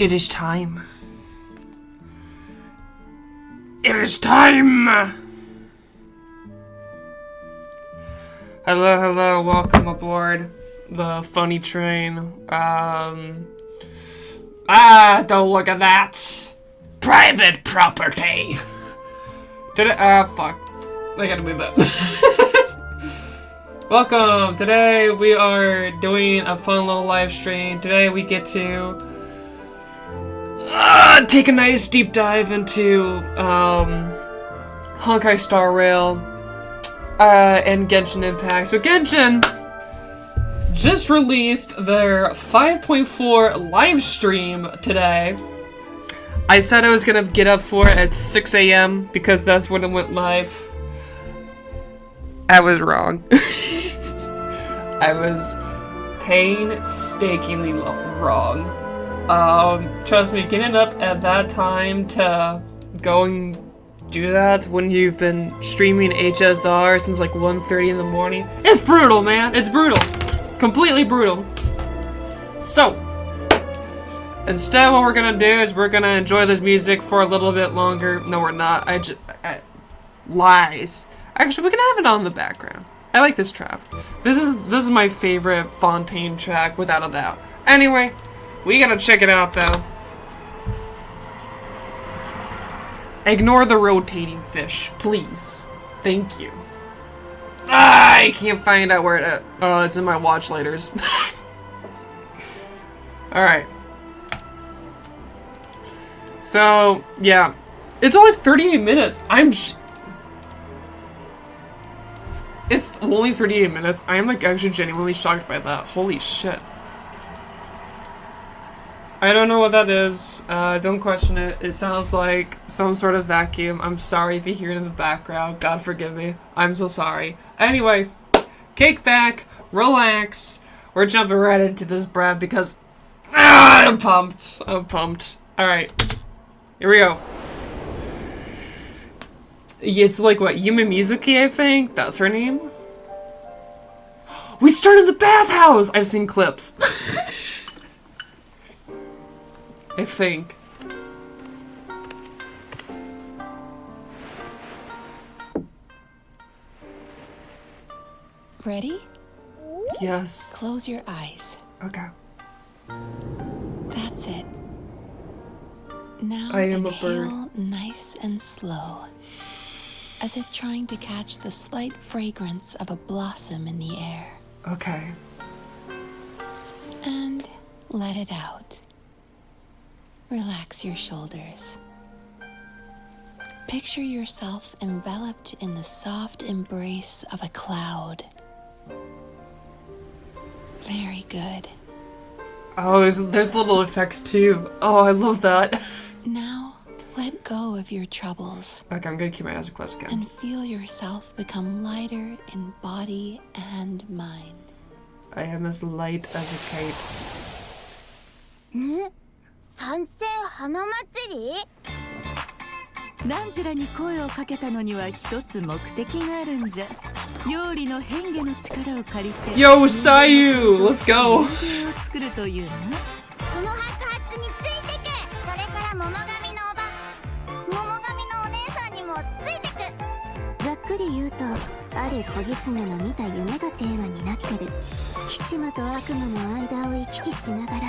It is time. It is time! Hello, hello, welcome aboard the funny train. Don't look at that! Private property! Fuck. I gotta move that. Welcome! Today we are doing a fun little live stream. Today we get to take a nice deep dive into Honkai Star Rail and Genshin Impact. So Genshin just released their 5.4 live stream today. I said I was gonna get up for it at 6 a.m. because that's when it went live. I was wrong. I was painstakingly wrong. Trust me, getting up at that time to go and do that when you've been streaming HSR since like 1:30 in the morning, it's brutal, man. It's brutal. Completely brutal. So, instead what we're gonna do is we're gonna enjoy this music for a little bit longer. No, we're not. Lies. Actually, we can have it on in the background. I like this track. This is my favorite Fontaine track, without a doubt. Anyway, we gotta check it out, though. Ignore the rotating fish, please. Thank you. I can't find out where it is. Oh, it's in my watch laters. Alright. So, yeah. It's only 38 minutes. It's only 38 minutes. I am like actually genuinely shocked by that. Holy shit. I don't know what that is. Don't question it. It sounds like some sort of vacuum. I'm sorry if you hear it in the background. God forgive me. I'm so sorry. Anyway, kick back, relax. We're jumping right into this, Brad, because I'm pumped. I'm pumped. Alright. Here we go. It's like, what, Yumi Mizuki, I think? That's her name? We started the bathhouse! I've seen clips. I think. Ready? Yes. Close your eyes. Okay. That's it. Now I am a inhale nice and slow, as if trying to catch the slight fragrance of a blossom in the air. Okay. And let it out. Relax your shoulders. Picture yourself enveloped in the soft embrace of a cloud. Very good. Oh, there's little effects too. Oh, I love that. Now, let go of your troubles. Okay, I'm gonna keep my eyes closed again. And feel yourself become lighter in body and mind. I am as light as a kite. 参戦花祭り？ナンジュラに声をかけたのには一つ目的があるんじゃ。料理の変化の力を借りて。Yo, Sayu, let's go. を作るというな。その白髪についてく。それから桃神のおば、桃神のお姉さんにもついてく。ざっくり言うと、ある小狐の見た夢がテーマになってる。吉間と悪夢の間を行き来しながら。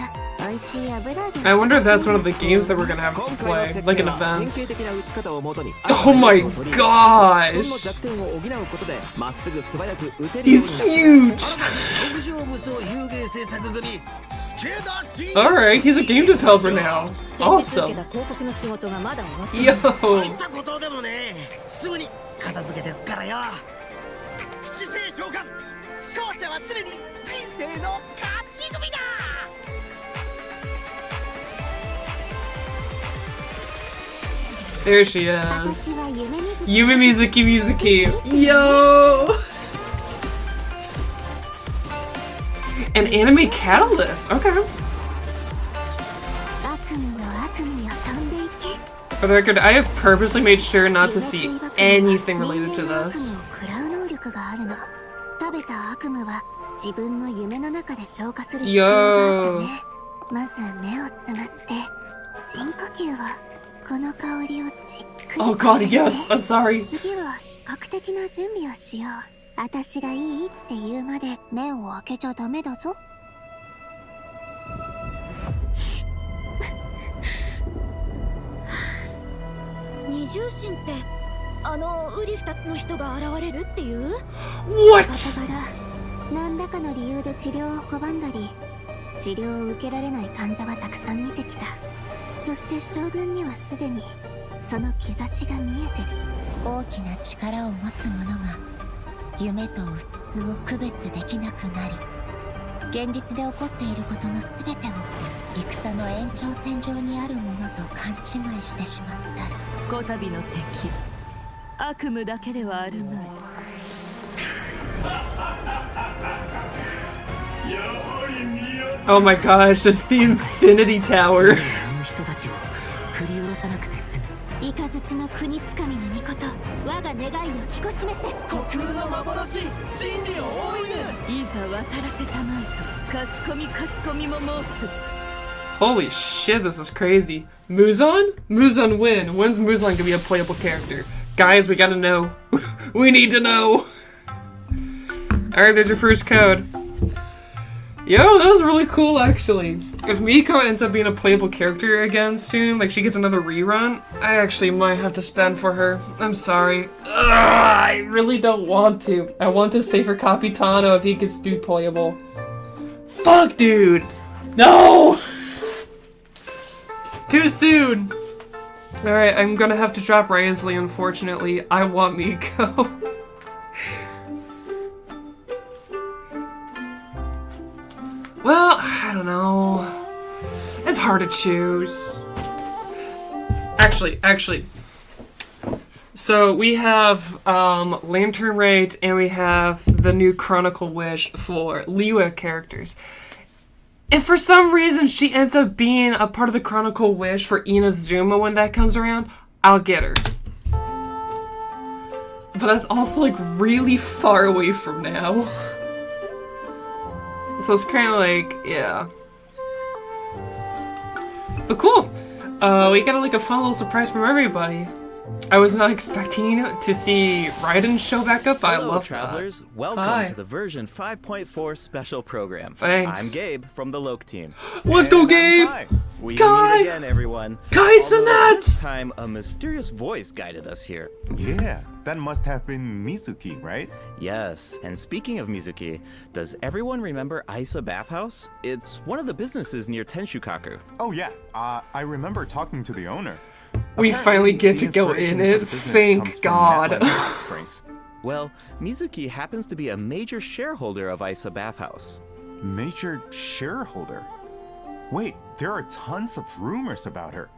I wonder if that's one of the games that we're gonna have to play, like an event. Oh my gosh! He's huge! Alright, he's a game developer now. Awesome! Yo! There she is. Yumi Mizuki. Yo! An anime catalyst. Okay. For the record, I have purposely made sure not to see anything related to this. Yo! 深呼吸はこの香りをじっくり Oh god, yes, I'm sorry. 次は視覚的な準備をしよう。私がいいって言うまで目を開けちゃダメだぞ。二重心ってあのウリ二つの人が現れるっていう？ What? 仕事柄何らかの理由で治療を拒んだり治療を受けられない患者はたくさん見てきた。そして将軍にはすでにその兆しが見えてる。大きな力を持つ者が夢とうつつを区別できなくなり、現実で起こっていることの全てを戦の延長線上にあるものと勘違いしてしまったら、こたびの敵悪夢だけではあるまい。 Oh my gosh, it's the Infinity Tower. 人たちを振り下ろさなくて済む。雷の国つかみの御事、我が願いを聞こしめせ。虚空の幻、真理を追いいざ渡らせたまえとかしこみかしこみも申す。 Holy shit, this is crazy. Muzan? Muzan when? When's Muzan gonna be a playable character? Guys, we gotta know. We need to know. Alright, there's your first code. Yo, that was really cool, actually. If Miko ends up being a playable character again soon, like she gets another rerun, I actually might have to spend for her. I'm sorry. Ugh, I really don't want to. I want to save for Capitano if he gets to be playable. Fuck, dude! No! Too soon! Alright, I'm gonna have to drop Raisley, unfortunately. I want Miko. Well, I don't know. It's hard to choose. Actually. So we have Lantern Rate and we have the new Chronicle Wish for Liwa characters. If for some reason she ends up being a part of the Chronicle Wish for Inazuma when that comes around, I'll get her. But that's also like really far away from now. So it's kind of like, yeah. But cool. We got like a fun little surprise from everybody. I was not expecting to see Raiden show back up, but I love travelers. That. Welcome Hi. to the version 5.4 special program. Thanks. I'm Gabe from the Loke team. Let's go, Gabe! We Kai! meet again, everyone. Kai Although Sinat! This time, a mysterious voice guided us here. Yeah, that must have been Mizuki, right? Yes, and speaking of Mizuki, does everyone remember Aisa Bathhouse? It's one of the businesses near Tenshukaku. Oh yeah, I remember talking to the owner. We Apparently, finally get the to go inspiration in for it, the business thank comes from God. Netland Hot Springs. Well, Mizuki happens to be a major shareholder of Aisa Bathhouse. Major shareholder? Wait, there are tons of rumors about her.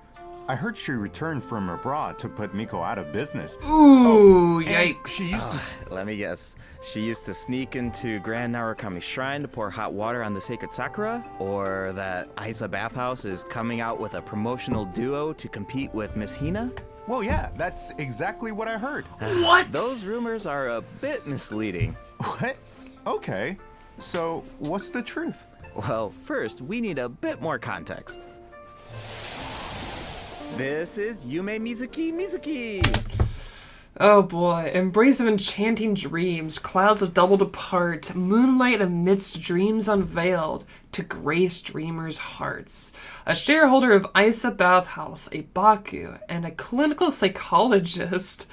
I heard she returned from abroad to put Miko out of business. Ooh, and yikes. She used to... Let me guess. She used to sneak into Grand Narukami Shrine to pour hot water on the sacred sakura? Or that Aisa Bathhouse is coming out with a promotional duo to compete with Miss Hina? Well, yeah, that's exactly what I heard. What? Those rumors are a bit misleading. What? Okay, so what's the truth? Well, first, we need a bit more context. This is Yume Mizuki. Oh boy. Embrace of enchanting dreams, clouds have doubled apart, moonlight amidst dreams unveiled, to grace dreamers' hearts. A shareholder of Aisa Bathhouse, a Baku, and a clinical psychologist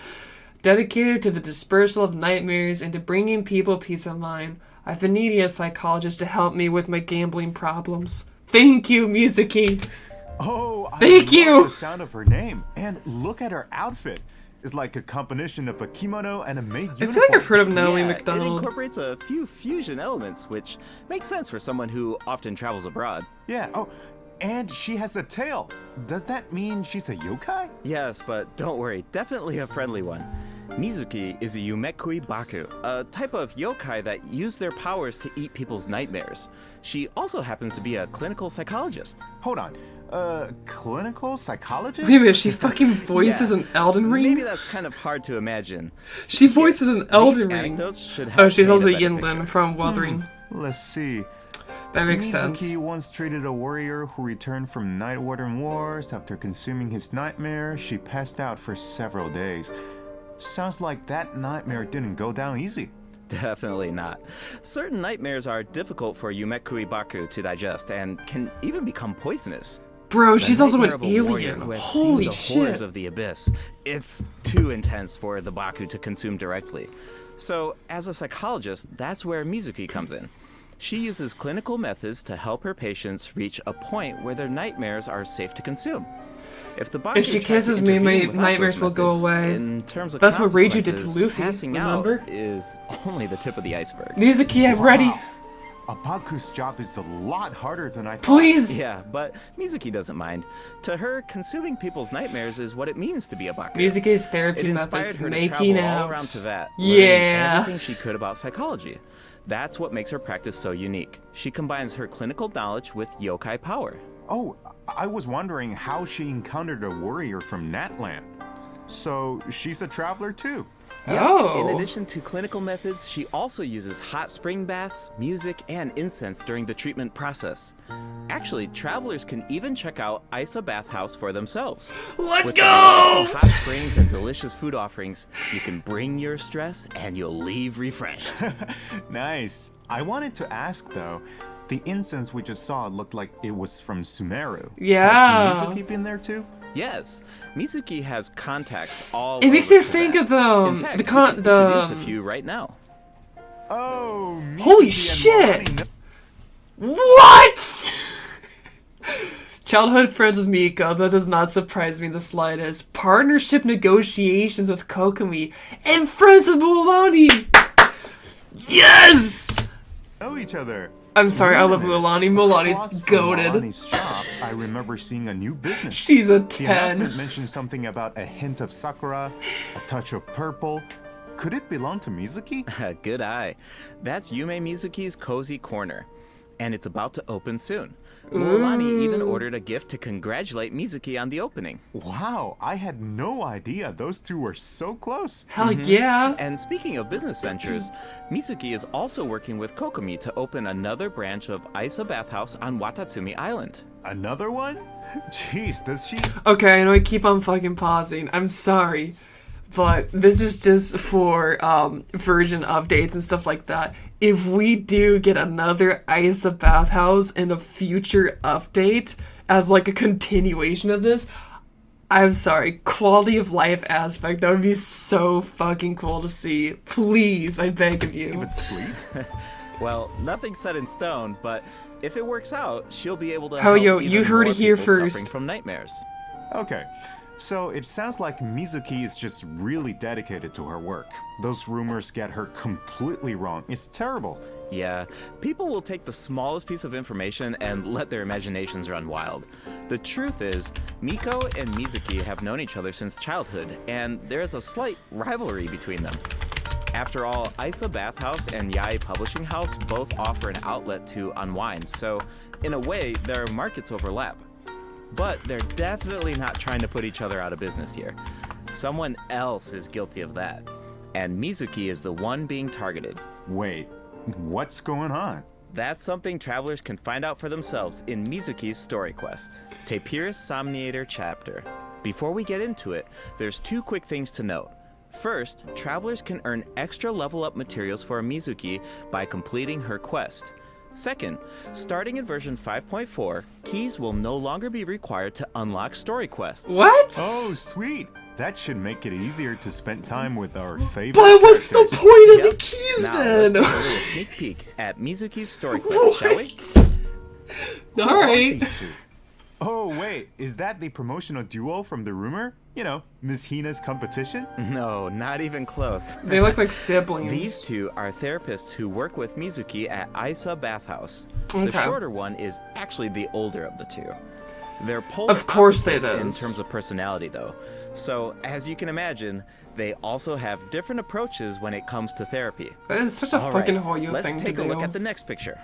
dedicated to the dispersal of nightmares and to bringing people peace of mind. I've been needing a psychologist to help me with my gambling problems. Thank you, Mizuki! Oh, I Thank you! love the sound of her name. And look at her outfit. It's like a combination of a kimono and a maid uniform. I feel like I've heard of Naomi It McDonald. incorporates a few fusion elements, which makes sense for someone who often travels abroad. Yeah, oh, and she has a tail. Does that mean she's a yokai? Yes, but don't worry, definitely a friendly one. Mizuki is a Yumekui Baku, a type of yokai that use their powers to eat people's nightmares. She also happens to be a clinical psychologist. Hold on. Clinical psychologist? Wait a minute, she fucking voices Yeah. an Elden Ring? Maybe that's kind of hard to imagine. She voices an Elden These Ring. anecdotes should Oh, help she's paint also a better Yinlin picture. from Wuthering. Let's see. That makes sense. Mizuki once treated a warrior who returned from Night Warden Wars. After consuming his nightmare, she passed out for several days. Sounds like that nightmare didn't go down easy. Definitely not. Certain nightmares are difficult for Yumekuri Baku to digest and can even become poisonous. Bro, The she's also nightmare an of a warrior alien. who has Holy seen the horrors shit. of the abyss. It's too intense for the Baku to consume directly. So, as a psychologist, that's where Mizuki comes in. She uses clinical methods to help her patients reach a point where their nightmares are safe to consume. If the Baku If she tries to kisses me, my intervene without nightmares those will go methods, away. In terms of That's what Reiju did to consequences, Luffy, passing remember? out is only the tip of the iceberg. Mizuki, I'm ready. Wow. A Baku's job is a lot harder than I thought. Please. Yeah, but Mizuki doesn't mind. To her, consuming people's nightmares is what it means to be a Baku. Mizuki's It therapy inspired methods her to making travel all out. around Tibet, Yeah. learning everything she could about psychology. That's what makes her practice so unique. She combines her clinical knowledge with yokai power. Oh, I was wondering how she encountered a warrior from Natland. So she's a traveler too. Oh. In addition to clinical methods, she also uses hot spring baths, music, and incense during the treatment process. Actually, travelers can even check out Isa Bathhouse for themselves. Let's With the go! relaxing hot springs and delicious food offerings, you can bring your stress and you'll leave refreshed. Nice. I wanted to ask though, the incense we just saw looked like it was from Sumeru. Yeah. Has Mizuki been there too? Yes, Mizuki has contacts all It over makes me Tibet. think of In fact, we can introduce a few right now. Oh, Holy Mizuki and shit! Morani What? Childhood friends with Miko, that does not surprise me in the slightest. Partnership negotiations with Kokomi, and friends with Mulan. Yes! know each other. I'm sorry, I Wait a love minute. Mulan. Mulani's Across from goated. Mulani's shop, I remember seeing a new business. She's a The 10. announcement mentioned something about a hint of sakura, a touch of purple. Could it belong to Mizuki? Good eye. That's Yume Mizuki's Cozy Corner, and it's about to open soon. Mulan even ordered a gift to congratulate Mizuki on the opening. Wow, I had no idea those two were so close. Hell yeah. And speaking of business ventures, Mizuki is also working with Kokomi to open another branch of Isa Bathhouse on Watatsumi Island. Another one? Jeez, does she? Okay, I know I keep on fucking pausing. I'm sorry. But this is just for version updates and stuff like that. If we do get another Isa Bathhouse in a future update as like a continuation of this, I'm sorry, quality of life aspect, that would be so fucking cool to see. Please, I beg of you. Even sleep? Well, nothing's set in stone, but if it works out, she'll be able to Oh, help yo, even you heard more it here people suffering first. from nightmares. Okay, so it sounds like Mizuki is just really dedicated to her work. Those rumors get her completely wrong. It's terrible. Yeah, people will take the smallest piece of information and let their imaginations run wild. The truth is, Miko and Mizuki have known each other since childhood, and there's a slight rivalry between them. After all, Isa Bathhouse and Yai Publishing House both offer an outlet to unwind, so in a way, their markets overlap. But they're definitely not trying to put each other out of business here. Someone else is guilty of that, and Mizuki is the one being targeted. Wait, what's going on? That's something travelers can find out for themselves in Mizuki's story quest, Tapirus Somniator chapter. Before we get into it, there's two quick things to note. First, travelers can earn extra level up materials for Mizuki by completing her quest. Second, starting in version 5.4, keys will no longer be required to unlock story quests. What? Oh, sweet. That should make it easier to spend time with our favorite But what's the characters. point of the Yep. keys Now, then? let's take a little sneak peek at Mizuki's story quest, shall we? Alright. These two. Oh, wait, is that the promotional duo from the rumor? You know, Miss Hina's competition? No, not even close. They look like siblings. These two are therapists who work with Mizuki at Isa Bathhouse. The Okay. shorter one is actually the older of the two. They're polar Of course it opposites in is. terms of personality, though. So, as you can imagine, they also have different approaches when it comes to therapy. That is such a All fucking right, Hoyo let's thing to take a look do. at the next picture.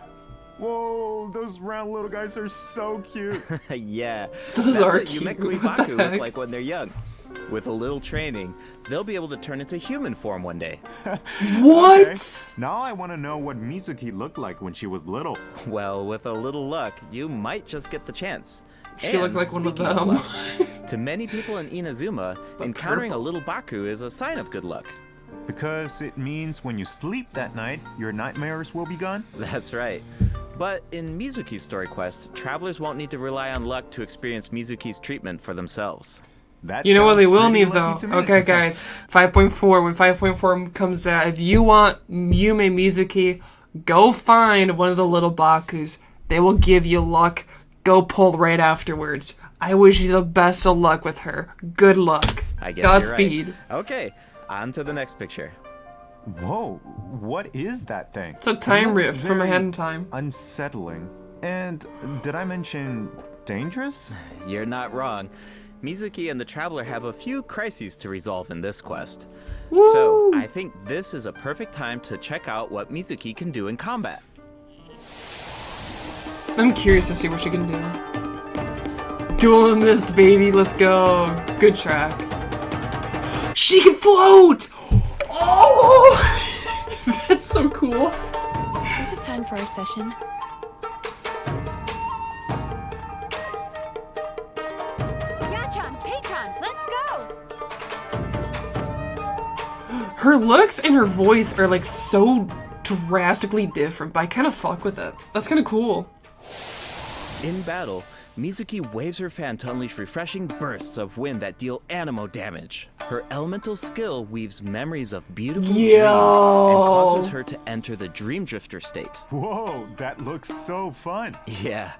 Whoa, those round little guys are so cute. Yeah, Those that's are what cute. Yumekuri What the Baku look heck? like when they're young. With a little training, they'll be able to turn into human form one day. What? Okay. Now I want to know what Mizuki looked like when she was little. Well, with a little luck, you might just get the chance. She And looked like one of speaking them. luck, to many people in Inazuma, But encountering purple. a little Baku is a sign of good luck. Because it means when you sleep that night, your nightmares will be gone? That's right. But in Mizuki's story quest, travelers won't need to rely on luck to experience Mizuki's treatment for themselves. That You know what sounds they will pretty need though? lucky to me. Okay, guys. 5.4. When 5.4 comes out, if you want Yume Mizuki, go find one of the little Bakus. They will give you luck. Go pull right afterwards. I wish you the best of luck with her. Good luck. I guess Godspeed. you're right. Okay, on to the next picture. Whoa, what is that thing? It's a time It looks rift from very ahead in time. Unsettling. And did I mention dangerous? You're not wrong. Mizuki and the Traveler have a few crises to resolve in this quest. So, I think this is a perfect time to check out what Mizuki can do in combat. I'm curious to see what she can do. Duel in Mist, baby. Let's go. Good track. She can float! Oh! That's so cool. Is it time for our session? Yachan, Taechan, let's go! Her looks and her voice are like so drastically different, but I kind of fuck with it. That's kind of cool. In battle, Mizuki waves her fan to unleash refreshing bursts of wind that deal animo damage. Her elemental skill weaves memories of beautiful dreams and causes her to enter the Dream Drifter state. Whoa, that looks so fun. Yeah,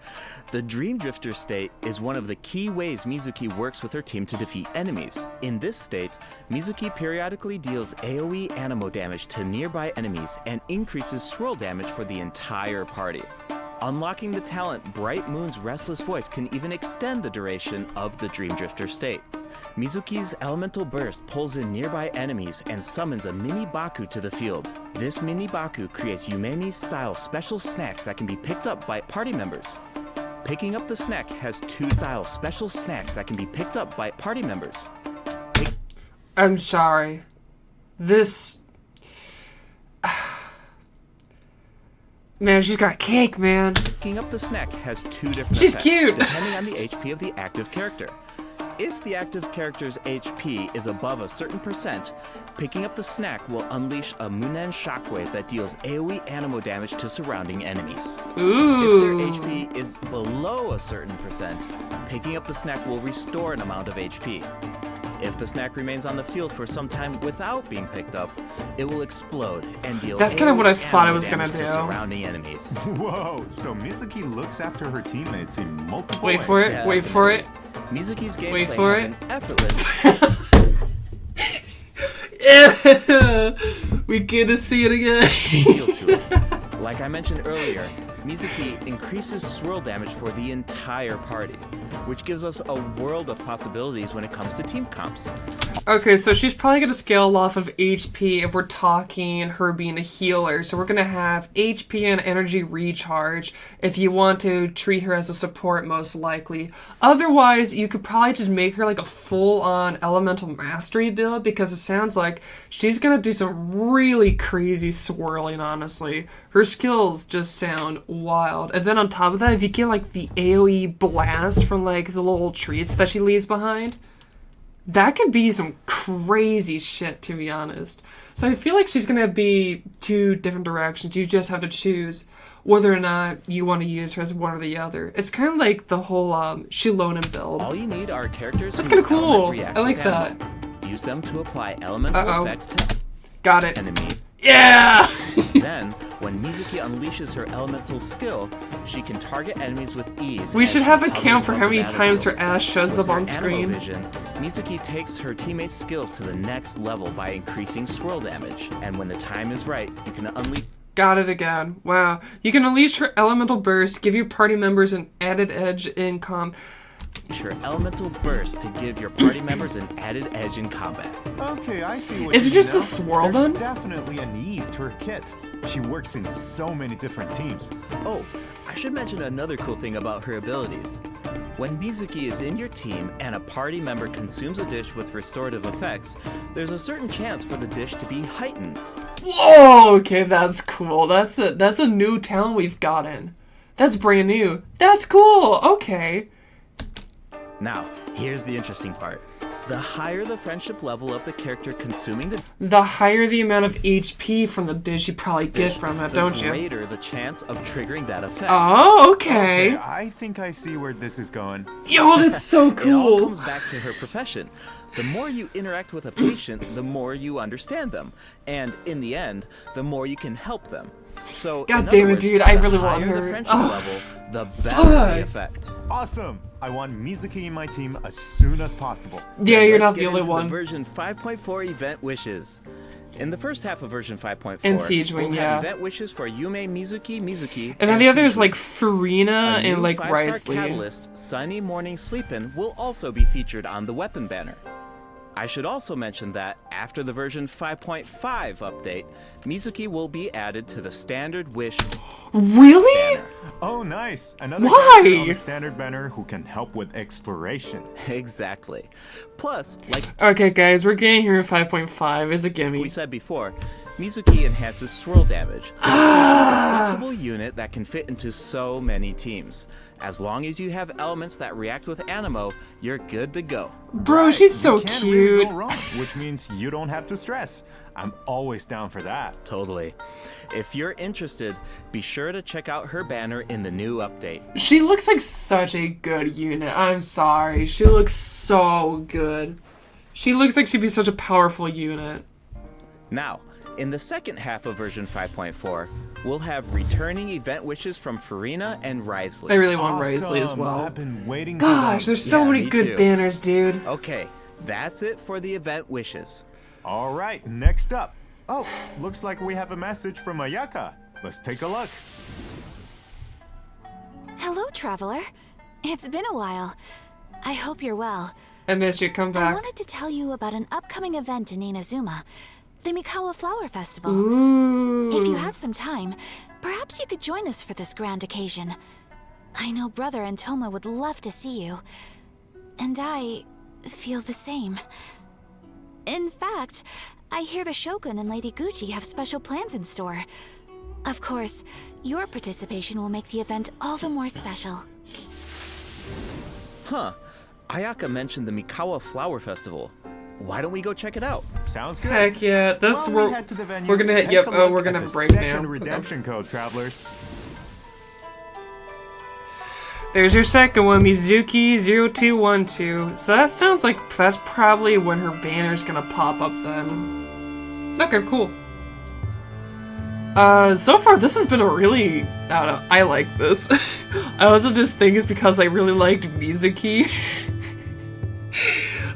the Dream Drifter state is one of the key ways Mizuki works with her team to defeat enemies. In this state, Mizuki periodically deals AoE animo damage to nearby enemies and increases swirl damage for the entire party. Unlocking the talent Bright Moon's Restless Voice can even extend the duration of the Dream Drifter state. Mizuki's elemental burst pulls in nearby enemies and summons a mini Baku to the field. This mini Baku creates Yumemi-style special snacks that can be picked up by party members. Picking up the snack has 2 style special snacks that can be picked up by party members. I'm sorry. This... Man, she's got cake, man. Picking up the snack has 2 different She's effects, cute. depending on the HP of the active character. If the active character's HP is above a certain percent, picking up the snack will unleash a Munen shockwave that deals AoE animo damage to surrounding enemies. Ooh. If their HP is below a certain percent, picking up the snack will restore an amount of HP. If the snack remains on the field for some time without being picked up, it will explode and deal That's kinda what I AoE thought it animo was gonna damage to do. surrounding enemies. Whoa, so Mizuki looks after her teammates in multiple Wait ways. for it, wait for it. Mizuki's gameplay Wait for has it. an effortless We get to see it again. feel to it. Like I mentioned earlier, Mizuki increases swirl damage for the entire party, which gives us a world of possibilities when it comes to team comps. Okay, so she's probably going to scale off of HP if we're talking her being a healer. So we're going to have HP and energy recharge if you want to treat her as a support, most likely. Otherwise, you could probably just make her like a full-on elemental mastery build, because it sounds like she's going to do some really crazy swirling, honestly. Her skills just sound wild. And then on top of that, if you get like the AoE blast from like the little treats that she leaves behind, that could be some crazy shit, to be honest. So I feel like she's going to be 2 different directions. You just have to choose whether or not you want to use her as one or the other. It's kind of like the whole Shilonen build. All you need are characters That's whose kinda cool. element reacts I like with that. animo. Use them to apply elemental effects to Got it. enemy. Yeah! Then, when Mizuki unleashes her elemental skill, she can target enemies with ease. We as should she have a hovers count for above how the many times her battlefield. ass shows With up on her animo screen. vision, Mizuki takes her teammates' skills to the next level by increasing swirl damage, and when the time is right, you can unleash Got it again. Wow. You can unleash her elemental burst, give your party members an added edge in her elemental burst to give your party members an added edge in combat. Okay, I see what Is you it just mean the now. swirl There's then? definitely an ease to her kit. She works in so many different teams. Oh, I should mention another cool thing about her abilities. When Mizuki is in your team and a party member consumes a dish with restorative effects, there's a certain chance for the dish to be heightened. Whoa, okay, that's cool. That's a new talent we've gotten. That's brand new. That's cool. Okay. Now, here's the interesting part. The higher the friendship level of the character consuming the higher the amount of HP from the dish you probably get from it, don't you? The greater the chance of triggering that effect. Oh, okay. I think I see where this is going. Yo, that's so cool. It all comes back to her profession. The more you interact with a patient, the more you understand them. And in the end, the more you can help them. So, God damn it, dude, I really want her. The her. friendship level, the better the effect. Awesome! I want Mizuki in my team as soon as possible. Yeah, you're Let's not the get only into one. The version 5.4 event wishes. In the first half of version 5.4, And Siege Wing, we'll yeah. have event wishes for Yume, Mizuki, And then the others Siege like Wing. Farina A new and like 5-star Risley. Catalyst, Sunny Morning Sleepin' will also be featured on the weapon banner. I should also mention that after the version 5.5 update, Mizuki will be added to the standard wish Really? banner. Oh, nice! Another Why? character on the standard banner who can help with exploration. Exactly. Plus, like Okay, guys, we're getting here at 5.5. It's a we gimme. said before, Mizuki enhances swirl damage. So she's a flexible unit that can fit into so many teams. As long as you have elements that react with Animo, you're good to go. Bro, she's so You can't really cute. go wrong, which means you don't have to stress. I'm always down for that. Totally. If you're interested, be sure to check out her banner in the new update. She looks like such a good unit. I'm sorry. She looks so good. She looks like she'd be such a powerful unit. Now, in the second half of version 5.4, we'll have returning event wishes from Farina and Risley. I really want Risley as Awesome. well. I've been waiting Gosh, for there's so Yeah, many me good too. banners, dude. Okay, that's it for the event wishes. All right, next up. Oh, looks like we have a message from Ayaka. Let's take a look. Hello, traveler. It's been a while. I hope you're well. I missed you. Come I back. wanted to tell you about an upcoming event in Inazuma, the Mikawa Flower Festival. Ooh. If you have some time, perhaps you could join us for this grand occasion. I know Brother and Toma would love to see you. And I feel the same. In fact, I hear the Shogun and Lady Gucci have special plans in store. Of course, your participation will make the event all the more special. Huh. Ayaka mentioned the Mikawa Flower Festival. Why don't we go check it out? Sounds good. Heck yeah. That's While we where head to the venue, we're gonna hit. take Yep. a Oh, look we're at gonna the break second now. Okay. redemption code, travelers. There's your second one, Mizuki0212. So that sounds like that's probably when her banner's gonna pop up then. Okay, cool. So far this has been a really, I don't know, I like this. I also just think it's because I really liked Mizuki.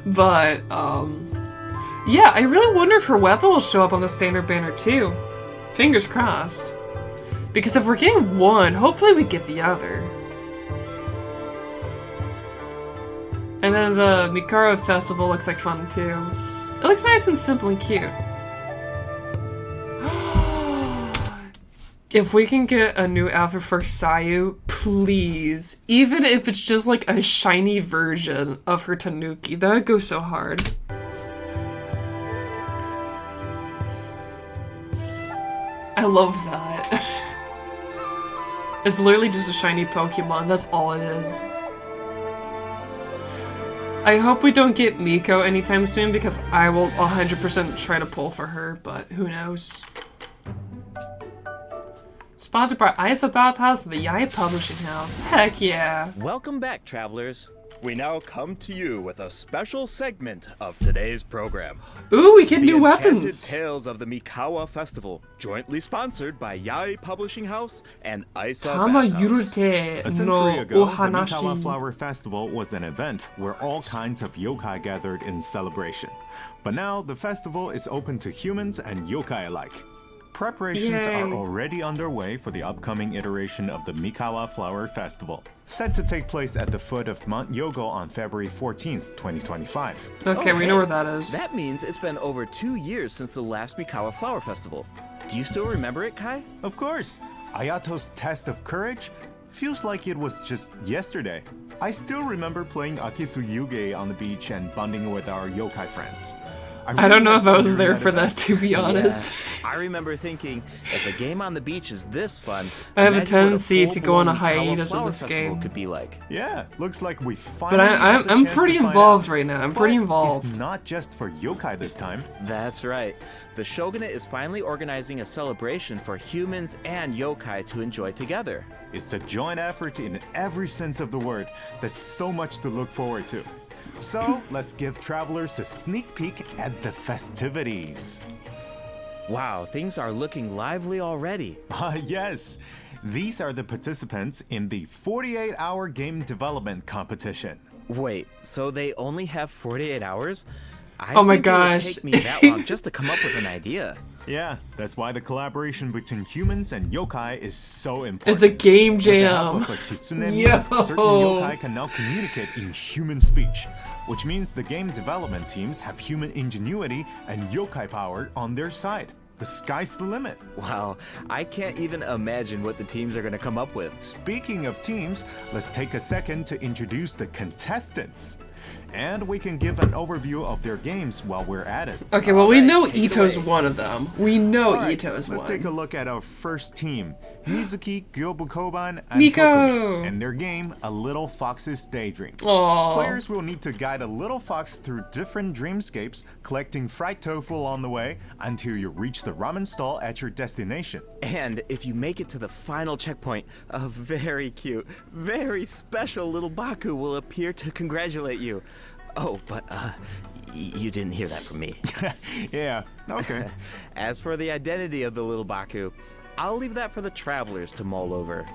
But, yeah, I really wonder if her weapon will show up on the standard banner too. Fingers crossed. Because if we're getting one, hopefully we get the other. And then the Mikara Festival looks like fun too. It looks nice and simple and cute. If we can get a new outfit for Sayu, please. Even if it's just like a shiny version of her Tanuki, that would go so hard. I love that. It's literally just a shiny Pokemon, that's all it is. I hope we don't get Miko anytime soon because I will 100% try to pull for her, but who knows. Sponsored by ISO Bathhouse and the Yai Publishing House. Heck yeah. Welcome back, travelers. We now come to you with a special segment of today's program. Ooh, we get The new Enchanted weapons. Tales of the Mikawa Festival, jointly sponsored by Yai Publishing House and Isa Tama Bathhouse. Yurute A century no ago, the Mikawa Ohanashi. Flower Festival was an event where all kinds of yokai gathered in celebration. But now, the festival is open to humans and yokai alike. Preparations Yay. are already underway for the upcoming iteration of the Mikawa Flower Festival, set to take place at the foot of Mount Yogo on February 14th, 2025. Okay, Oh, we hey, know where that is. That means it's been over 2 years since the last Mikawa Flower Festival. Do you still remember it, Kai? Of course, Ayato's test of courage, Feels like it was just yesterday. I still remember playing Akisu Yuge on the beach and bonding with our yokai friends. I don't know if I was really there had for a- that, to be honest. Yeah. I remember thinking, if a game on the beach is this fun, I have a imagine what tendency to go on a full-blown hiatus with Flower this Festival game. could be like. Yeah, looks like we But finally got the I'm chance pretty to find involved out. right now. I'm pretty But involved. It's not just for yokai this time. That's right. The Shogunate is finally organizing a celebration for humans and yokai to enjoy together. It's a joint effort in every sense of the word. There's so much to look forward to. So, let's give travelers a sneak peek at the festivities. Wow, things are looking lively already. Yes. These are the participants in the 48-hour game development competition. Wait, so they only have 48 hours? I Oh my think it would gosh. take me that long just to come up with an idea. Yeah, that's why the collaboration between humans and yokai is so important. It's a game With the help jam. of a kitsune, Yo. certain yokai can now communicate in human speech, which means the game development teams have human ingenuity and yokai power on their side. The sky's the limit. Wow, I can't even imagine what the teams are going to come up with. Speaking of teams, let's take a second to introduce the contestants. And we can give an overview of their games while we're at it. Okay, well, we Alright, know take it Ito's away. one of them. We know Alright, Ito's let's take a one. look at our first team. Mizuki, Gyobu-Koban, and Miko. Kokumi, and their game, A Little Fox's Daydream. Aww. Players will need to guide a little fox through different dreamscapes, collecting fried tofu along the way until you reach the ramen stall at your destination. And if you make it to the final checkpoint, a very cute, very special little Baku will appear to congratulate you. Oh, but you didn't hear that from me. Yeah, okay. As for the identity of the little Baku, I'll leave that for the travelers to mull over.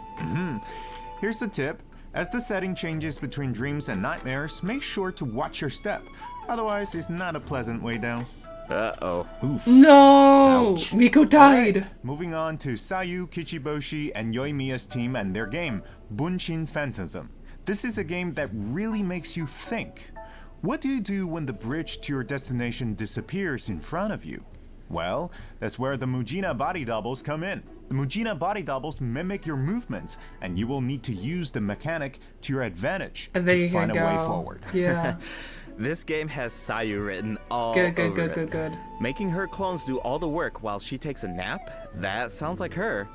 Here's a tip. As the setting changes between dreams and nightmares, make sure to watch your step. Otherwise, it's not a pleasant way down. Uh-oh. Oof. No! Ouch. Miko died. Moving on to Sayu, Kichiboshi, and Yoimiya's team and their game, Bunshin Phantasm. This is a game that really makes you think. What do you do when the bridge to your destination disappears in front of you? Well, that's where the Mujina body doubles come in. The Mujina body doubles mimic your movements, and you will need to use the mechanic to your advantage And then to you find can a way go. forward. Yeah. This game has Sayu written all Good, good, over good, it. good, good. Making her clones do all the work while she takes a nap? That sounds like her.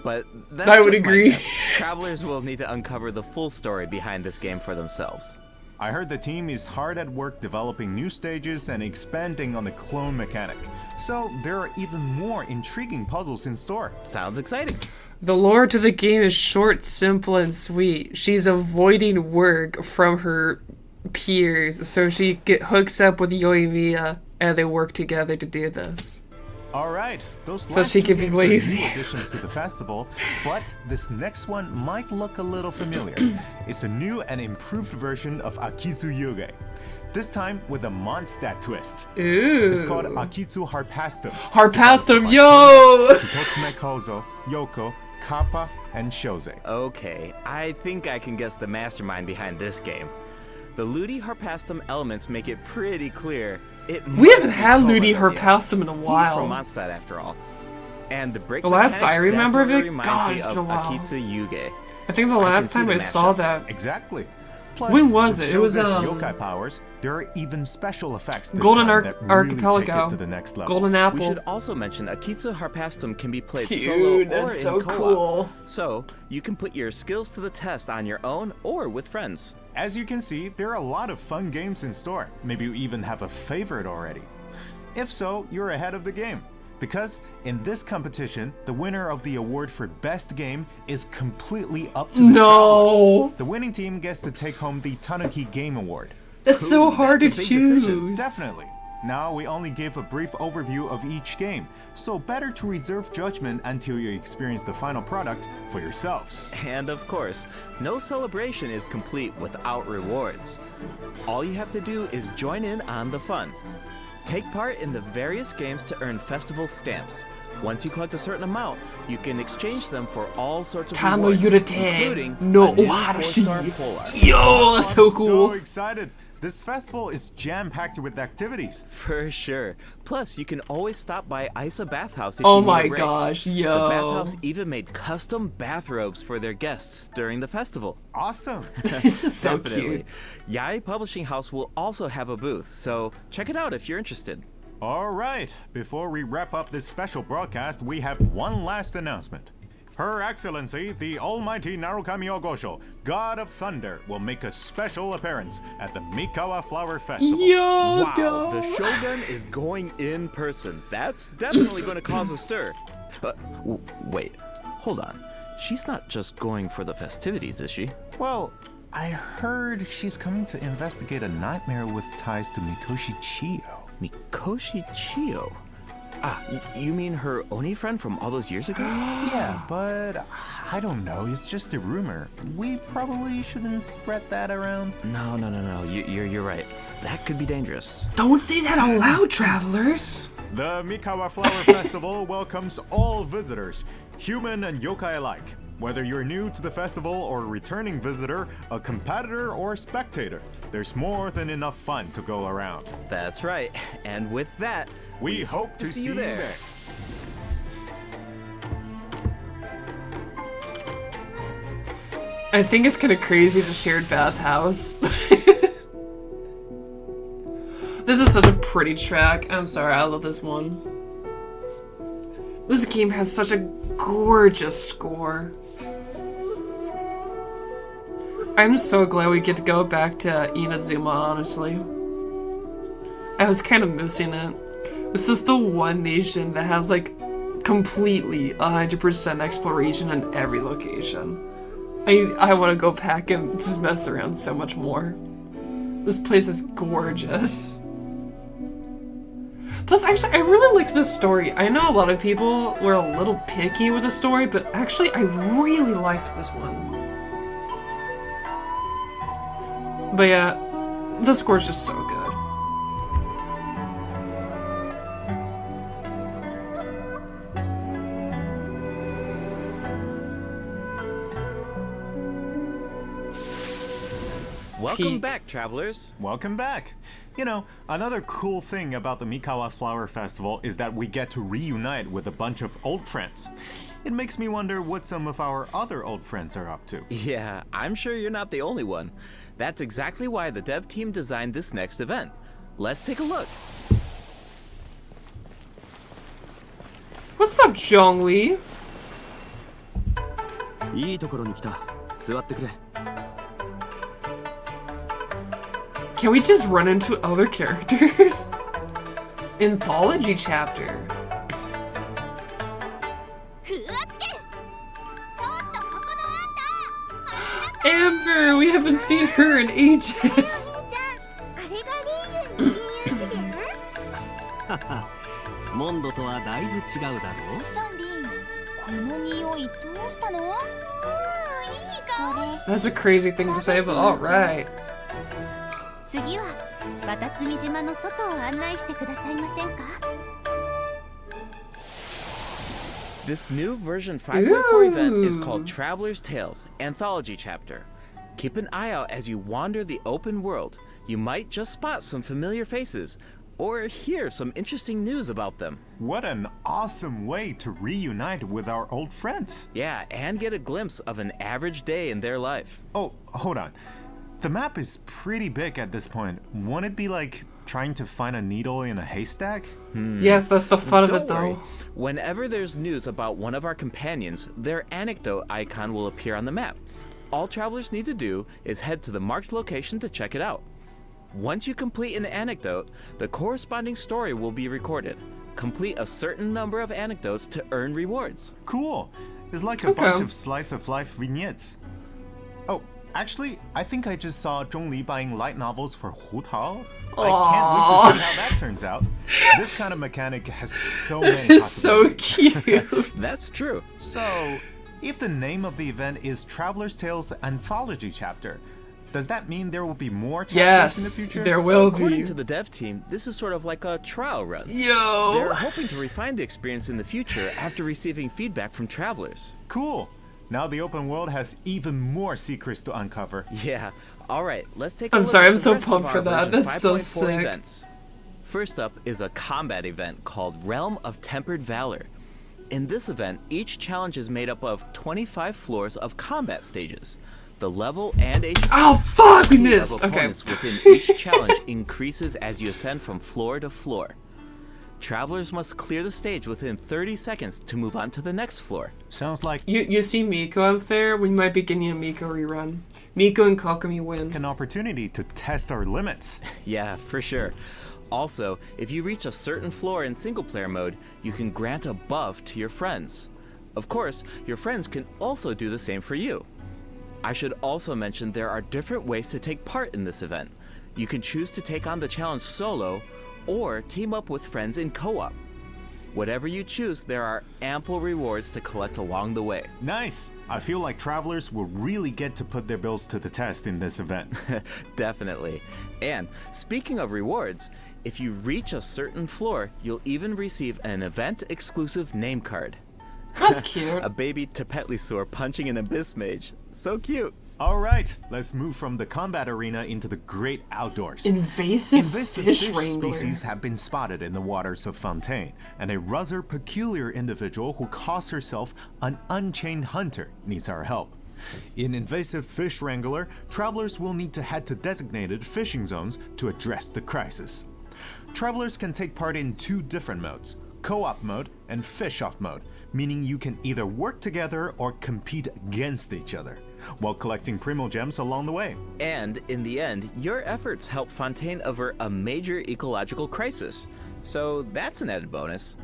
But that's I would just my agree. guess. Travelers will need to uncover the full story behind this game for themselves. I heard the team is hard at work developing new stages and expanding on the clone mechanic. So there are even more intriguing puzzles in store. Sounds exciting. The lore to the game is short, simple, and sweet. She's avoiding work from her peers, so she hooks up with Yoimiya, and they work together to do this. All right, those So last she two can be games are lazy. new additions to the festival, but this next one might look a little familiar. It's a new and improved version of Akizu Yuge. This time with a Mondstadt twist. Ooh. It's called Akitsu Harpastum. Harpastum, yo! Hitotsume Kozo, Yoko, Kappa, and Shoze. Okay, I think I can guess the mastermind behind this game. The Ludi Harpastum elements make it pretty clear. We haven't had Ludi Harpastum Harpastum in a He's from while. Mondstadt after all. And the break The last mechanic I remember of definitely it, reminds God, me it's of been a while. Akitsu Yuge. I think the last see time the I saw mashup. that. Exactly. Plus, When was with it? It was, Shoga's yokai powers. There are even special effects this Golden time that really Archipelago. take it to the next level. Golden We Apple. should also mention Akitsu Harpastum can be played Dude, solo or that's in so co-op. cool. So, you can put your skills to the test on your own or with friends. As you can see, there are a lot of fun games in store. Maybe you even have a favorite already. If so, you're ahead of the game. Because in this competition, the winner of the award for best game is completely up to the No! traveler. The winning team gets to take home the Tanuki Game Award. That's so hard to that's a big decision. choose. Definitely. Now we only gave a brief overview of each game, so better to reserve judgment until you experience the final product for yourselves. And of course, no celebration is complete without rewards. All you have to do is join in on the fun. Take part in the various games to earn festival stamps. Once you collect a certain amount, you can exchange them for all sorts of Tamo rewards, Yurate. including No a new Warashi. 4-star Polar. Yo, that's so I'm cool. so excited. This festival is jam-packed with activities. For sure. Plus, you can always stop by Isa Bathhouse if Oh you need my a break. gosh, The yo. bathhouse even made custom bathrobes for their guests during the festival. Awesome. This is so Definitely. cute. Yai Publishing House will also have a booth, so check it out if you're interested. All right, before we wrap up this special broadcast, we have one last announcement. Her Excellency, the Almighty Narukami Ogosho, God of Thunder, will make a special appearance at the Mikawa Flower Festival. Yo, let's Wow, go. the Shogun is going in person. That's definitely going to cause a stir. Wait, hold on. She's not just going for the festivities, is she? Well, I heard she's coming to investigate a nightmare with ties to Mikoshi Chiyo. Mikoshi Chiyo? Ah, you mean her Oni friend from all those years ago? Yeah, but I don't know. It's just a rumor. We probably shouldn't spread that around. No. You're right. That could be dangerous. Don't say that out loud, travelers. The Mikawa Flower Festival welcomes all visitors, human and yokai alike. Whether you're new to the festival or a returning visitor, a competitor or spectator, there's more than enough fun to go around. That's right. And with that, We hope to see you there. I think it's kind of crazy it's a shared bathhouse. This is such a pretty track. I'm sorry, I love this one. This game has such a gorgeous score. I'm so glad we get to go back to Inazuma, honestly. I was kind of missing it. This is the one nation that has like completely 100% exploration in every location. I want to go back and just mess around so much more. This place is gorgeous. Plus, actually, I really like this story. I know a lot of people were a little picky with the story, but actually, I really liked this one. But yeah, the score's just so good. welcome Peak. back, travelers. Welcome back. You know, another cool thing about the Mikawa Flower Festival is that we get to reunite with a bunch of old friends. It makes me wonder what some of our other old friends are up to. Yeah, I'm sure you're not the only one. That's exactly why the dev team designed this next event. Let's take a look. What's up, Zhongli? いいところに来た。座ってくれ。 Can we just run into other characters? Anthology chapter. ふわっけちょっとそこのあんた Amber, we haven't seen her in ages. じゃんあれがリーユンのリーユン資源はは。モンドとはだいぶ違うだろう。シャンリンこの匂いどうしたのいい香り That's a crazy thing to say, but alright. 次は渡積島の外を案内してくださいませんか This new version 5.4 event is called Traveler's Tales Anthology Chapter. Keep an eye out as you wander the open world. You might just spot some familiar faces or hear some interesting news about them. What an awesome way to reunite with our old friends. Yeah, and get a glimpse of an average day in their life. Oh, hold on. The map is pretty big at this point. Won't it be like trying to find a needle in a haystack? Yes, that's the fun of Don't it, worry. though. Whenever there's news about one of our companions, their anecdote icon will appear on the map. All travelers need to do is head to the marked location to check it out. Once you complete an anecdote, the corresponding story will be recorded. Complete a certain number of anecdotes to earn rewards. Cool. It's like a bunch of slice of life vignettes. Oh, actually, I think I just saw Zhongli buying light novels for Hu Tao. I can't wait to see how that turns out. This kind of mechanic has so many It's so possibilities. cute. That's true. So, if the name of the event is Traveler's Tales Anthology Chapter, does that mean there will be more chapters in the Yes, future? there will According be. to the dev team, this is sort of like a trial run. Yo! They're hoping to refine the experience in the future after receiving feedback from travelers. Cool. Now the open world has even more secrets to uncover. Yeah. All right, let's take a I'm look sorry, at I'm the so rest of pumped our for that. version That's so 5.4 sick. events. First up is a combat event called Realm of Tempered Valor. In this event, each challenge is made up of 25 floors of combat stages. The level and HP Oh fuck, we of missed. Okay. opponents within each challenge increases as you ascend from floor to floor. Travelers must clear the stage within 30 seconds to move on to the next floor. Sounds like You see Miko up there? We might be getting a Miko rerun. Miko and Kokomi win. an opportunity to test our limits. Yeah, for sure. Also, if you reach a certain floor in single-player mode, you can grant a buff to your friends. Of course, your friends can also do the same for you. I should also mention there are different ways to take part in this event. You can choose to take on the challenge solo, or team up with friends in co-op. Whatever you choose, there are ample rewards to collect along the way. Nice. I feel like travelers will really get to put their bills to the test in this event. Definitely. And speaking of rewards, if you reach a certain floor, you'll even receive an event-exclusive name card. That's cute. A baby Tepetlisaur punching an Abyss Mage. So cute. All right, let's move from the combat arena into the great outdoors. Invasive fish wrangler. species have been spotted in the waters of Fontaine, and a rather peculiar individual who calls herself an unchained hunter needs our help. In Invasive Fish Wrangler, travelers will need to head to designated fishing zones to address the crisis. Travelers can take part in two different modes, co-op mode and fish-off mode, meaning you can either work together or compete against each other, while collecting Primo Gems along the way. And in the end, your efforts help Fontaine avert a major ecological crisis. So that's an added bonus.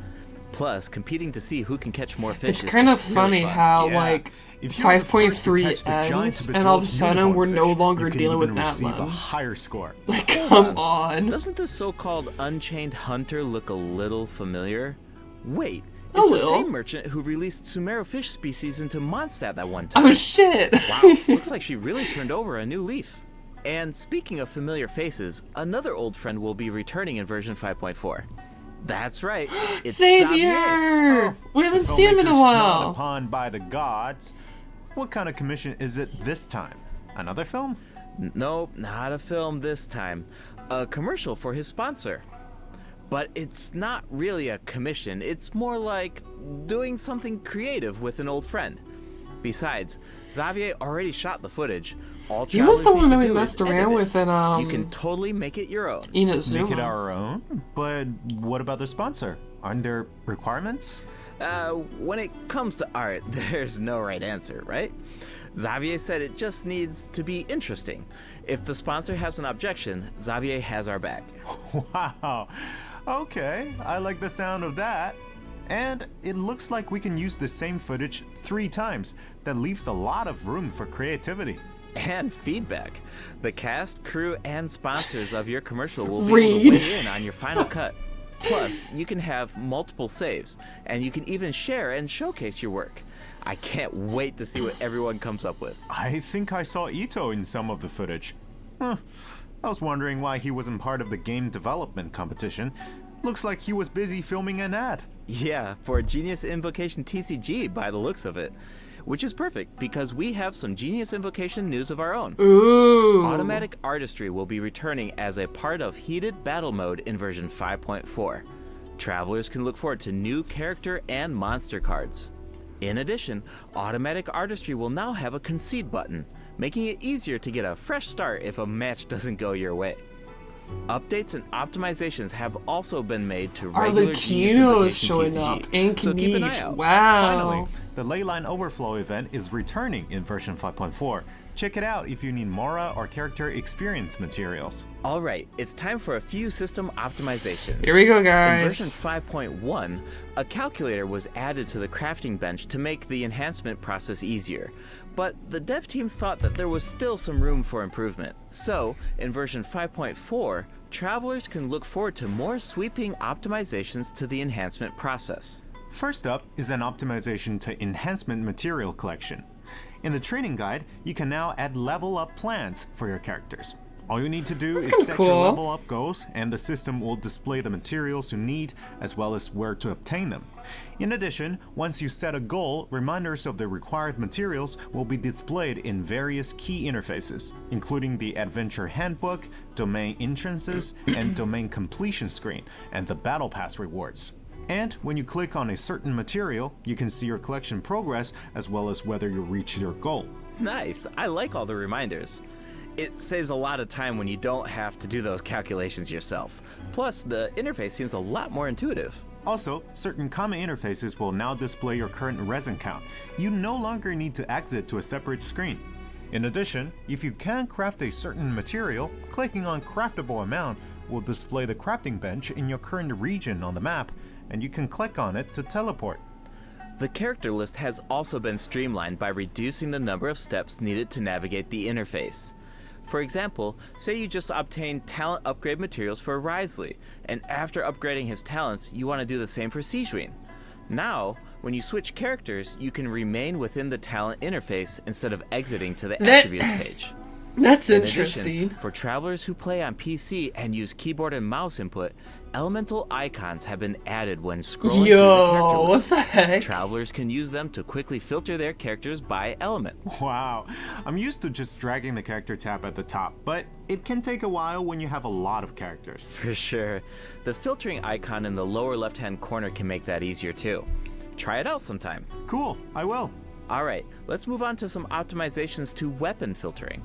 Plus, competing to see who can catch more fish It's is kind of just funny really fun. how, Yeah. like, If you're the first to 5.3 catch the giant ends, and all of a bejeweled sudden we're unicorn no fish, longer you can dealing with even that receive a one. higher score. Like, come on. Doesn't this so-called Unchained Hunter look a little familiar? Wait, A it's the little. same merchant who released Sumero fish species into Mondstadt that one time. Oh shit. Wow, looks like she really turned over a new leaf. And speaking of familiar faces, another old friend will be returning in version 5.4. That's right, it's Xavier! We haven't seen him in a Filmmaker smiled while. upon by the gods. What kind of commission is it this time? Another film? Nope, not a film this time. A commercial for his sponsor. But it's not really a commission, it's more like doing something creative with an old friend. Besides, Xavier already shot the footage. All He was travelers the need one to that we do is messed edit around it. with in, You can totally make it your own. Make it Inazuma. our own? But what about the sponsor? Aren't there requirements? When it comes to art, there's no right answer, right? Xavier said it just needs to be interesting. If the sponsor has an objection, Xavier has our back. Wow. Okay, I like the sound of that. And it looks like we can use the same footage 3 times. That leaves a lot of room for creativity. And feedback. The cast, crew, and sponsors of your commercial will be able Read. to weigh in on your final cut. Plus, you can have multiple saves, and you can even share and showcase your work. I can't wait to see what everyone comes up with. I think I saw Ito in some of the footage. Huh. I was wondering why he wasn't part of the game development competition. Looks like he was busy filming an ad. Yeah, for Genius Invocation TCG by the looks of it. Which is perfect, because we have some Genius Invocation news of our own. Ooh. Automatic Artistry will be returning as a part of Heated Battle Mode in version 5.4. Travelers can look forward to new character and monster cards. In addition, Automatic Artistry will now have a concede button, making it easier to get a fresh start if a match doesn't go your way. Updates and optimizations have also been made to regular Genius Arlecchino is Invocation showing TCG, up. And so keep an eye Knight. out. Wow. Finally, the Leyline Overflow event is returning in version 5.4. Check it out if you need Mora or character experience materials. Alright, it's time for a few system optimizations. Here we go, In guys. version 5.1, a calculator was added to the crafting bench to make the enhancement process easier. But the dev team thought that there was still some room for improvement. So, in version 5.4, travelers can look forward to more sweeping optimizations to the enhancement process. First up is an optimization to enhancement material collection. In the training guide, you can now add level up plans for your characters. All you need to do is kinda set cool. your level up goals, and the system will display the materials you need as well as where to obtain them. In addition, once you set a goal, reminders of the required materials will be displayed in various key interfaces, including the Adventure Handbook, Domain Entrances, and Domain Completion screen, and the Battle Pass rewards. And when you click on a certain material, you can see your collection progress as well as whether you reached your goal. Nice. I like all the reminders. It saves a lot of time when you don't have to do those calculations yourself. Plus, the interface seems a lot more intuitive. Also, certain common interfaces will now display your current resin count. You no longer need to exit to a separate screen. In addition, if you can craft a certain material, clicking on Craftable Amount will display the crafting bench in your current region on the map, and you can click on it to teleport. The character list has also been streamlined by reducing the number of steps needed to navigate the interface. For example, say you just obtained talent upgrade materials for Risley, and after upgrading his talents, you want to do the same for Sijuin. Now, when you switch characters, you can remain within the talent interface instead of exiting to the attributes page. That's In interesting. addition, for travelers who play on PC and use keyboard and mouse input, elemental icons have been added when scrolling through the character Yo, what list. the heck? Travelers can use them to quickly filter their characters by element. Wow, I'm used to just dragging the character tab at the top, but it can take a while when you have a lot of characters. For sure. The filtering icon in the lower left-hand corner can make that easier too. Try it out sometime. Cool, I will. Alright, let's move on to some optimizations to weapon filtering.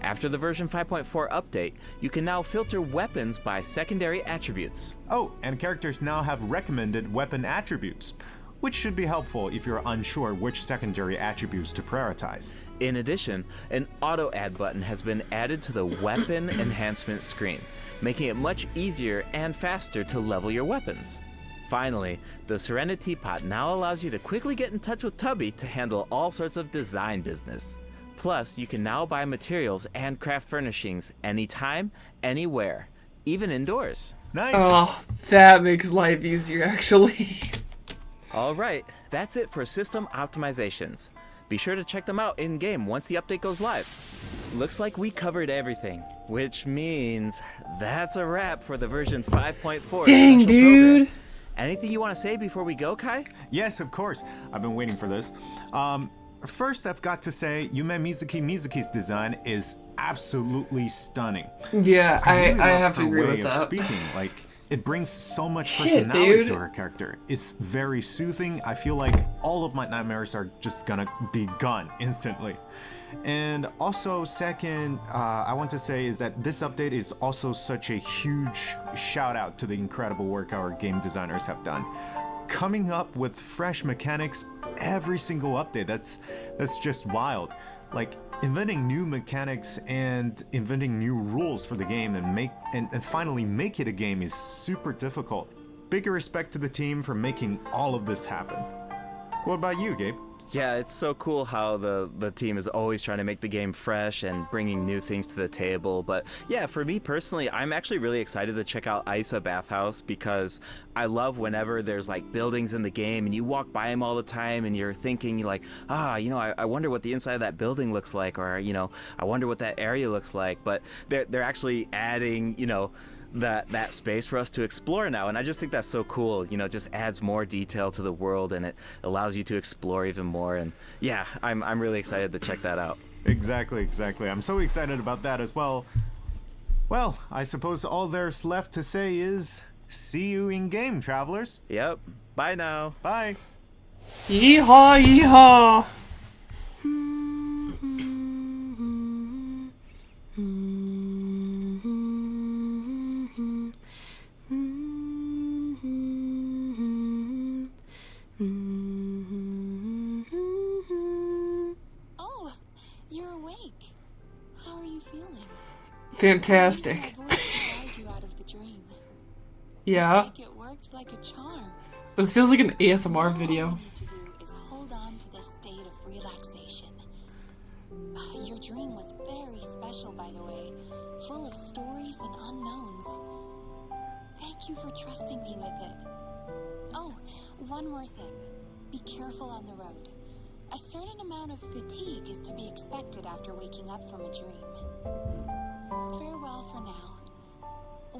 After the version 5.4 update, you can now filter weapons by secondary attributes. Oh, and characters now have recommended weapon attributes, which should be helpful if you're unsure which secondary attributes to prioritize. In addition, an auto add button has been added to the weapon enhancement screen, making it much easier and faster to level your weapons. Finally, the Serenity Pot now allows you to quickly get in touch with Tubby to handle all sorts of design business. Plus, you can now buy materials and craft furnishings anytime, anywhere, even indoors. Nice! Oh, that makes life easier, actually. Alright, that's it for system optimizations. Be sure to check them out in-game once the update goes live. Looks like we covered everything, which means that's a wrap for the version 5.4 Dang, special dude. program. Anything you want to say before we go, Kai? Yes, of course. I've been waiting for this. First, I've got to say, Yume Mizuki's design is absolutely stunning. Yeah, I really love have to her agree way with of that. speaking. Like, it brings so much Shit, personality dude. to her character. It's very soothing. I feel like all of my nightmares are just gonna be gone instantly. And also, second, I want to say is that this update is also such a huge shout out to the incredible work our game designers have done. Coming up with fresh mechanics every single update, that's just wild. Like, inventing new mechanics and inventing new rules for the game and finally make it a game is super difficult. Big respect to the team for making all of this happen. What about you, Gabe? Yeah, it's so cool how the team is always trying to make the game fresh and bringing new things to the table. But yeah, for me personally, I'm actually really excited to check out Isa Bathhouse because I love whenever there's like buildings in the game and you walk by them all the time and you're thinking like, I wonder what the inside of that building looks like, or, I wonder what that area looks like. But they're actually adding, that space for us to explore now, and I just think that's so cool. Just adds more detail to the world and it allows you to explore even more. And yeah, I'm really excited to check that out. Exactly. I'm so excited about that as well. Well, I suppose all there's left to say is see you in game, travelers. Yep. Bye now. Bye. Yeehaw, yeehaw. Oh, you're awake. How are you feeling? Fantastic. My voice guide you out of the dream. Yeah, Like it worked like a charm. this feels like an ASMR video. All you need to do is hold on to this state of relaxation. Your dream was very special, by the way, full of stories and unknowns. Thank you for trusting me with it. Oh, one more thing. Be careful on the road. A certain amount of fatigue is to be expected after waking up from a dream. Farewell for now.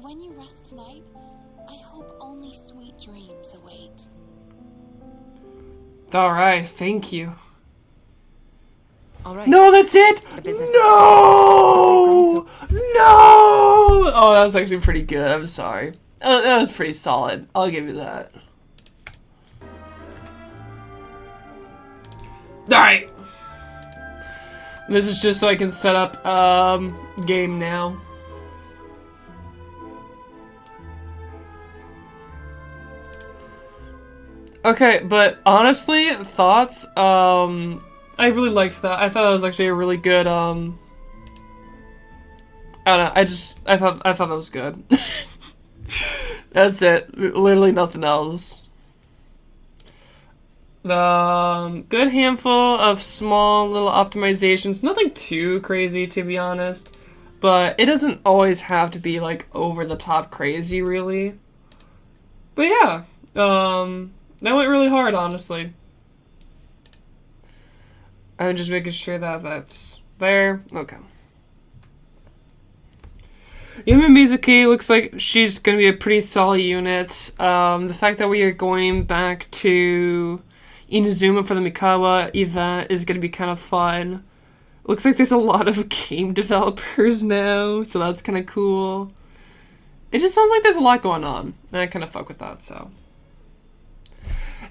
When you rest tonight, I hope only sweet dreams await. Alright, thank you. All right. No, that's it! No! No! Oh, that was actually pretty good. I'm sorry. That was pretty solid. I'll give you that. Alright. This is just so I can set up game now. Okay, but honestly, thoughts, I really liked that. I thought that was actually a really good, I don't know, I thought that was good. That's it. Literally nothing else. Good handful of small little optimizations. Nothing too crazy, to be honest. But it doesn't always have to be, like, over the top crazy, really. But yeah, that went really hard, honestly. I'm just making sure that that's there. Okay. Yumi Mizuki looks like she's going to be a pretty solid unit. The fact that we are going back to Inazuma for the Mikawa event is going to be kind of fun. Looks like there's a lot of game developers now, so that's kind of cool. It just sounds like there's a lot going on, and I kind of fuck with that, so.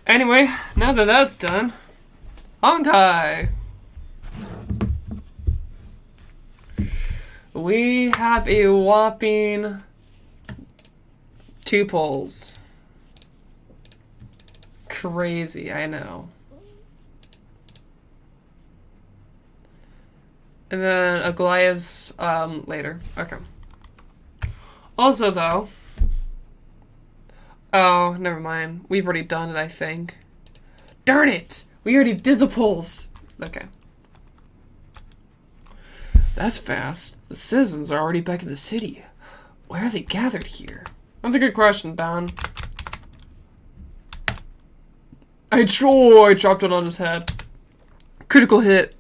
Anyway, now that that's done, Honkai! We have a whopping 2 polls. Crazy, I know. And then Aglaya's later. Okay. Also, though. Oh, never mind. We've already done it, I think. Darn it! We already did the polls! Okay. That's fast. The citizens are already back in the city. Why are they gathered here? That's a good question, Don. I dropped it on his head. Critical hit.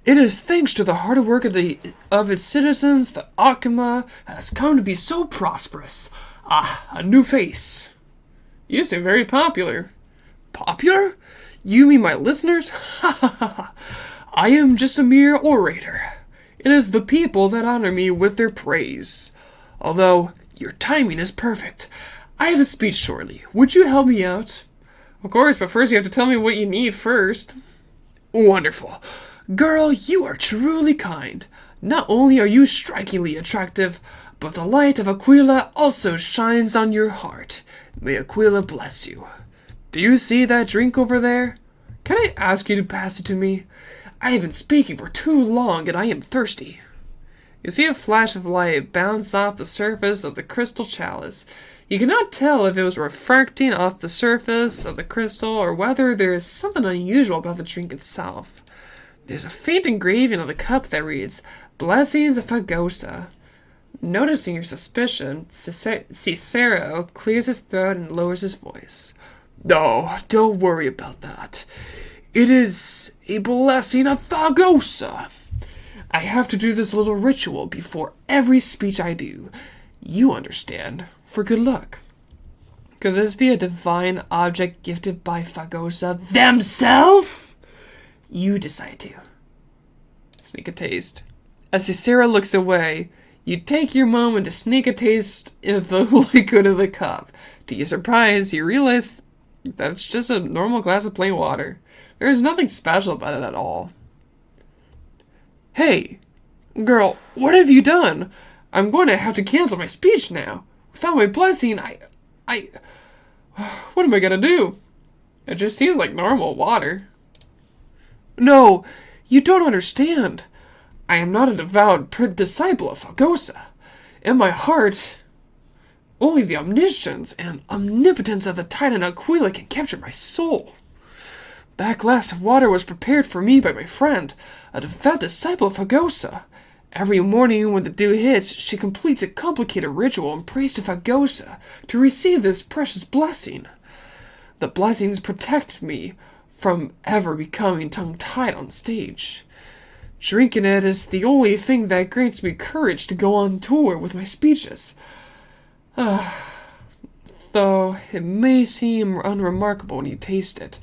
It is thanks to the hard work of its citizens that Akuma has come to be so prosperous. Ah, a new face. You seem very popular. Popular? You mean my listeners? Ha ha ha. I am just a mere orator. It is the people that honor me with their praise. Although, your timing is perfect. I have a speech shortly. Would you help me out? Of course, but first you have to tell me what you need first. Wonderful. Girl, you are truly kind. Not only are you strikingly attractive, but the light of Aquila also shines on your heart. May Aquila bless you. Do you see that drink over there? Can I ask you to pass it to me? I have been speaking for too long and I am thirsty. You see a flash of light bounce off the surface of the crystal chalice. You cannot tell if it was refracting off the surface of the crystal or whether there is something unusual about the drink itself. There's a faint engraving on the cup that reads, Blessings of Fagosa. Noticing your suspicion, Cicero clears his throat and lowers his voice. No, don't worry about that. It is a blessing of Fagosa. I have to do this little ritual before every speech I do. You understand, for good luck. Could this be a divine object gifted by Fagosa themselves? You decide to. Sneak a taste. As Cicero looks away, you take your moment to sneak a taste of the liquid of the cup. To your surprise, you realize that it's just a normal glass of plain water. There is nothing special about it at all. Hey, girl, what have you done? I'm going to have to cancel my speech now. Without my blessing, what am I going to do? It just seems like normal water. No, you don't understand. I am not a devout disciple of Fagosa. In my heart, only the omniscience and omnipotence of the Titan Aquila can capture my soul. That glass of water was prepared for me by my friend, a devout disciple of Fagosa. Every morning when the dew hits, she completes a complicated ritual and prays to Fagosa to receive this precious blessing. The blessings protect me from ever becoming tongue-tied on stage. Drinking it is the only thing that grants me courage to go on tour with my speeches. Though it may seem unremarkable when you taste it,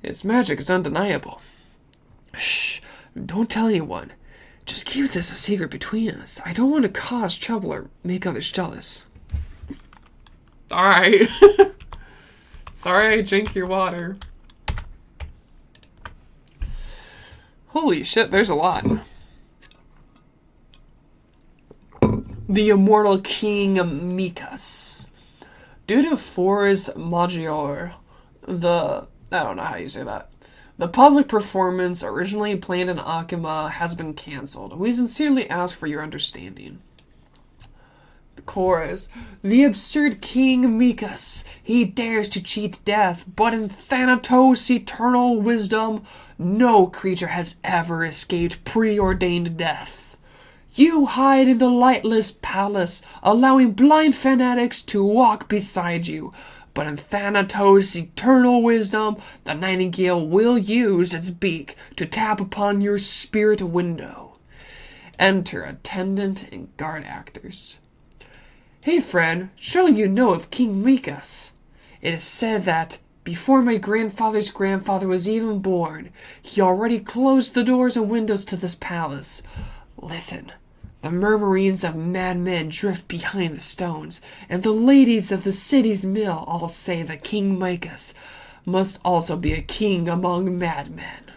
its magic is undeniable. Shh, don't tell anyone. Just keep this a secret between us. I don't want to cause trouble or make others jealous. Alright. Sorry I drank your water. Holy shit, there's a lot. The immortal King Mikas. Due to force majeure, I don't know how you say that. The public performance originally planned in Akima has been cancelled. We sincerely ask for your understanding. The chorus. The absurd King Mikas. He dares to cheat death, but in Thanatos' eternal wisdom, no creature has ever escaped preordained death. You hide in the lightless palace, allowing blind fanatics to walk beside you. But in Thanatos' eternal wisdom, the nightingale will use its beak to tap upon your spirit window. Enter attendant and guard actors. Hey friend, surely you know of King Mikas. It is said that before my grandfather's grandfather was even born, he already closed the doors and windows to this palace. Listen. The murmurings of madmen drift behind the stones, and the ladies of the city's mill all say that King Mikas must also be a king among madmen.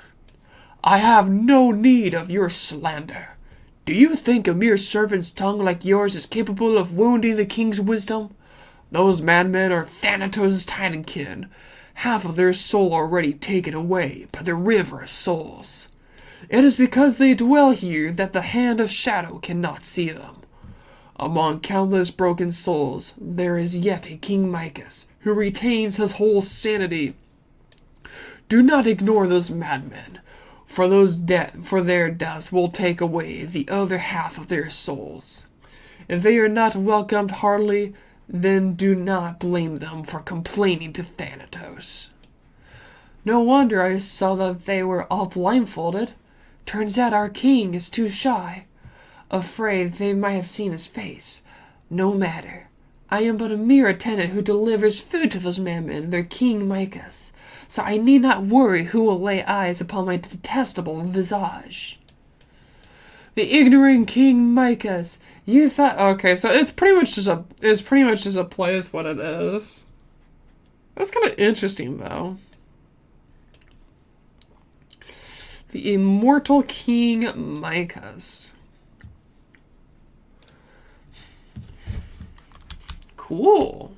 I have no need of your slander. Do you think a mere servant's tongue like yours is capable of wounding the king's wisdom? Those madmen are Thanatos' titankin, half of their soul already taken away by the river of souls. It is because they dwell here that the hand of shadow cannot see them. Among countless broken souls, there is yet a King Mikas who retains his whole sanity. Do not ignore those madmen, for their deaths will take away the other half of their souls. If they are not welcomed heartily, then do not blame them for complaining to Thanatos. No wonder I saw that they were all blindfolded. Turns out our king is too shy. Afraid they might have seen his face. No matter. I am but a mere attendant who delivers food to those madmen, their King Mikas. So I need not worry who will lay eyes upon my detestable visage. The ignorant King Mikas. You thought okay, so it's pretty much just a play is what it is. That's kinda interesting though. The immortal King Mikas. Cool.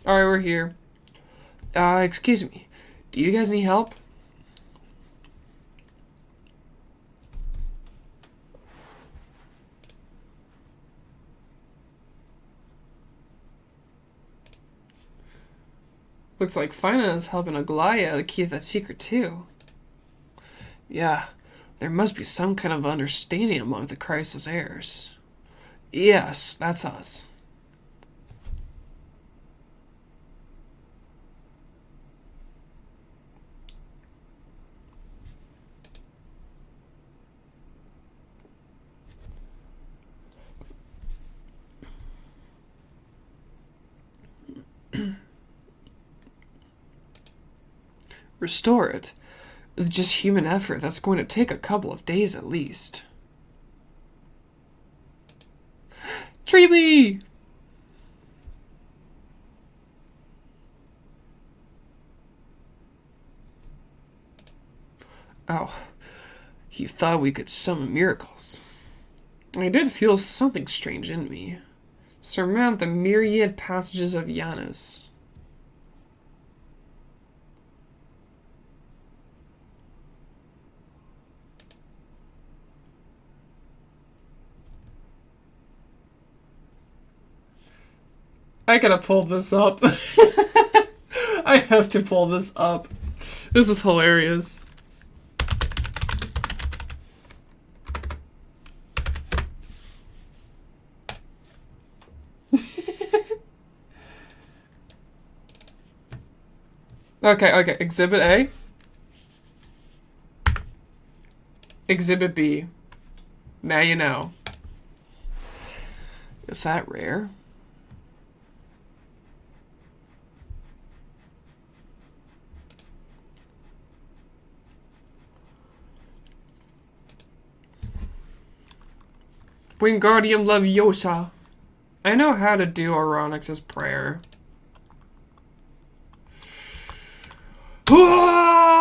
Alright, we're here. Excuse me. Do you guys need help? Looks like Fina is helping Aglaya keep that secret too. Yeah, there must be some kind of understanding among the crisis heirs. Yes, that's us. Restore it. With just human effort, that's going to take a couple of days at least. Treeby! Oh, he thought we could summon miracles. I did feel something strange in me. Surmount the myriad passages of Janus. I gotta pull this up. I have to pull this up. This is hilarious. Okay, Exhibit A. Exhibit B. Now you know. Is that rare? Wingardium Leviosa. I know how to do Oronix's prayer. Ah!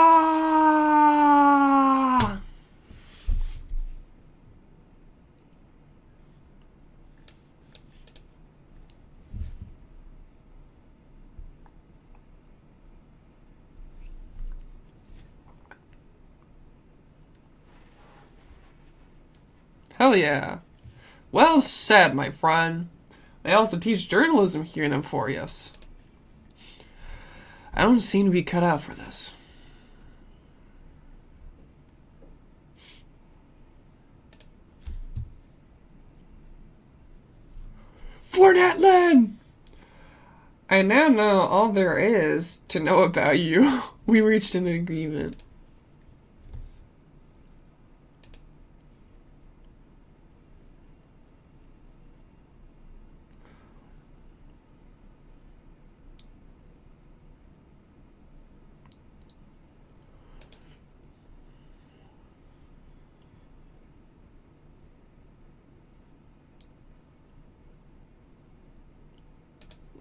Hell yeah. Well said, my friend. I also teach journalism here in Amphoreus. I don't seem to be cut out for this. Fornatland! I now know all there is to know about you. We reached an agreement.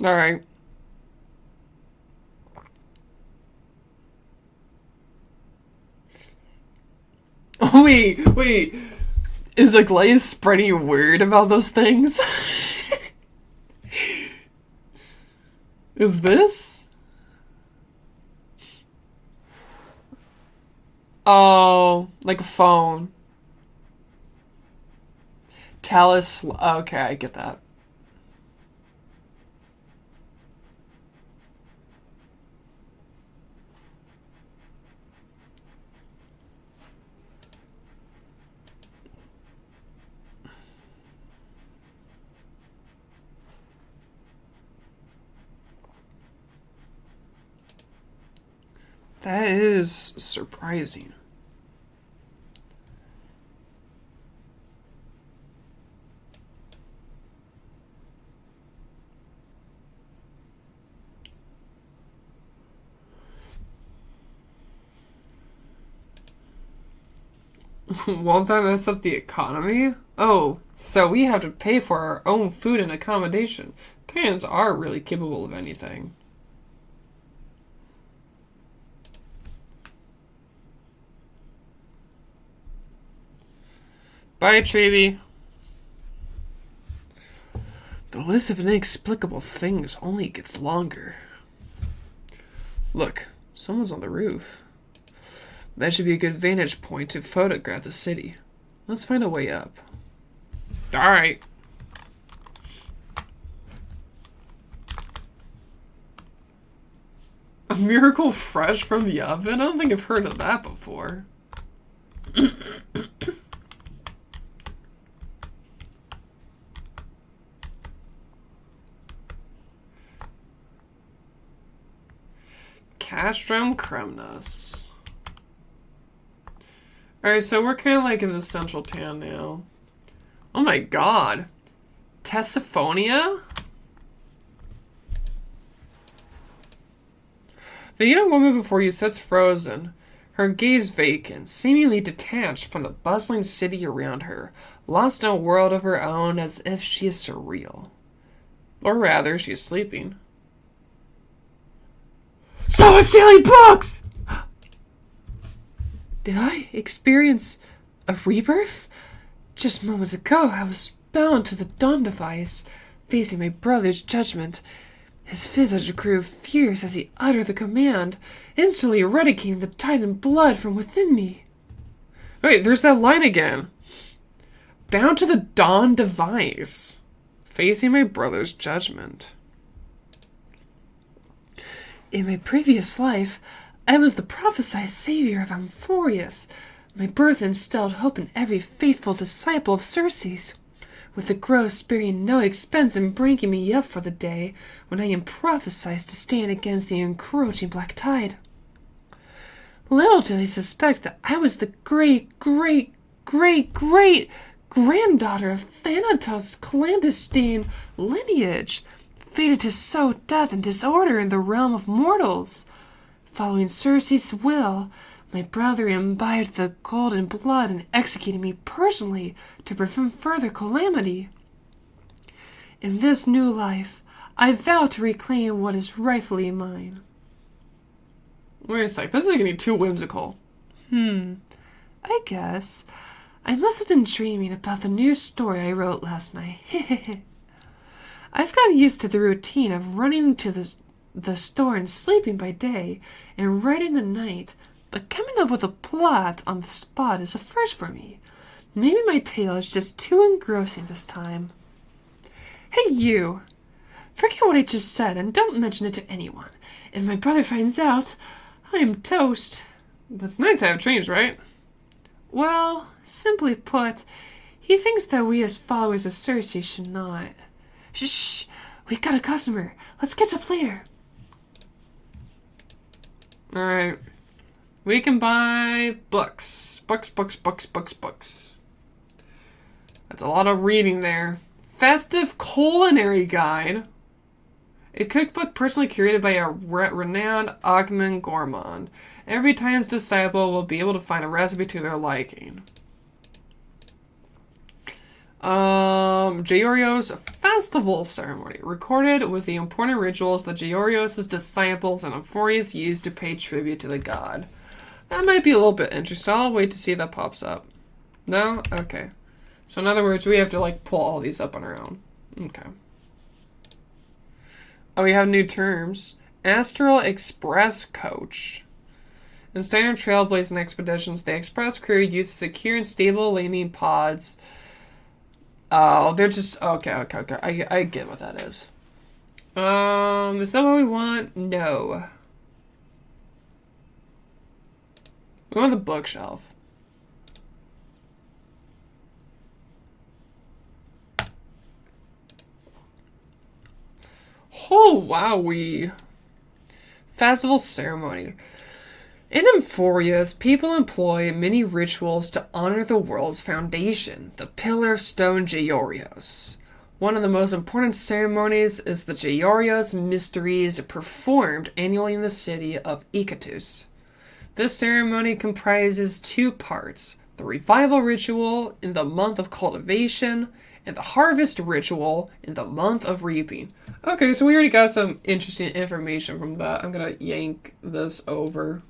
Alright. Wait. Is Aglaia spreading word about those things? Is this? Oh, like a phone. Talus. Okay, I get that. That is surprising. Won't that mess up the economy? Oh, so we have to pay for our own food and accommodation. Titans are really capable of anything. Bye, Treevy. The list of inexplicable things only gets longer. Look, someone's on the roof. That should be a good vantage point to photograph the city. Let's find a way up. Alright. A miracle fresh from the oven? I don't think I've heard of that before. Castrum Cremnus. Alright, so we're kind of like in the central town now. Oh my god. Tesiphonia? The young woman before you sits frozen, her gaze vacant, seemingly detached from the bustling city around her, lost in a world of her own as if she is surreal. Or rather, she is sleeping. Someone's stealing books! Did I experience a rebirth? Just moments ago, I was bound to the dawn device, facing my brother's judgment. His visage grew fierce as he uttered the command, instantly eradicating the Titan blood from within me. Wait, there's that line again. Bound to the dawn device, facing my brother's judgment. In my previous life, I was the prophesied savior of Amphoreus. My birth instilled hope in every faithful disciple of Circe's, with the growth sparing no expense in bringing me up for the day when I am prophesied to stand against the encroaching black tide. Little did I suspect that I was the great, great, great-great-granddaughter of Thanatos' clandestine lineage, fated to sow death and disorder in the realm of mortals. Following Circe's will, my brother imbibed the golden blood and executed me personally to prevent further calamity. In this new life, I vow to reclaim what is rightfully mine. Wait a sec, this is getting too whimsical. I guess I must have been dreaming about the new story I wrote last night. I've gotten used to the routine of running to the store and sleeping by day and writing at night, but coming up with a plot on the spot is a first for me. Maybe my tale is just too engrossing this time. Hey you! Forget what I just said and don't mention it to anyone. If my brother finds out, I am toast. That's nice to have dreams, right? Well, simply put, he thinks that we as followers of Circe should not. Shh! We've got a customer. Let's catch up later. Alright. We can buy books. Books. That's a lot of reading there. Festive Culinary Guide. A cookbook personally curated by a renowned Achaemenid gourmand. Every Titan's disciple will be able to find a recipe to their liking. Georgios Festival Ceremony. Recorded with the important rituals that Georgios' disciples and Amphoreus used to pay tribute to the god. That might be a little bit interesting. I'll wait to see if that pops up. No? Okay. So in other words, we have to like pull all these up on our own. Okay. Oh, we have new terms. Astral Express Coach. In standard trailblazing expeditions, the express crew uses secure and stable landing pods. Oh, they're just... Okay. I get what that is. Is that what we want? No. We want the bookshelf. Oh, wowee. Festival ceremony. In Amphoreus, people employ many rituals to honor the world's foundation, the Pillar of Stone Georgios. One of the most important ceremonies is the Georgios Mysteries, performed annually in the city of Ikatus. This ceremony comprises two parts: the revival ritual in the month of cultivation, and the harvest ritual in the month of reaping. Okay, so we already got some interesting information from that. I'm gonna yank this over.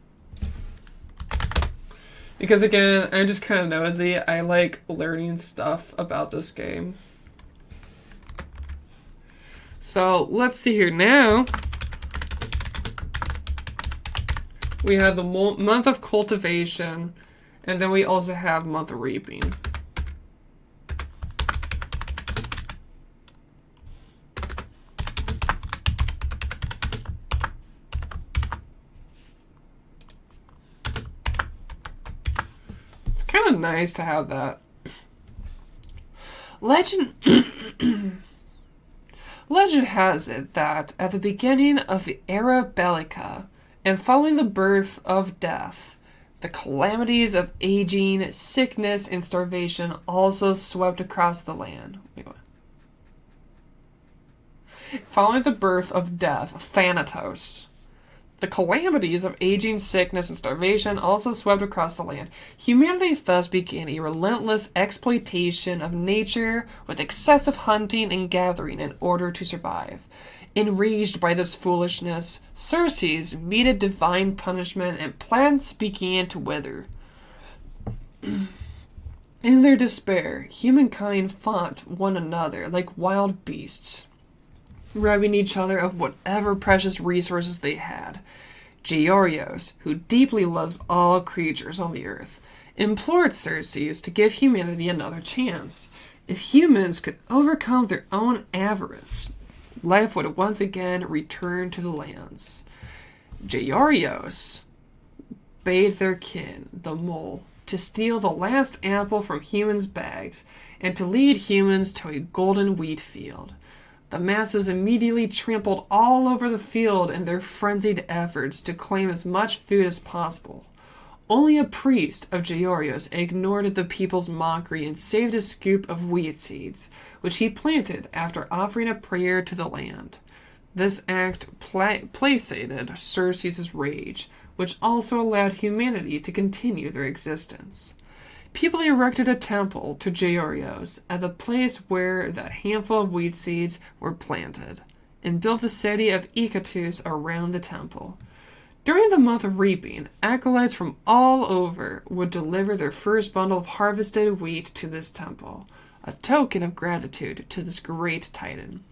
Because again, I'm just kind of nosy. I like learning stuff about this game. So, let's see here now. We have the month of cultivation, and then we also have month of reaping. Kind of nice to have that. Legend has it that at the beginning of the Era Bellica, and following the birth of death, the calamities of aging, sickness, and starvation also swept across the land. Wait, what? Following the birth of death, Thanatos. The calamities of aging, sickness, and starvation also swept across the land. Humanity thus began a relentless exploitation of nature with excessive hunting and gathering in order to survive. Enraged by this foolishness, Circe meted divine punishment and plants began to wither. In their despair, humankind fought one another like wild beasts, robbing each other of whatever precious resources they had. Georgios, who deeply loves all creatures on the earth, implored Circe to give humanity another chance. If humans could overcome their own avarice, life would once again return to the lands. Georgios bade their kin, the mole, to steal the last apple from humans' bags and to lead humans to a golden wheat field. The masses immediately trampled all over the field in their frenzied efforts to claim as much food as possible. Only a priest of Georgios ignored the people's mockery and saved a scoop of wheat seeds, which he planted after offering a prayer to the land. This act placated Circe's rage, which also allowed humanity to continue their existence. People erected a temple to Georgios at the place where that handful of wheat seeds were planted, and built the city of Icatus around the temple. During the month of reaping, acolytes from all over would deliver their first bundle of harvested wheat to this temple, a token of gratitude to this great titan.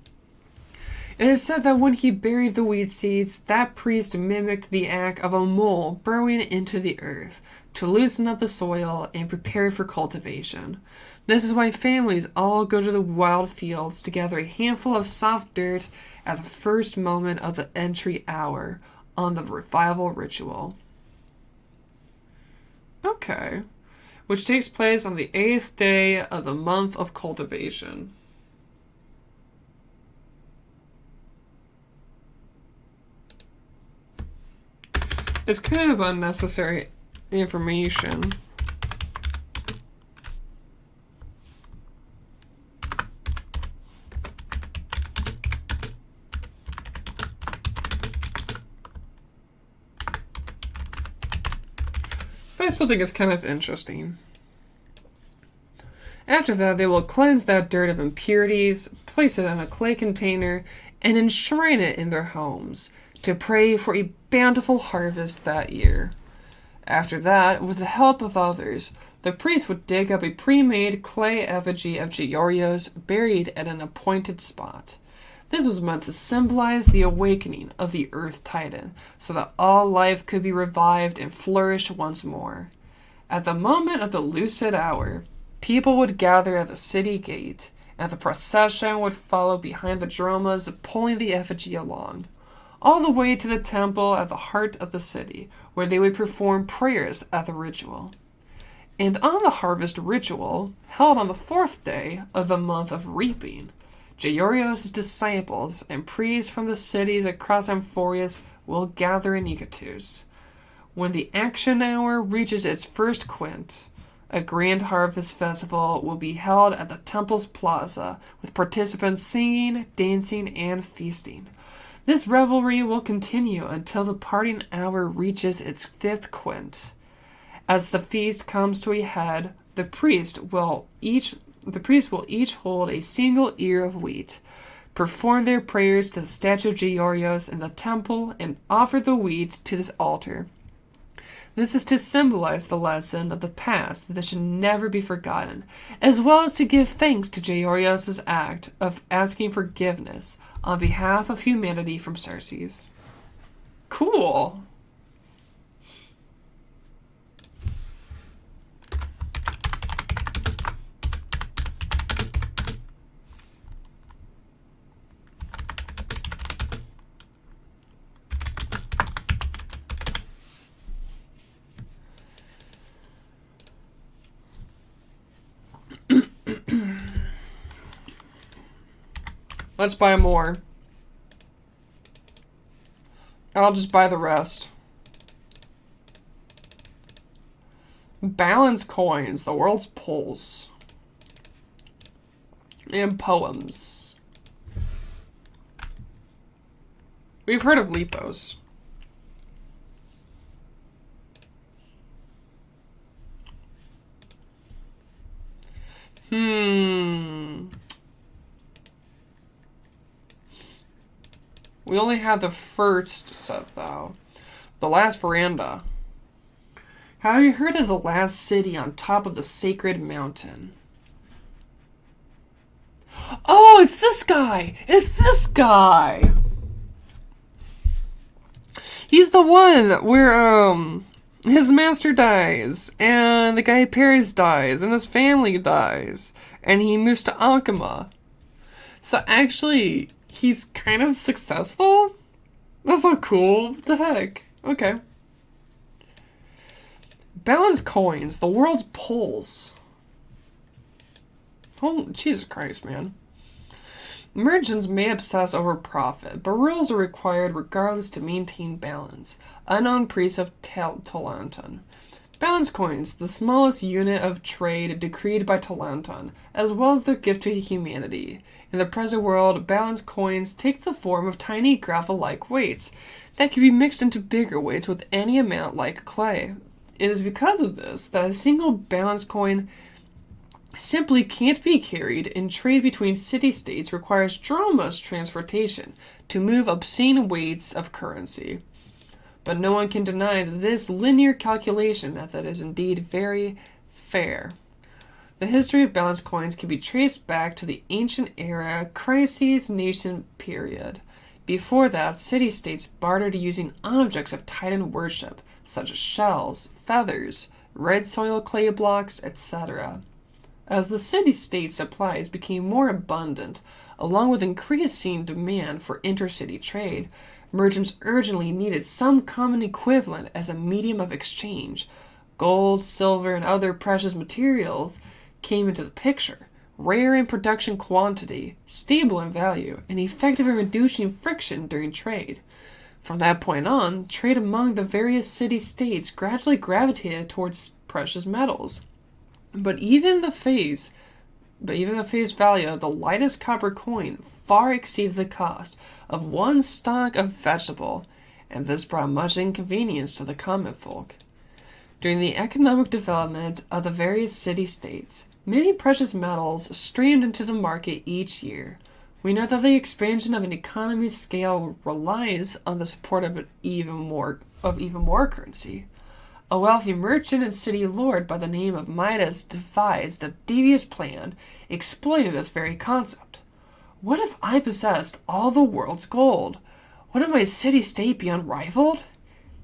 It is said that when he buried the wheat seeds, that priest mimicked the act of a mole burrowing into the earth to loosen up the soil and prepare for cultivation. This is why families all go to the wild fields to gather a handful of soft dirt at the first moment of the entry hour on the revival ritual. Okay. Which takes place on the 8th day of the month of cultivation. It's kind of unnecessary information. But I still think it's kind of interesting. After that, they will cleanse that dirt of impurities, place it in a clay container, and enshrine it in their homes to pray for a bountiful harvest that year. After that, with the help of others, the priest would dig up a pre-made clay effigy of Georgios buried at an appointed spot. This was meant to symbolize the awakening of the Earth Titan, so that all life could be revived and flourish once more. At the moment of the lucid hour, people would gather at the city gate, and the procession would follow behind the drummers pulling the effigy along, all the way to the temple at the heart of the city, where they would perform prayers at the ritual. And on the harvest ritual, held on the 4th day of the month of reaping, Georgios' disciples and priests from the cities across Amphoreus will gather in Icatus. When the action hour reaches its first quint, a grand harvest festival will be held at the temple's plaza, with participants singing, dancing, and feasting. This revelry will continue until the parting hour reaches its 5th quint. As the feast comes to a head, the priest will each hold a single ear of wheat, perform their prayers to the statue of Georgios in the temple, and offer the wheat to this altar. This is to symbolize the lesson of the past that should never be forgotten, as well as to give thanks to Georgios' act of asking forgiveness on behalf of humanity from Circe. Cool. Let's buy more. I'll just buy the rest. Balance coins, the world's pulse. And poems. We've heard of Lepos. We only had the first set, though. The last veranda. Have you heard of the last city on top of the sacred mountain? Oh, it's this guy! It's this guy! He's the one where, his master dies, and the guy Paris dies, and his family dies, and he moves to Alchema. So actually, he's kind of successful? That's so cool. What the heck? Okay. Balance coins, the world's pulse. Oh, Jesus Christ, man. Merchants may obsess over profit, but rules are required regardless to maintain balance. Unknown priest of Tolanton. Balance coins, the smallest unit of trade decreed by Talanton, as well as their gift to humanity. In the present world, balance coins take the form of tiny gravel-like weights that can be mixed into bigger weights with any amount like clay. It is because of this that a single balance coin simply can't be carried, and trade between city-states requires enormous transportation to move obscene weights of currency. But no one can deny that this linear calculation method is indeed very fair. The history of balance coins can be traced back to the ancient era crises nation period. Before that, city-states bartered using objects of Titan worship, such as shells, feathers, red soil clay blocks, etc. As the city-state supplies became more abundant, along with increasing demand for intercity trade, merchants urgently needed some common equivalent as a medium of exchange. Gold, silver, and other precious materials came into the picture, rare in production quantity, stable in value, and effective in reducing friction during trade. From that point on, trade among the various city-states gradually gravitated towards precious metals. But even the face value of the lightest copper coin far exceeded the cost of one stalk of vegetable, and this brought much inconvenience to the common folk. During the economic development of the various city-states, many precious metals streamed into the market each year. We know that the expansion of an economy's scale relies on the support of even more currency. A wealthy merchant and city lord by the name of Midas devised a devious plan exploiting this very concept. What if I possessed all the world's gold? Wouldn't my city-state be unrivaled?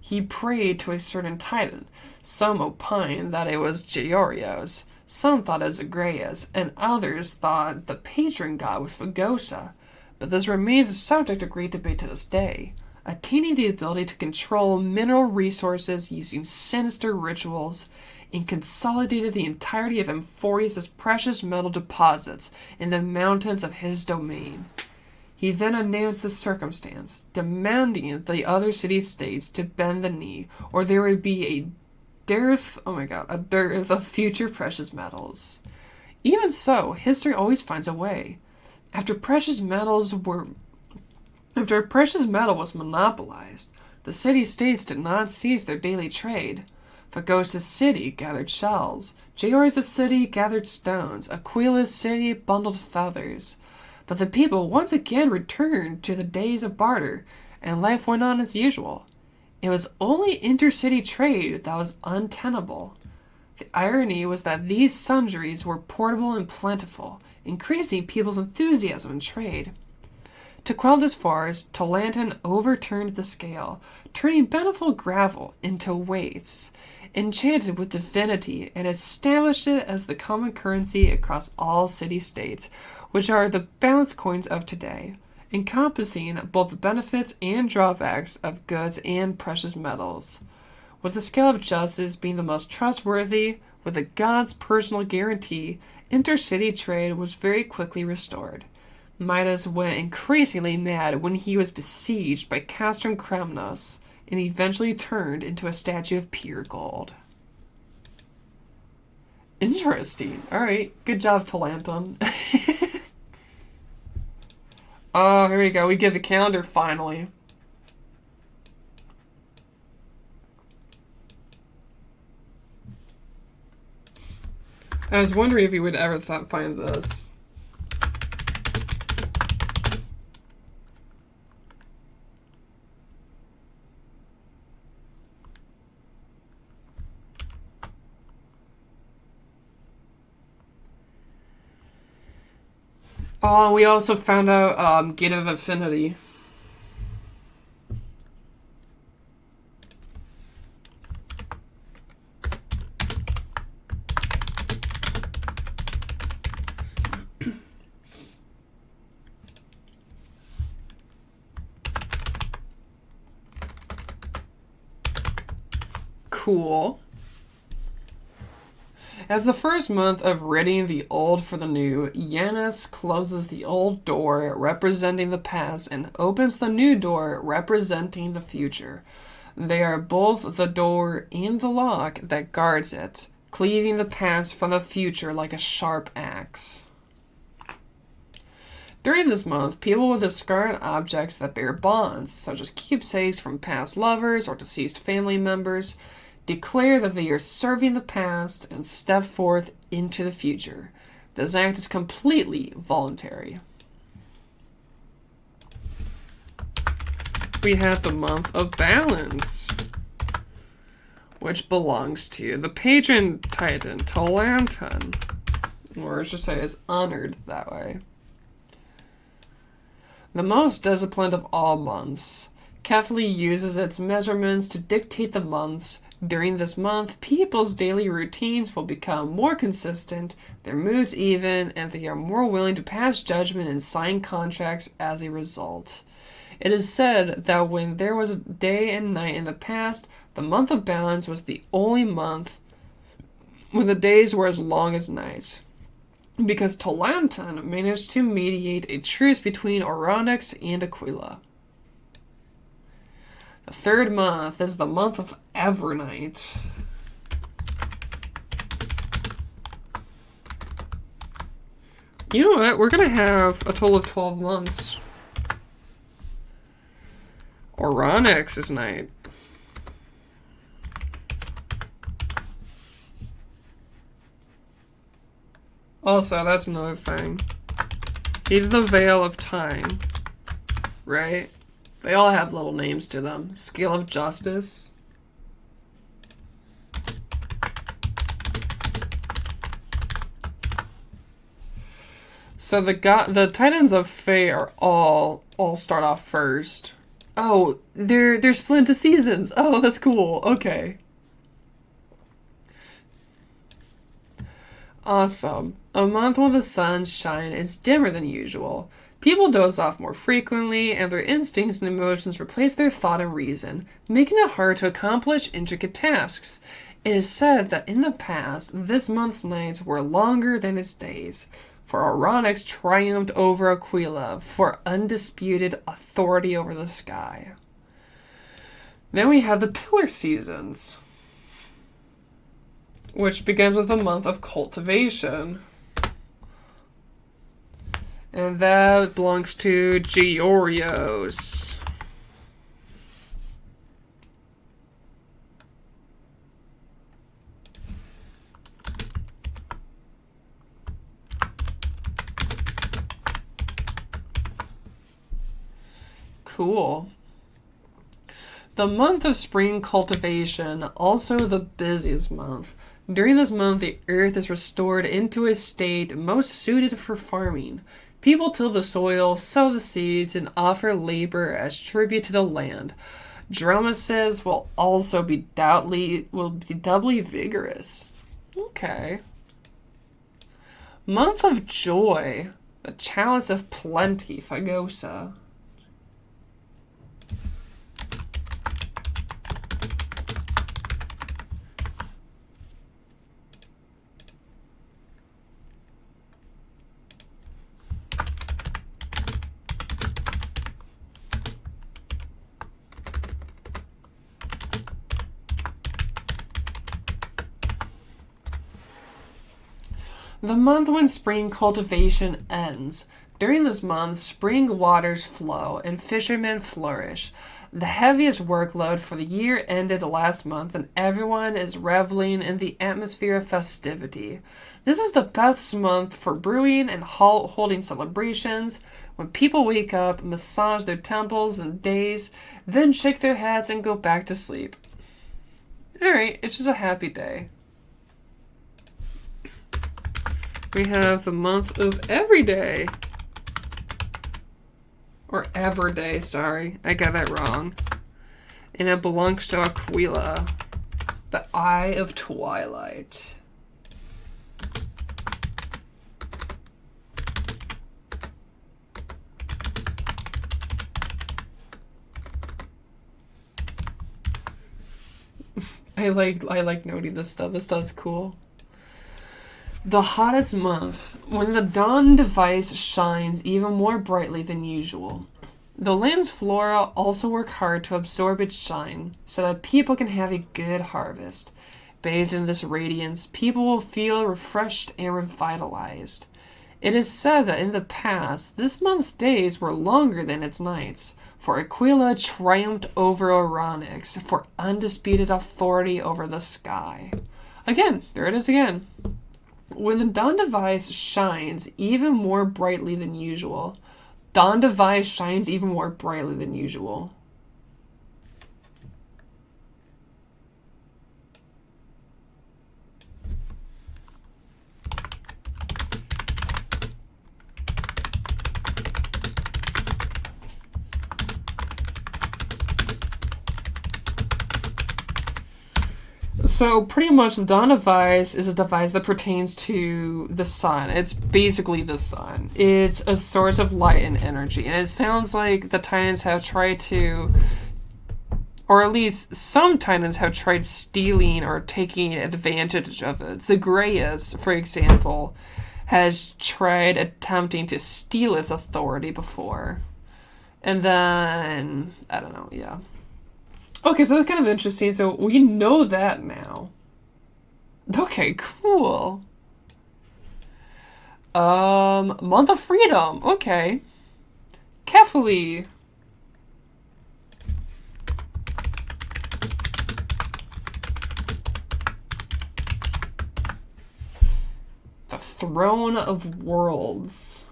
He prayed to a certain titan. Some opined that it was Georios, some thought it was Agreus, and others thought the patron god was Phagosa. But this remains a subject of great debate to this day. Attaining the ability to control mineral resources using sinister rituals, and consolidated the entirety of Amphoreus' precious metal deposits in the mountains of his domain. He then announced the circumstance, demanding the other city-states to bend the knee, or there would be a dearth of future precious metals. Even so, history always finds a way. After precious metal was monopolized, the city-states did not cease their daily trade. Phagosa's city gathered shells, Georios' city gathered stones, Aquila's city bundled feathers. But the people once again returned to the days of barter, and life went on as usual. It was only intercity trade that was untenable. The irony was that these sundries were portable and plentiful, increasing people's enthusiasm in trade. To quell this farce, Talanton overturned the scale, turning bountiful gravel into weights, enchanted with divinity, and established it as the common currency across all city-states, which are the balance coins of today, encompassing both the benefits and drawbacks of goods and precious metals. With the scale of justice being the most trustworthy, with the god's personal guarantee, intercity trade was very quickly restored. Midas went increasingly mad when he was besieged by Castrum Kremnos, and eventually turned into a statue of pure gold. Interesting. Alright, good job, Talanton. Oh, here we go. We get the calendar finally. I was wondering if you would ever find this. Oh, we also found out Gate of Affinity. Cool. As the first month of ridding the old for the new, Janus closes the old door representing the past and opens the new door representing the future. They are both the door and the lock that guards it, cleaving the past from the future like a sharp axe. During this month, people will discard objects that bear bonds, such as keepsakes from past lovers or deceased family members, declare that they are serving the past, and step forth into the future. This act is completely voluntary. We have the month of balance, which belongs to the patron titan, Talanton, or I should say is honored that way. The most disciplined of all months, carefully uses its measurements to dictate the months. During this month, people's daily routines will become more consistent, their moods even, and they are more willing to pass judgment and sign contracts as a result. It is said that when there was a day and night in the past, the month of balance was the only month when the days were as long as nights, because Talanton managed to mediate a truce between Oronex and Aquila. The third month is the month of Evernight. You know what? We're gonna have a total of 12 months. Oronex is night. Also, that's another thing. He's the Veil of Time, right? They all have little names to them. Scale of Justice. So the Titans of Fate are all start off first. Oh, they're split into seasons. Oh, that's cool. Okay. Awesome. A month when the sun's shine is dimmer than usual. People doze off more frequently, and their instincts and emotions replace their thought and reason, making it hard to accomplish intricate tasks. It is said that in the past, this month's nights were longer than its days, for Oronex triumphed over Aquila for undisputed authority over the sky. Then we have the Pillar Seasons, which begins with the month of cultivation. And that belongs to Georios. Cool. The month of spring cultivation, also the busiest month. During this month, the earth is restored into a state most suited for farming. People till the soil, sow the seeds, and offer labor as tribute to the land. Dromeses will also be doubly vigorous. Okay. Month of joy, the chalice of plenty, Fagosa. The month when spring cultivation ends. During this month, spring waters flow and fishermen flourish. The heaviest workload for the year ended last month, and everyone is reveling in the atmosphere of festivity. This is the best month for brewing and holding celebrations, when people wake up, massage their temples and days, then shake their heads and go back to sleep. Alright, it's just a happy day. We have the month of Everyday. Or Everday, sorry. I got that wrong. And it belongs to Aquila. The Eye of Twilight. I like noting this stuff. This stuff's cool. The hottest month, when the dawn device shines even more brightly than usual. The land's flora also work hard to absorb its shine so that people can have a good harvest. Bathed in this radiance, people will feel refreshed and revitalized. It is said that in the past, this month's days were longer than its nights, for Aquila triumphed over Oronix for undisputed authority over the sky. Again, there it is again. When the dawn device shines even more brightly than usual, dawn device shines even more brightly than usual. So pretty much the dawn device is a device that pertains to the sun. It's basically the sun. It's a source of light and energy. And it sounds like the Titans have tried to, or at least some Titans have tried stealing or taking advantage of it. Zagreus, for example, has tried attempting to steal its authority before. And then, I don't know, yeah. Okay, so that's kind of interesting. So we know that now. Okay, cool. Month of Freedom. Okay. Kefali. The Throne of Worlds.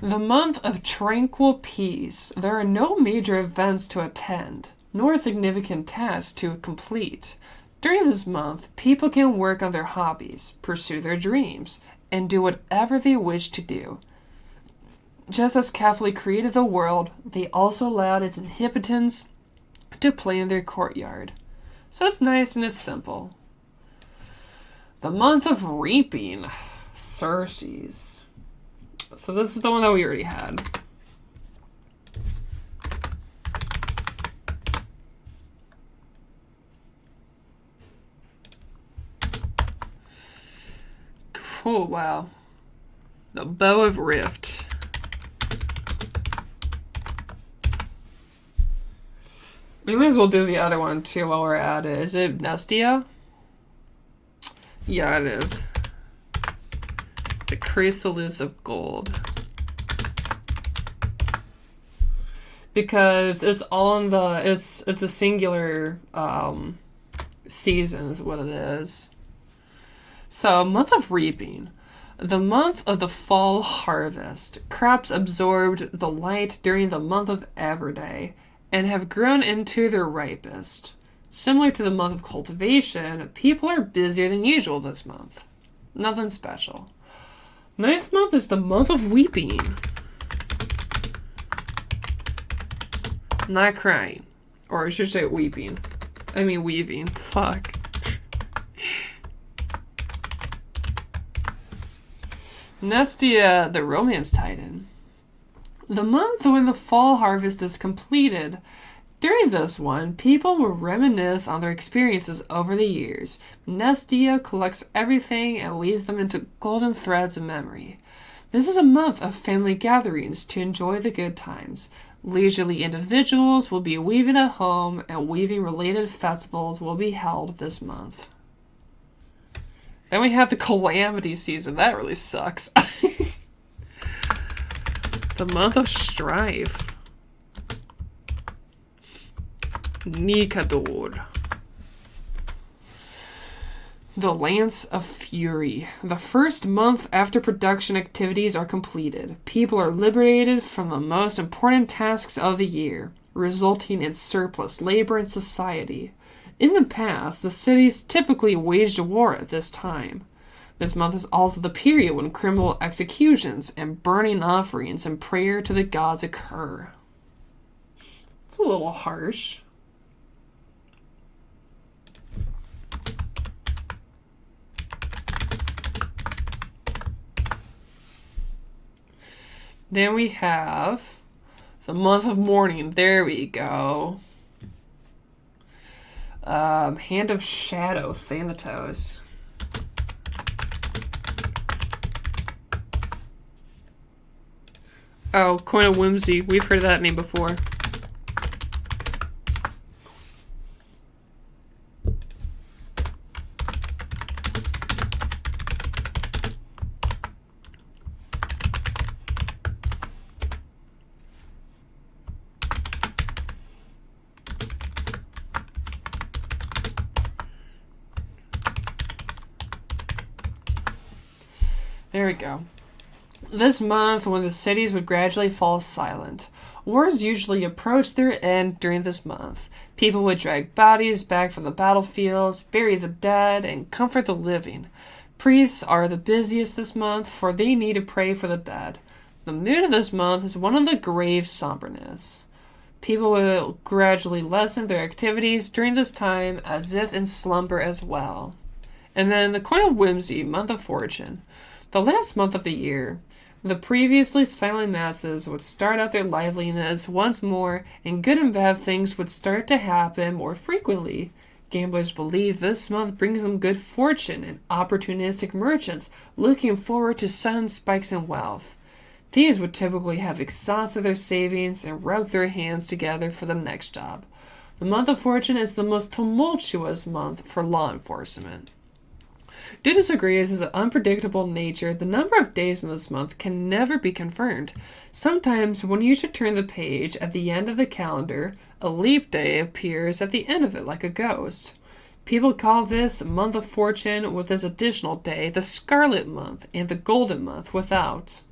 The month of tranquil peace. There are no major events to attend, nor significant tasks to complete. During this month, people can work on their hobbies, pursue their dreams, and do whatever they wish to do. Just as Kefali created the world, they also allowed its inhabitants to play in their courtyard. So it's nice and it's simple. The month of reaping. Circes. So this is the one that we already had. Cool, wow. The Bow of Rift. We might as well do the other one too while we're at it. Is it Nestia? Yeah, it is. The Chrysalis of Gold. Because it's all in the it's a singular season is what it is. So, month of reaping. The month of the fall harvest. Crops absorbed the light during the month of Everday and have grown into their ripest. Similar to the month of cultivation, people are busier than usual this month. Nothing special. Ninth month is the month of weeping. Not crying. Or I should say weeping. I mean weaving. Fuck. Nestia, the Romance Titan. The month when the fall harvest is completed. During this one, people will reminisce on their experiences over the years. Nestia collects everything and weaves them into golden threads of memory. This is a month of family gatherings to enjoy the good times. Leisurely individuals will be weaving at home, and weaving-related festivals will be held this month. Then we have the Calamity season. That really sucks. The month of Strife. Nikador. The Lance of Fury. The first month after production activities are completed, people are liberated from the most important tasks of the year, resulting in surplus labor in society. In the past, the cities typically waged war at this time. This month is also the period when criminal executions and burning offerings and prayer to the gods occur. It's a little harsh. Then we have the month of mourning. There we go. Hand of Shadow, Thanatos. Oh, Coin of Whimsy. We've heard that name before. There we go. This month, when the cities would gradually fall silent, wars usually approached their end during this month. People would drag bodies back from the battlefields, bury the dead, and comfort the living. Priests are the busiest this month, for they need to pray for the dead. The mood of this month is one of the grave somberness. People will gradually lessen their activities during this time, as if in slumber as well. And then the Coin of Whimsy, Month of Fortune. The last month of the year, the previously silent masses would start out their liveliness once more, and good and bad things would start to happen more frequently. Gamblers believe this month brings them good fortune, and opportunistic merchants looking forward to sudden spikes in wealth. These would typically have exhausted their savings and rubbed their hands together for the next job. The month of fortune is the most tumultuous month for law enforcement. Due to Zagreus' unpredictable nature, the number of days in this month can never be confirmed. Sometimes, when you should turn the page at the end of the calendar, a leap day appears at the end of it like a ghost. People call this Month of Fortune with this additional day the Scarlet Month and the Golden Month without.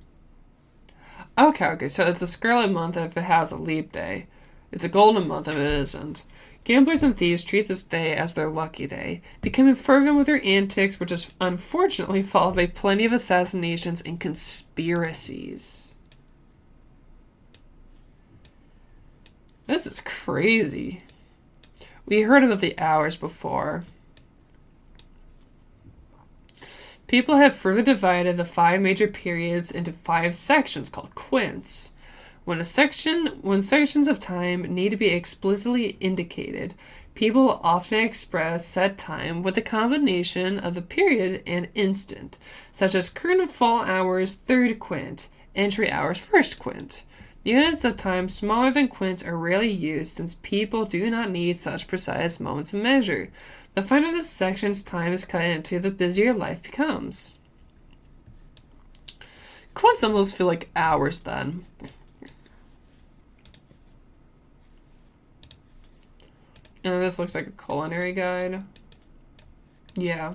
Okay, so it's the Scarlet Month if it has a leap day. It's a Golden Month if it isn't. Gamblers and thieves treat this day as their lucky day, becoming fervent with their antics, which is unfortunately followed by plenty of assassinations and conspiracies. This is crazy. We heard about the hours before. People have further divided the 5 major periods into 5 sections called quints. When sections of time need to be explicitly indicated, people often express set time with a combination of the period and instant, such as current fall hours, 3rd quint, entry hours, 1st quint. Units of time smaller than quints are rarely used since people do not need such precise moments to measure. The finer the section's time is cut into, the busier life becomes. Quints almost feel like hours then. And this looks like a culinary guide. Yeah.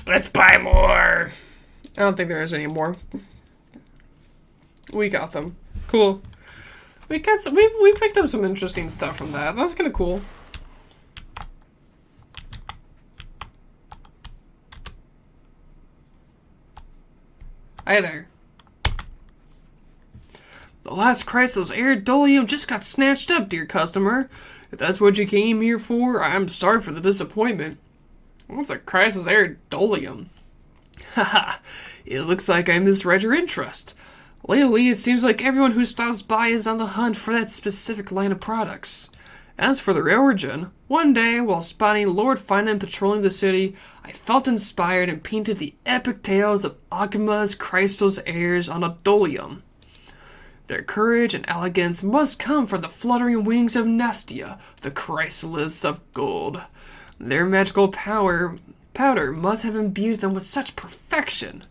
Let's buy more! I don't think there is any more. We got them. Cool. We picked up some interesting stuff from that. That's kind of cool. Hi there. The last Chrysalis Air Dolium just got snatched up, dear customer. If that's what you came here for, I'm sorry for the disappointment. What's a Chrysalis Air Dolium? Haha, it looks like I misread your interest. Lately, it seems like everyone who stops by is on the hunt for that specific line of products. As for their origin, one day, while spotting Lord Finan patrolling the city, I felt inspired and painted the epic tales of Akima's Chrysos heirs on a dolium. Their courage and elegance must come from the fluttering wings of Nestia, the chrysalis of gold. Their magical powder must have imbued them with such perfection.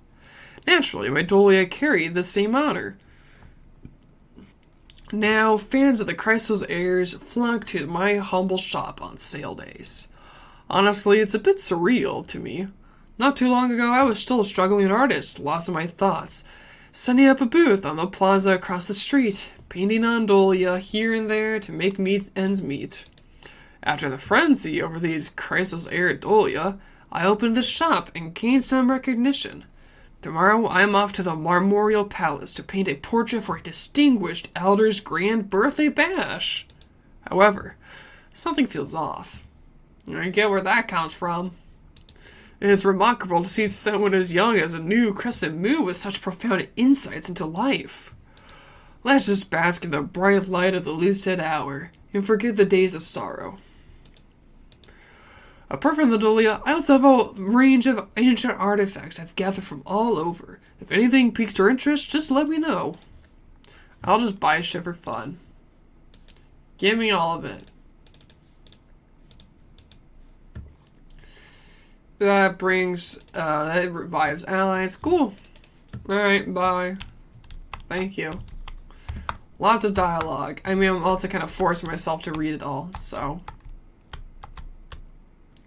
Naturally, my dolia carried the same honor. Now, fans of the Chrysalis heirs flock to my humble shop on sale days. Honestly, it's a bit surreal to me. Not too long ago, I was still a struggling artist, lost in my thoughts, setting up a booth on the plaza across the street, painting on dolia here and there to make ends meet. After the frenzy over these Chrysalis heir dolia, I opened the shop and gained some recognition. Tomorrow, I am off to the Marmoreal Palace to paint a portrait for a distinguished elder's grand birthday bash. However, something feels off. I get where that comes from. It is remarkable to see someone as young as a new crescent moon with such profound insights into life. Let's just bask in the bright light of the lucid hour and forget the days of sorrow. Apart from the Dolia, I also have a range of ancient artifacts I've gathered from all over. If anything piques your interest, just let me know. I'll just buy shit for fun. Give me all of it. That revives allies. Cool. Alright, bye. Thank you. Lots of dialogue. I mean, I'm also kind of forcing myself to read it all, so.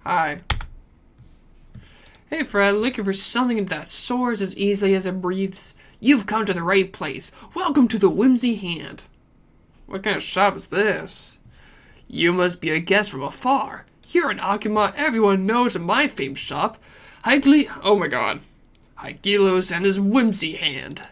Hi. Hey Fred, looking for something that soars as easily as it breathes? You've come to the right place. Welcome to the Whimsy Hand. What kind of shop is this? You must be a guest from afar. Here in Akuma, everyone knows of my famed shop. Oh my god. Hygilos and his Whimsy Hand.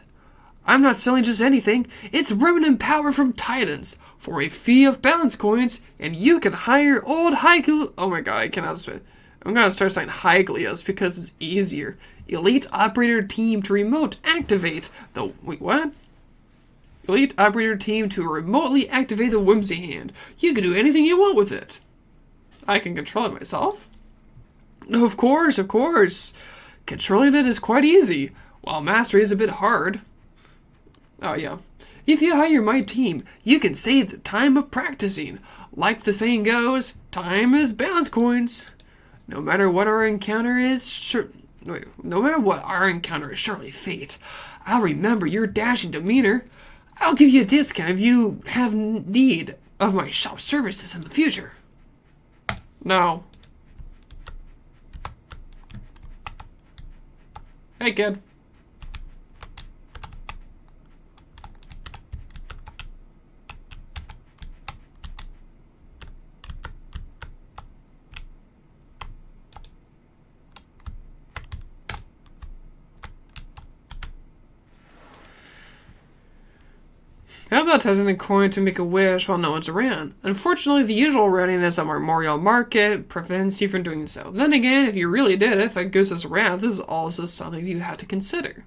I'm not selling just anything. It's remnant power from Titans. For a fee of balance coins, and you can hire old Hygilos. Oh my god, I cannot spit. I'm gonna start saying Hyglios because it's easier. Elite operator team to remote activate the. Wait, what? Elite operator team to remotely activate the Whimsy Hand. You can do anything you want with it. I can control it myself? Of course, of course. Controlling it is quite easy, while mastery is a bit hard. Oh yeah. If you hire my team, you can save the time of practicing. Like the saying goes, time is balance coins. No matter what our encounter is, surely fate. I'll remember your dashing demeanor. I'll give you a discount if you have need of my shop services in the future. No. Hey, kid. How about tossing a coin to make a wish while no one's around? Unfortunately, the usual readiness at Memorial Market prevents you from doing so. Then again, if you really did, if a goose is around, this is also something you have to consider.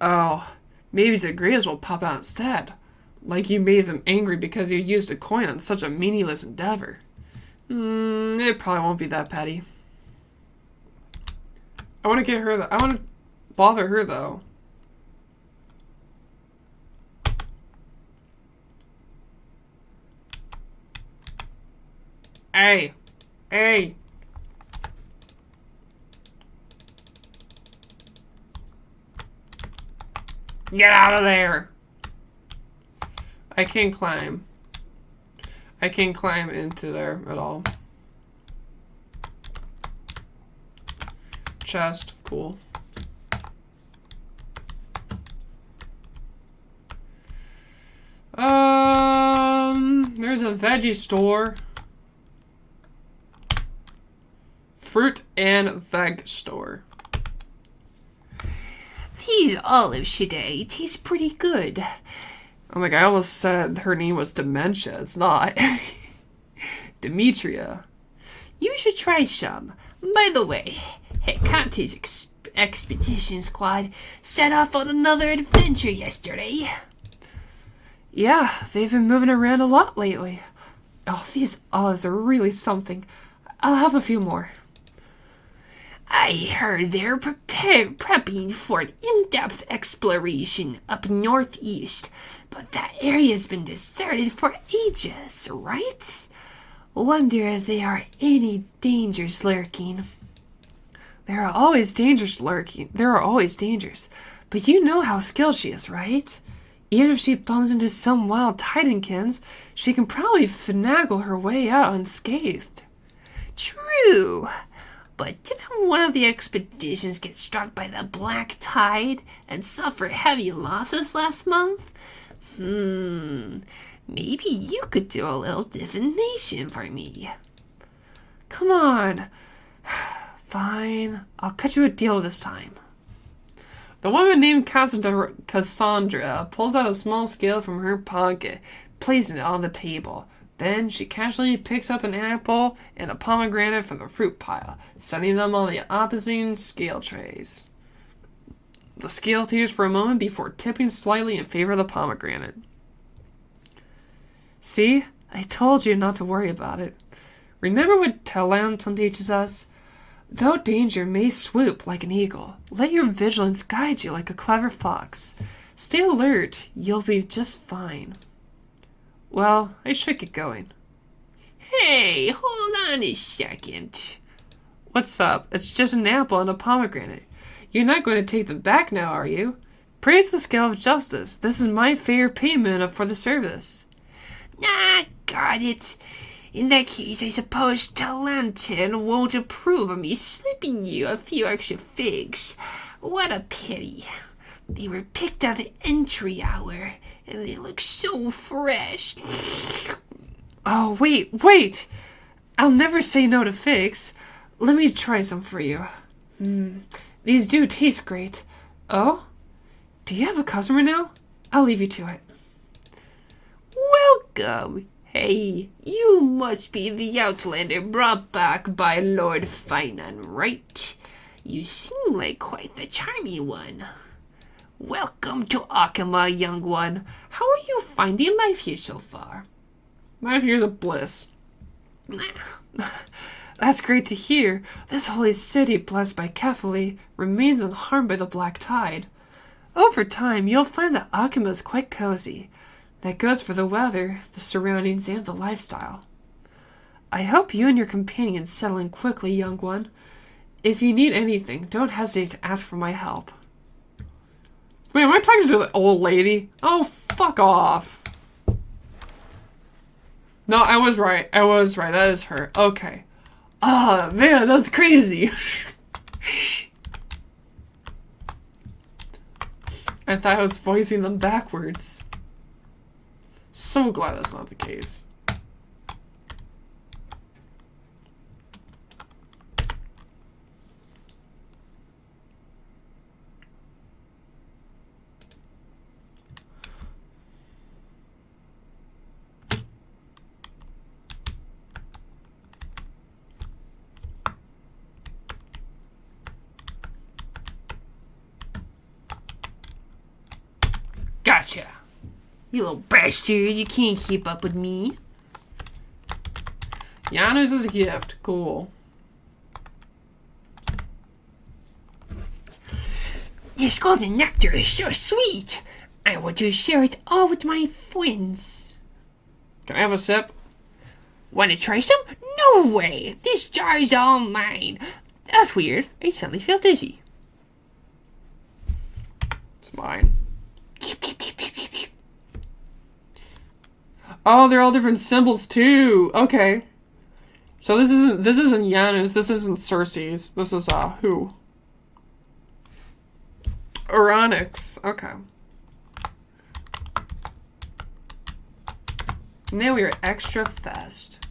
Oh, maybe Zagreus will pop out instead. Like you made them angry because you used a coin on such a meaningless endeavor. It probably won't be that petty. I want to get her, I want to bother her, though. Hey! Hey! Get out of there! I can't climb. I can't climb into there at all. Chest, cool. There's a veggie store. Fruit and veg store. These olives today taste pretty good. Oh my god, I almost said her name was Dementia. It's not. Demetria. You should try some. By the way, Hecate's expedition squad set off on another adventure yesterday. Yeah, they've been moving around a lot lately. Oh, these olives are really something. I'll have a few more. I heard they're prepping for an in-depth exploration up northeast, but that area's been deserted for ages, right? Wonder if there are any dangers lurking. There are always dangers lurking. There are always dangers. But you know how skilled she is, right? Even if she bumps into some wild Titankins, she can probably finagle her way out unscathed. True. But didn't one of the expeditions get struck by the black tide and suffer heavy losses last month? Maybe you could do a little divination for me. Come on. Fine. I'll cut you a deal this time. The woman named Cassandra pulls out a small scale from her pocket, placing it on the table. Then she casually picks up an apple and a pomegranate from the fruit pile, setting them on the opposite scale trays. The scale teeters for a moment before tipping slightly in favor of the pomegranate. See? I told you not to worry about it. Remember what Talanton teaches us? Though danger may swoop like an eagle, let your vigilance guide you like a clever fox. Stay alert, you'll be just fine. Well, I should get going. Hey, hold on a second. What's up? It's just an apple and a pomegranate. You're not going to take them back now, are you? Praise the scale of justice. This is my fair payment for the service. Ah, got it. In that case, I suppose Talanton won't approve of me slipping you a few extra figs. What a pity. They were picked at the entry hour, and they look so fresh. Oh, wait! I'll never say no to figs. Let me try some for you. These do taste great. Oh? Do you have a customer now? I'll leave you to it. Welcome. Hey, you must be the outlander brought back by Lord Finan, right? You seem like quite the charming one. Welcome to Akama, young one. How are you finding life here so far? Life here's a bliss. That's great to hear. This holy city, blessed by Kefali, remains unharmed by the black tide. Over time, you'll find that Akama is quite cozy. That goes for the weather, the surroundings, and the lifestyle. I hope you and your companions settle in quickly, young one. If you need anything, don't hesitate to ask for my help. Wait, am I talking to the old lady? Oh, fuck off. No, I was right. That is her. Okay. Oh, man, that's crazy. I thought I was voicing them backwards. So glad that's not the case. Gotcha. You little bastard, you can't keep up with me. Janus' gift. Cool. This golden nectar is so sweet. I want to share it all with my friends. Can I have a sip? Want to try some? No way! This jar is all mine. That's weird. I suddenly feel dizzy. It's mine. Oh, they're all different symbols too. Okay. So this isn't Janus, this isn't Circe's. This is who? Uranix. Okay. Now we are extra fast.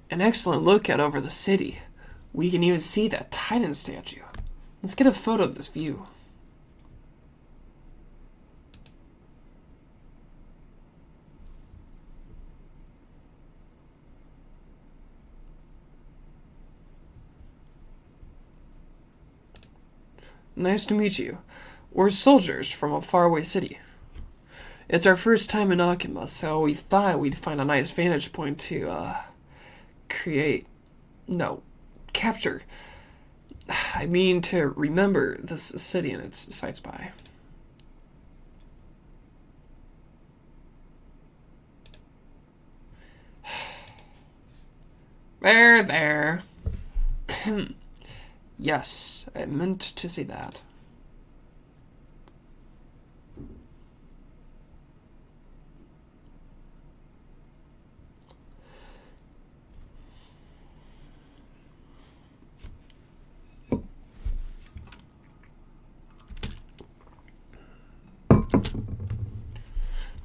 An excellent lookout over the city. We can even see that Titan statue. Let's get a photo of this view. Nice to meet you. We're soldiers from a faraway city. It's our first time in Akima, so we thought we'd find a nice vantage point to, capture. I mean to remember this city and its sights by. There. Yes, I meant to say that.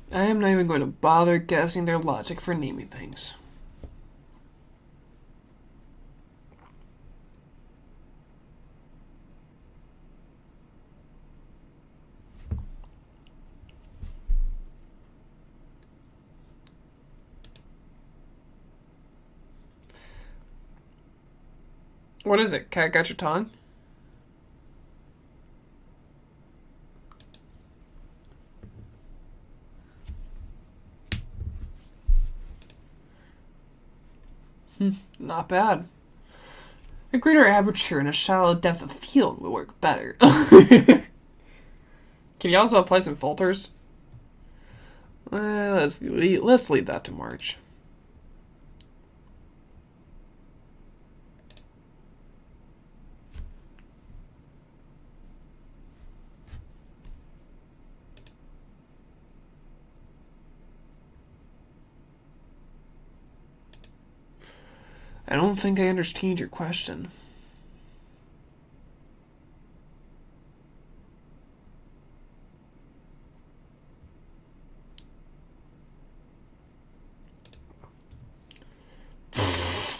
I am not even going to bother guessing their logic for naming things. What is it? Cat got your tongue? Not bad. A greater aperture and a shallow depth of field will work better. Can you also apply some filters? Let's leave that to March. I don't think I understand your question.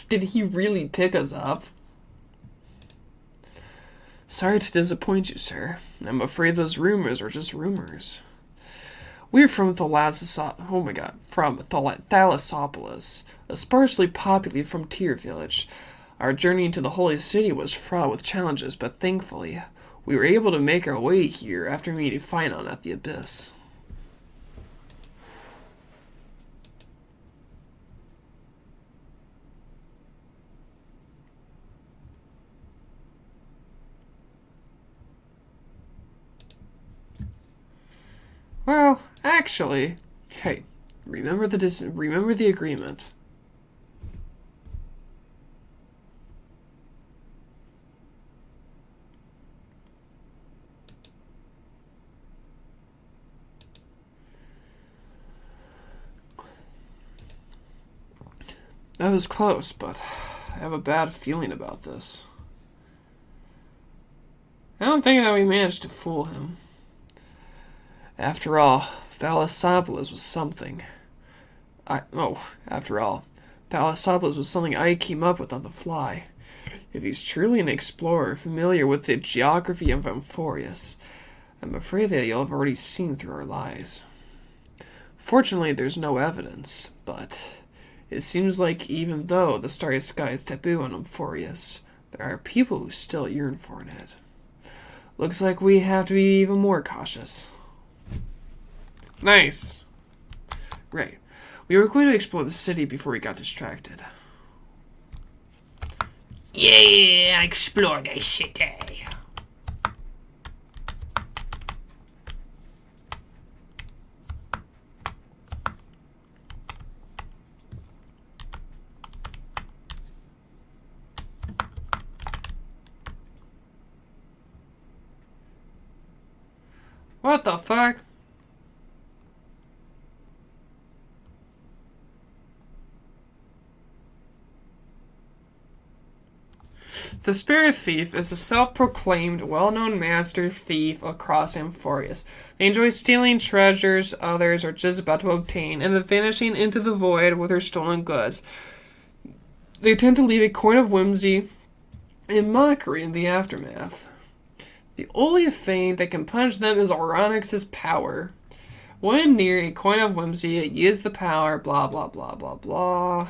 Did he really pick us up? Sorry to disappoint you, sir. I'm afraid those rumors are just rumors. We're from Thalassopolis, a sparsely populated frontier village. Our journey into the holy city was fraught with challenges, but thankfully, we were able to make our way here after meeting Phynon at the Abyss. Well, actually, hey, remember the agreement. That was close, but I have a bad feeling about this. I don't think that we managed to fool him. After all, Thalassopolis was something. After all, Thalassopolis was something I came up with on the fly. If he's truly an explorer familiar with the geography of Amphoreus, I'm afraid that you'll have already seen through our lies. Fortunately, there's no evidence, but it seems like even though the starry sky is taboo on Amphoreus, there are people who still yearn for it. Looks like we have to be even more cautious. Nice. Right. We were going to explore the city before we got distracted. Yeah, explore the city. What the fuck? The Spirit Thief is a self-proclaimed, well-known master thief across Amphoreus. They enjoy stealing treasures others are just about to obtain, and then vanishing into the void with their stolen goods. They tend to leave a coin of whimsy and mockery in the aftermath. The only thing that can punish them is Oronix's power. When near a coin of whimsy, use the power, blah blah blah blah blah.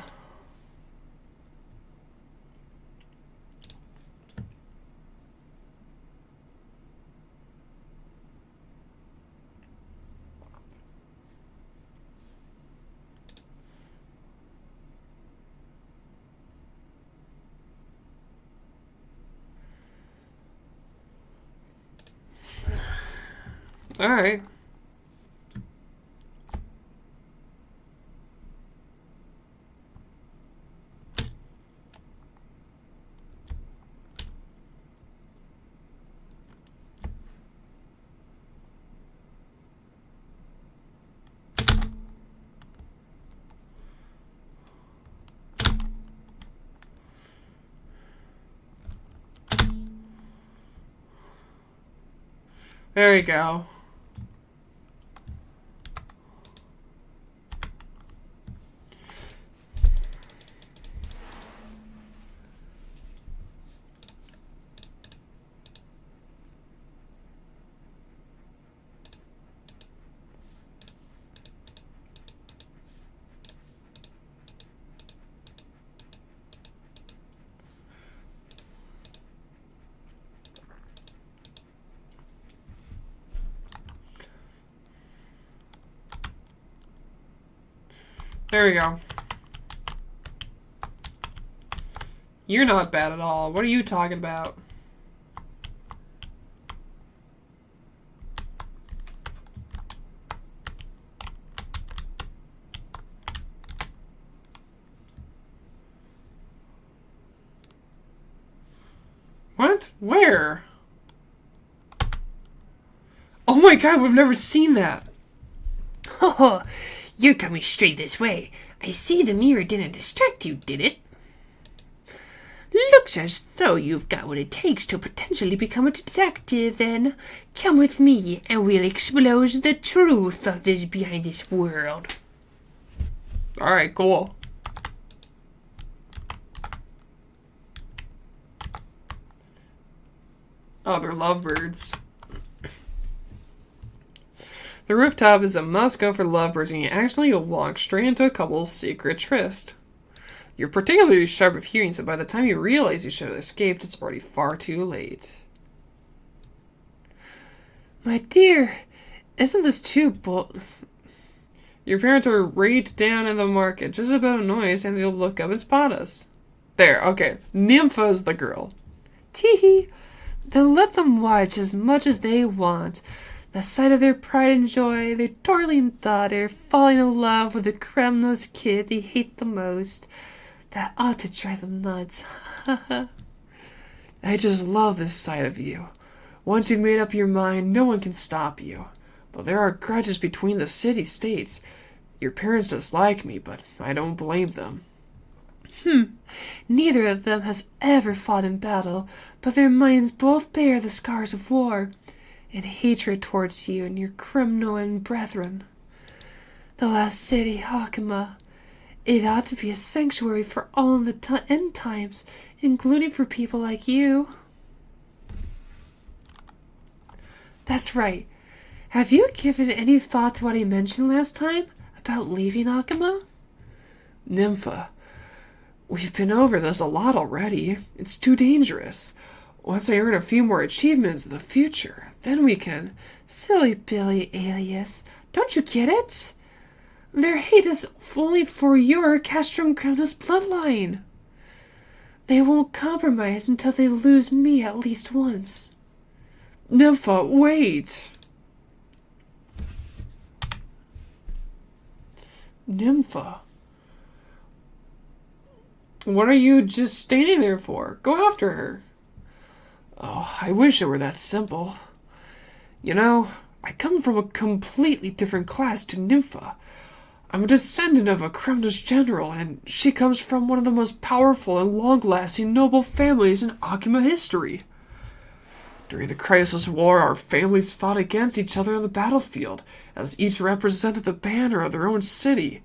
Alright. There we go. There we go. You're not bad at all. What are you talking about? What? Where? Oh my god, we've never seen that. Oh, you're coming straight this way. I see the mirror didn't distract you, did it? Looks as though you've got what it takes to potentially become a detective, then. Come with me, and we'll expose the truth of this behind this world. Alright, cool. Oh, they're lovebirds. The rooftop is a must-go for lovebirds, and you actually walk straight into a couple's secret tryst. You're particularly sharp of hearing, so by the time you realize you should have escaped, it's already far too late. My dear, isn't this too Your parents are right down in the market, just about a noise, and they'll look up and spot us. There, okay. Nympha is the girl. Tee-hee. Then let them watch as much as they want. The sight of their pride and joy, their darling daughter, falling in love with the creme-nosed kid they hate the most. That ought to drive them nuts. I just love this side of you. Once you've made up your mind, no one can stop you. But there are grudges between the city-states. Your parents dislike me, but I don't blame them. Neither of them has ever fought in battle, but their minds both bear the scars of war, and hatred towards you and your Kremnoan brethren. The last city, Hakama, it ought to be a sanctuary for all in the end times, including for people like you. That's right. Have you given any thought to what I mentioned last time about leaving Hakama? Nympha, we've been over this a lot already. It's too dangerous. Once I earn a few more achievements in the future, then we can... Silly Billy Alias, don't you get it? Their hate is only for your Castrum Crownus bloodline. They won't compromise until they lose me at least once. Nympha, wait! Nympha. What are you just standing there for? Go after her. Oh, I wish it were that simple. You know, I come from a completely different class to Nympha. I'm a descendant of a Kremnos general, and she comes from one of the most powerful and long-lasting noble families in Akima history. During the Crisis War, our families fought against each other on the battlefield, as each represented the banner of their own city.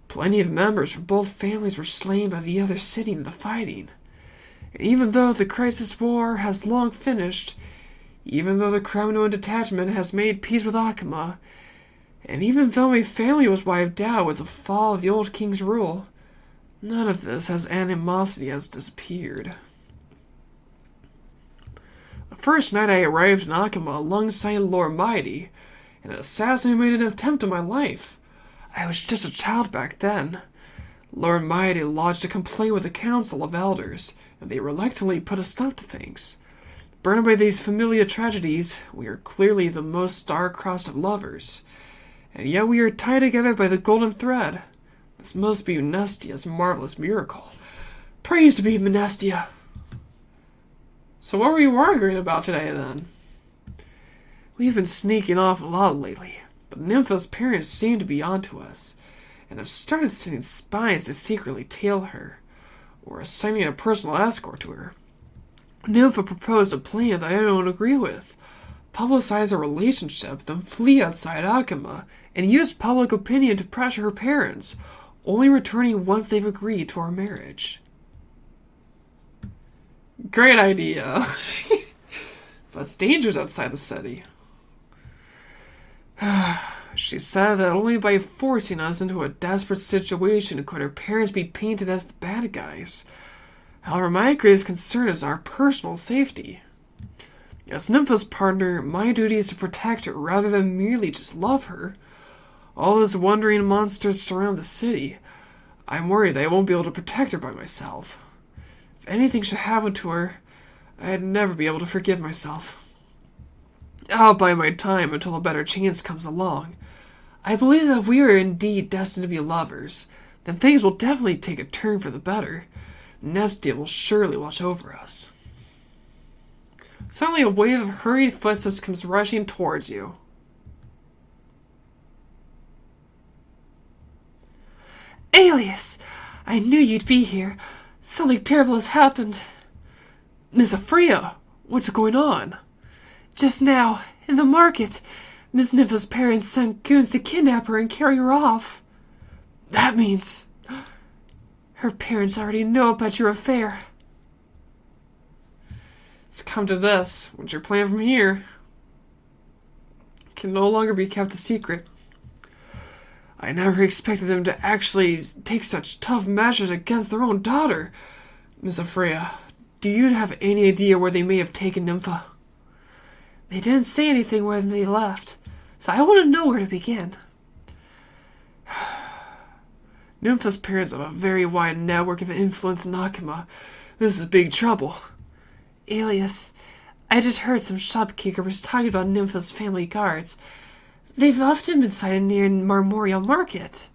Plenty of members from both families were slain by the other city in the fighting. And even though the Crisis War has long finished, even though the Kremnoan detachment has made peace with Akima, and even though my family was wiped out with the fall of the old king's rule, none of this animosity has disappeared. The first night I arrived in Akima alongside Lord Mighty, and an assassin made an attempt on my life. I was just a child back then. Lord Mighty lodged a complaint with the Council of Elders, and they reluctantly put a stop to things. Burned by these familiar tragedies, we are clearly the most star-crossed of lovers. And yet we are tied together by the golden thread. This must be Munestia's marvelous miracle. Praise to be Munestia! So what were you arguing about today, then? We've been sneaking off a lot lately, but Nympha's parents seem to be onto us, and have started sending spies to secretly tail her, or assigning a personal escort to her. Nympha proposed a plan that I don't agree with. Publicize our relationship, then flee outside Akima, and use public opinion to pressure her parents, only returning once they've agreed to our marriage. Great idea. But it's dangerous outside the city. She said that only by forcing us into a desperate situation could her parents be painted as the bad guys. However, my greatest concern is our personal safety. As Nympha's partner, my duty is to protect her rather than merely just love her. All those wandering monsters surround the city. I'm worried that I won't be able to protect her by myself. If anything should happen to her, I'd never be able to forgive myself. I'll bide my time until a better chance comes along. I believe that if we are indeed destined to be lovers, then things will definitely take a turn for the better. Nestia will surely watch over us. Suddenly a wave of hurried footsteps comes rushing towards you. Alias! I knew you'd be here. Something terrible has happened. Miss Aphria, what's going on? Just now, in the market, Miss Nympha's parents sent goons to kidnap her and carry her off. That means her parents already know about your affair. It's come to this. What's your plan from here? It can no longer be kept a secret. I never expected them to actually take such tough measures against their own daughter. Miss Aphria, do you have any idea where they may have taken Nympha? They didn't say anything when they left, so I want to know where to begin. Nympha's parents have a very wide network of influence in Akima. This is big trouble. Alias, I just heard some shopkeepers talking about Nympha's family guards. They've often been sighted near Memorial Market.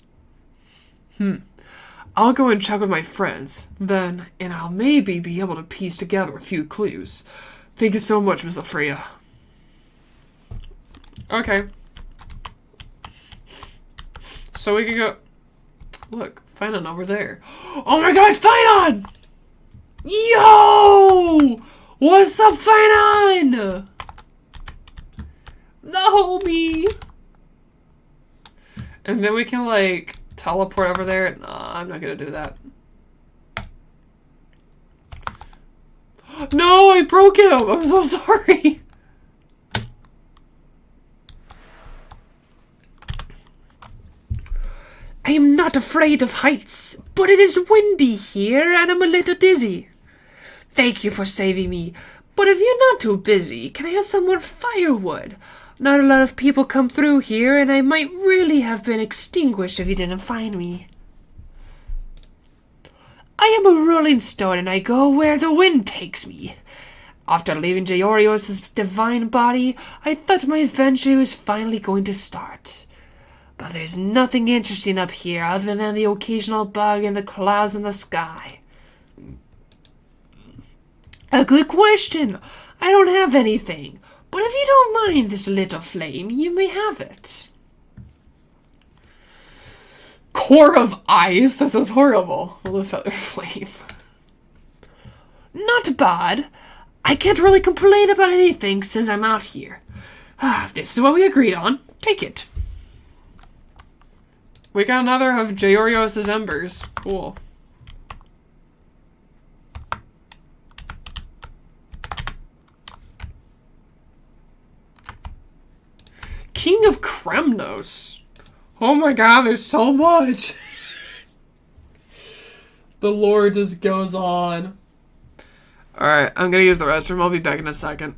I'll go and check with my friends, then, and I'll maybe be able to piece together a few clues. Thank you so much, Miss Aphria. Okay. So we can go... Look, Finon over there. Oh my gosh, Finon! Yo! What's up, Finon? The homie! And then we can, like, teleport over there. Nah, I'm not gonna do that. No, I broke him! I'm so sorry! I am not afraid of heights, but it is windy here and I'm a little dizzy. Thank you for saving me, but if you're not too busy, can I have some more firewood? Not a lot of people come through here, and I might really have been extinguished if you didn't find me. I am a rolling stone, and I go where the wind takes me. After leaving Jaorios' divine body, I thought my adventure was finally going to start. But there's nothing interesting up here other than the occasional bug and the clouds in the sky. A good question. I don't have anything. But if you don't mind this little flame, you may have it. Core of ice? This is horrible. The feather flame. Not bad. I can't really complain about anything since I'm out here. This is what we agreed on. Take it. We got another of Jaorios' embers. Cool. King of Kremnos. Oh my god, there's so much. The lore just goes on. Alright, I'm gonna use the restroom. I'll be back in a second.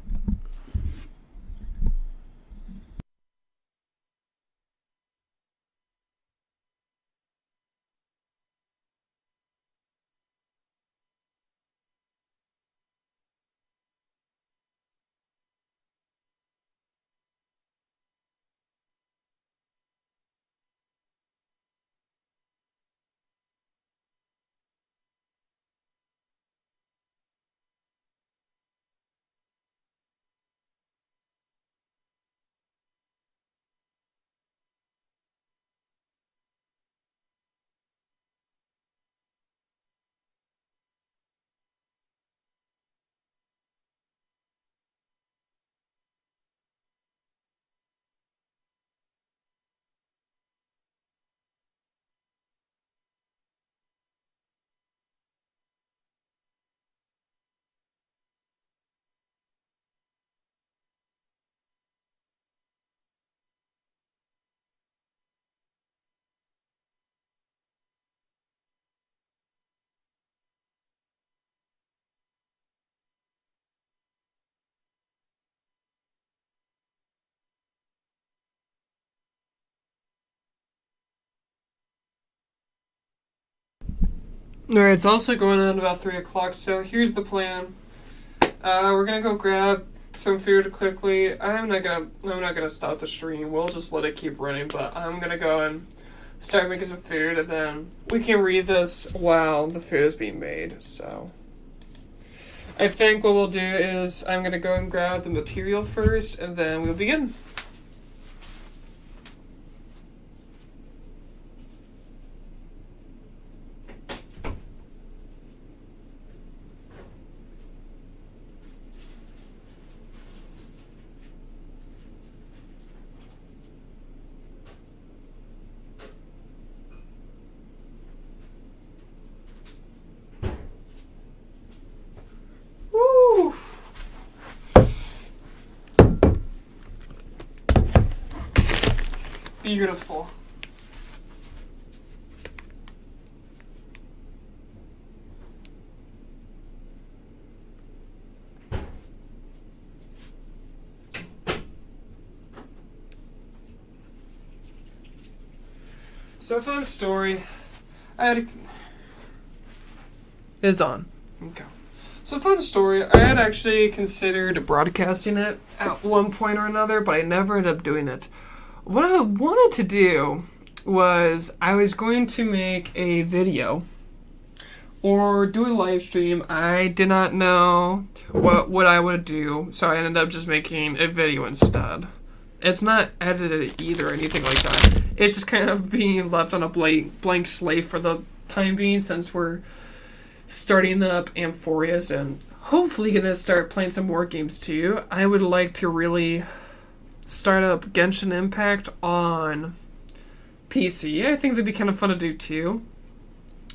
Alright, it's also going on about 3 o'clock, so here's the plan. We're gonna go grab some food quickly. I'm not gonna stop the stream. We'll just let it keep running, but I'm gonna go and start making some food, and then we can read this while the food is being made, so. I think what we'll do is I'm gonna go and grab the material first, and then we'll begin. Woo! Beautiful. So I found a story. Is on. Okay. So I found a story. I had actually considered broadcasting it at one point or another, but I never ended up doing it. What I wanted to do was I was going to make a video or do a live stream. I did not know what I would do, so I ended up just making a video instead. It's not edited either or anything like that. It's just kind of being left on a blank slate for the time being, since we're starting up Amphoreus and hopefully gonna start playing some more games too. I would like to really start up Genshin Impact on PC. I think that'd be kind of fun to do too.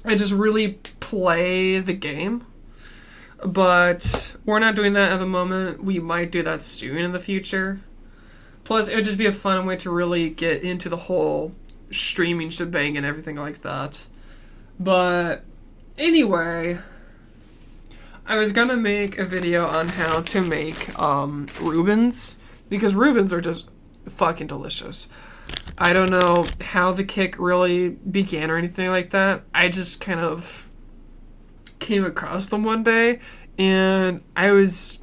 I just really play the game, but we're not doing that at the moment. We might do that soon in the future. Plus, it would just be a fun way to really get into the whole streaming shebang and everything like that. But anyway, I was gonna make a video on how to make Reubens, because Reubens are just fucking delicious. I don't know how the kick really began or anything like that. I just kind of came across them one day, and I was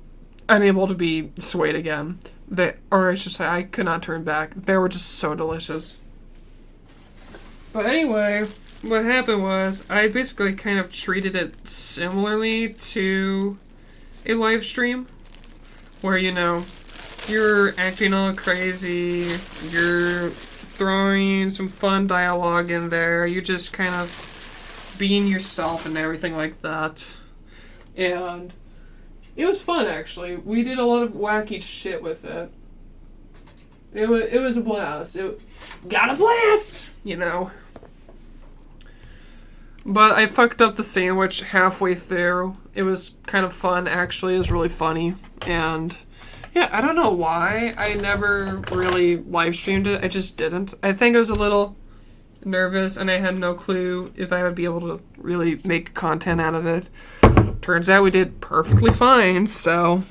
unable to be swayed again. Or I should say, I could not turn back. They were just so delicious. But anyway, what happened was I basically kind of treated it similarly to a live stream, where, you know, you're acting all crazy, you're throwing some fun dialogue in there, you're just kind of being yourself and everything like that. And it was fun, actually. We did a lot of wacky shit with it. It was a blast. Got a blast, you know. But I fucked up the sandwich halfway through. It was kind of fun, actually. It was really funny. And yeah, I don't know why I never really live streamed it. I just didn't. I think I was a little nervous, and I had no clue if I would be able to really make content out of it. Turns out we did perfectly fine, so,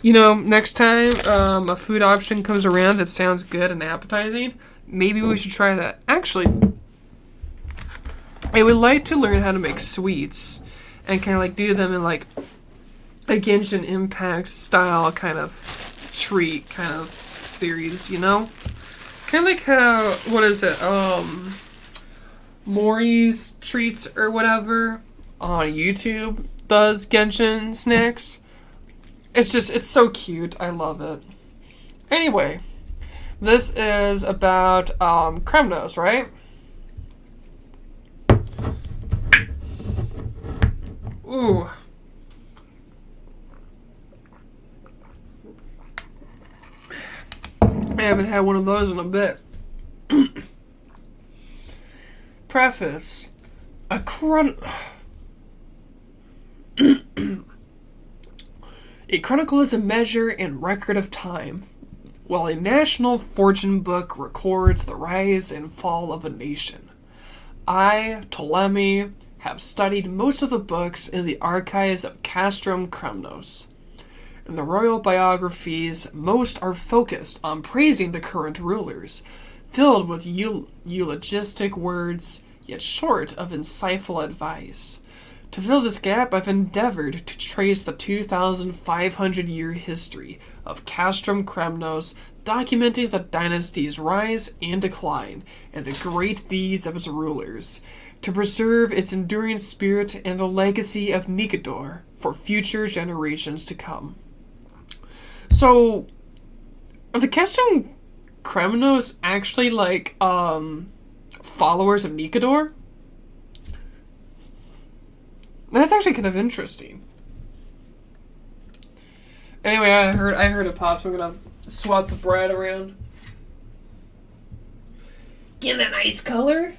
you know, next time a food option comes around that sounds good and appetizing, maybe we should try that. Actually, I would like to learn how to make sweets and kind of like do them in like a Genshin Impact style kind of treat kind of series, you know? Kind of like how, what is it, Mori's Treats or whatever on YouTube does Genshin snacks. It's so cute. I love it. Anyway, this is about Kremnos, right? Ooh. I haven't had one of those in a bit. Preface. A chronicle is a measure and record of time, while a national fortune book records the rise and fall of a nation. I, Ptolemy, have studied most of the books in the archives of Castrum Kremnos. In the royal biographies, most are focused on praising the current rulers, filled with eulogistic words, yet short of insightful advice. To fill this gap, I've endeavored to trace the 2,500-year history of Castrum Kremnos, documenting the dynasty's rise and decline, and the great deeds of its rulers, to preserve its enduring spirit and the legacy of Nicanor for future generations to come. So, are the Castrum Kremnos actually, like, followers of Nicanor? That's actually kind of interesting. Anyway, I heard it pop, so I'm gonna swap the bread around. Get a nice color.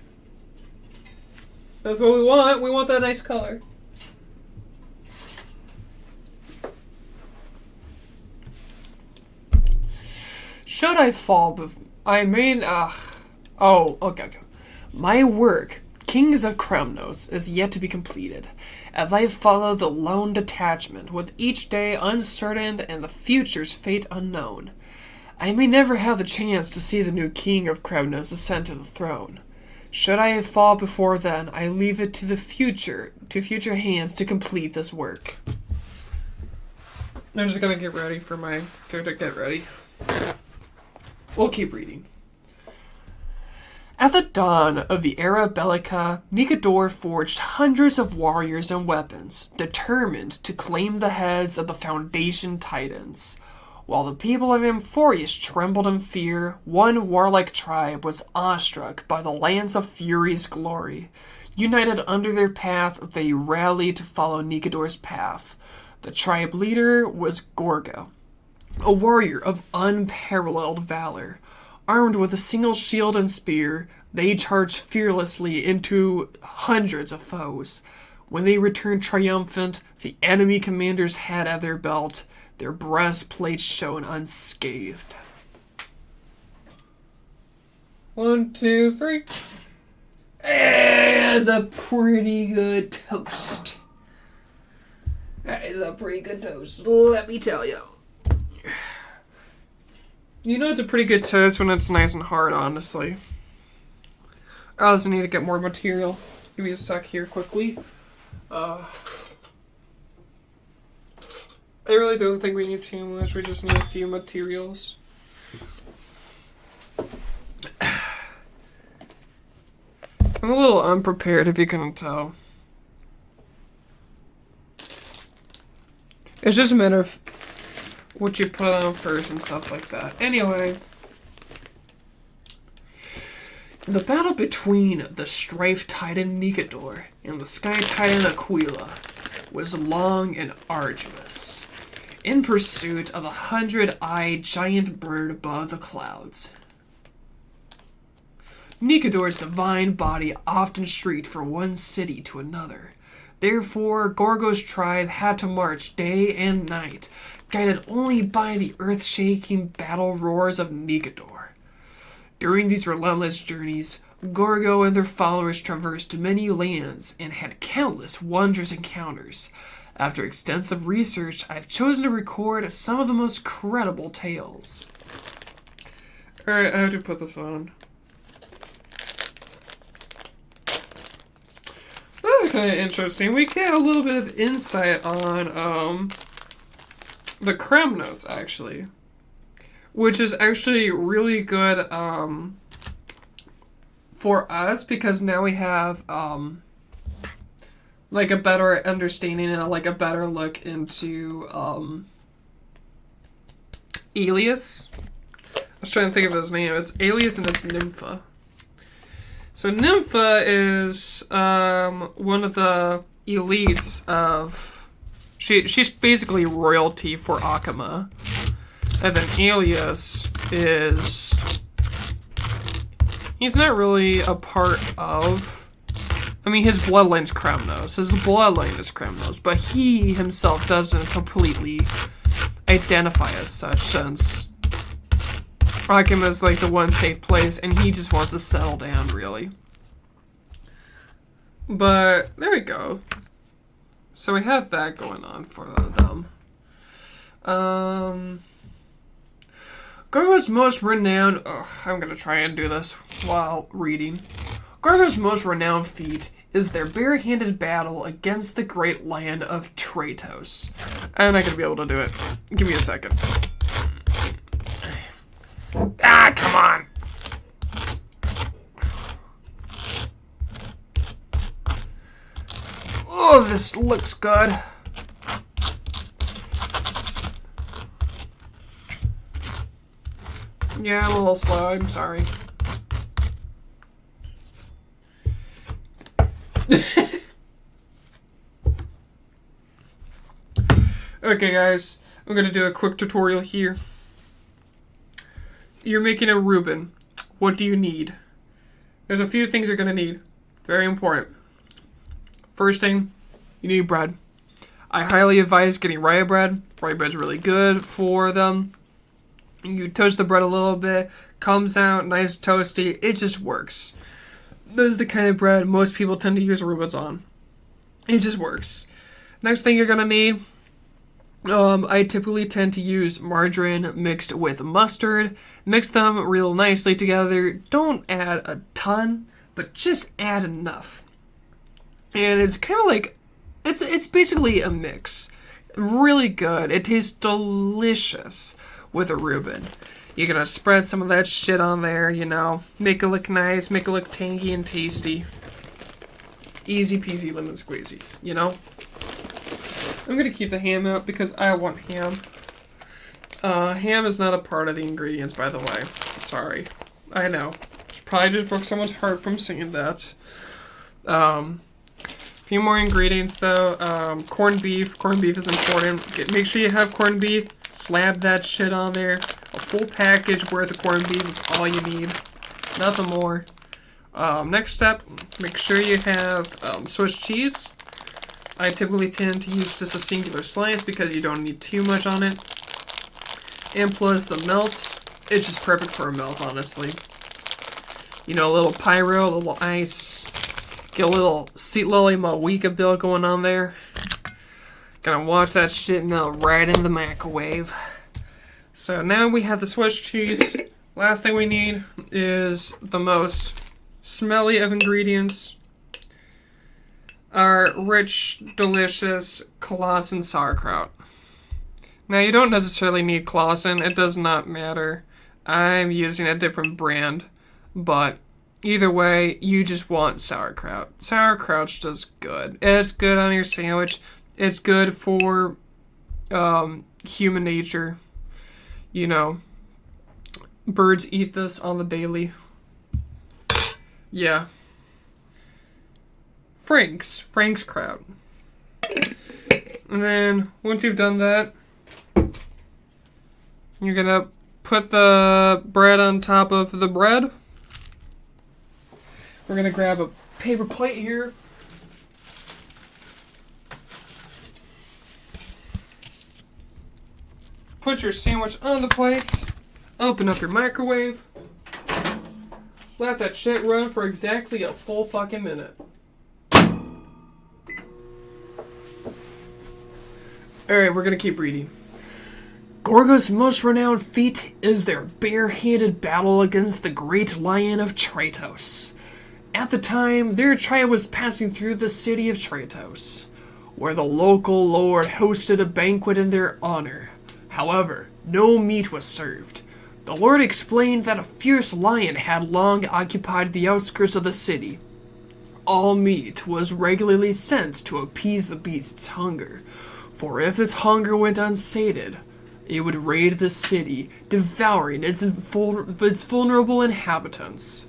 That's what we want. We want that nice color. Should I fall okay. My work, Kings of Kremnos, is yet to be completed, as I follow the lone detachment, with each day uncertain and the future's fate unknown. I may never have the chance to see the new King of Kremnos ascend to the throne. Should I fall before then, I leave it to future hands to complete this work. I'm just gonna get ready for my to get ready. We'll keep reading. At the dawn of the Era Bellica, Nicanor forged hundreds of warriors and weapons, determined to claim the heads of the Foundation Titans. While the people of Amphoreus trembled in fear, one warlike tribe was awestruck by the Lance of Fury's glory. United under their path, they rallied to follow Nicanor's path. The tribe leader was Gorgo, a warrior of unparalleled valor. Armed with a single shield and spear, they charged fearlessly into hundreds of foes. When they returned triumphant, the enemy commanders had at their belt, their breastplates shone unscathed. 1, 2, 3. That's a pretty good toast. That is a pretty good toast, let me tell you. You know it's a pretty good toast when it's nice and hard, honestly. I also need to get more material. Give me a sec here quickly. I really don't think we need too much. We just need a few materials. I'm a little unprepared, if you couldn't tell. It's just a matter of what you put on first and stuff like that. Anyway, the battle between the Strife Titan Nicanor and the Sky Titan Aquila was long and arduous, in pursuit of the 100-eyed giant bird above the clouds. Nicanor's divine body often shrieked from one city to another. Therefore, Gorgo's tribe had to march day and night, guided only by the earth-shaking battle roars of Nicanor. During these relentless journeys, Gorgo and their followers traversed many lands and had countless wondrous encounters. After extensive research, I've chosen to record some of the most credible tales. Alright, I have to put this on. This is kind of interesting. We get a little bit of insight on the Kremnos, actually, which is actually really good for us, because now we have like a better understanding and like a better look into Alias. I was trying to think of his name. It's Alias and it's Nympha. So Nympha is one of the elites of... She's basically royalty for Akama. And then Alias is... He's not really a part of... I mean, his bloodline's Kremnos. His bloodline is Kremnos. But he himself doesn't completely identify as such, since Akama's like the one safe place, and he just wants to settle down, really. But, there we go. So we have that going on for them. Gorgo's most renowned... I'm gonna try and do this while reading. Gorgo's most renowned feat is their barehanded battle against the Great Lion of Tratos. I'm not gonna be able to do it. Give me a second. Ah, come on! Oh, this looks good. Yeah, I'm a little slow, I'm sorry. Okay guys, I'm gonna do a quick tutorial here. You're making a Reuben. What do you need? There's a few things you're gonna need. Very important. First thing, you need bread. I highly advise getting rye bread. Rye bread's really good for them. You toast the bread a little bit, comes out nice toasty, it just works. This is the kind of bread most people tend to use Reubens on. It just works. Next thing you're gonna need, I typically tend to use margarine mixed with mustard. Mix them real nicely together. Don't add a ton, but just add enough. And it's kind of like, it's basically a mix. Really good. It tastes delicious with a Reuben. You're gonna spread some of that shit on there, you know. Make it look nice, make it look tangy and tasty. Easy peasy lemon squeezy, you know? I'm gonna keep the ham out because I want ham. Ham is not a part of the ingredients, by the way. Sorry. I know. Probably just broke someone's heart from saying that. Few more ingredients though. Corned beef. Corned beef is important. Make sure you have corned beef. Slap that shit on there. A full package worth of corned beef is all you need. Nothing more. Next step, make sure you have Swiss cheese. I typically tend to use just a singular slice because you don't need too much on it. And plus the melt, it's just perfect for a melt, honestly. You know, a little pyro, a little ice. Get a little Seat Lily Mawika bill going on there. Gonna watch that shit melt right in the microwave. So now we have the Swiss cheese. Last thing we need is the most smelly of ingredients. Our rich, delicious Clausen sauerkraut. Now you don't necessarily need Clausen, it does not matter. I'm using a different brand, but either way, you just want sauerkraut. Sauerkraut's just good. It's good on your sandwich. It's good for human nature. You know, birds eat this on the daily. Yeah. Frank's kraut. And then, once you've done that, you're gonna put the bread on top of the bread. We're gonna grab a paper plate here. Put your sandwich on the plate. Open up your microwave. Let that shit run for exactly a full fucking minute. Alright, we're gonna keep reading. Gorgo's most renowned feat is their barehanded battle against the Great Lion of Tratos. At the time, their tribe was passing through the city of Tratos, where the local lord hosted a banquet in their honor. However, no meat was served. The lord explained that a fierce lion had long occupied the outskirts of the city. All meat was regularly sent to appease the beast's hunger, for if its hunger went unsated, it would raid the city, devouring its vulnerable inhabitants.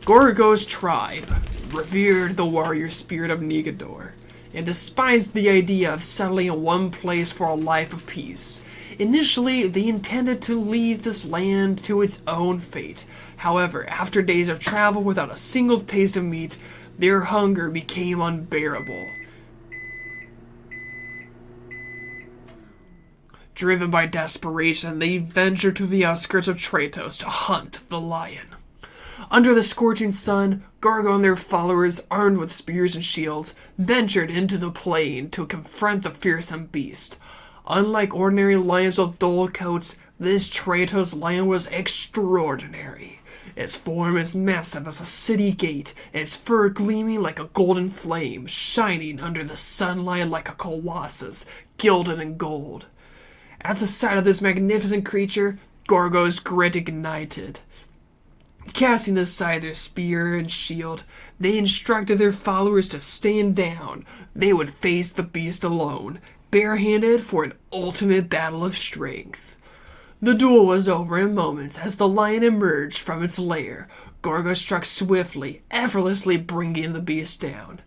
Gorgo's tribe revered the warrior spirit of Negador, and despised the idea of settling in one place for a life of peace. Initially, they intended to leave this land to its own fate. However, after days of travel without a single taste of meat, their hunger became unbearable. Driven by desperation, they ventured to the outskirts of Tratos to hunt the lion. Under the scorching sun, Gorgo and their followers, armed with spears and shields, ventured into the plain to confront the fearsome beast. Unlike ordinary lions with dull coats, this Tratos lion was extraordinary. Its form is massive as a city gate, and its fur gleaming like a golden flame, shining under the sunlight like a colossus, gilded in gold. At the sight of this magnificent creature, Gorgo's grit ignited. Casting aside their spear and shield, they instructed their followers to stand down. They would face the beast alone, barehanded for an ultimate battle of strength. The duel was over in moments as the lion emerged from its lair. Gorgo struck swiftly, effortlessly bringing the beast down.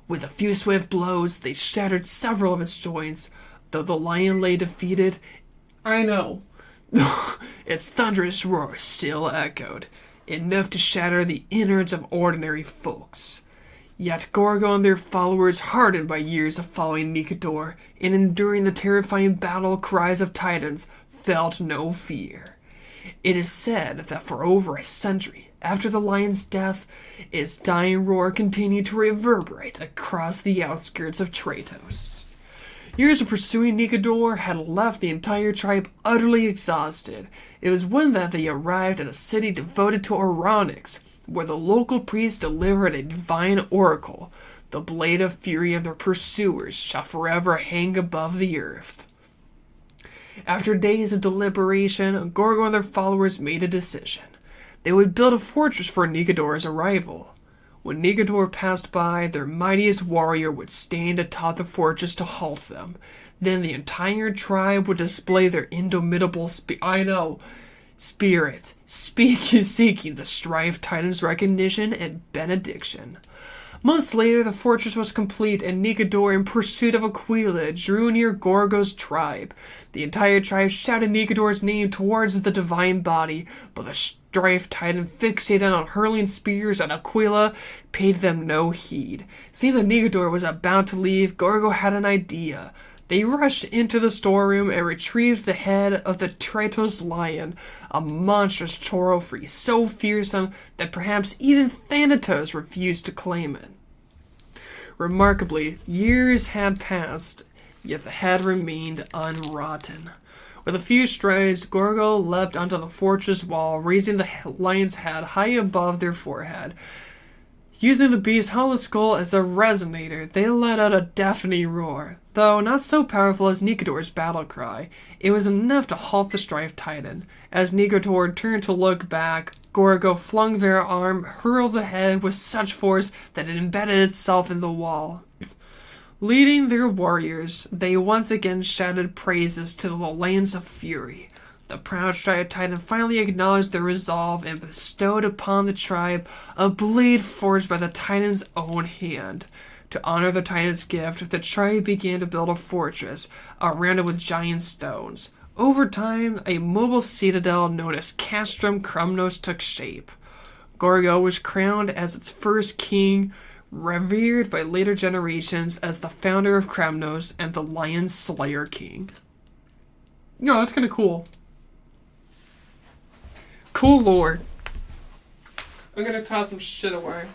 With a few swift blows, they shattered several of its joints. Though the lion lay defeated, I know, its thunderous roar still echoed, enough to shatter the innards of ordinary folks. Yet Gorgo and their followers, hardened by years of following Nikador and enduring the terrifying battle cries of titans, felt no fear. It is said that for over a century after the lion's death, its dying roar continued to reverberate across the outskirts of Tratos. Years of pursuing Nikador had left the entire tribe utterly exhausted. It was when that they arrived at a city devoted to Oronix, where the local priest delivered a divine oracle. The blade of fury of their pursuers shall forever hang above the earth. After days of deliberation, Gorgo and their followers made a decision. They would build a fortress for Nikador's arrival. When Nikador passed by, their mightiest warrior would stand atop the fortress to halt them. Then the entire tribe would display their indomitable spirit, seeking the Strife Titan's recognition and benediction. Months later, the fortress was complete, and Nikador, in pursuit of Aquila, drew near Gorgo's tribe. The entire tribe shouted Nikador's name towards the divine body, but the Strife Titan, fixated on hurling spears at Aquila, paid them no heed. Seeing that Nikador was about to leave, Gorgo had an idea. They rushed into the storeroom and retrieved the head of the Tratos lion, a monstrous trophy so fearsome that perhaps even Thanatos refused to claim it. Remarkably, years had passed, yet the head remained unrotten. With a few strides, Gorgo leapt onto the fortress wall, raising the lion's head high above their forehead. Using the beast's hollow skull as a resonator, they let out a deafening roar. Though not so powerful as Nikador's battle cry, it was enough to halt the Strife Titan. As Nikador turned to look back, Gorgo flung their arm, hurled the head with such force that it embedded itself in the wall. Leading their warriors, they once again shouted praises to the lands of fury. The proud Strife Titan finally acknowledged their resolve and bestowed upon the tribe a blade forged by the Titan's own hand. To honor the Titan's gift, the tribe began to build a fortress, around it with giant stones. Over time, a mobile citadel known as Castrum Krumnos took shape. Gorgo was crowned as its first king, revered by later generations as the founder of Krumnos and the Lion Slayer King. No, that's kind of cool. Cool lore. I'm gonna toss some shit away.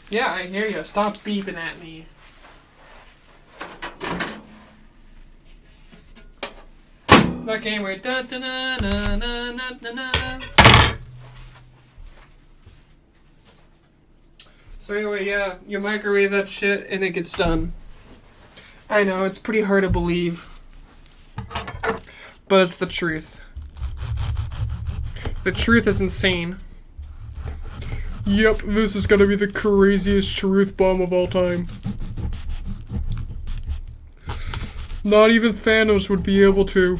Yeah, I hear you. Stop beeping at me. Okay, anyway. Da, da, na, na, na, na, na, na. So anyway, yeah, you microwave that shit and it gets done. I know, it's pretty hard to believe. But it's the truth. The truth is insane. Yep, this is gonna be the craziest truth bomb of all time. Not even Thanos would be able to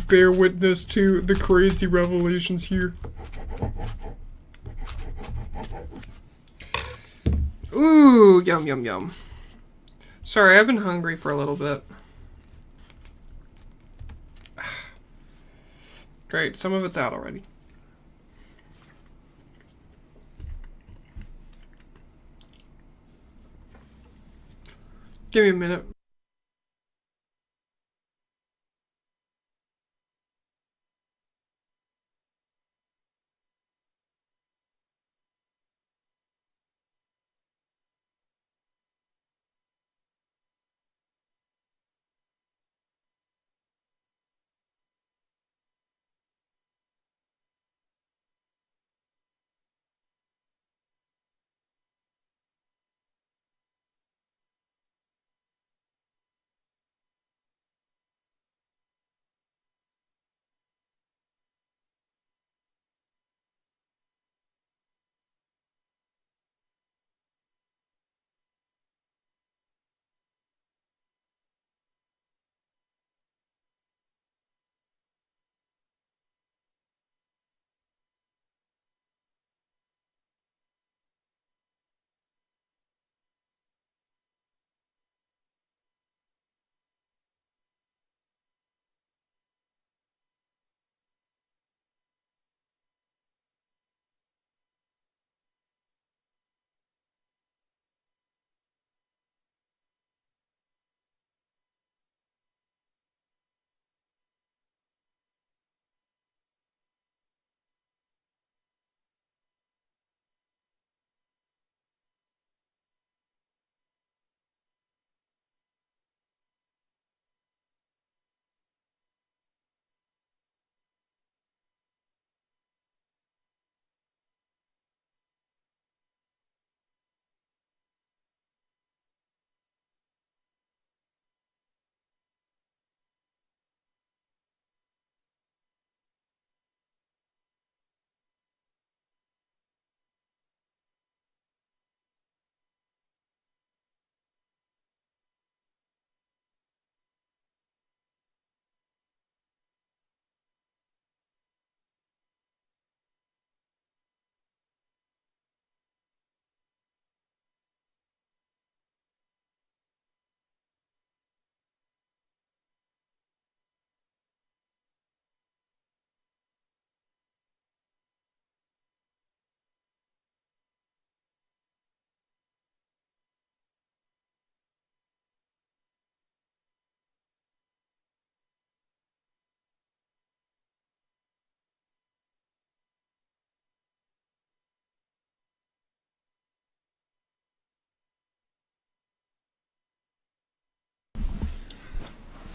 bear witness to the crazy revelations here. Ooh, yum yum yum. Sorry, I've been hungry for a little bit. Great, some of it's out already. Give me a minute.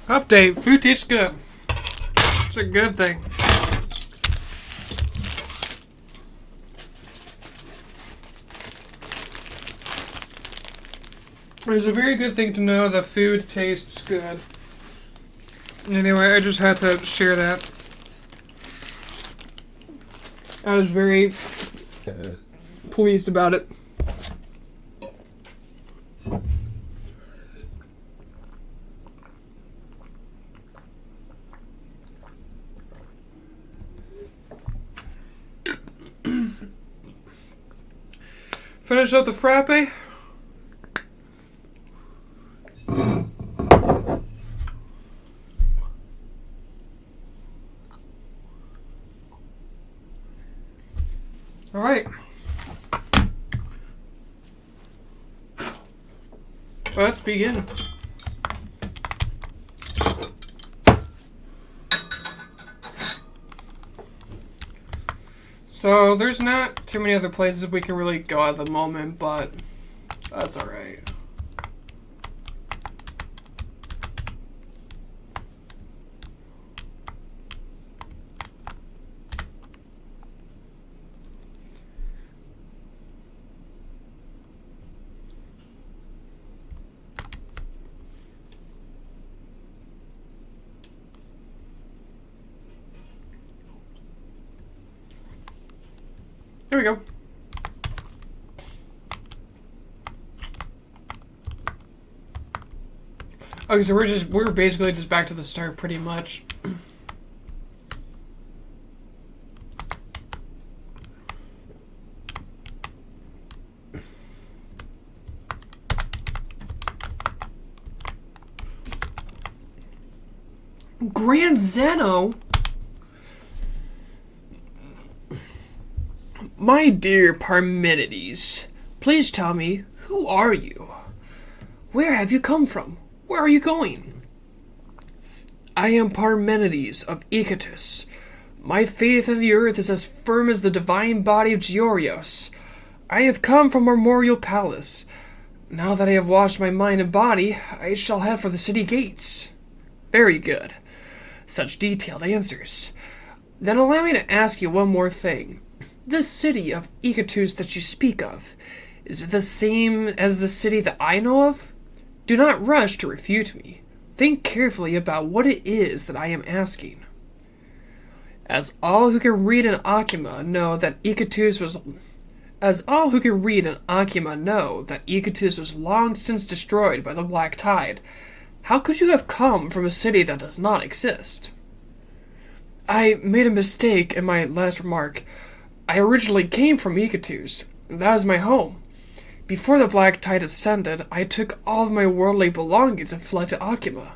Update. Food tastes good. It's a good thing. It's a very good thing to know that food tastes good. Anyway, I just had to share that. I was very pleased about it. Finish up the frappe. All right. Let's begin. So there's not too many other places we can really go at the moment, but that's all right. There we go. Okay, so we're basically just back to the start pretty much. Grand Zeno? My dear Parmenides, please tell me, who are you? Where have you come from? Where are you going? I am Parmenides of Icatus. My faith in the earth is as firm as the divine body of Georios. I have come from Armorial Palace. Now that I have washed my mind and body, I shall head for the city gates. Very good. Such detailed answers. Then allow me to ask you one more thing. This city of Icatus that you speak of, is it the same as the city that I know of? Do not rush to refute me. Think carefully about what it is that I am asking. As all who can read an Akima know that Icatus was long since destroyed by the Black Tide, how could you have come from a city that does not exist? I made a mistake in my last remark. I originally came from Icatus. That was my home. Before the Black Tide ascended, I took all of my worldly belongings and fled to Akima.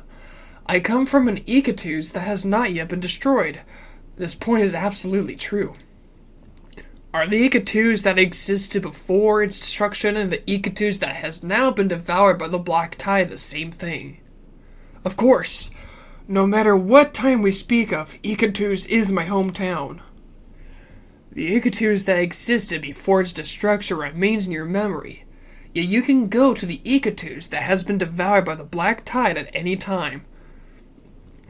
I come from an Icatus that has not yet been destroyed. This point is absolutely true. Are the Icatus that existed before its destruction and the Icatus that has now been devoured by the Black Tide the same thing? Of course. No matter what time we speak of, Icatus is my hometown. The Icatus that existed before its destruction remains in your memory, yet you can go to the Icatus that has been devoured by the Black Tide at any time.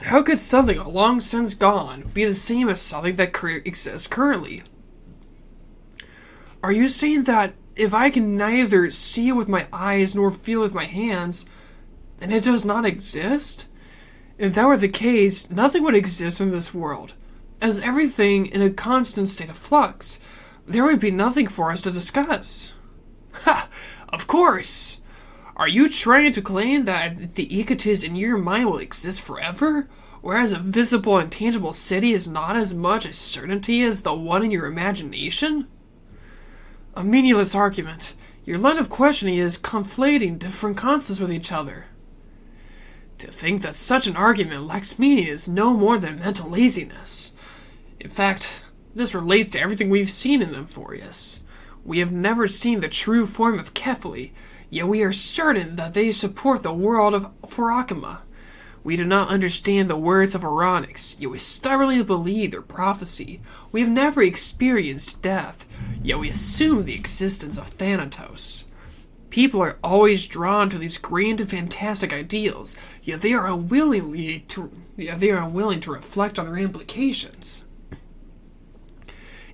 How could something long since gone be the same as something that exists currently? Are you saying that if I can neither see with my eyes nor feel with my hands, then it does not exist? If that were the case, nothing would exist in this world. As everything in a constant state of flux, there would be nothing for us to discuss. Ha! Of course! Are you trying to claim that the Icatus in your mind will exist forever, whereas a visible and tangible city is not as much a certainty as the one in your imagination? A meaningless argument. Your line of questioning is conflating different concepts with each other. To think that such an argument lacks meaning is no more than mental laziness. In fact, this relates to everything we've seen in Amphoreus. We have never seen the true form of Kefali, yet we are certain that they support the world of Forakima. We do not understand the words of Aronix, yet we stubbornly believe their prophecy. We have never experienced death, yet we assume the existence of Thanatos. People are always drawn to these grand and fantastic ideals, yet they are unwilling to reflect on their implications.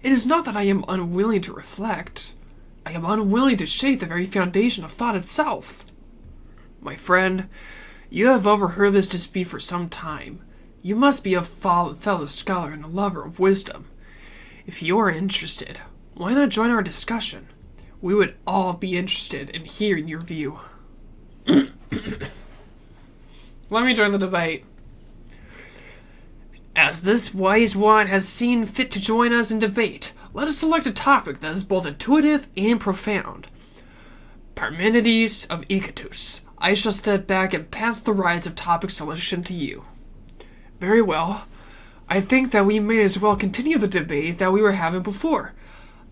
It is not that I am unwilling to reflect. I am unwilling to shake the very foundation of thought itself. My friend, you have overheard this dispute for some time. You must be a fellow scholar and a lover of wisdom. If you are interested, why not join our discussion? We would all be interested in hearing your view. Let me join the debate. As this wise one has seen fit to join us in debate, let us select a topic that is both intuitive and profound. Parmenides of Icatus. I shall step back and pass the rights of topic selection to you. Very well. I think that we may as well continue the debate that we were having before.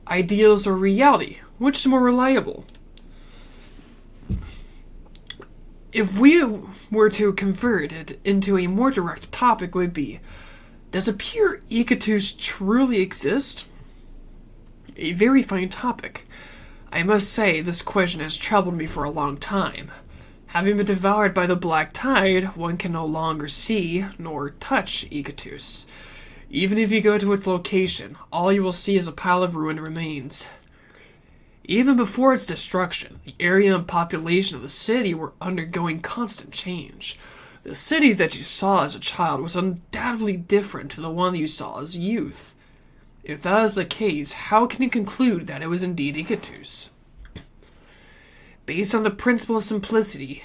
Ideals or reality? Which is more reliable? If we were to convert it into a more direct topic, would be, does a pure Icatus truly exist? A very fine topic. I must say, this question has troubled me for a long time. Having been devoured by the black tide, one can no longer see nor touch Icatus. Even if you go to its location, all you will see is a pile of ruined remains. Even before its destruction, the area and population of the city were undergoing constant change. The city that you saw as a child was undoubtedly different to the one you saw as a youth. If that is the case, how can you conclude that it was indeed Icatus? Based on the principle of simplicity,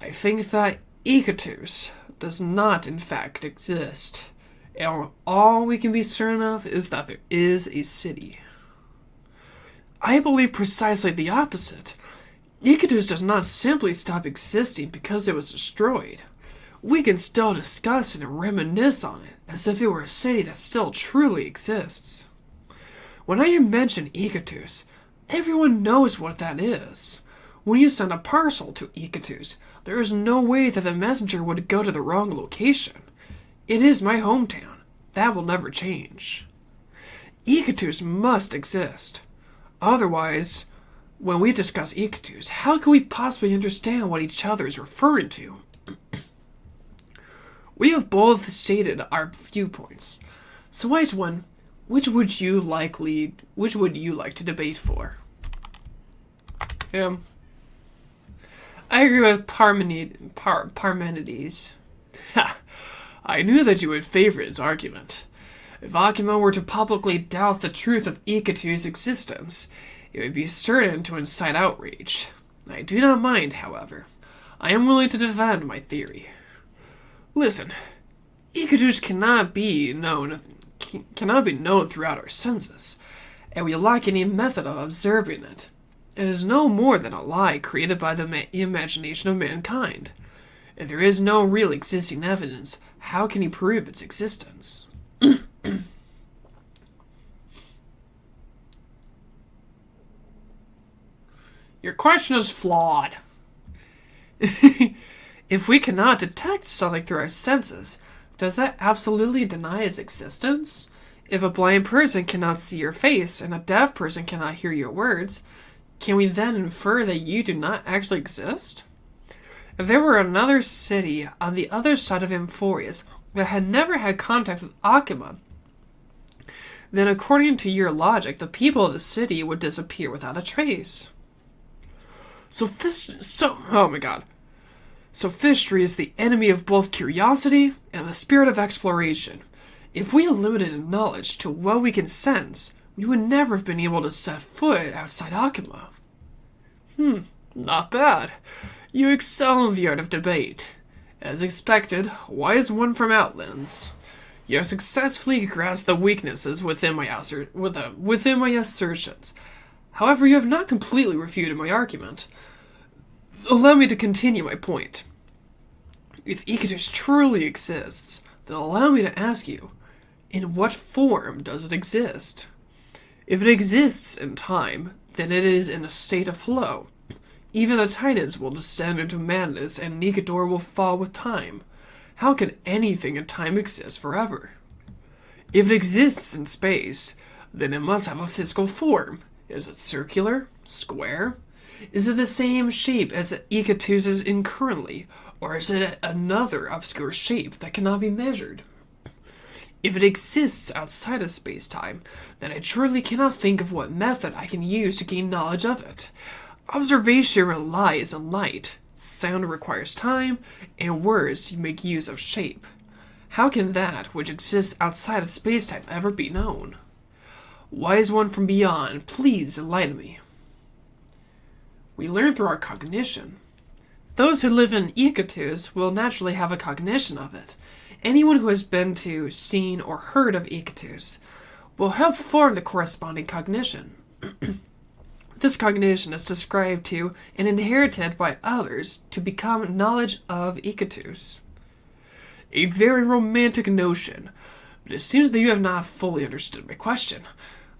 I think that Icatus does not in fact exist, and all we can be certain of is that there is a city. I believe precisely the opposite. Icatus does not simply stop existing because it was destroyed. We can still discuss it and reminisce on it, as if it were a city that still truly exists. When I mention Icatus, everyone knows what that is. When you send a parcel to Icatus, there is no way that the messenger would go to the wrong location. It is my hometown. That will never change. Icatus must exist. Otherwise, when we discuss Icatus, how can we possibly understand what each other is referring to? We have both stated our viewpoints. So wise one, which would you like to debate for? Him. I agree with Parmenides. Ha! I knew that you would favor his argument. If Akima were to publicly doubt the truth of Icatus' existence, it would be certain to incite outrage. I do not mind, however. I am willing to defend my theory. Listen, Icatus cannot be known throughout our senses, and we lack any method of observing it. It is no more than a lie created by the imagination of mankind. If there is no real existing evidence, how can he prove its existence? Your question is flawed. If we cannot detect something through our senses, does that absolutely deny its existence? If a blind person cannot see your face and a deaf person cannot hear your words, can we then infer that you do not actually exist? If there were another city on the other side of Amphoreus that had never had contact with Akima, then according to your logic, the people of the city would disappear without a trace. Oh my god. Sophistry is the enemy of both curiosity and the spirit of exploration. If we limited knowledge to what we can sense, we would never have been able to set foot outside Akima. Not bad. You excel in the art of debate. As expected, wise one from Outlands. You have successfully grasped the weaknesses within my assertions. However, you have not completely refuted my argument. Allow me to continue my point. If Icatus truly exists, then allow me to ask you, in what form does it exist? If it exists in time, then it is in a state of flow. Even the Titans will descend into madness and Nicator will fall with time. How can anything in time exist forever? If it exists in space, then it must have a physical form. Is it circular? Square? Is it the same shape as Ikatus is in currently, or is it another obscure shape that cannot be measured? If it exists outside of space-time, then I truly cannot think of what method I can use to gain knowledge of it. Observation relies on light, sound requires time, and words make use of shape. How can that which exists outside of space-time ever be known? Wise one from beyond, please enlighten me. We learn through our cognition. Those who live in Ikatus will naturally have a cognition of it. Anyone who has been to, seen, or heard of Ikatus will help form the corresponding cognition. This cognition is described to and inherited by others to become knowledge of Ikatus. A very romantic notion, but it seems that you have not fully understood my question.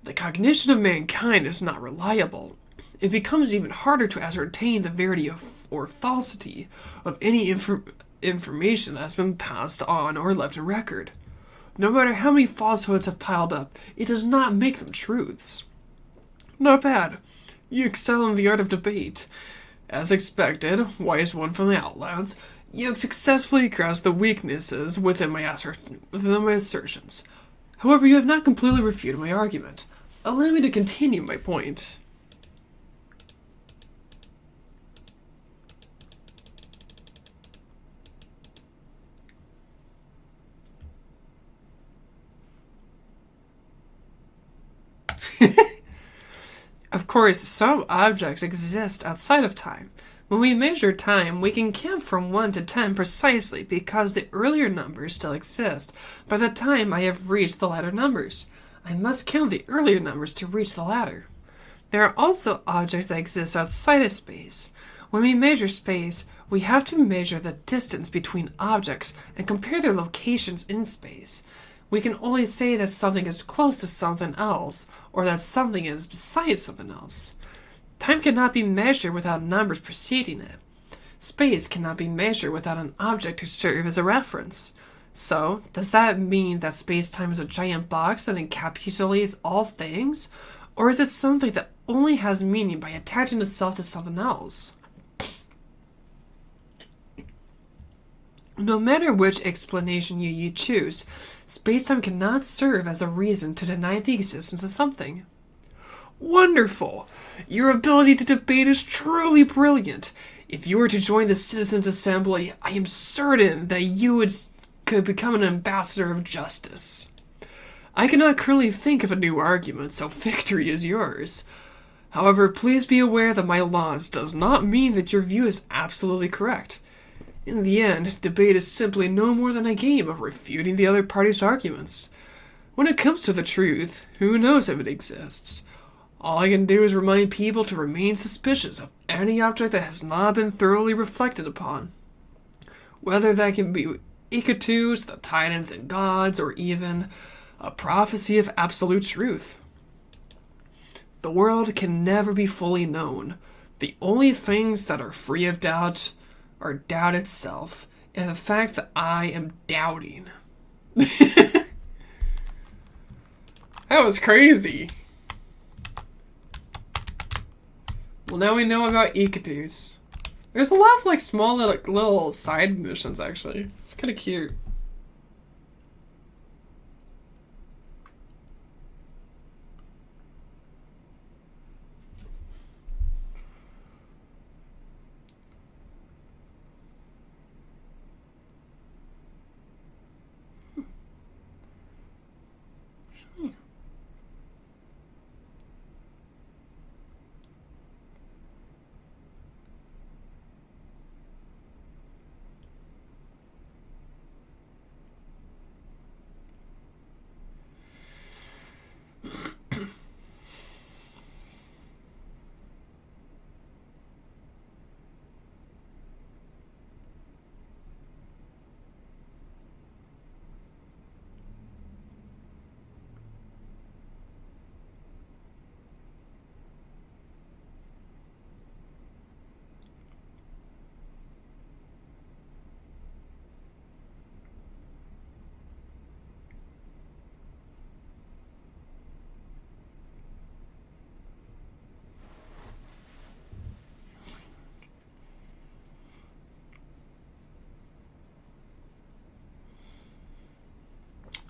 The cognition of mankind is not reliable. It becomes even harder to ascertain the verity of or falsity of any information that has been passed on or left in record. No matter how many falsehoods have piled up, it does not make them truths. Not bad. You excel in the art of debate. As expected, wise one from the Outlands, you have successfully grasped the weaknesses within my assertions. However, you have not completely refuted my argument. Allow me to continue my point. Of course, some objects exist outside of time. When we measure time, we can count from 1 to 10 precisely because the earlier numbers still exist by the time I have reached the latter numbers. I must count the earlier numbers to reach the latter. There are also objects that exist outside of space. When we measure space, we have to measure the distance between objects and compare their locations in space. We can only say that something is close to something else, or that something is beside something else. Time cannot be measured without numbers preceding it. Space cannot be measured without an object to serve as a reference. So, does that mean that space-time is a giant box that encapsulates all things? Or is it something that only has meaning by attaching itself to something else? No matter which explanation you choose, space-time cannot serve as a reason to deny the existence of something. Wonderful! Your ability to debate is truly brilliant. If you were to join the Citizens' Assembly, I am certain that you could become an ambassador of justice. I cannot currently think of a new argument, so victory is yours. However, please be aware that my loss does not mean that your view is absolutely correct. In the end, debate is simply no more than a game of refuting the other party's arguments. When it comes to the truth, who knows if it exists? All I can do is remind people to remain suspicious of any object that has not been thoroughly reflected upon. Whether that can be Ikatus, the Titans and Gods, or even a prophecy of absolute truth. The world can never be fully known. The only things that are free of doubt are doubt itself, and the fact that I am doubting. That was crazy. Well, now we know about Ikatus. There's a lot of like small little side missions actually. It's kind of cute.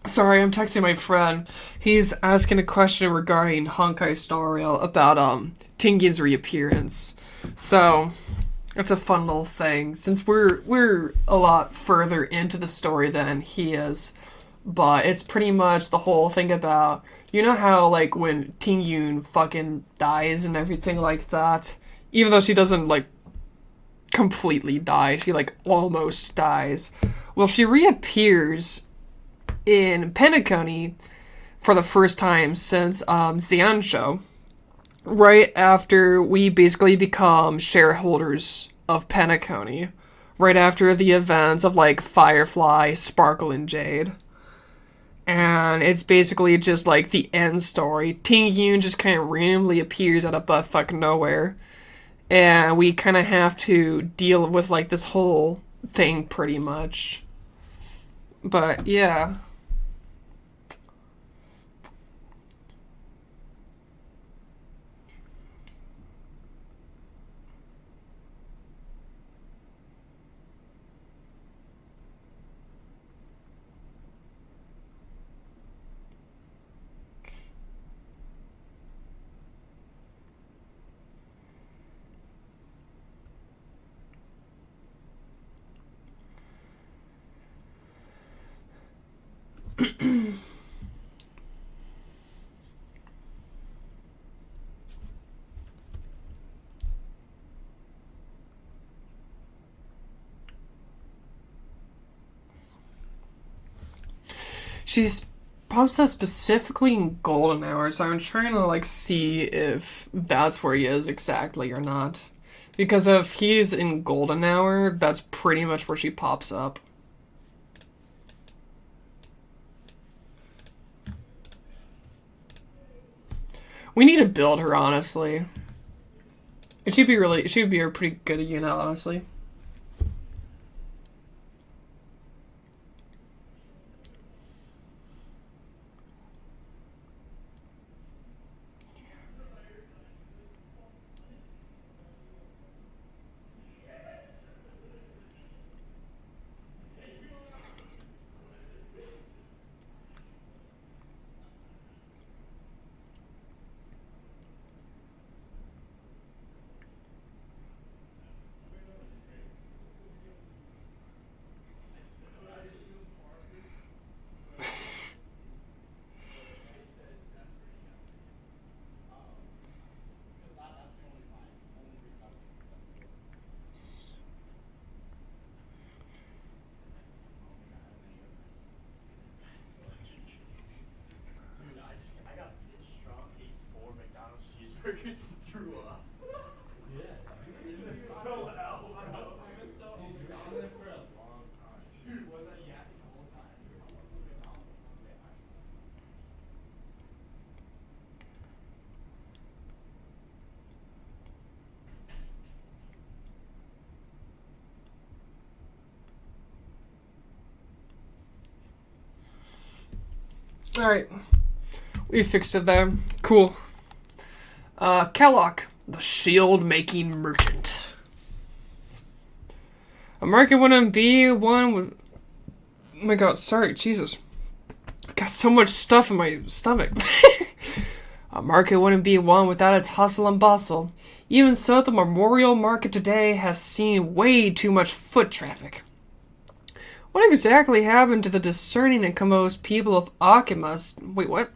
Sorry, I'm texting my friend. He's asking a question regarding Honkai Star Rail about Tingyun's reappearance. So it's a fun little thing since we're a lot further into the story than he is. But it's pretty much the whole thing about, you know how like when Tingyun fucking dies and everything like that, even though she doesn't like completely die, she like almost dies. Well, she reappears in Penacony for the first time since Xianzhou, right after we basically become shareholders of Penacony, right after the events of like Firefly, Sparkle, and Jade. And it's basically just like the end story. Tingyun just kind of randomly appears out of buttfuck nowhere, and we kind of have to deal with like this whole thing pretty much. But yeah. She's pops up specifically in golden hour, so I'm trying to like see if that's where he is exactly or not. Because if he's in golden hour, that's pretty much where she pops up. We need to build her, honestly. It should be a pretty good unit, honestly. Alright. We fixed it there. Cool. Kellogg, the shield-making merchant. A market wouldn't be one with... Oh my god, sorry, Jesus. I got so much stuff in my stomach. A market wouldn't be one without its hustle and bustle. Even so, the Memorial Market today has seen way too much foot traffic. What exactly happened to the discerning and composed people of Akimas? Wait, what?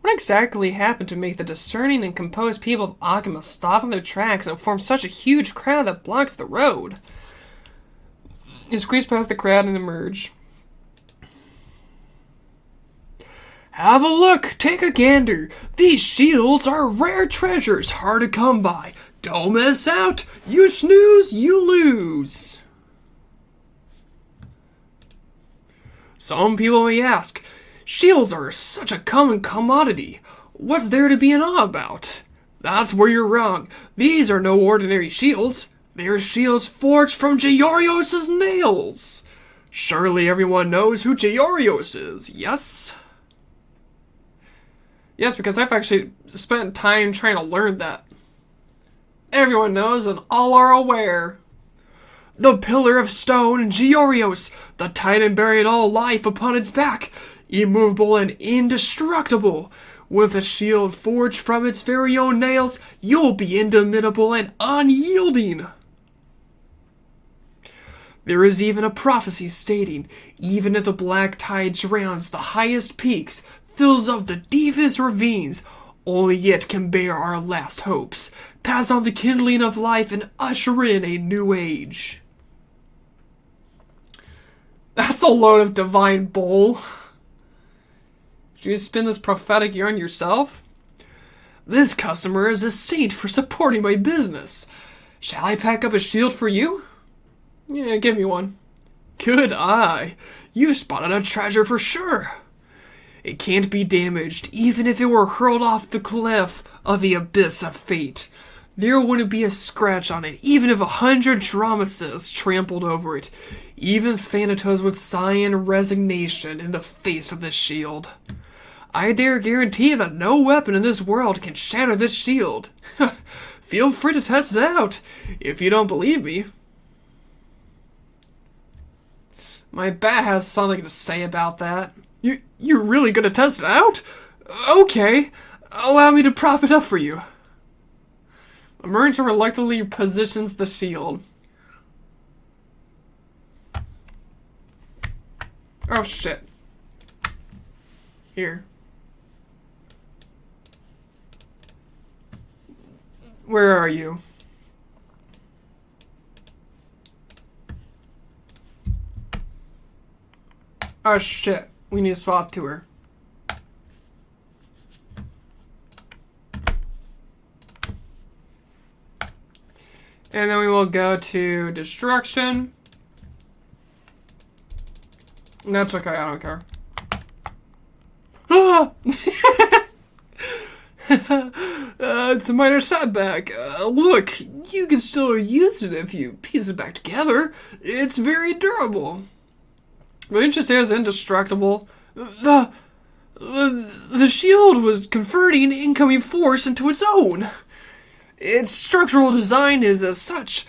What exactly happened to make the discerning and composed people of Akima stop in their tracks and form such a huge crowd that blocks the road? You squeeze past the crowd and emerge. Have a look! Take a gander! These shields are rare treasures, hard to come by. Don't miss out! You snooze, you lose! Some people may ask, shields are such a common commodity. What's there to be in awe about? That's where you're wrong. These are no ordinary shields. They're shields forged from Giorios' nails. Surely everyone knows who Giorios is, yes? Yes, because I've actually spent time trying to learn that. Everyone knows and all are aware. The pillar of stone, Georios, the titan buried all life upon its back, immovable and indestructible. With a shield forged from its very own nails, you'll be indomitable and unyielding. There is even a prophecy stating, even if the black tide drowns the highest peaks, fills up the deepest ravines, only it can bear our last hopes, pass on the kindling of life, and usher in a new age. That's a load of divine bull. Did you spin this prophetic yarn yourself? This customer is a saint for supporting my business. Shall I pack up a shield for you? Yeah, give me one. Good eye. You spotted a treasure for sure. It can't be damaged, even if it were hurled off the cliff of the abyss of fate. There wouldn't be a scratch on it, even if 100 Dromaeus trampled over it. Even Thanatos would sigh in resignation in the face of this shield. I dare guarantee that no weapon in this world can shatter this shield. Feel free to test it out, if you don't believe me. My bat has something to say about that. You're really gonna test it out? Okay, allow me to prop it up for you. The merchant reluctantly positions the shield. Oh shit. Here. Where are you? Oh shit, we need to swap to her. And then we will go to destruction. That's okay, I don't care. Ah! It's a minor setback. Look, you can still use it if you piece it back together. It's very durable. The interest is indestructible. The shield was converting incoming force into its own. Its structural design is as such.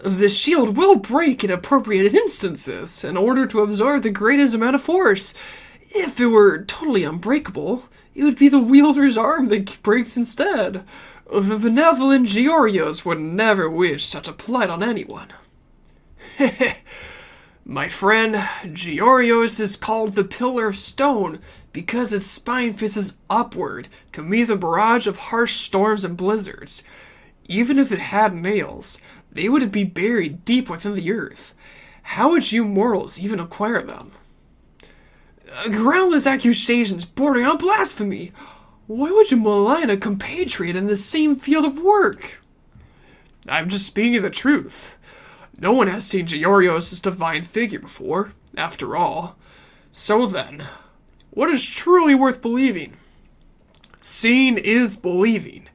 The shield will break in appropriate instances in order to absorb the greatest amount of force. If it were totally unbreakable, it would be the wielder's arm that breaks instead. The benevolent Georios would never wish such a plight on anyone. My friend, Georios is called the Pillar of Stone because its spine faces upward to meet the barrage of harsh storms and blizzards. Even if it had nails, they would be buried deep within the earth. How would you mortals even acquire them? Groundless accusations bordering on blasphemy! Why would you malign a compatriot in the same field of work? I'm just speaking the truth. No one has seen Georios' divine figure before, after all. So then, what is truly worth believing? Seeing is believing.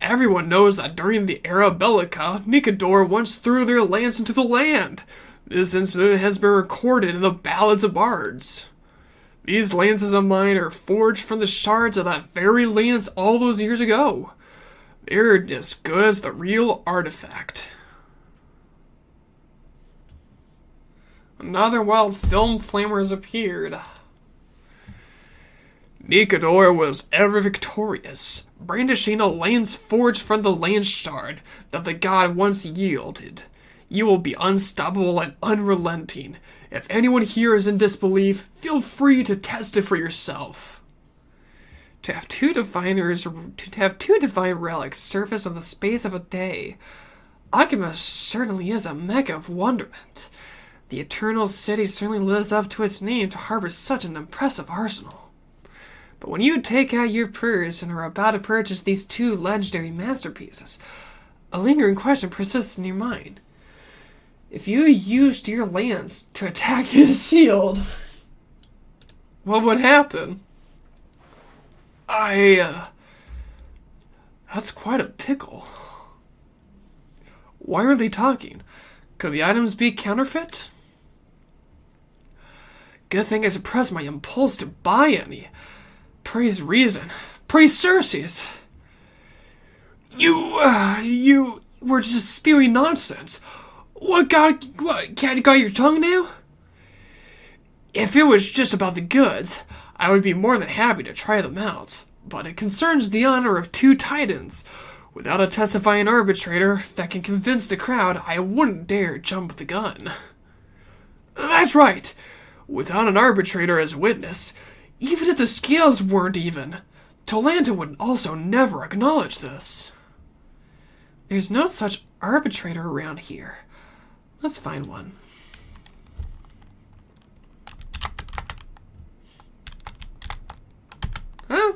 Everyone knows that during the era Bellica, Nicodor once threw their lance into the land. This incident has been recorded in the ballads of bards. These lances of mine are forged from the shards of that very lance all those years ago. They're as good as the real artifact. Another wild film flamer has appeared. Nicodor was ever victorious, brandishing a lance forged from the lance shard that the god once yielded. You will be unstoppable and unrelenting. If anyone here is in disbelief, feel free to test it for yourself. To have two divine relics surface in the space of a day, Akimus certainly is a mecca of wonderment. The Eternal City certainly lives up to its name to harbor such an impressive arsenal. But when you take out your purse and are about to purchase these two legendary masterpieces, a lingering question persists in your mind. If you used your lance to attack his shield, what would happen? That's quite a pickle. Why are they talking? Could the items be counterfeit? Good thing I suppressed my impulse to buy any. Praise reason. Praise Circes. You were just spewing nonsense. What got your tongue now? If it was just about the goods, I would be more than happy to try them out. But it concerns the honor of two titans. Without a testifying arbitrator that can convince the crowd, I wouldn't dare jump the gun. That's right. Without an arbitrator as witness, even if the scales weren't even, Tolanta would also never acknowledge this. There's no such arbitrator around here. Let's find one. Huh?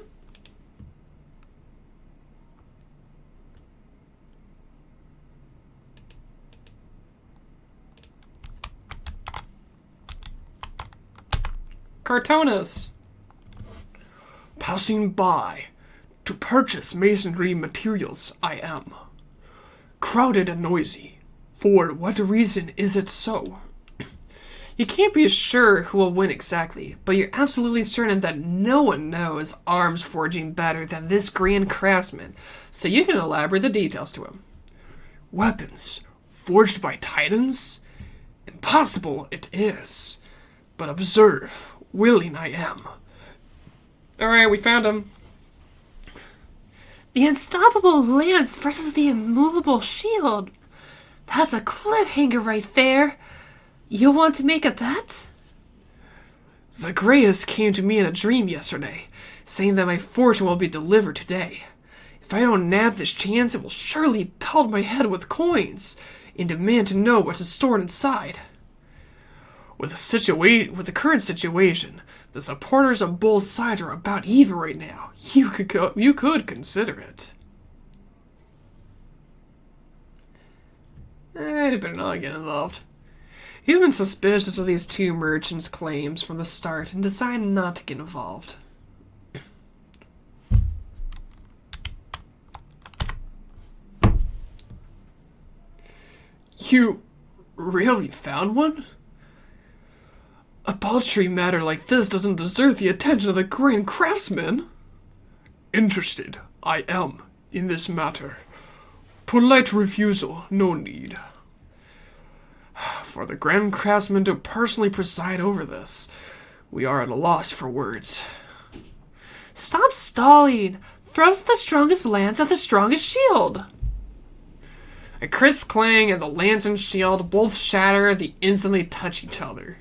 Cartonis. Passing by to purchase masonry materials, I am. Crowded and noisy. For what reason is it so? You can't be sure who will win exactly, but you're absolutely certain that no one knows arms forging better than this grand craftsman, so you can elaborate the details to him. Weapons forged by titans? Impossible it is. But observe, willing I am. Alright, we found him. The unstoppable lance versus the immovable shield. That's a cliffhanger right there. You want to make a bet? Zagreus came to me in a dream yesterday, saying that my fortune will be delivered today. If I don't nab this chance, it will surely pelt my head with coins, and demand to know what's stored inside. With the current situation, the supporters on both sides are about even right now. You could consider it. I'd better not get involved. You've been suspicious of these two merchants' claims from the start and decided not to get involved. You really found one? A paltry matter like this doesn't deserve the attention of the grand craftsman. Interested, I am, in this matter. Polite refusal, no need. For the grand craftsman to personally preside over this, we are at a loss for words. Stop stalling! Thrust the strongest lance at the strongest shield! A crisp clang and the lance and shield both shatter and they instantly touch each other.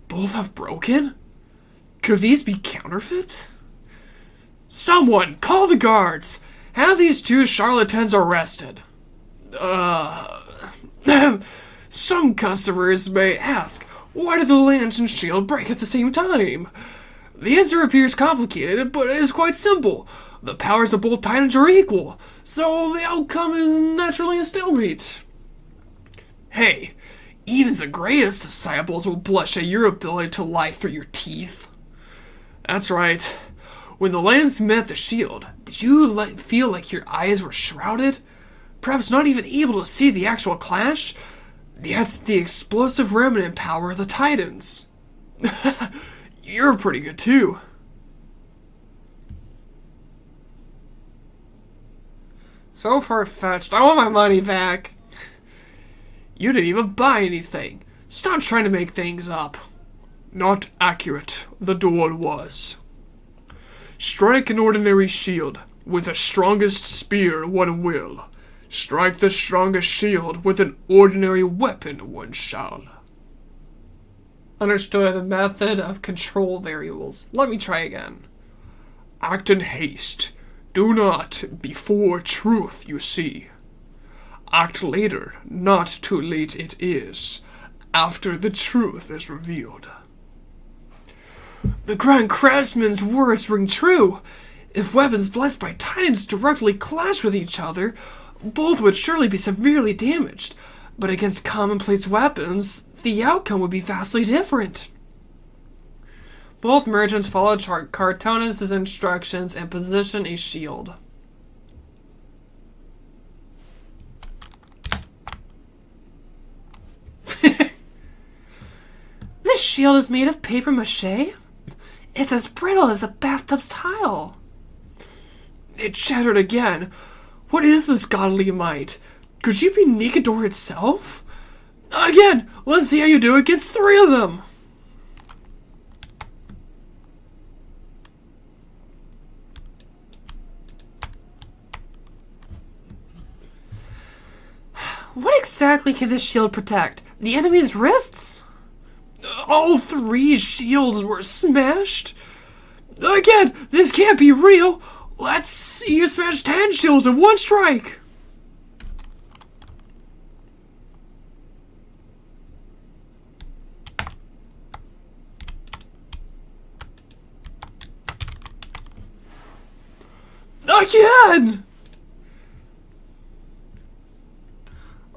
Both have broken? Could these be counterfeit? Someone, call the guards! Have these two charlatans arrested. Some customers may ask, why did the lance and shield break at the same time? The answer appears complicated, but it is quite simple. The powers of both titans are equal, so the outcome is naturally a stalemate. Hey, even Zagreus' disciples will blush at your ability to lie through your teeth. That's right. When the lance met the shield, did you feel like your eyes were shrouded? Perhaps not even able to see the actual clash? That's the explosive remnant power of the Titans. You're pretty good too. So far-fetched. I want my money back. You didn't even buy anything. Stop trying to make things up. Not accurate. The duel was. Strike an ordinary shield. With the strongest spear one will. Strike the strongest shield with an ordinary weapon one shall. Understood the method of control variables. Let me try again. Act in haste. Do not before truth you see. Act later, not too late it is, after the truth is revealed. The Grand Craftsman's words ring true. If weapons blessed by Titans directly clash with each other, both would surely be severely damaged, but against commonplace weapons, the outcome would be vastly different. Both merchants followed Cartonis' instructions and positioned a shield. This shield is made of paper mache? It's as brittle as a bathtub's tile. It shattered again. What is this godly might? Could you be Nigador itself? Again, let's see how you do against 3 of them. What exactly can this shield protect? The enemy's wrists? All 3 shields were smashed? Again, this can't be real! Let's see you smash 10 shields in 1 strike! Again!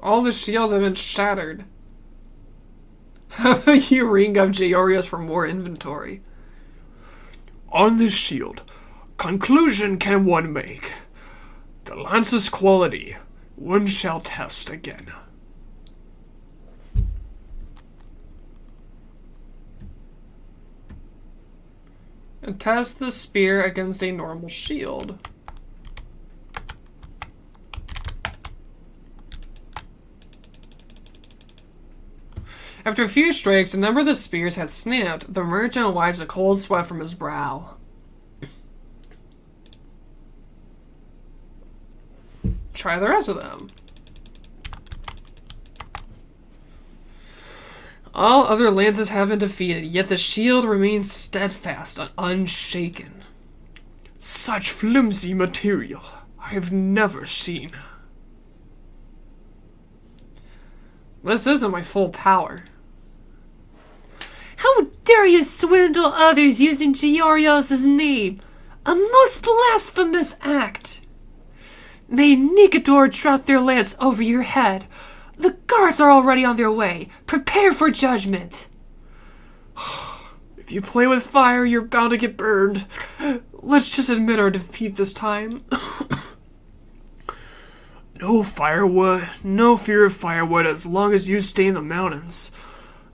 All the shields have been shattered. Have a ring of Georios for more inventory. On this shield, conclusion can one make. The lance's quality, one shall test again. And test the spear against a normal shield. After a few strikes, a number of the spears had snapped. The merchant wipes a cold sweat from his brow. Try the rest of them. All other lances have been defeated, yet the shield remains steadfast and unshaken. Such flimsy material I have never seen. This isn't my full power. How dare you swindle others using Georios' name? A most blasphemous act. May Nigador drop their lance over your head. The guards are already on their way. Prepare for judgment. If you play with fire, you're bound to get burned. Let's just admit our defeat this time. No firewood, no fear of firewood as long as you stay in the mountains.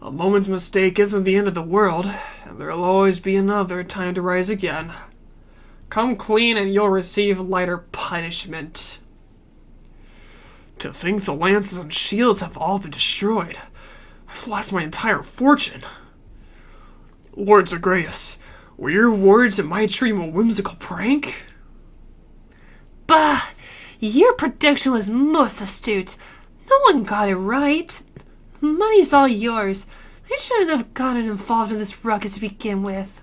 A moment's mistake isn't the end of the world, and there'll always be another time to rise again. Come clean and you'll receive lighter punishment. To think the lances and shields have all been destroyed. I've lost my entire fortune. Lord Zagreus, were your words in my dream a whimsical prank? Bah! Your prediction was most astute. No one got it right. Money's all yours. I shouldn't have gotten involved in this ruckus to begin with.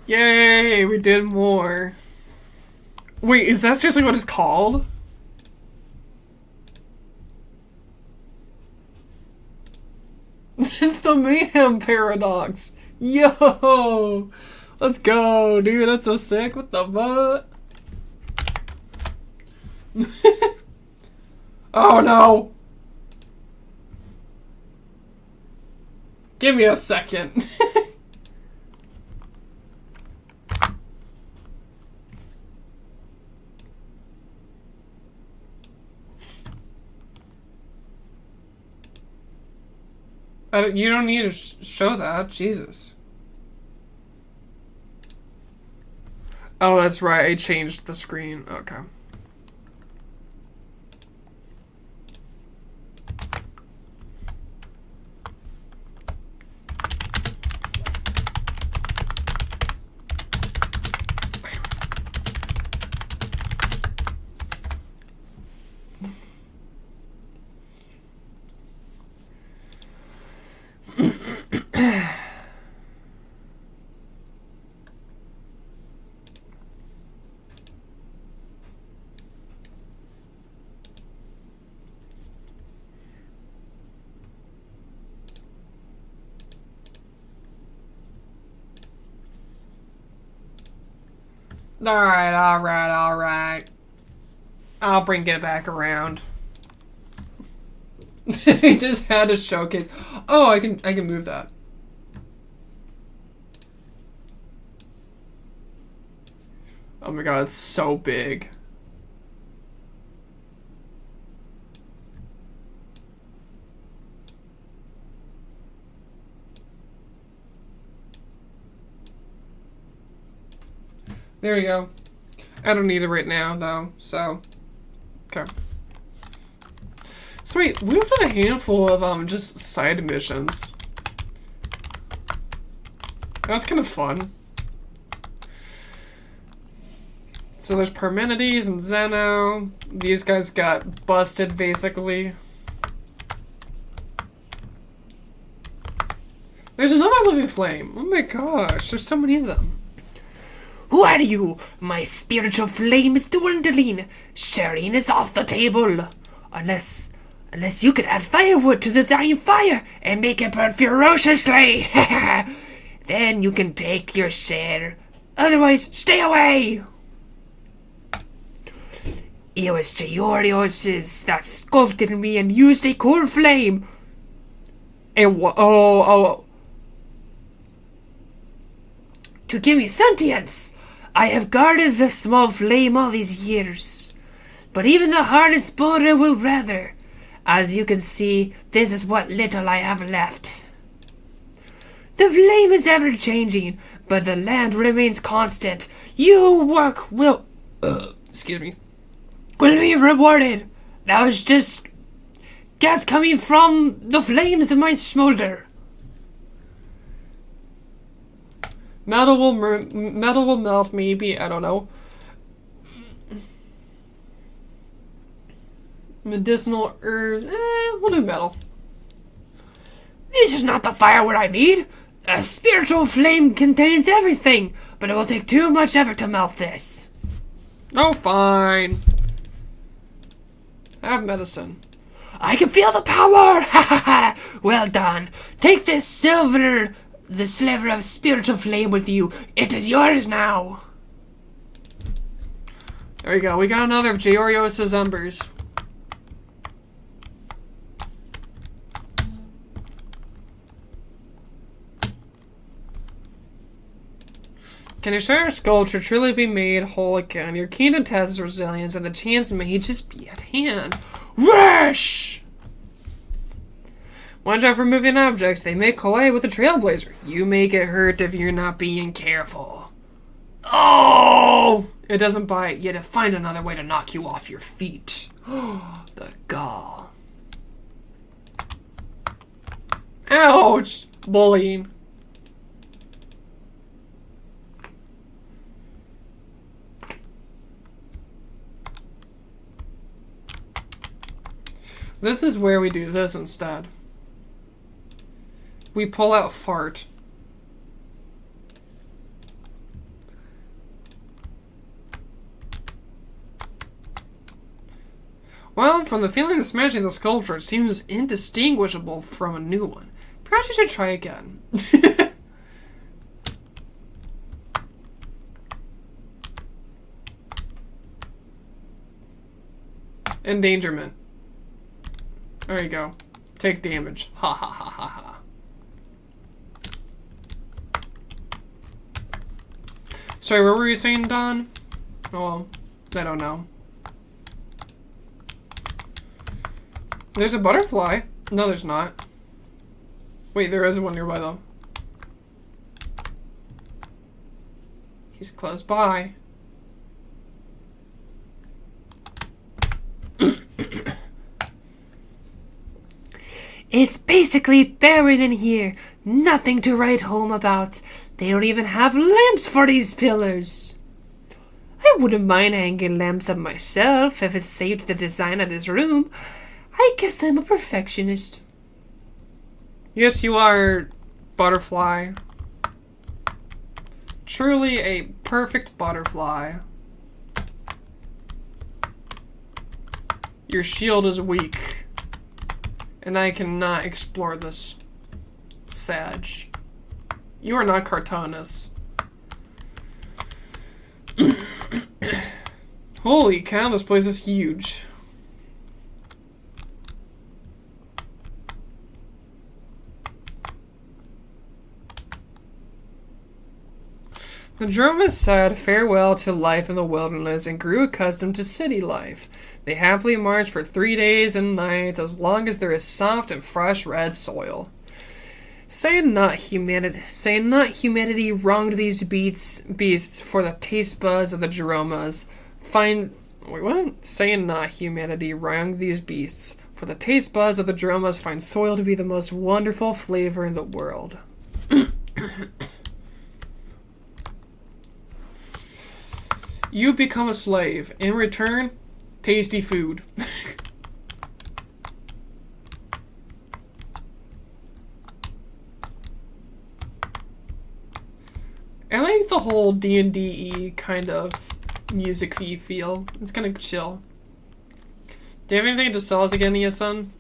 Yay, we did more. Wait, is that seriously what it's called? The Mayhem Paradox. Yo! Let's go, dude. That's so sick. What the fuck? Oh no! Give me a second. You don't need to show that. Jesus. Oh, that's right. I changed the screen. Okay. Alright. I'll bring it back around. I just had a showcase. Oh, I can move that. Oh my god, it's so big. There you go. I don't need it right now, though, so Okay. Sweet, we've done a handful of just side missions. That's kind of fun. So there's Parmenides and Zeno. These guys got busted, basically. There's another living flame. Oh my gosh, there's so many of them. Who are you? My spiritual flame is dwindling. Sharing is off the table. Unless you could add firewood to the dying fire and make it burn ferociously. Then you can take your share. Otherwise, stay away. It was Georgios that sculpted me and used a core flame. To give me sentience. I have guarded the small flame all these years. But even the hardest boulder will rather. As you can see, this is what little I have left. The flame is ever-changing, but the land remains constant. Your work will... excuse me. Will be rewarded. That was just... gas coming from the flames in my smolder. Metal will melt, maybe. I don't know. Medicinal herbs. We'll do metal. This is not the firewood I need. A spiritual flame contains everything, but it will take too much effort to melt this. Oh, fine. Have medicine. I can feel the power! Ha ha ha! Well done. Take this sliver of spiritual flame with you. It is yours now. There we go. We got another of Georgios' embers. Can a shattered sculpture truly be made whole again? Your kingdom tests its resilience, and the chance may just be at hand. Rush! Watch out for moving objects. They may collide with the Trailblazer. You may get hurt if you're not being careful. Oh! It doesn't bite, yet it finds another way to knock you off your feet. The gall. Ouch! Bullying. This is where we do this instead. We pull out fart. Well, from the feeling of smashing the sculpture, it seems indistinguishable from a new one. Perhaps you should try again. Endangerment. There you go. Take damage. Ha ha ha ha ha. Sorry, what were you saying, Don? Oh, I don't know. There's a butterfly. No, there's not. Wait, there is one nearby, though. He's close by. It's basically buried in here. Nothing to write home about. They don't even have lamps for these pillars. I wouldn't mind hanging lamps up myself if it saved the design of this room. I guess I'm a perfectionist. Yes, you are, butterfly. Truly a perfect butterfly. Your shield is weak. And I cannot explore this. Sag. You are not Cartonus. Holy cow, this place is huge. The Dromas said farewell to life in the wilderness and grew accustomed to city life. They happily marched for 3 days and nights as long as there is soft and fresh red soil. Say not humanity wronged these beasts for the taste buds of the Dromas. Find Wait, what? Saying not humanity, wrong these beasts. For the taste buds of the dromas find soil to be the most wonderful flavor in the world. You become a slave. In return, tasty food. I like the whole D&D kind of music feel. It's kind of chill. Do you have anything to sell us again, Nia-san?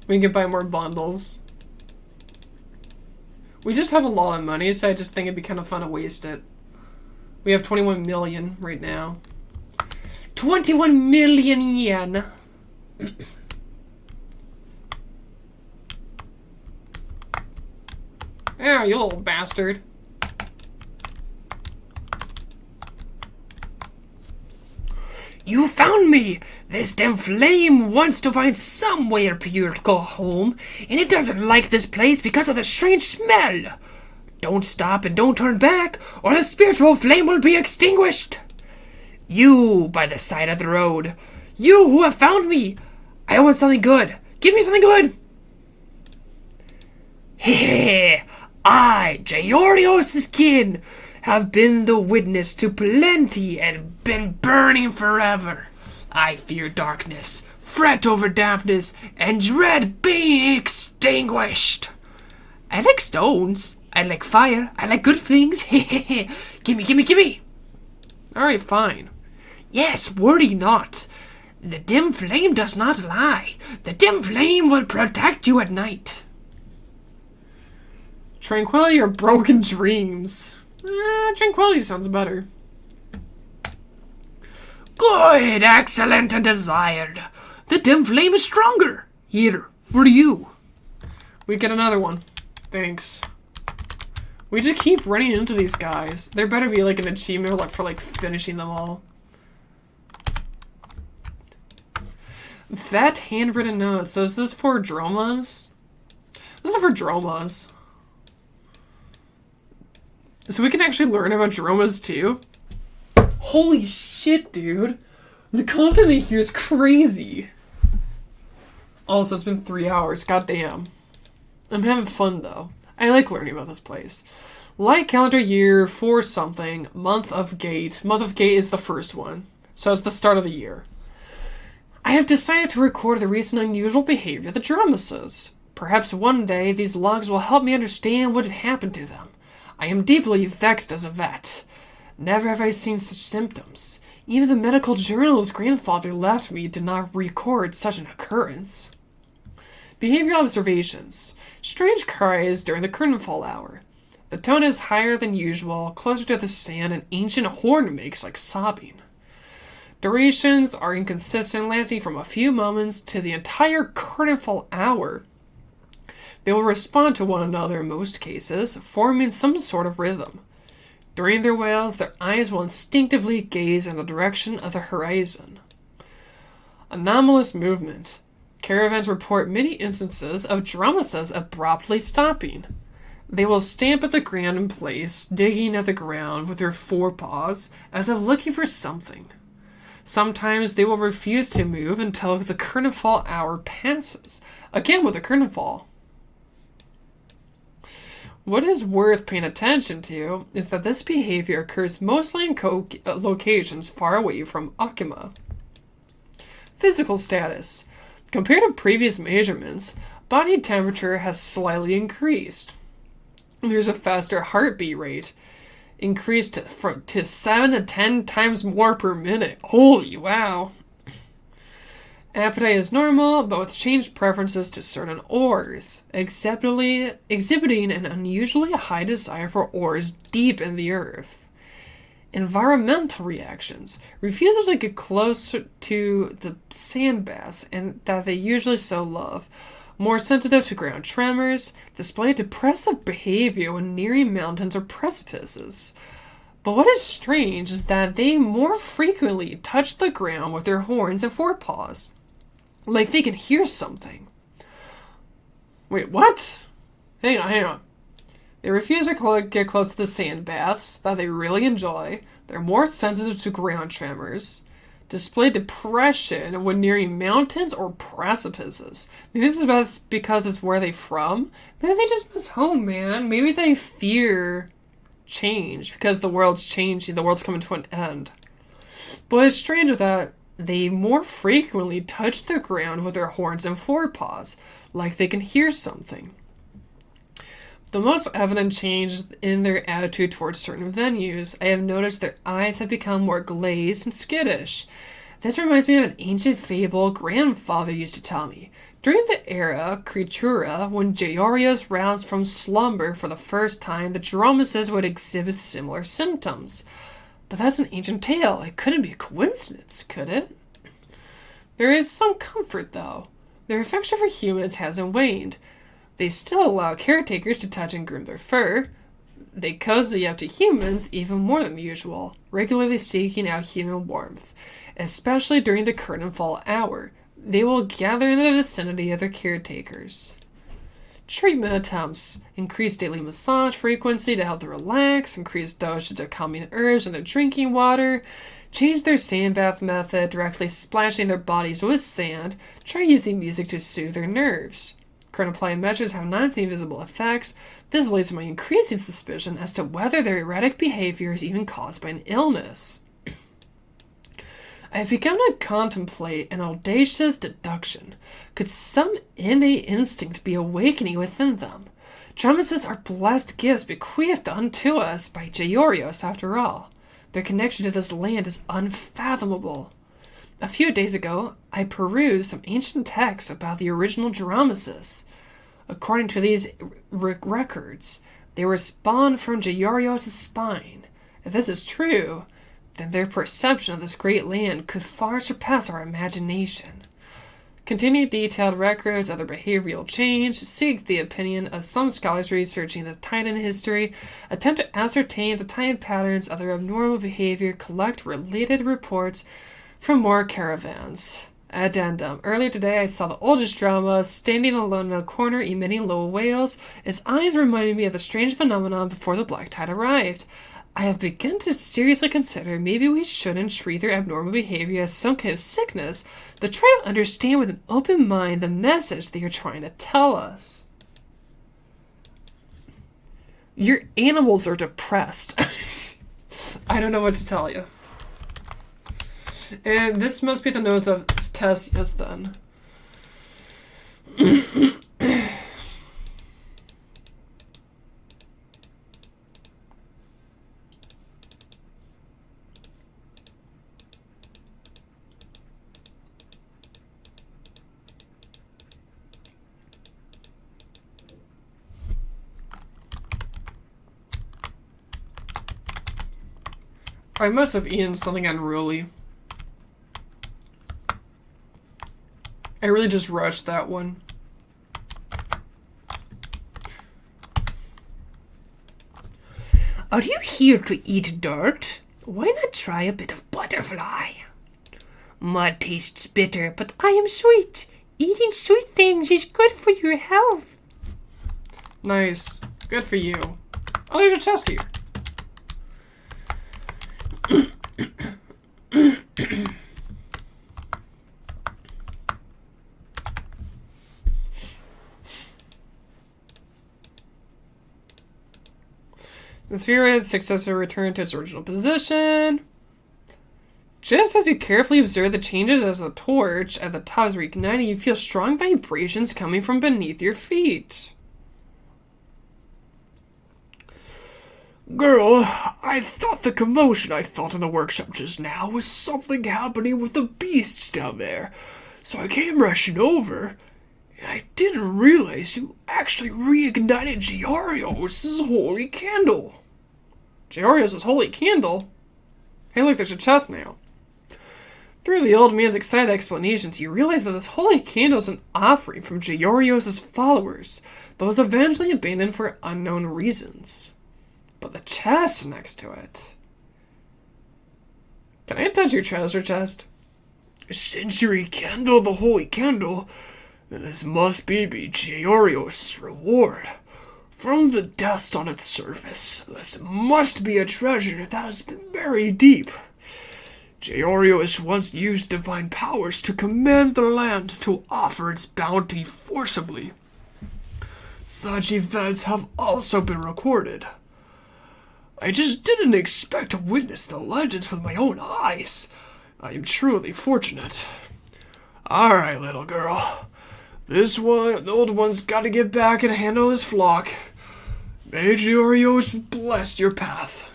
We can buy more bundles. We just have a lot of money, so I just think it'd be kind of fun to waste it. We have 21 million right now. 21 million yen! Yeah, you little bastard. You found me! This damn flame wants to find somewhere pure to go home, and it doesn't like this place because of the strange smell. Don't stop and don't turn back, or the spiritual flame will be extinguished. You by the side of the road. You who have found me. I want something good. Give me something good. Hehe. I, Jaorios' kin, have been the witness to plenty and been burning forever. I fear darkness, fret over dampness, and dread being extinguished. I like stones. I like fire. I like good things. Hehehe. Gimme. Alright, fine. Yes, worry not. The dim flame does not lie. The dim flame will protect you at night. Tranquility or broken dreams? Tranquility sounds better. Good, excellent, and desired. The dim flame is stronger. Here, for you. We get another one. Thanks. We just keep running into these guys. There better be like an achievement for like finishing them all. Vet handwritten notes. So is this for dromas? This is for dromas. So we can actually learn about dromas too? Holy shit, dude. The content in here is crazy. Also, it's been 3 hours. Goddamn. I'm having fun though. I like learning about this place. Light calendar year for something. Month of Gate. Month of Gate is the first one. So it's the start of the year. I have decided to record the recent unusual behavior of the Dromases. Perhaps one day these logs will help me understand what had happened to them. I am deeply vexed as a vet. Never have I seen such symptoms. Even the medical journals grandfather left me did not record such an occurrence. Behavior observations. Strange cries during the curtainfall hour. The tone is higher than usual, closer to the sand an ancient horn makes like sobbing. Durations are inconsistent, lasting from a few moments to the entire curtainfall hour. They will respond to one another in most cases, forming some sort of rhythm. During their wails, their eyes will instinctively gaze in the direction of the horizon. Anomalous movement. Caravans report many instances of Dromases abruptly stopping. They will stamp at the ground in place, digging at the ground with their forepaws, as if looking for something. Sometimes they will refuse to move until the curtainfall hour passes, again with the curtainfall. What is worth paying attention to is that this behavior occurs mostly in locations far away from Akima. Physical status. Compared to previous measurements, body temperature has slightly increased. There's a faster heartbeat rate, increased to 7 to 10 times more per minute. Holy wow. Appetite is normal, but with changed preferences to certain ores, exhibiting an unusually high desire for ores deep in the earth. Environmental reactions. Refusal to get close to the sand bass and that they usually so love. More sensitive to ground tremors, display depressive behavior when nearing mountains or precipices. But what is strange is that they more frequently touch the ground with their horns and forepaws. Like they can hear something. Wait, what? Hang on. They refuse to get close to the sand baths that they really enjoy. They're more sensitive to ground tremors. Display depression when nearing mountains or precipices. Maybe that's because it's where they're from. Maybe they just miss home, man. Maybe they fear change because the world's changing. The world's coming to an end. But it's strange that they more frequently touch the ground with their horns and forepaws, like they can hear something. The most evident change is in their attitude towards certain venues. I have noticed their eyes have become more glazed and skittish. This reminds me of an ancient fable grandfather used to tell me. During the era Creatura, when Georios roused from slumber for the first time, the Dromeses would exhibit similar symptoms. But that's an ancient tale. It couldn't be a coincidence, could it? There is some comfort, though. Their affection for humans hasn't waned. They still allow caretakers to touch and groom their fur. They cozy up to humans even more than usual, regularly seeking out human warmth, especially during the curtain fall hour. They will gather in the vicinity of their caretakers. Treatment attempts increase daily massage frequency to help them relax, increase dosage of calming herbs in their drinking water, change their sand bath method, directly splashing their bodies with sand, try using music to soothe their nerves. Current applied measures have not seen visible effects. This leads to my increasing suspicion as to whether their erratic behavior is even caused by an illness. I have begun to contemplate an audacious deduction. Could some innate instinct be awakening within them? Dromeses are blessed gifts bequeathed unto us by Georios, after all. Their connection to this land is unfathomable. A few days ago, I perused some ancient texts about the original Dromeses. According to these records, they were spawned from Georios' spine. If this is true, then their perception of this great land could far surpass our imagination. Continue detailed records of their behavioral change, seek the opinion of some scholars researching the Titan history, attempt to ascertain the time patterns of their abnormal behavior, collect related reports from more caravans. Addendum. Earlier today I saw the oldest drama standing alone in a corner emitting low wails. Its eyes reminded me of the strange phenomenon before the black tide arrived. I have begun to seriously consider maybe we shouldn't treat their abnormal behavior as some kind of sickness, but try to understand with an open mind the message they are trying to tell us. Your animals are depressed. I don't know what to tell you. And this must be the notes of Tessius then. I must have eaten something unruly. I really just rushed that one. Are you here to eat dirt? Why not try a bit of butterfly? Mud tastes bitter, but I am sweet. Eating sweet things is good for your health. Nice. Good for you. Oh, there's a chest here. The spheroid's successor returned to its original position. Just as you carefully observe the changes as the torch at the top is reigniting, you feel strong vibrations coming from beneath your feet. Girl, I thought the commotion I felt in the workshop just now was something happening with the beasts down there, so I came rushing over, and I didn't realize you actually reignited Georios' holy candle. Georios' holy candle? Hey look, there's a chest now. Through the old man's excited explanations, you realize that this holy candle is an offering from Georios' followers, that was eventually abandoned for unknown reasons. But the chest next to it... Can I touch your treasure chest? Since you rekindled the holy candle, then this must be Georios' reward. From the dust on its surface, this must be a treasure that has been buried deep. Georios once used divine powers to command the land to offer its bounty forcibly. Such events have also been recorded. I just didn't expect to witness the legends with my own eyes. I am truly fortunate. Alright, little girl. The old one's gotta get back and handle his flock. May Georios bless your path.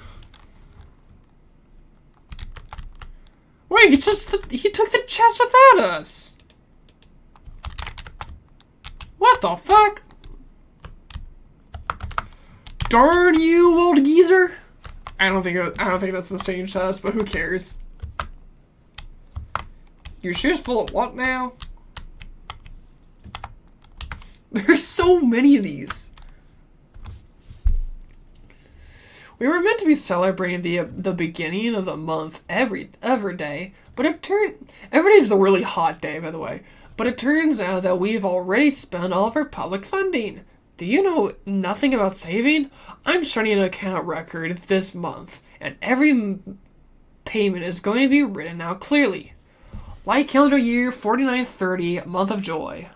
Wait, he took the chest without us. What the fuck? Darn you, old geezer! I don't think that's the same chest, but who cares? Your shoe's full of what now? There's so many of these. We were meant to be celebrating the beginning of the month every day, but every day is the really hot day, by the way. But it turns out that we've already spent all of our public funding. Do you know nothing about saving? I'm starting an account record this month, and every payment is going to be written out clearly. Like calendar year 4930, month of joy.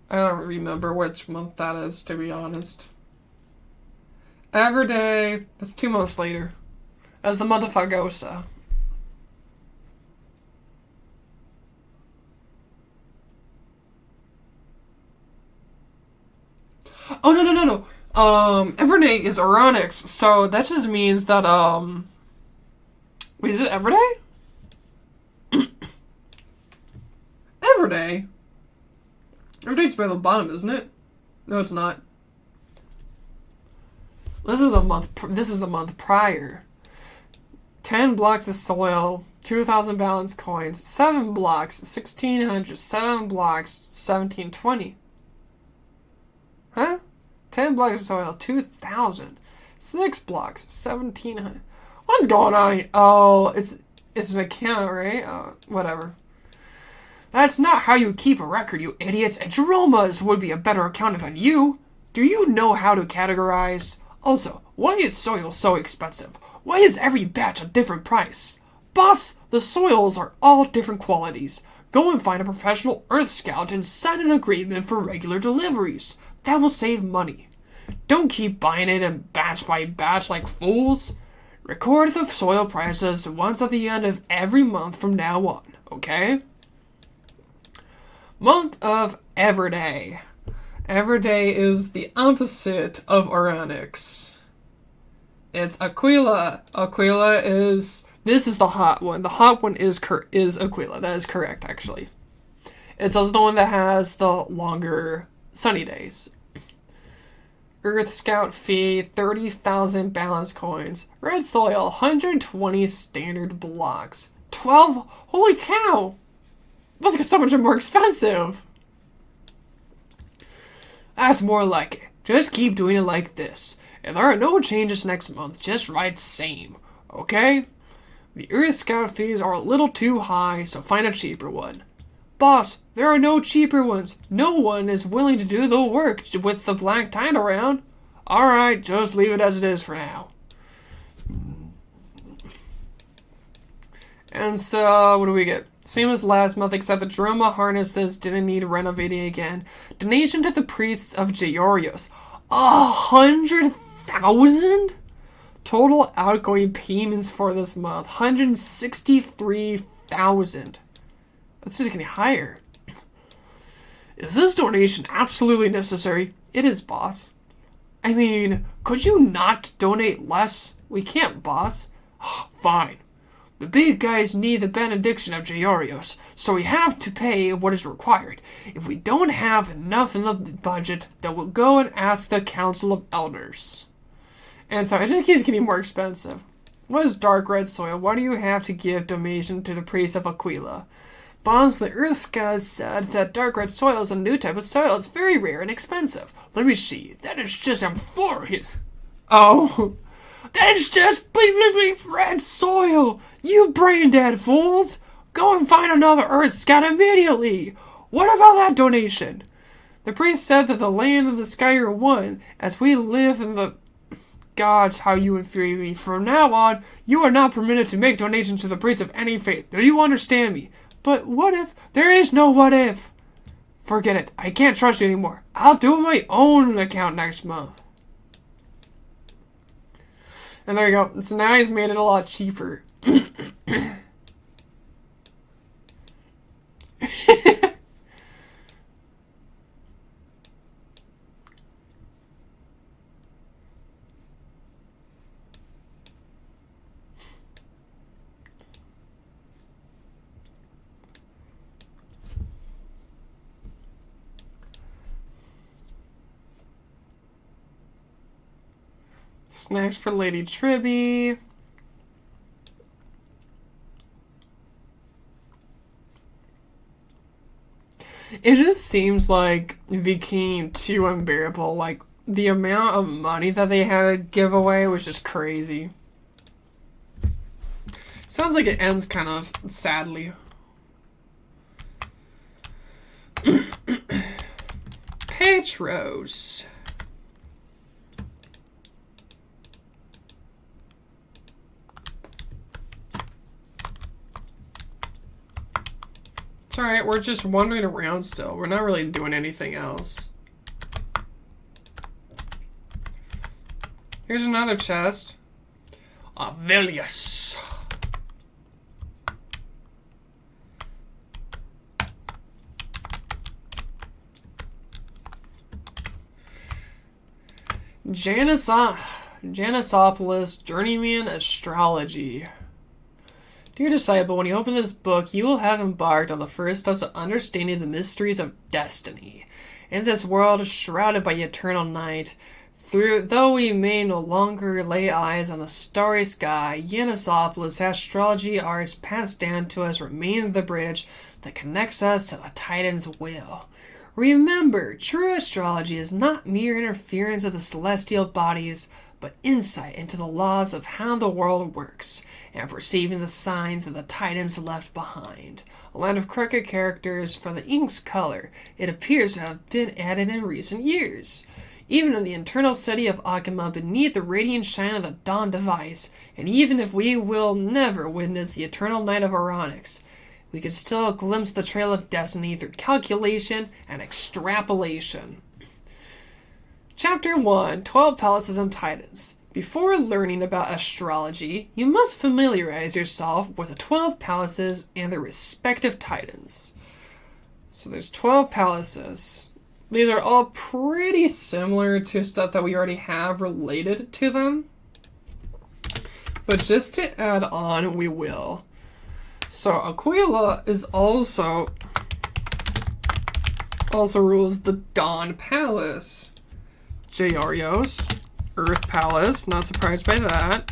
I don't remember which month that is, to be honest. Every day, that's 2 months later, as the month of Fagosa. Oh, no. Everday is Oronix, so that just means that, wait, is it Everday? Everday? Everyday's by the bottom, isn't it? No, it's not. This is the month prior. 10 blocks of soil, 2,000 balance coins, 7 blocks, 1,600, 7 blocks, 1,720. Huh? 10 blocks of soil, 2,000. 6 blocks, 1,700. What's going on here? Oh, it's an account, right? Whatever. That's not how you keep a record, you idiots. Jeroma's would be a better accountant than you. Do you know how to categorize? Also, why is soil so expensive? Why is every batch a different price? Boss, the soils are all different qualities. Go and find a professional Earth Scout and sign an agreement for regular deliveries. That will save money. Don't keep buying it in batch by batch like fools. Record the soil prices once at the end of every month from now on, okay? Month of Everday. Everday is the opposite of Oronix. It's Aquila. Aquila is... This is the hot one. The hot one is Aquila. That is correct, actually. It's also the one that has the longer sunny days. Earth Scout fee, 30,000 balance coins. Red soil, 120 standard blocks. 12? Holy cow! That's so much more expensive! That's more like it. Just keep doing it like this. If there are no changes next month, just write same. Okay? The Earth Scout fees are a little too high, so find a cheaper one. Boss, there are no cheaper ones. No one is willing to do the work with the black tide around. Alright, just leave it as it is for now. And so, what do we get? Same as last month, except the Jeroma harnesses didn't need renovating again. Donation to the priests of Georios. 100,000? Total outgoing payments for this month. 163,000. That's just getting higher. Is this donation absolutely necessary? It is, boss. I mean, could you not donate less? We can't, boss. Fine. The big guys need the benediction of Georios, so we have to pay what is required. If we don't have enough in the budget, then we'll go and ask the Council of Elders. And so it just keeps getting more expensive. What is dark red soil? Why do you have to give donation to the priest of Aquila? Bonds, the Earth God said that dark red soil is a new type of soil. It's very rare and expensive. Let me see. That is just Amphoreus. Oh. That is just red soil! You brain-dead fools! Go and find another Earth Scout immediately! What about that donation? The priest said that the land and the sky are one, as we live in the... Gods, how you infuriate me. From now on, you are not permitted to make donations to the priests of any faith. Do you understand me? But what if? There is no what if. Forget it. I can't trust you anymore. I'll do my own account next month. And there you go. So now he's made it a lot cheaper. Snacks for Lady Tribby. It just seems like it became too unbearable. Like, the amount of money that they had to give away was just crazy. Sounds like it ends kind of sadly. Petros. It's alright, we're just wandering around still. We're not really doing anything else. Here's another chest. Avilius. Janisopolis Journeyman Astrology. Dear disciple, when you open this book, you will have embarked on the first steps of understanding the mysteries of destiny. In this world shrouded by eternal night, though we may no longer lay eyes on the starry sky, Janisopolis astrology arts passed down to us remains the bridge that connects us to the Titan's will. Remember, true astrology is not mere interference of the celestial bodies, but insight into the laws of how the world works, and perceiving the signs that the Titans left behind. A land of crooked characters for the ink's color, it appears to have been added in recent years. Even in the internal city of Akima, beneath the radiant shine of the dawn device, and even if we will never witness the eternal night of Oronix, we can still glimpse the trail of destiny through calculation and extrapolation. Chapter 1, 12 Palaces and Titans. Before learning about astrology, you must familiarize yourself with the 12 palaces and their respective titans. So there's 12 palaces. These are all pretty similar to stuff that we already have related to them. But just to add on, we will. So Aquila is also rules the Dawn Palace. Jarios, Earth Palace, not surprised by that.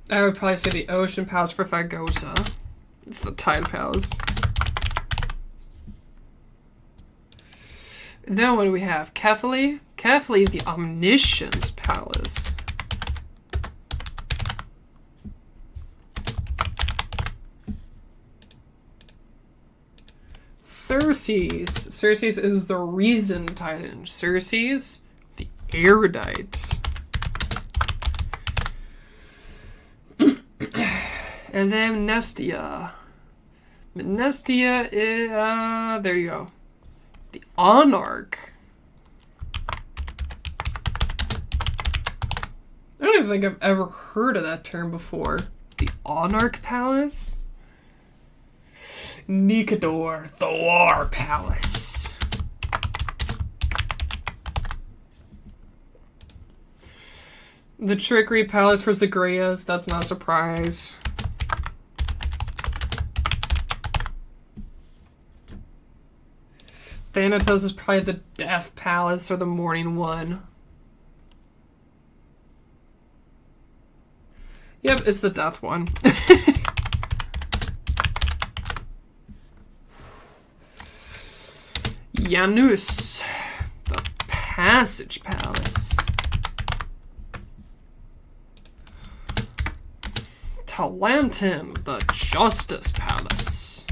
I would probably say the Ocean Palace for Fagosa. It's the Tide Palace. And then what do we have? Kefali? Kefali, the Omniscience Palace. Circes. Circes is the Reason Titan. Circes, the Erudite. And then Mnestia. Mnestia is, there you go. The Anarch. I don't even think I've ever heard of that term before. The Anarch Palace? Nikador, the War Palace. The Trickery Palace for Zagreus, that's not a surprise. Thanatos is probably the Death Palace or the Morning one. Yep, it's the Death one. Janus, the Passage Palace. Talantin, the Justice Palace.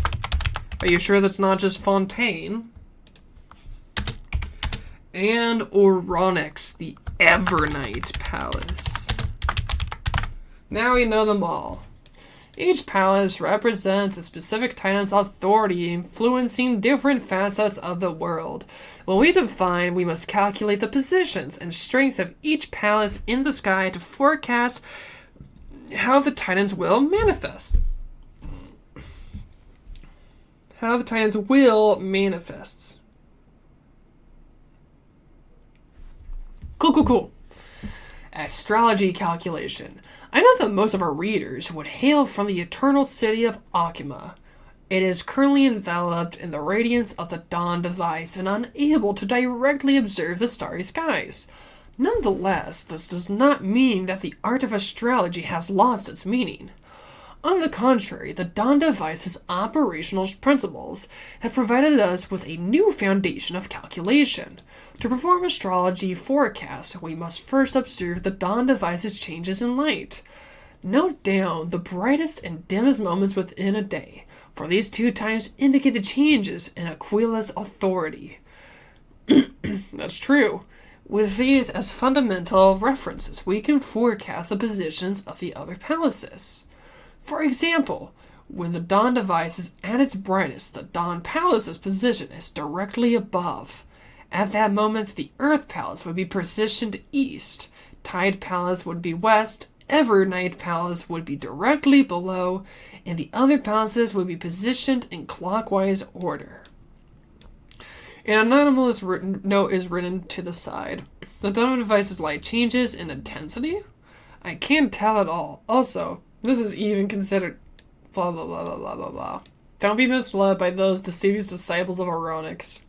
Are you sure that's not just Fontaine? And Oronix, the Evernight Palace. Now we know them all. Each palace represents a specific titan's authority, influencing different facets of the world. When we define, we must calculate the positions and strengths of each palace in the sky to forecast how the titans will manifest. How the titans will manifest. Cool. Astrology calculation. I know that most of our readers would hail from the eternal city of Akima. It is currently enveloped in the radiance of the dawn device and unable to directly observe the starry skies. Nonetheless, this does not mean that the art of astrology has lost its meaning. On the contrary, the dawn device's operational principles have provided us with a new foundation of calculation. To perform astrology forecasts, we must first observe the dawn device's changes in light. Note down the brightest and dimmest moments within a day, for these two times indicate the changes in Aquila's authority. That's true. With these as fundamental references, we can forecast the positions of the other palaces. For example, when the dawn device is at its brightest, the dawn palace's position is directly above. At that moment, the Earth Palace would be positioned east, Tide Palace would be west, Evernight Palace would be directly below, and the other palaces would be positioned in clockwise order. An anonymous note is written to the side. The dawn device's light changes in intensity? I can't tell at all. Also, this is even considered blah blah blah blah blah blah blah. Don't be misled by those deceived disciples of Oronix.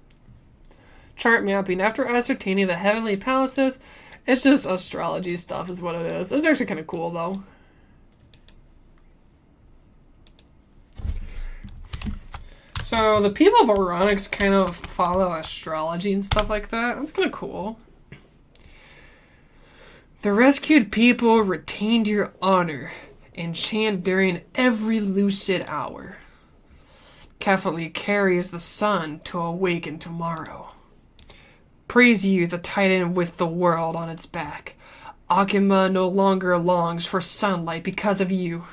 Chart mapping. After ascertaining the heavenly palaces, it's just astrology stuff is what it is. It's actually kind of cool though. So the people of Oronix kind of follow astrology and stuff like that. That's kind of cool. The rescued people retained your honor and chant during every lucid hour. Carefully carries the sun to awaken tomorrow. Praise you, the titan with the world on its back. Akima no longer longs for sunlight because of you.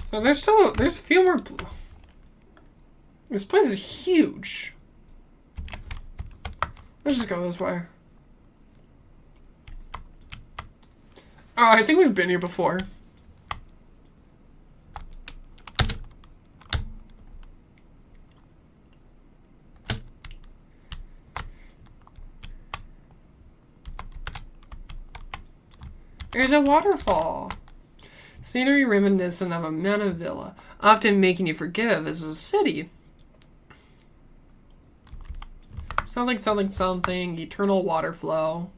So there's a few more. This place is huge. Let's just go this way. Oh, I think we've been here before. There's a waterfall. Scenery reminiscent of a mountain villa, often making you forget this is a city. Something, eternal water flow.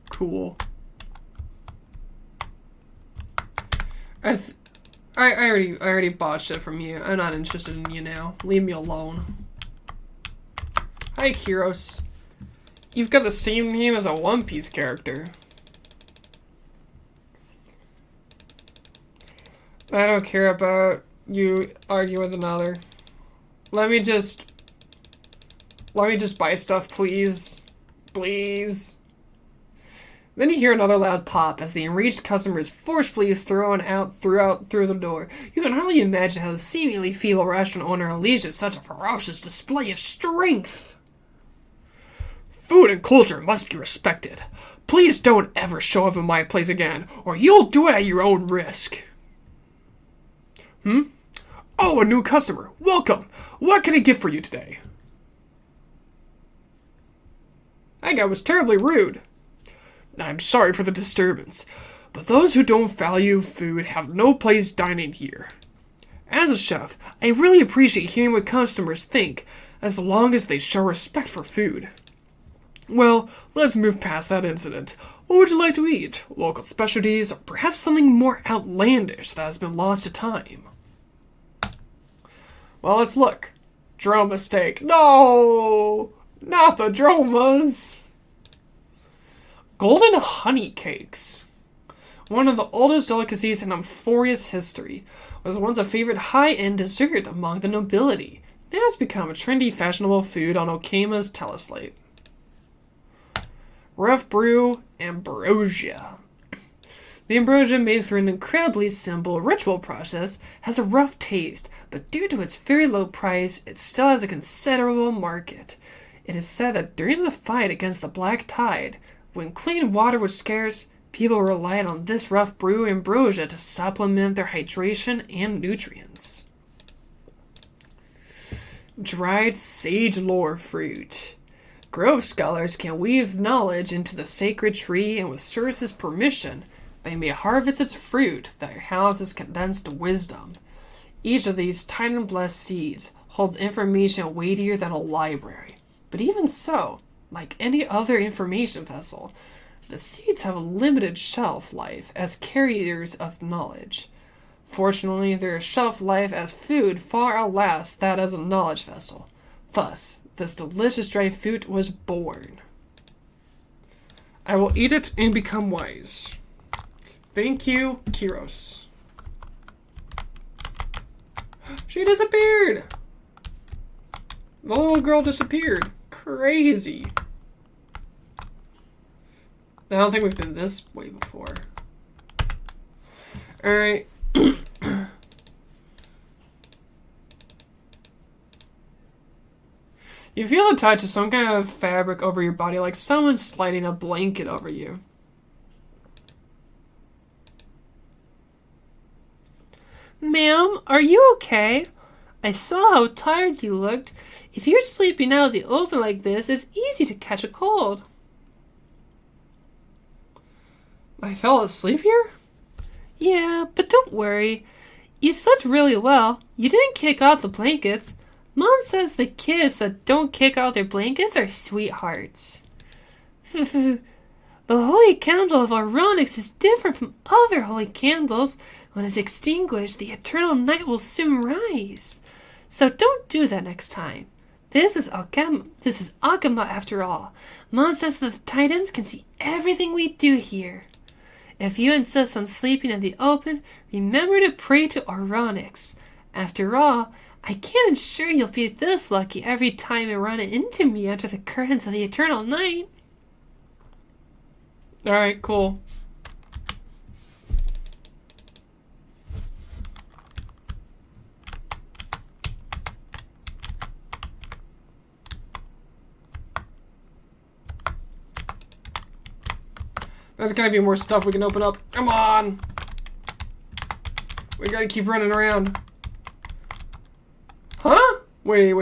Cool. I already bought shit from you. I'm not interested in you now. Leave me alone. Hi, Kyros. You've got the same name as a One Piece character. I don't care about you arguing with another. Let me just buy stuff, please. Please. Then you hear another loud pop as the enraged customer is forcefully thrown out through the door. You can hardly imagine how the seemingly feeble restaurant owner unleashes such a ferocious display of strength. Food and culture must be respected. Please don't ever show up in my place again, or you'll do it at your own risk. Oh, a new customer. Welcome. What can I get for you today? That guy was terribly rude. I'm sorry for the disturbance, but those who don't value food have no place dining here. As a chef, I really appreciate hearing what customers think, as long as they show respect for food. Well, let's move past that incident. What would you like to eat? Local specialties, or perhaps something more outlandish that has been lost to time? Well, let's look. Droma steak. No! Not the dromas! Golden honey cakes. One of the oldest delicacies in Amphoreus history, was once a favorite high-end dessert among the nobility. Now it's become a trendy, fashionable food on Okama's teleslate. Rough brew ambrosia. The ambrosia, made through an incredibly simple ritual process, has a rough taste, but due to its very low price, it still has a considerable market. It is said that during the fight against the Black Tide, when clean water was scarce, people relied on this rough brew ambrosia to supplement their hydration and nutrients. Dried sage lore fruit. Grove scholars can weave knowledge into the sacred tree, and with Cirrus's permission, they may harvest its fruit that houses condensed wisdom. Each of these Titan-blessed seeds holds information weightier than a library. But even so, like any other information vessel, the seeds have a limited shelf life as carriers of knowledge. Fortunately, their shelf life as food far outlasts that as a knowledge vessel. Thus, this delicious dry fruit was born. I will eat it and become wise. Thank you, Kiros. She disappeared! The little girl disappeared. Crazy. I don't think we've been this way before. Alright. You feel the touch of some kind of fabric over your body, like someone sliding a blanket over you. Ma'am, are you okay? I saw how tired you looked. If you're sleeping out in the open like this, it's easy to catch a cold. I fell asleep here? Yeah, but don't worry. You slept really well. You didn't kick out the blankets. Mom says the kids that don't kick out their blankets are sweethearts. The holy candle of Aronix is different from other holy candles. When it's extinguished, the eternal night will soon rise. So don't do that next time. This is Akama after all. Mom says that the Titans can see everything we do here. If you insist on sleeping in the open, remember to pray to Aronix. After all, I can't ensure you'll be this lucky every time you run into me under the curtains of the eternal night. Alright, cool. There's gotta be more stuff we can open up. Come on! We gotta keep running around. Huh? Wait.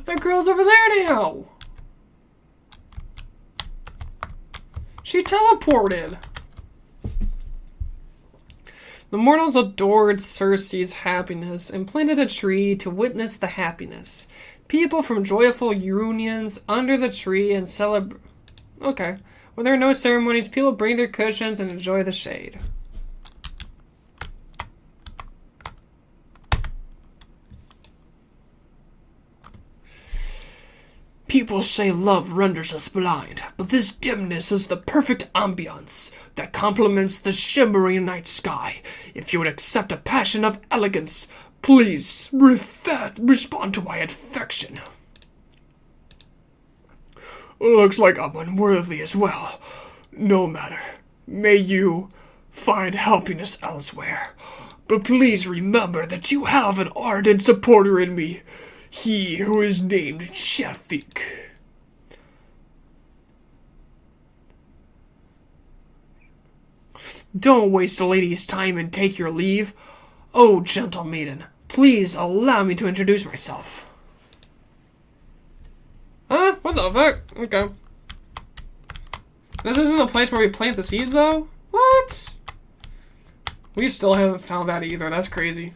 That girl's over there now! She teleported! The mortals adored Circe's happiness and planted a tree to witness the happiness. People from joyful reunions under the tree and celebrate. Okay. When there are no ceremonies, people bring their cushions and enjoy the shade. People say love renders us blind, but this dimness is the perfect ambiance that complements the shimmering night sky. If you would accept a passion of elegance, please respond to my affection. Looks like I'm unworthy as well. No matter. May you find happiness elsewhere. But please remember that you have an ardent supporter in me. He who is named Shefik. Don't waste a lady's time and take your leave. Oh, gentle maiden, please allow me to introduce myself. Huh? What the fuck? Okay. This isn't the place where we plant the seeds, though? What? We still haven't found that either. That's crazy.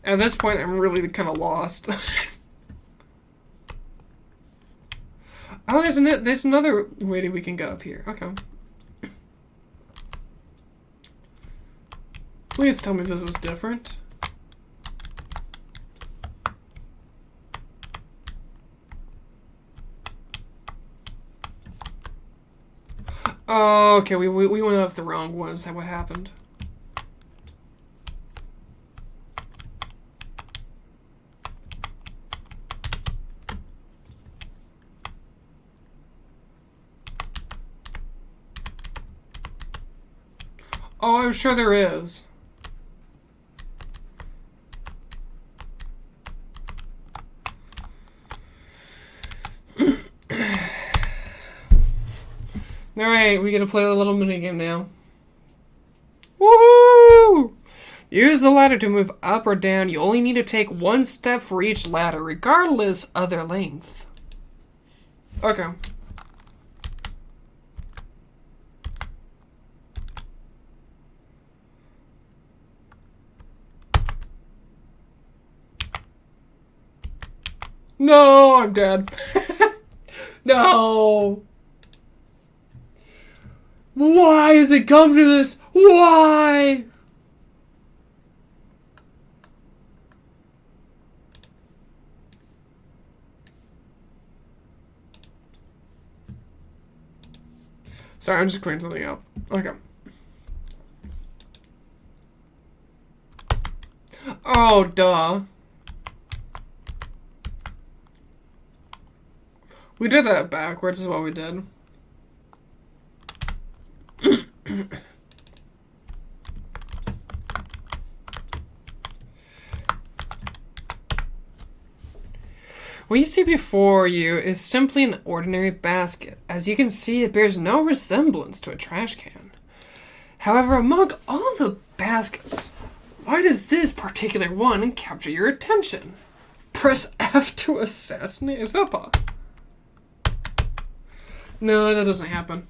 At this point, I'm really kind of lost. Oh, there's another way that we can go up here. Okay. Please tell me this is different. Oh, okay, we went off the wrong one. Is that what happened? Oh, I'm sure there is. Alright, we get to play a little minigame now. Woohoo! Use the ladder to move up or down. You only need to take one step for each ladder, regardless of their length. Okay. No, I'm dead. No. Why has it come to this? Why? Sorry, I'm just cleaning something up. Okay. Oh, duh. We did that backwards is what we did. What you see before you is simply an ordinary basket. As you can see, it bears no resemblance to a trash can. However, among all the baskets, why does this particular one capture your attention? Press F to assassinate? Is that possible? No, that doesn't happen.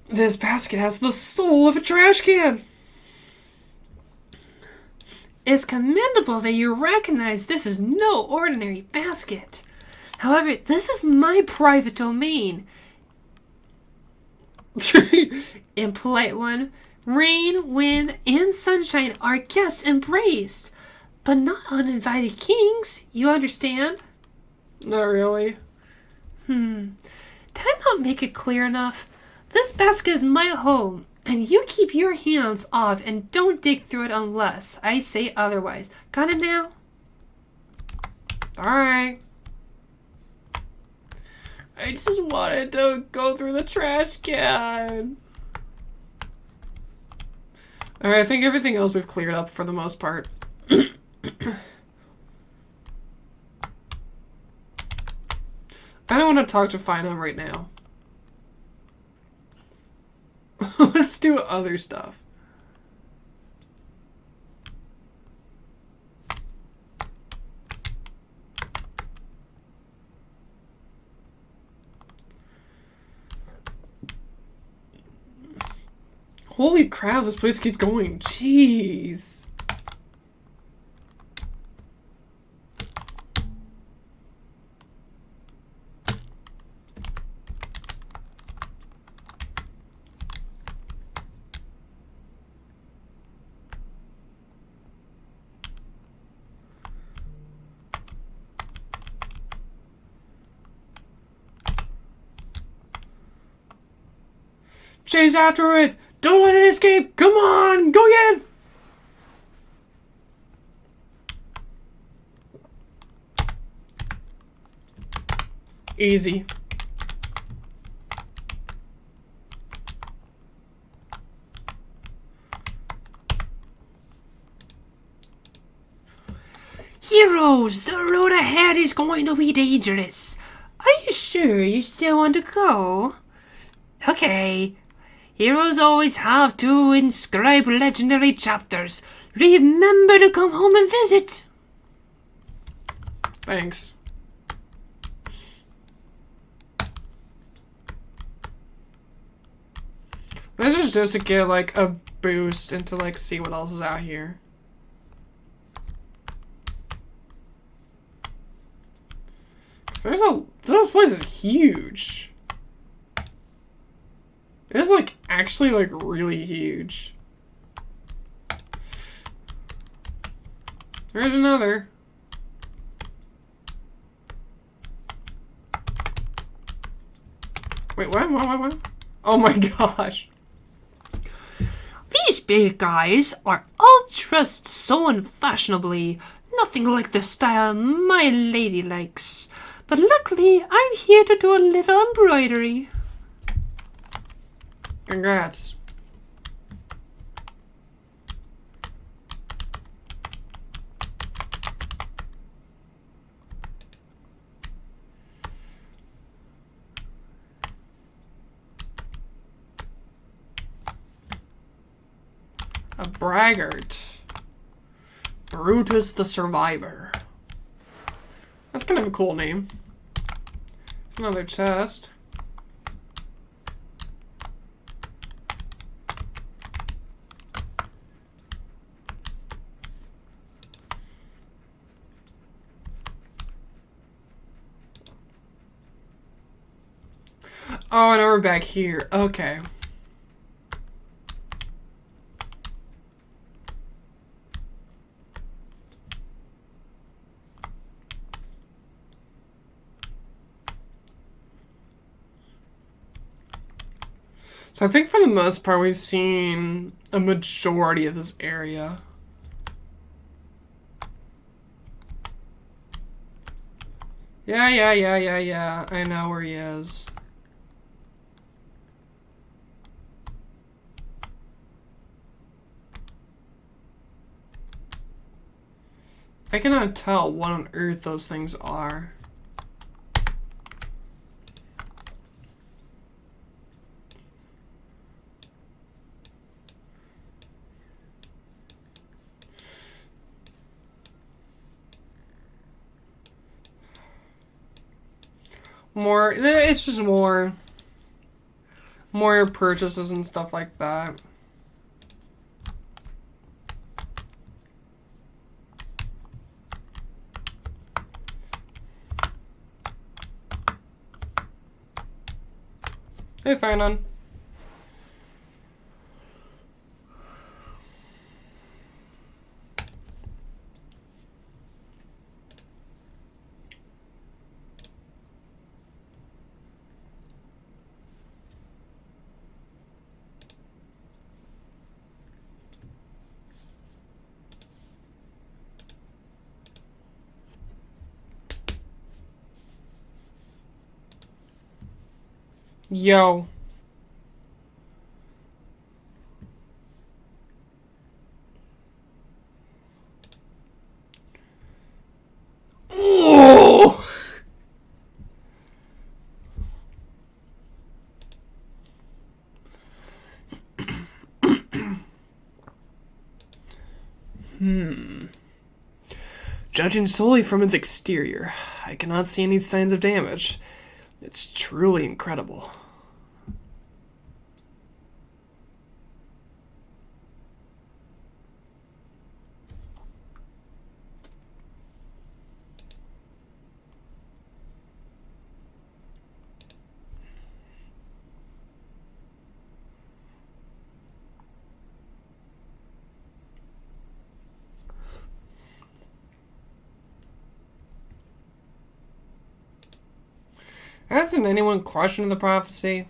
This basket has the soul of a trash can. It's commendable that you recognize this is no ordinary basket. However, this is my private domain. Impolite one. Rain, wind, and sunshine are guests embraced, but not uninvited kings, you understand? Not really. Did I not make it clear enough? This basket is my home, and you keep your hands off and don't dig through it unless I say otherwise. Got it now? Alright. I just wanted to go through the trash can. Alright, I think everything else we've cleared up for the most part. I don't want to talk to Fina right now. Let's do other stuff. Holy crap, this place keeps going. Jeez. Chase after it! Don't let it escape! Come on! Go get it! Easy. Heroes, the road ahead is going to be dangerous. Are you sure you still want to go? Okay. Heroes always have to inscribe legendary chapters. Remember to come home and visit. Thanks. This is just to get like a boost and to like see what else is out here. This place is huge. It's like actually like really huge. There's another. Wait, what? Oh my gosh. These big guys are all dressed so unfashionably, nothing like the style my lady likes. But luckily, I'm here to do a little embroidery. Congrats. A braggart. Brutus the Survivor. That's kind of a cool name. It's another chest. Oh, and we're back here. Okay. So I think for the most part we've seen a majority of this area. Yeah. I know where he is. I cannot tell what on earth those things are. It's just more purchases and stuff like that. Hey, Fanon. Yo. Oh! Judging solely from its exterior, I cannot see any signs of damage. It's truly incredible. Hasn't anyone questioned the prophecy?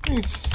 Nice.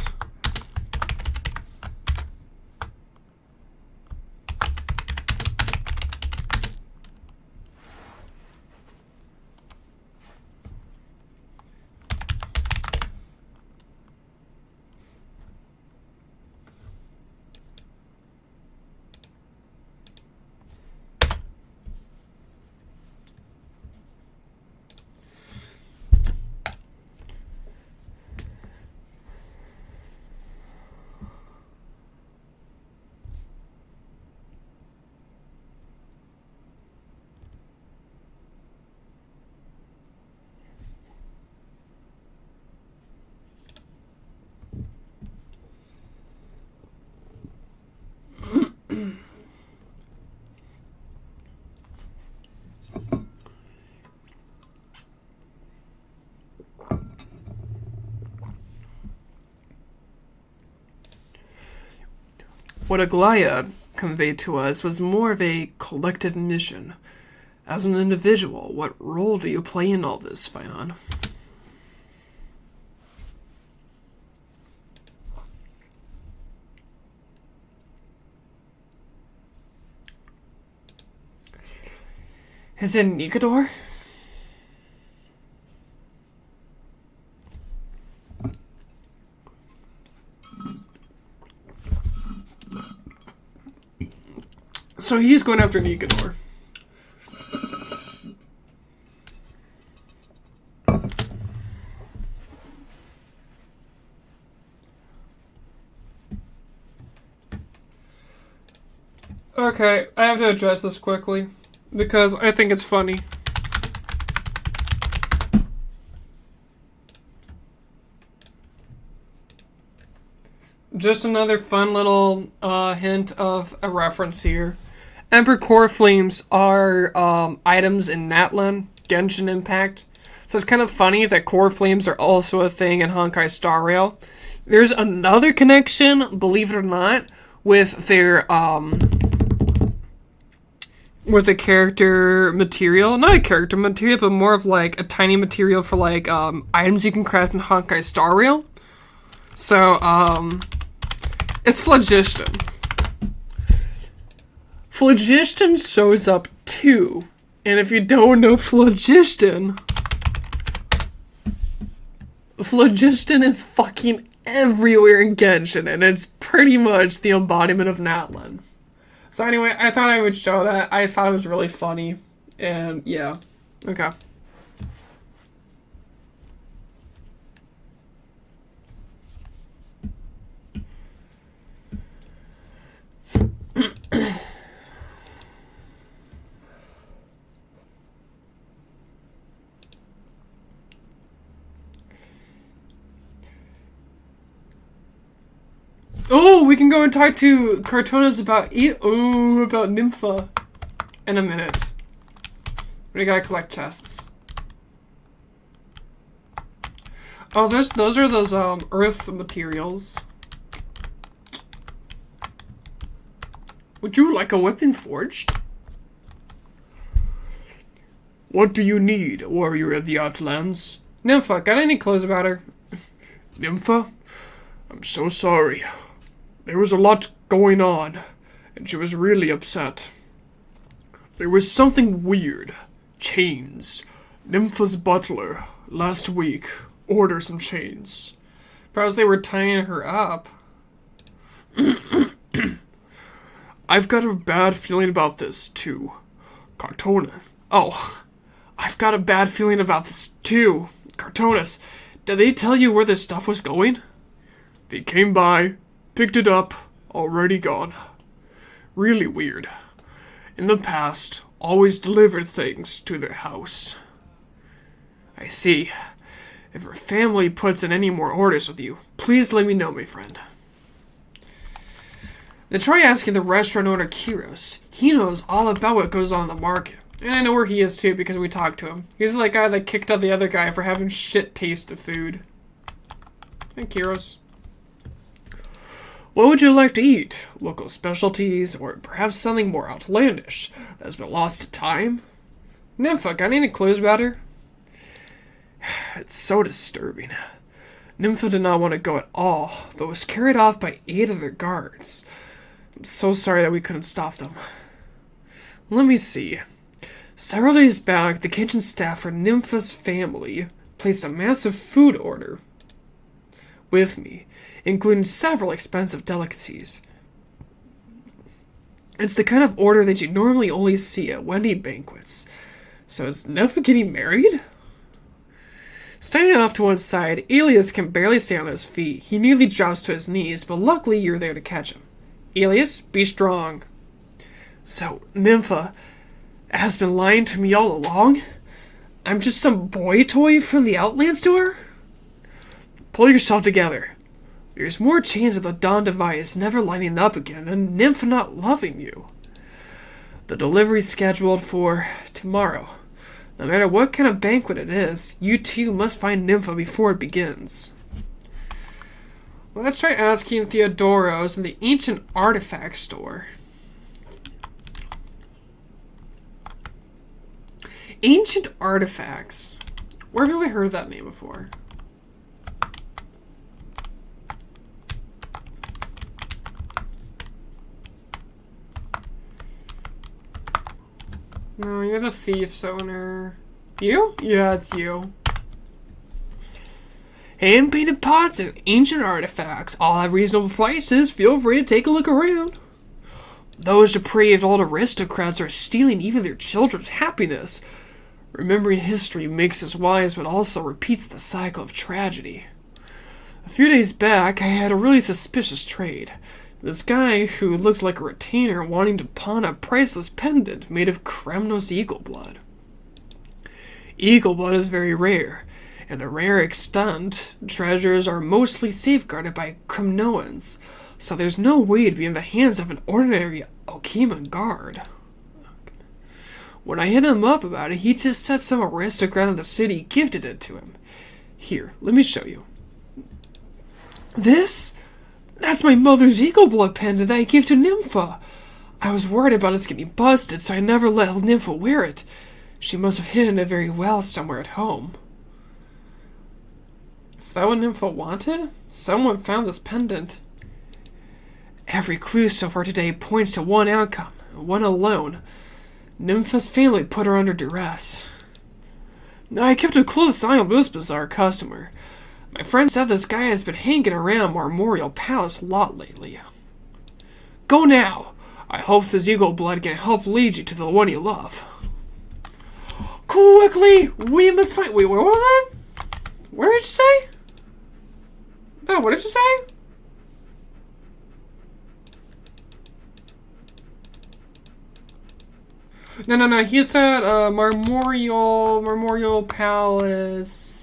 What Aglaya conveyed to us was more of a collective mission. As an individual, what role do you play in all this, Finon? Is it Nikador? So he's going after Nikador. Okay, I have to address this quickly because I think it's funny. Just another fun little hint of a reference here. Emperor Core Flames are items in Natlan, Genshin Impact. So it's kind of funny that Core Flames are also a thing in Honkai Star Rail. There's another connection, believe it or not, with their with a character material. Not a character material, but more of like a tiny material for like items you can craft in Honkai Star Rail. So it's Phlogiston. Phlogiston shows up too. And if you don't know Phlogiston is fucking everywhere in Genshin, and it's pretty much the embodiment of Natlan. So anyway, I thought I would show that. I thought it was really funny. And yeah. Okay. Oh, we can go and talk to Cartonas about about Nympha in a minute. We gotta collect chests. Oh, those are those earth materials. Would you like a weapon forged? What do you need, warrior of the Outlands? Nympha, got any clues about her? Nympha? I'm so sorry. There was a lot going on, and she was really upset. There was something weird. Chains. Nympha's butler, last week, ordered some chains. Perhaps they were tying her up. I've got a bad feeling about this, too. Cartona. Oh, I've got a bad feeling about this, too. Cartonas, did they tell you where this stuff was going? They came by, picked it up, already gone. Really weird. In the past, always delivered things to their house. I see. If her family puts in any more orders with you, please let me know, my friend. Then try asking the restaurant owner Kiros. He knows all about what goes on in the market. And I know where he is too because we talked to him. He's the guy that kicked out the other guy for having shit taste of food. Hey, Kiros. What would you like to eat? Local specialties, or perhaps something more outlandish that has been lost to time? Nympha, got any clues about her? It's so disturbing. Nympha did not want to go at all, but was carried off by 8 of their guards. I'm so sorry that we couldn't stop them. Let me see. Several days back, the kitchen staff for Nympha's family placed a massive food order with me, including several expensive delicacies. It's the kind of order that you normally only see at wedding banquets. So is Nympha getting married? Standing off to one side, Elias can barely stay on his feet. He nearly drops to his knees, but luckily you're there to catch him. Elias, be strong. So, Nympha has been lying to me all along? I'm just some boy toy from the Outlands to her? Pull yourself together. There's more chance of the Dawn device never lining up again and Nymph not loving you. The delivery's scheduled for tomorrow. No matter what kind of banquet it is, you two must find Nympha before it begins. Let's try asking Theodoros in the Ancient Artifact Store. Ancient Artifacts. Where have we heard that name before? No, you're the thief's owner. You? Yeah, it's you. Hand-painted pots and ancient artifacts, all at reasonable prices. Feel free to take a look around. Those depraved old aristocrats are stealing even their children's happiness. Remembering history makes us wise, but also repeats the cycle of tragedy. A few days back, I had a really suspicious trade. This guy who looked like a retainer wanting to pawn a priceless pendant made of Kremnos eagle blood. Eagle blood is very rare, and the rare extant treasures are mostly safeguarded by Kremnoans, so there's no way to be in the hands of an ordinary Okiman guard. When I hit him up about it, he just said some aristocrat in the city gifted it to him. Here, let me show you. This? That's my mother's eagle blood pendant that I gave to Nympha. I was worried about us getting busted, so I never let Nympha wear it. She must have hidden it very well somewhere at home. Is that what Nympha wanted? Someone found this pendant. Every clue so far today points to one outcome, one alone. Nympha's family put her under duress. I kept a close eye on this bizarre customer. My friend said this guy has been hanging around Marmorial Palace a lot lately. Go now! I hope this eagle blood can help lead you to the one you love. Quickly! We must find— Wait, where was that? What did you say? No, what did you say? No. He said, Marmorial Palace.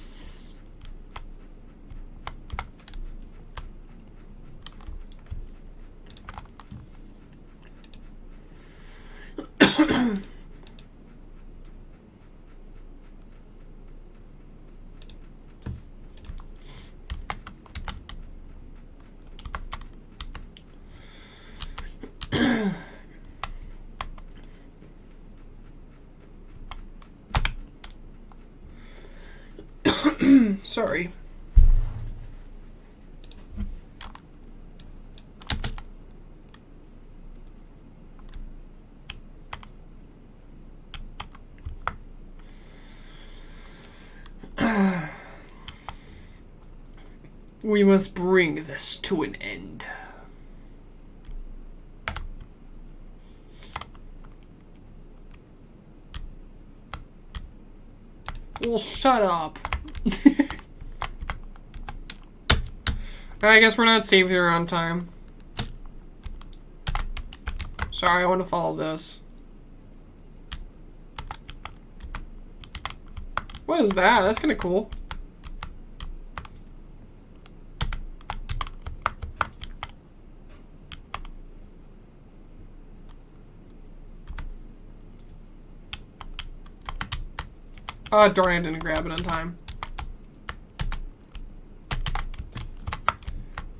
Sorry. We must bring this to an end. Well, shut up. I guess we're not saved here on time. Sorry, I want to follow this. What is that? That's kind of cool. Oh, darn, I didn't grab it in time.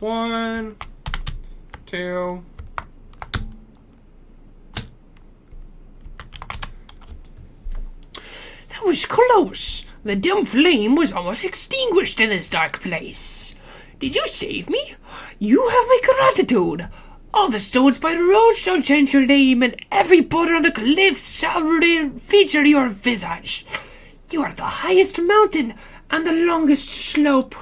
1, 2. That was close. The dim flame was almost extinguished in this dark place. Did you save me? You have my gratitude. All the stones by the road shall chant your name, and every boulder on the cliffs shall feature your visage. You are the highest mountain and the longest slope.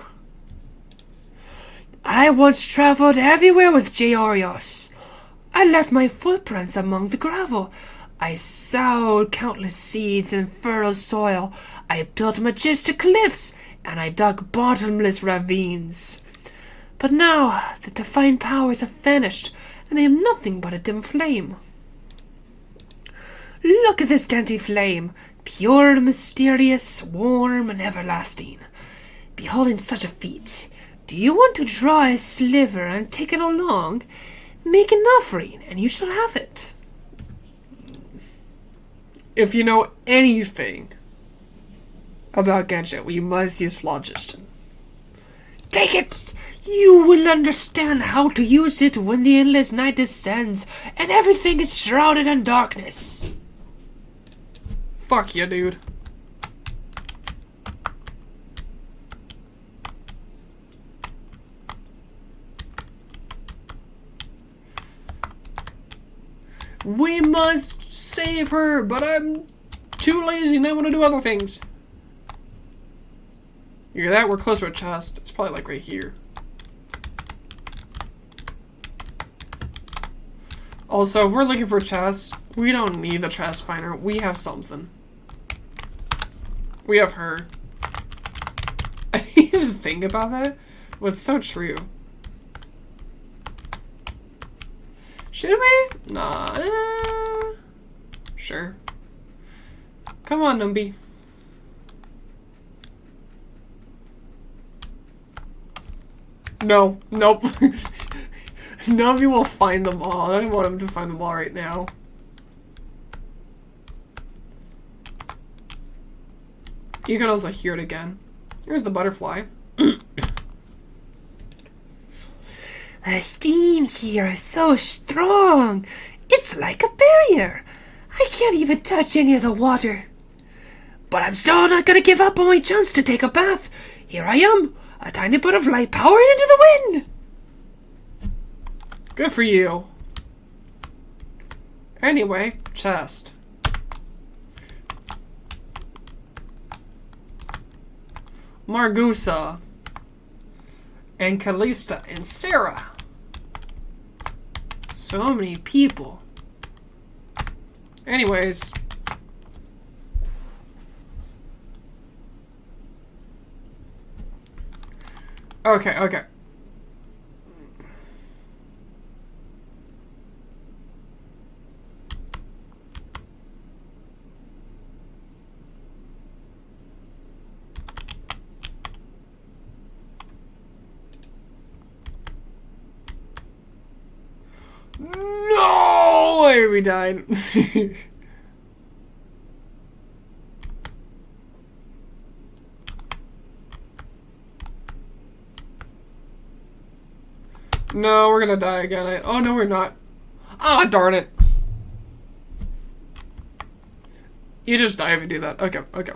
I once traveled everywhere with Georios. I left my footprints among the gravel. I sowed countless seeds in fertile soil. I built majestic cliffs, and I dug bottomless ravines. But now the divine powers have vanished, and I am nothing but a dim flame. Look at this dainty flame, pure, mysterious, warm, and everlasting. Beholding such a feat, Do you want to draw a sliver and take it along? Make an offering, and you shall have it. If you know anything about Genshin, we must use phlogiston. Take it! You will understand how to use it when the endless night descends and everything is shrouded in darkness. Fuck you, dude. We must save her, but I'm too lazy and I want to do other things. You hear that? We're close to a chest. It's probably like right here. Also, if we're looking for chests, we don't need the chest finder. We have something. We have her. I didn't even think about that, but it's so true. Should we? Nah. Sure. Come on, Numby. No. Nope. Numby will find them all. I don't want him to find them all right now. You can also hear it again. Here's the butterfly. The steam here is so strong. It's like a barrier. I can't even touch any of the water. But I'm still not gonna give up on my chance to take a bath. Here I am, a tiny butterfly powered into the wind. Good for you. Anyway, chest. Margusa. And Kalista and Sarah. So many people. Anyways. Okay. No way we died. No, we're gonna die again. Oh no, we're not. Ah, darn it. You just die if you do that. Okay.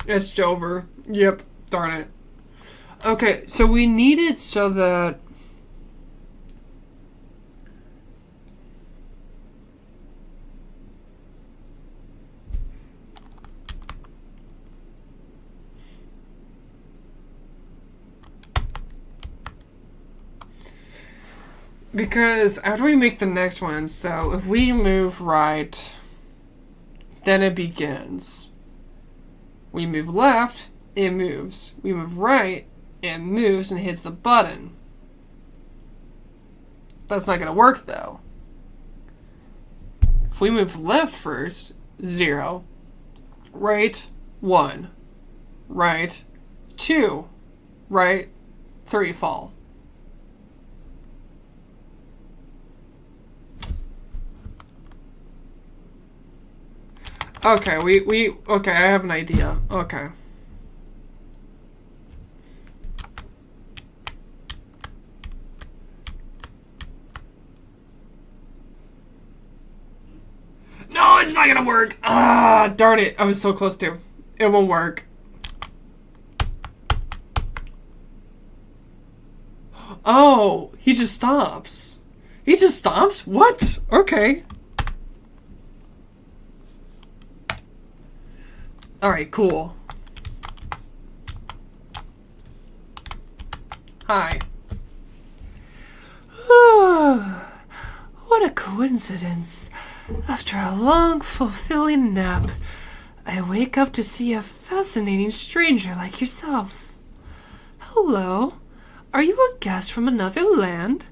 It's Jover. Yep. Darn it. Okay, so we need it so that... Because after we make the next one, so if we move right, then it begins. We move left, it moves. We move right, it moves and hits the button. That's not gonna work though. If we move left first, 0. Right, 1. Right, 2. Right, 3 fall. Okay, okay, I have an idea. Okay. No, it's not gonna work! Ah, darn it. I was so close to. It won't work. Oh, he just stops. He just stops? What? Okay. Alright, cool. Hi. What a coincidence. After a long, fulfilling nap, I wake up to see a fascinating stranger like yourself. Hello. Are you a guest from another land?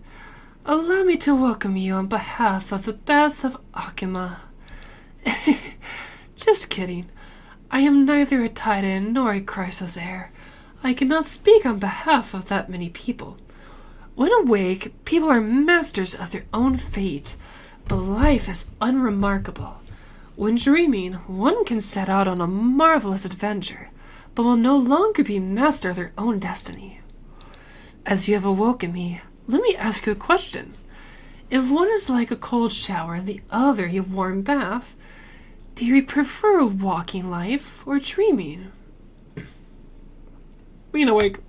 Allow me to welcome you on behalf of the Baths of Akima. Just kidding. I am neither a Titan nor a Chrysos heir. I cannot speak on behalf of that many people. When awake, people are masters of their own fate, but life is unremarkable. When dreaming, one can set out on a marvelous adventure, but will no longer be master of their own destiny. As you have awoken me, let me ask you a question. If one is like a cold shower and the other a warm bath, do you prefer a walking life or dreaming? Being awake.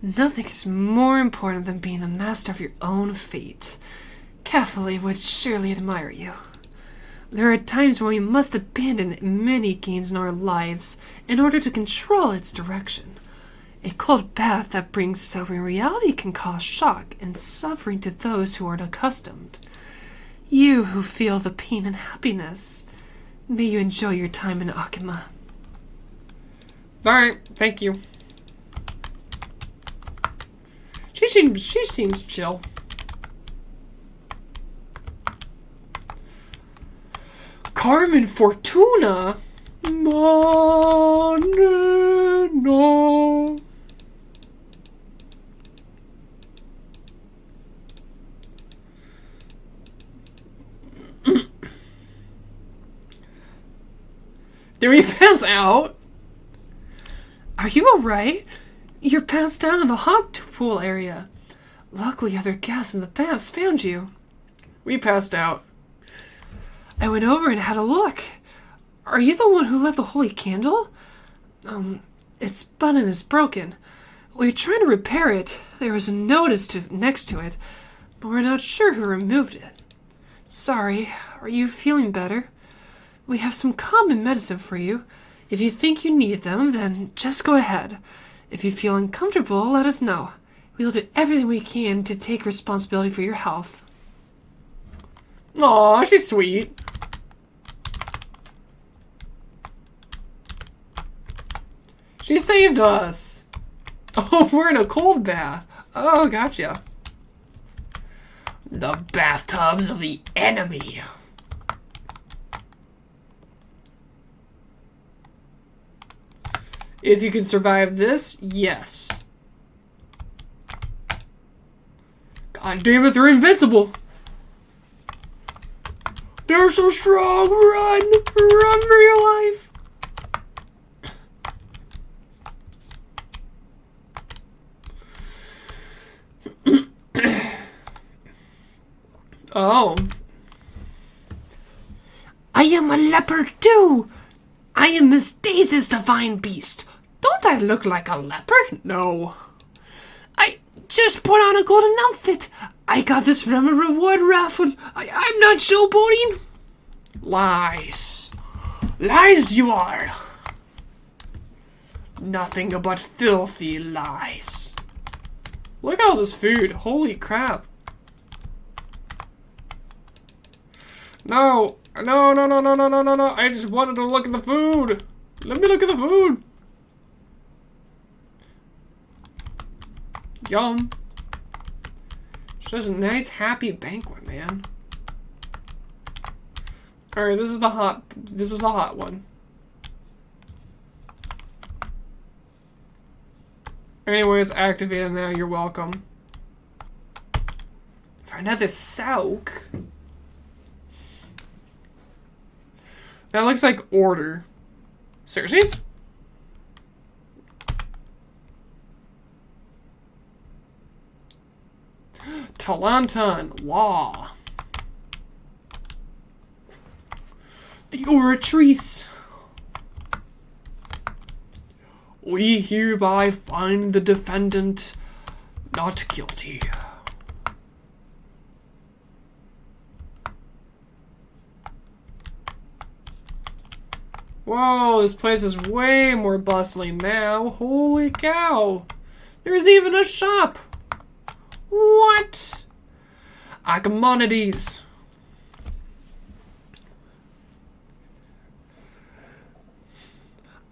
Nothing is more important than being the master of your own fate. Catholic would surely admire you. There are times when we must abandon many gains in our lives in order to control its direction. A cold bath that brings sobering reality can cause shock and suffering to those who aren't accustomed. You who feel the pain and happiness, may you enjoy your time in Akima. Alright, thank you. She seems chill. Carmen Fortuna? No. Did we pass out? Are you alright? You're passed out in the hot pool area. Luckily, other guests in the baths found you. We passed out. I went over and had a look. Are you the one who lit the holy candle? Its button is broken. We were trying to repair it. There was a notice next to it, but we're not sure who removed it. Sorry, are you feeling better? We have some common medicine for you. If you think you need them, then just go ahead. If you feel uncomfortable, let us know. We'll do everything we can to take responsibility for your health. Aw, she's sweet. She saved us. Oh, we're in a cold bath. Oh, gotcha. The bathtubs of the enemy. If you can survive this, yes. God damn it, they're invincible. They're so strong. Run. Run for your life. Oh. I am a leopard too. I am Miss Daisy's divine beast. Don't I look like a leopard? No. I just put on a golden outfit. I got this from a reward raffle. I'm not showboating. Lies. Lies you are. Nothing but filthy lies. Look at all this food. Holy crap. No. No. I just wanted to look at the food. Let me look at the food. Yum. Just a nice, happy banquet, man. Alright, this is the hot one. Anyway, it's activated now, you're welcome. For another soak. That looks like order. Xerxes? Talanton, law. The Oratrice. We hereby find the defendant not guilty. Whoa, this place is way more bustling now. Holy cow. There's even a shop. What? Achimonides.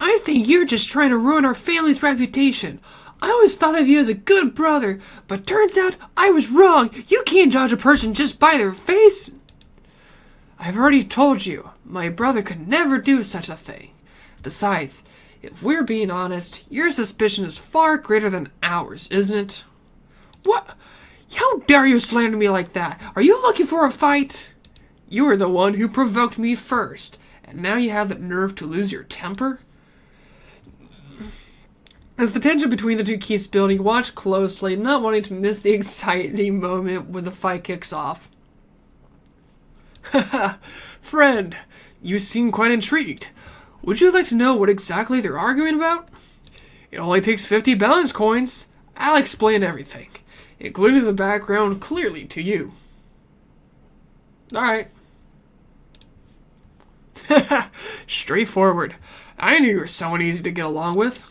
I think you're just trying to ruin our family's reputation. I always thought of you as a good brother, but turns out I was wrong. You can't judge a person just by their face. I've already told you, my brother could never do such a thing. Besides, if we're being honest, your suspicion is far greater than ours, isn't it? What? How dare you slander me like that? Are you looking for a fight? You were the one who provoked me first, and now you have the nerve to lose your temper? As the tension between the two keeps building, you watch closely, not wanting to miss the exciting moment when the fight kicks off. Haha, friend, you seem quite intrigued. Would you like to know what exactly they're arguing about? It only takes 50 balance coins. I'll explain everything, including the background clearly to you. Alright. Straightforward. I knew you were someone easy to get along with.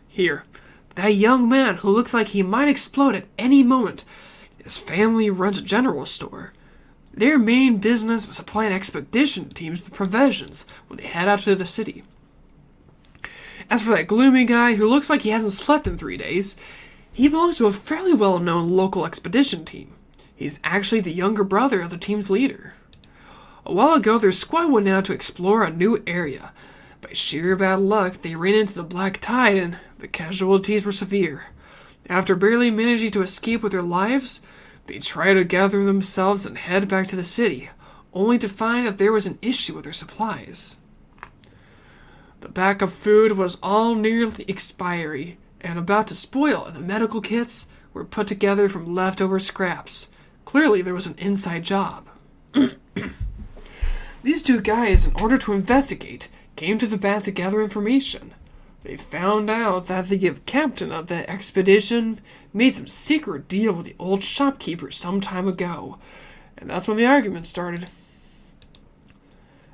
Here, that young man who looks like he might explode at any moment. His family runs a general store. Their main business is supplying expedition teams with provisions when they head out to the city. As for that gloomy guy who looks like he hasn't slept in 3 days, he belongs to a fairly well-known local expedition team. He's actually the younger brother of the team's leader. A while ago, their squad went out to explore a new area. By sheer bad luck, they ran into the black tide and the casualties were severe. After barely managing to escape with their lives, they try to gather themselves and head back to the city, only to find that there was an issue with their supplies. The backup food was all nearly expiry and about to spoil, and the medical kits were put together from leftover scraps. Clearly, there was an inside job. These two guys, in order to investigate, came to the bath to gather information. They found out that the captain of the expedition made some secret deal with the old shopkeeper some time ago, and that's when the argument started.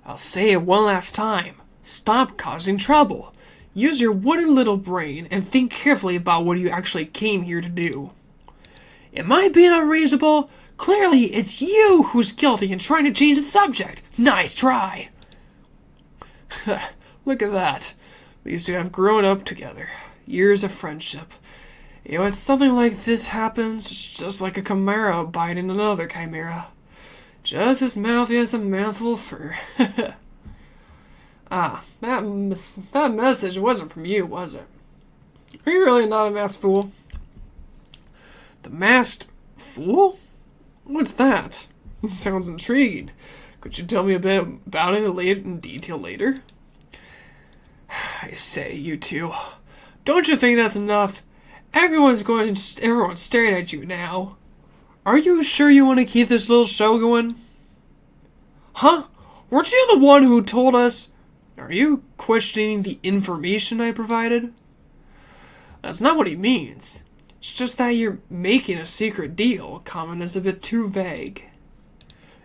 I'll say it one last time. Stop causing trouble. Use your wooden little brain and think carefully about what you actually came here to do. Am I being unreasonable? Clearly, it's you who's guilty in trying to change the subject. Nice try. Look at that. These two have grown up together. Years of friendship. You know, when something like this happens, it's just like a chimera biting another chimera. Just as mouthy as a mouthful of fur. That message wasn't from you, was it? Are you really not a masked fool? The masked fool? What's that? It sounds intriguing. Could you tell me a bit about it in detail later? I say, you two. Don't you think that's enough? Everyone's staring at you now. Are you sure you want to keep this little show going? Huh? Weren't you the one who told us? Are you questioning the information I provided? That's not what he means. It's just that you're making a secret deal. Comment is a bit too vague.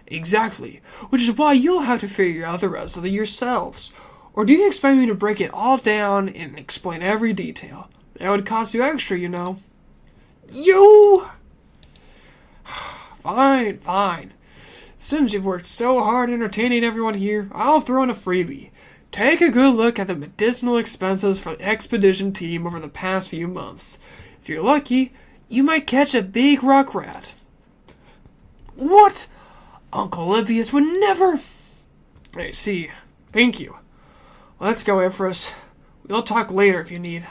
Exactly. Which is why you'll have to figure out the rest of it yourselves. Or do you expect me to break it all down and explain every detail? That would cost you extra, you know. You! Fine. Since you've worked so hard entertaining everyone here, I'll throw in a freebie. Take a good look at the medicinal expenses for the expedition team over the past few months. If you're lucky, you might catch a big rock rat. What? Uncle Olympius would never... I see. Thank you. Let's go, Amphoreus. We'll talk later if you need.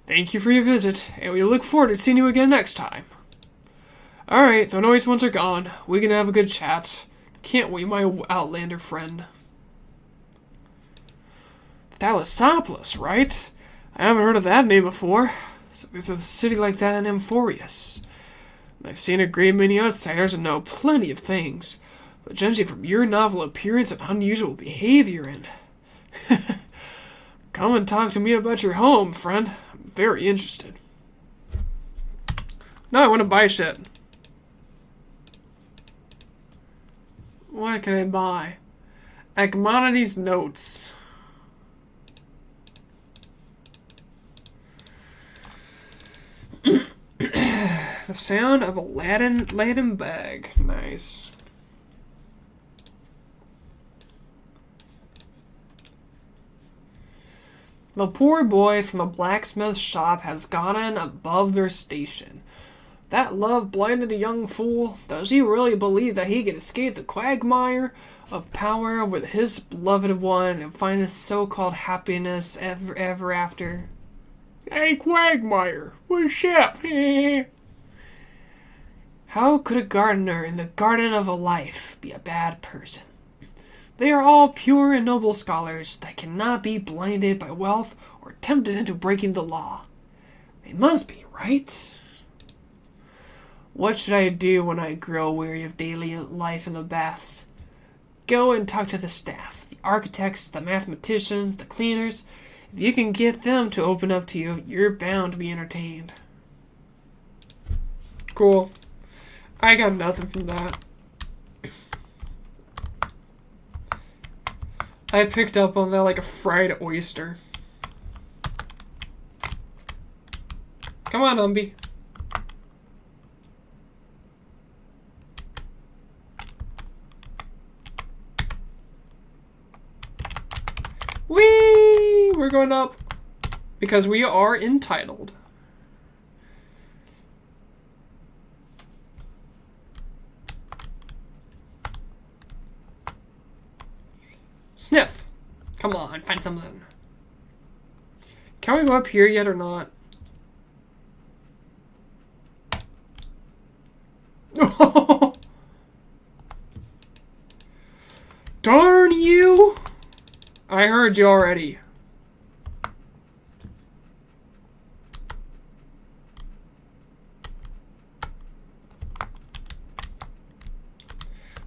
Thank you for your visit, and we look forward to seeing you again next time. Alright, the noise ones are gone. We can have a good chat. Can't we, my Outlander friend? Thalassopoulos, right? I haven't heard of that name before. So there's a city like that in Amphoreus. I've seen a great many outsiders and know plenty of things. But judging from your novel appearance and unusual behavior and... Come and talk to me about your home, friend. I'm very interested. No, I want to buy shit. What can I buy? Commodities notes. The sound of a laden bag. Nice. The poor boy from the blacksmith's shop has gotten above their station. That love blinded a young fool. Does he really believe that he can escape the quagmire of power with his beloved one and find this so-called happiness ever after? Hey, quagmire, what's up? How could a gardener in the garden of a life be a bad person? They are all pure and noble scholars that cannot be blinded by wealth or tempted into breaking the law. They must be, right? What should I do when I grow weary of daily life in the baths? Go and talk to the staff, the architects, the mathematicians, the cleaners. If you can get them to open up to you, you're bound to be entertained. Cool. I got nothing from that. I picked up on that like a fried oyster. Come on, Umby. Whee! We're going up. Because we are entitled. Sniff. Come on, find something. Can we go up here yet or not? Darn you! I heard you already.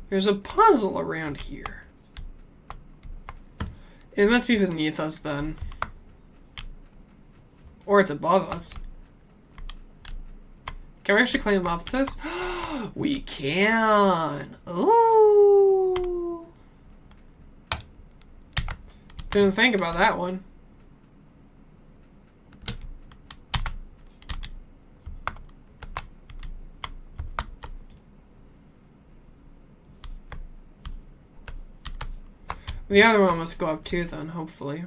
There's a puzzle around here. It must be beneath us then. Or it's above us. Can we actually climb up this? We can! Ooh! Didn't think about that one. The other one must go up too then, hopefully.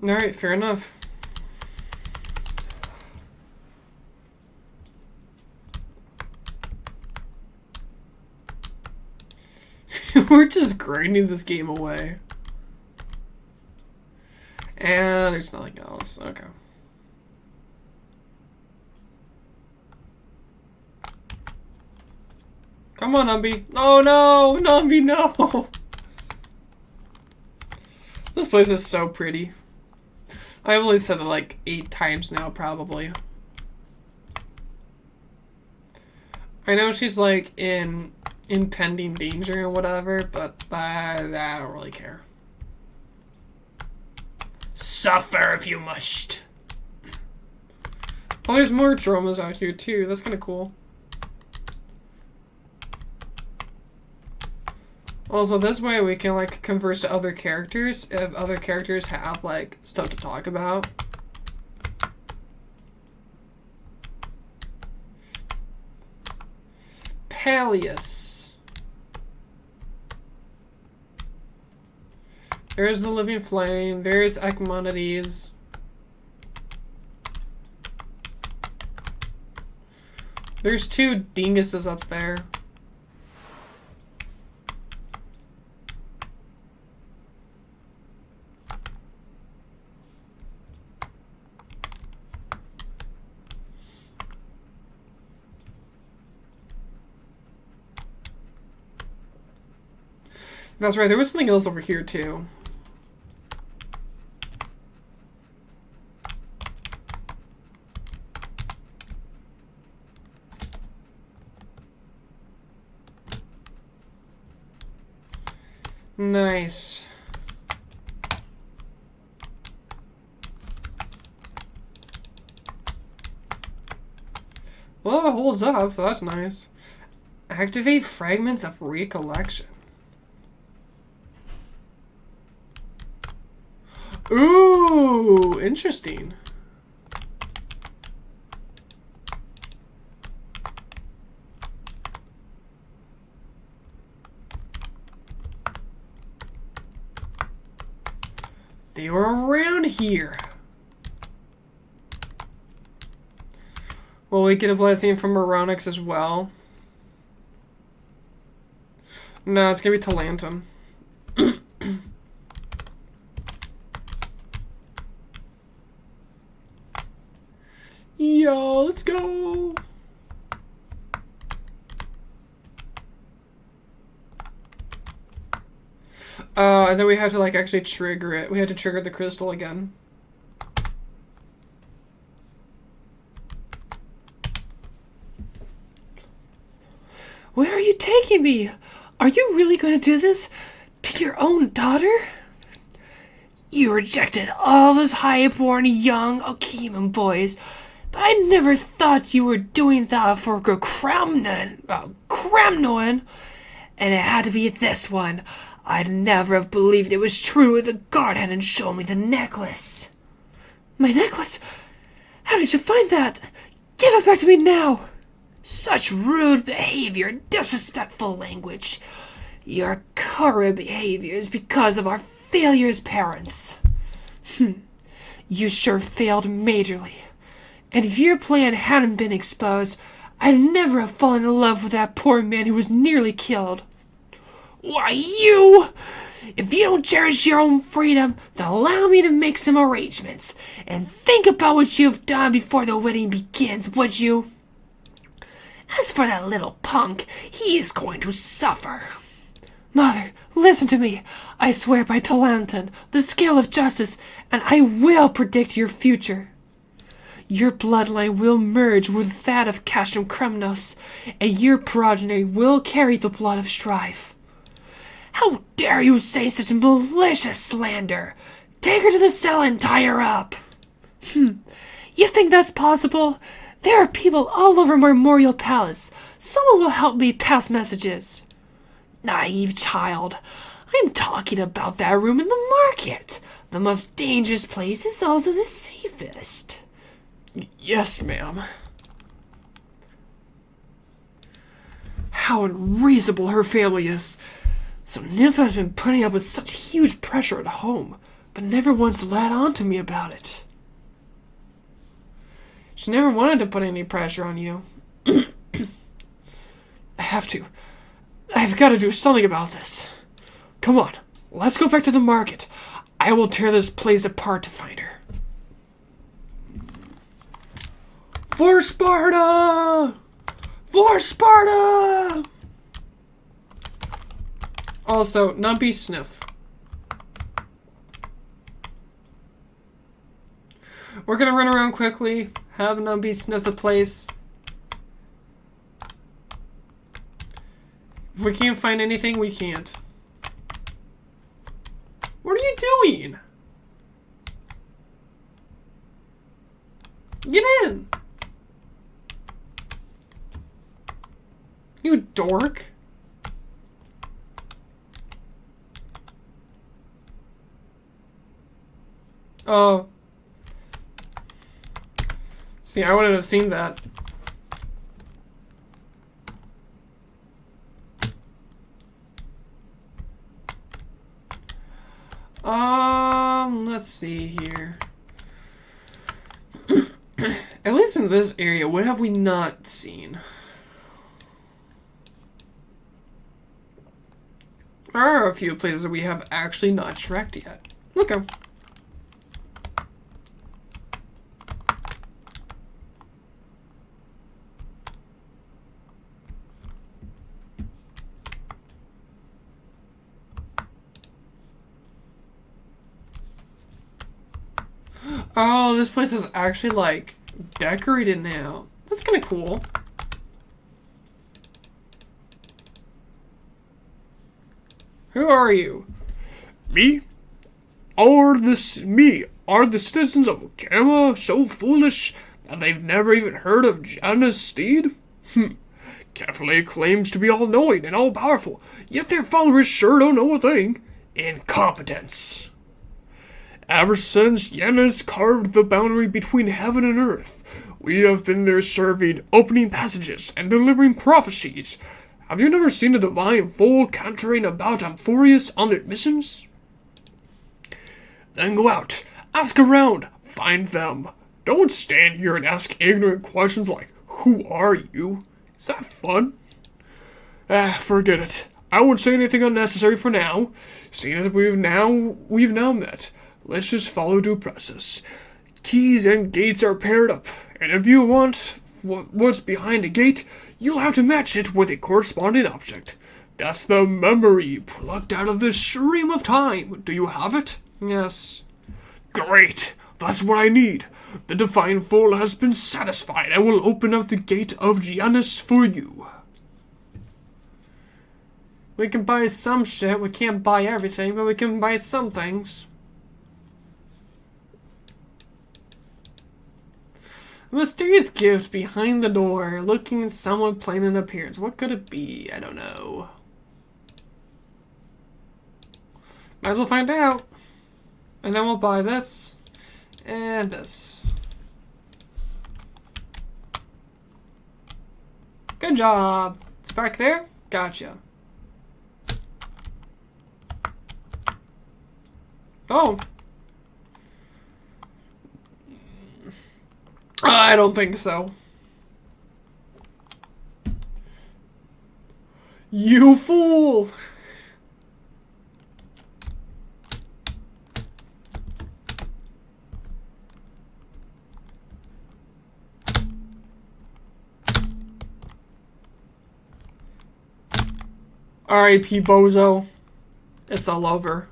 Alright, fair enough. We're just grinding this game away. And there's nothing else. Okay. Come on, Umby. Oh no! Numby, no! This place is so pretty. I've only said it like 8 times now, probably. I know she's like in impending danger and whatever, but I don't really care. Suffer if you must. Oh, there's more dramas out here too. That's kind of cool. Also, this way we can like converse to other characters if other characters have like stuff to talk about. Peleus. There's the living flame. There's Echmonides. There's 2 dinguses up there. That's right, there was something else over here too. Nice. Well, it holds up, so that's nice. Activate fragments of recollection. Ooh, interesting. They were around here. Will we get a blessing from Moronix as well? No, it's gonna be Talantum. Yo, let's go. And then we have to like actually trigger it. We had to trigger the crystal again. Where are you taking me? Are you really going to do this to your own daughter? You rejected all those highborn young Okiman boys, but I never thought you were doing that for Kramnoan, and it had to be this one. I'd never have believed it was true if the guard hadn't shown me the necklace. My necklace? How did you find that? Give it back to me now! Such rude behavior, disrespectful language. Your current behavior is because of our failure as parents. You sure failed majorly. And if your plan hadn't been exposed, I'd never have fallen in love with that poor man who was nearly killed. Why, you! If you don't cherish your own freedom, then allow me to make some arrangements. And think about what you've done before the wedding begins, would you? As for that little punk, he is going to suffer. Mother, listen to me. I swear by Talanton, the scale of justice, and I will predict your future. Your bloodline will merge with that of Castrum Kremnos, and your progeny will carry the blood of strife. How dare you say such malicious slander? Take her to the cell and tie her up. You think that's possible? There are people all over Memorial Palace. Someone will help me pass messages. Naive child. I'm talking about that room in the market. The most dangerous place is also the safest. Yes, ma'am. How unreasonable her family is. So Nympha has been putting up with such huge pressure at home, but never once led on to me about it. She never wanted to put any pressure on you. I have to. I've got to do something about this. Come on, let's go back to the market. I will tear this place apart to find her. For Sparta! For Sparta! Also, Numpy Sniff. We're gonna run around quickly, have Numpy sniff the place. If we can't find anything, we can't. What are you doing? Get in! You dork. Oh. See, I wouldn't have seen that. Let's see here. At least in this area, what have we not seen? There are a few places that we have actually not tracked yet. Okay. Oh, this place is actually, like, decorated now. That's kind of cool. Who are you? Me? Are the citizens of Okama so foolish that they've never even heard of Janus Steed? Kefale claims to be all-knowing and all-powerful, yet their followers sure don't know a thing. Incompetence. Ever since Janus carved the boundary between heaven and earth, we have been there serving opening passages and delivering prophecies. Have you never seen a divine fool cantering about Amphoreus on their missions? Then go out, ask around, find them. Don't stand here and ask ignorant questions like, who are you? Is that fun? Forget it. I won't say anything unnecessary for now. Seeing as we've now met, let's just follow due process. Keys and gates are paired up, and if you want what's behind a gate, you'll have to match it with a corresponding object. That's the memory plucked out of this stream of time. Do you have it? Yes. Great! That's what I need. The Divine Fool has been satisfied and will open up the gate of Janus for you. We can buy some shit. We can't buy everything, but we can buy some things. A mysterious gift behind the door, looking somewhat plain in appearance. What could it be? I don't know. Might as well find out. And then we'll buy this. And this. Good job. It's back there? Gotcha. Oh. I don't think so. You fool! R.I.P. Bozo. It's all over.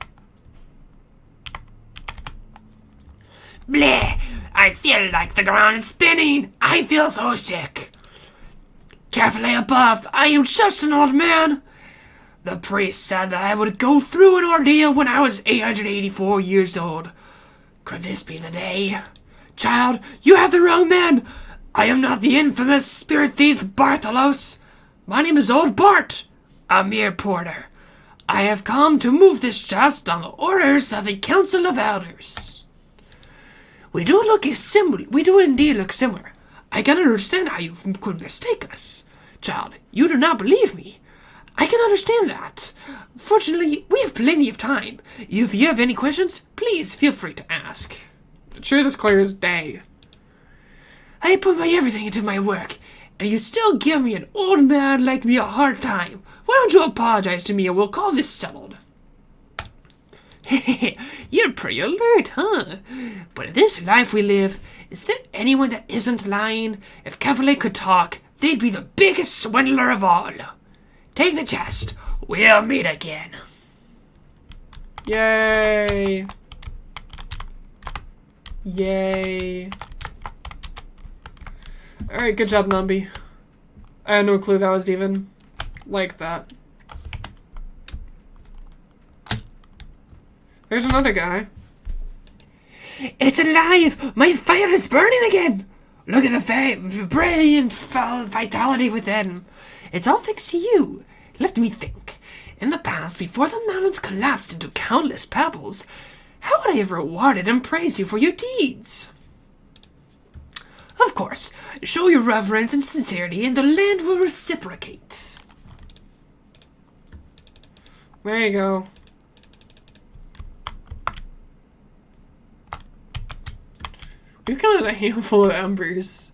Bleh! I feel like the ground is spinning. I feel so sick. Carefully above, I am just an old man. The priest said that I would go through an ordeal when I was 884 years old. Could this be the day? Child, you have the wrong man. I am not the infamous spirit thief Bartholos. My name is Old Bart, a mere porter. I have come to move this chest on the orders of the Council of Elders. We do indeed look similar. I can understand how you could mistake us. Child, you do not believe me. I can understand that. Fortunately, we have plenty of time. If you have any questions, please feel free to ask. The truth is clear as day. I put my everything into my work, and you still give me an old man like me a hard time. Why don't you apologize to me and we'll call this settled? You're pretty alert, huh? But in this life we live, is there anyone that isn't lying? If Cavalier could talk, they'd be the biggest swindler of all. Take the chest. We'll meet again. Yay. Yay. Alright, good job, Numby. I had no clue that was even like that. There's another guy. It's alive! My fire is burning again! Look at the brilliant vitality within. It's all thanks to you. Let me think. In the past, before the mountains collapsed into countless pebbles, how would I have rewarded and praised you for your deeds? Of course, show your reverence and sincerity and the land will reciprocate. There you go. We've got a handful of embers.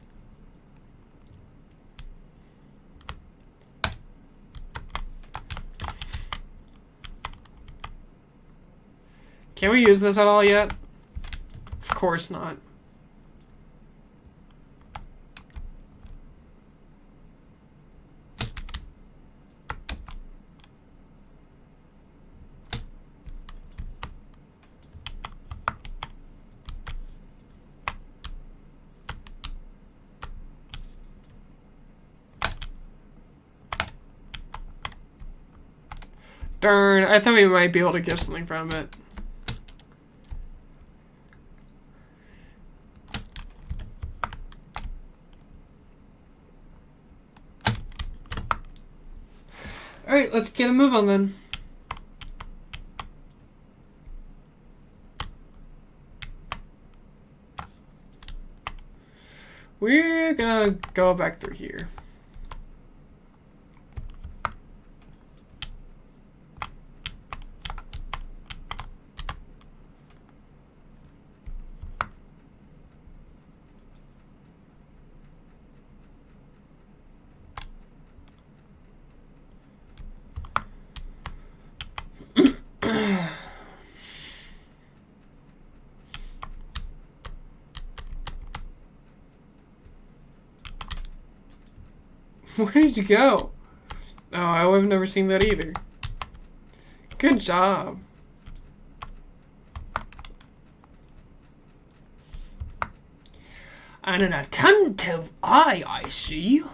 Can we use this at all yet? Of course not. Darn, I thought we might be able to get something from it. Alright, let's get a move on then. We're gonna go back through here. Where did you go? Oh, I would have never seen that either. Good job. And an attentive eye, I see.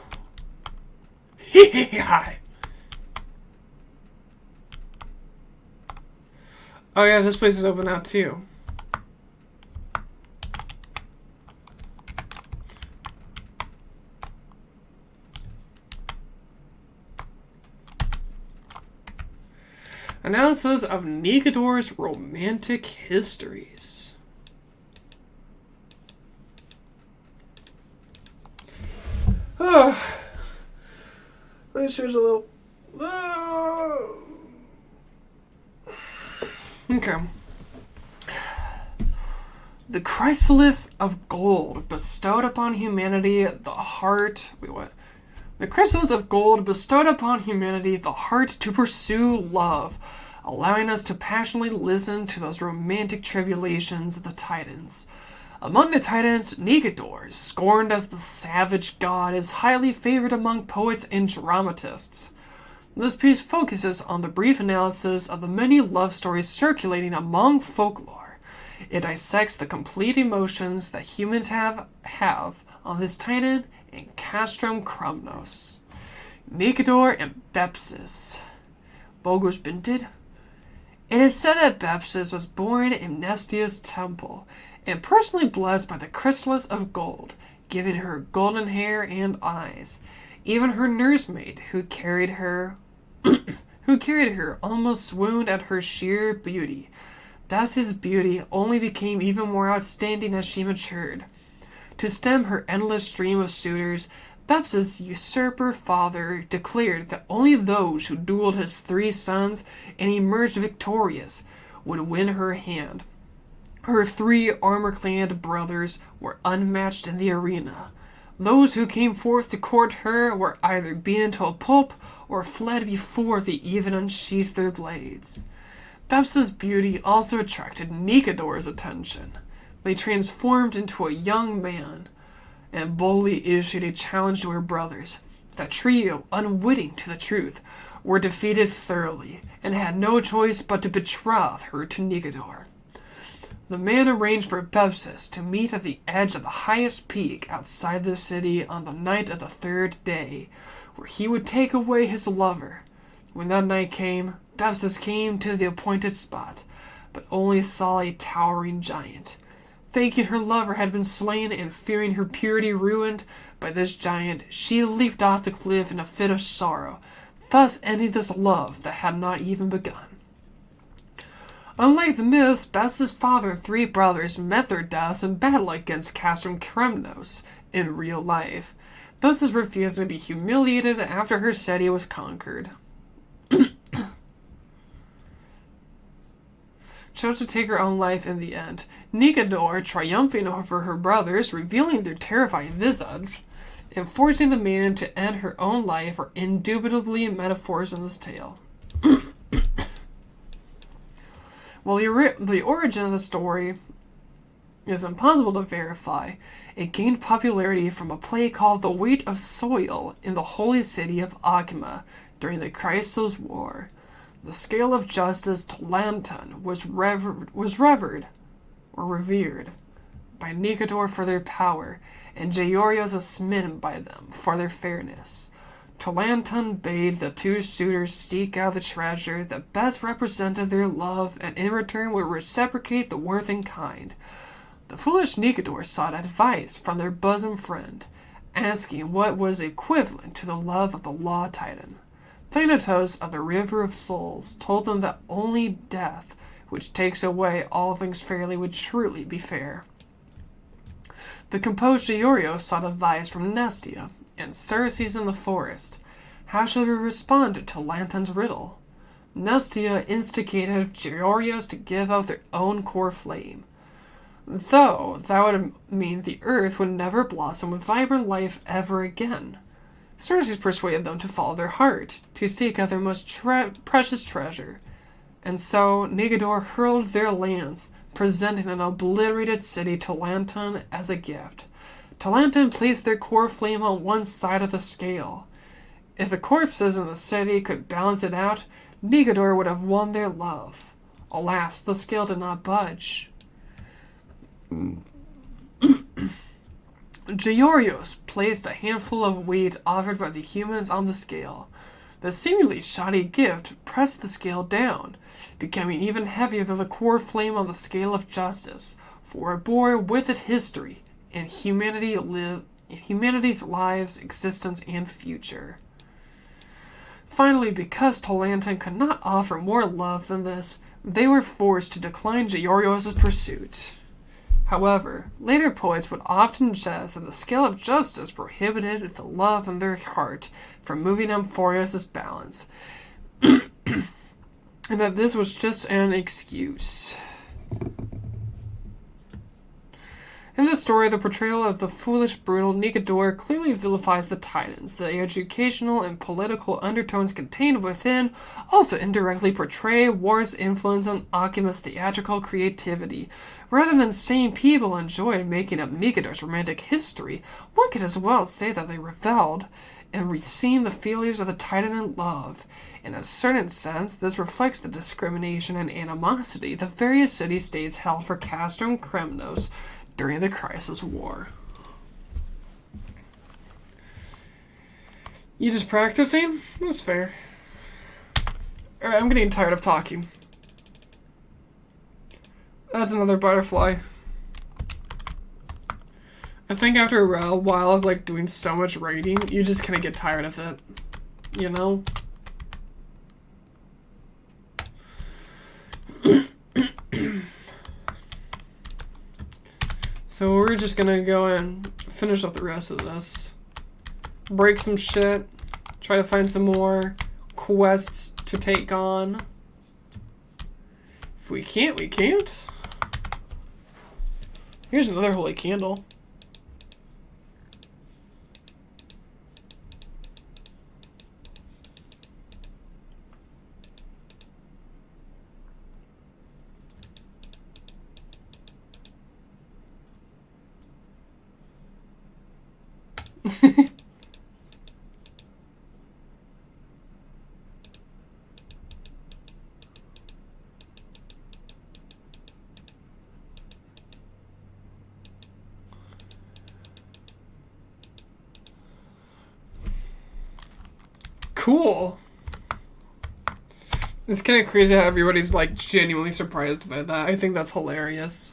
Oh yeah, this place is open now too. Analysis of Negador's romantic histories. Oh, this here's a little. Okay. The chrysalis of gold bestowed upon humanity the heart. Wait, what? The crystals of gold bestowed upon humanity the heart to pursue love, allowing us to passionately listen to those romantic tribulations of the Titans. Among the Titans, Negador, scorned as the savage god, is highly favored among poets and dramatists. This piece focuses on the brief analysis of the many love stories circulating among folklore. It dissects the complete emotions that humans have on this Titan and Castrum Crumnos. Negador and Bepsis. Bogus Binted. It is said that Bepsis was born in Nestia's temple and personally blessed by the chrysalis of gold, giving her golden hair and eyes. Even her nursemaid, who carried her almost swooned at her sheer beauty. Bepsis' beauty only became even more outstanding as she matured. To stem her endless stream of suitors, Bepsis' usurper father declared that only those who dueled his 3 sons and emerged victorious would win her hand. Her 3 armor-clad brothers were unmatched in the arena. Those who came forth to court her were either beaten to a pulp or fled before they even unsheathed their blades. Bepsis' beauty also attracted Negador's attention. They transformed into a young man and boldly issued a challenge to her brothers. The trio, unwitting to the truth, were defeated thoroughly and had no choice but to betroth her to Negador. The man arranged for Bepsis to meet at the edge of the highest peak outside the city on the night of the 3rd day, where he would take away his lover. When that night came, Bepsis came to the appointed spot, but only saw a towering giant. Thinking her lover had been slain and fearing her purity ruined by this giant, she leaped off the cliff in a fit of sorrow, thus ending this love that had not even begun. Unlike the myths, Bepsis' father and 3 brothers met their deaths in battle against Castrum Cremnos in real life. Bepsis refused to be humiliated after her city was conquered. Chose to take her own life in the end. Negador, triumphing over her brothers, revealing their terrifying visage, and forcing the maiden to end her own life are indubitably metaphors in this tale. While the origin of the story is impossible to verify, it gained popularity from a play called The Weight of Soil in the holy city of Akima during the Chrysos War. The scale of justice to Lantan was revered by Negador for their power, and Jaorios was smitten by them for their fairness. Tolanton bade the 2 suitors seek out the treasure that best represented their love, and in return would reciprocate the worth in kind. The foolish Negador sought advice from their bosom friend, asking what was equivalent to the love of the Law Titan. Thanatos of the River of Souls told them that only death, which takes away all things fairly, would truly be fair. The composed Giorgio sought advice from Nestia and Circes in the forest. How should we respond to Lantan's riddle? Nestia instigated Giorgios to give out their own core flame. Though that would mean the earth would never blossom with vibrant life ever again. Circes persuaded them to follow their heart, to seek out their most precious treasure. And so Negador hurled their lance, presenting an obliterated city to Lantan as a gift. Talantan placed their core flame on one side of the scale. If the corpses in the city could balance it out, Negador would have won their love. Alas, the scale did not budge. Giorgios placed a handful of wheat offered by the humans on the scale. The seemingly shoddy gift pressed the scale down, becoming even heavier than the core flame on the scale of justice, for it bore with it history and humanity's lives, existence, and future. Finally, because Talantan could not offer more love than this, they were forced to decline Giorgios' pursuit. However, later poets would often jest that the scale of justice prohibited the love in their heart from moving Amphoreus' balance, and that this was just an excuse. In this story, the portrayal of the foolish, brutal Negador clearly vilifies the Titans. The educational and political undertones contained within also indirectly portray war's influence on Occam's theatrical creativity. Rather than saying people enjoyed making up Negador's romantic history, one could as well say that they reveled in receiving the feelings of the Titan in love. In a certain sense, this reflects the discrimination and animosity the various city-states held for Castor and Kremnos during the Crisis War. You just practicing? That's fair. Alright, I'm getting tired of talking. That's another butterfly. I think after a while of like doing so much writing, you just kind of get tired of it. You know? So we're just gonna go and finish up the rest of this. Break some shit. Try to find some more quests to take on. If we can't, we can't. Here's another holy candle. Cool. It's kind of crazy how everybody's like genuinely surprised by that. I think that's hilarious.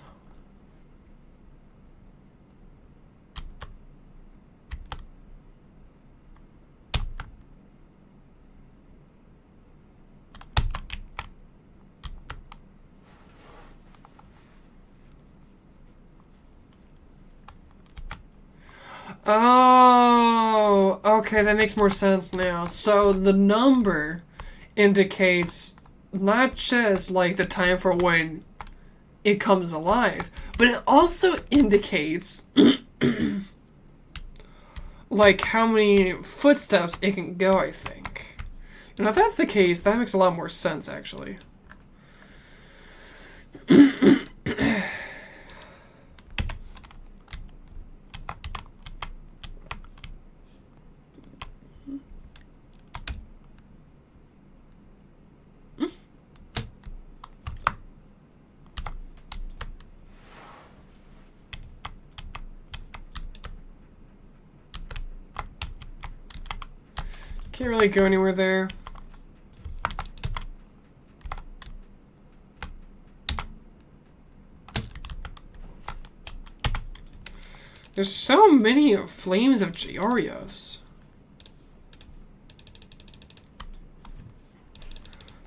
Oh, okay, that makes more sense now. So the number indicates not just like the time for when it comes alive, but it also indicates like how many footsteps it can go, I think. And if that's the case, that makes a lot more sense, actually. Can't really go anywhere there. There's so many flames of Giorgios.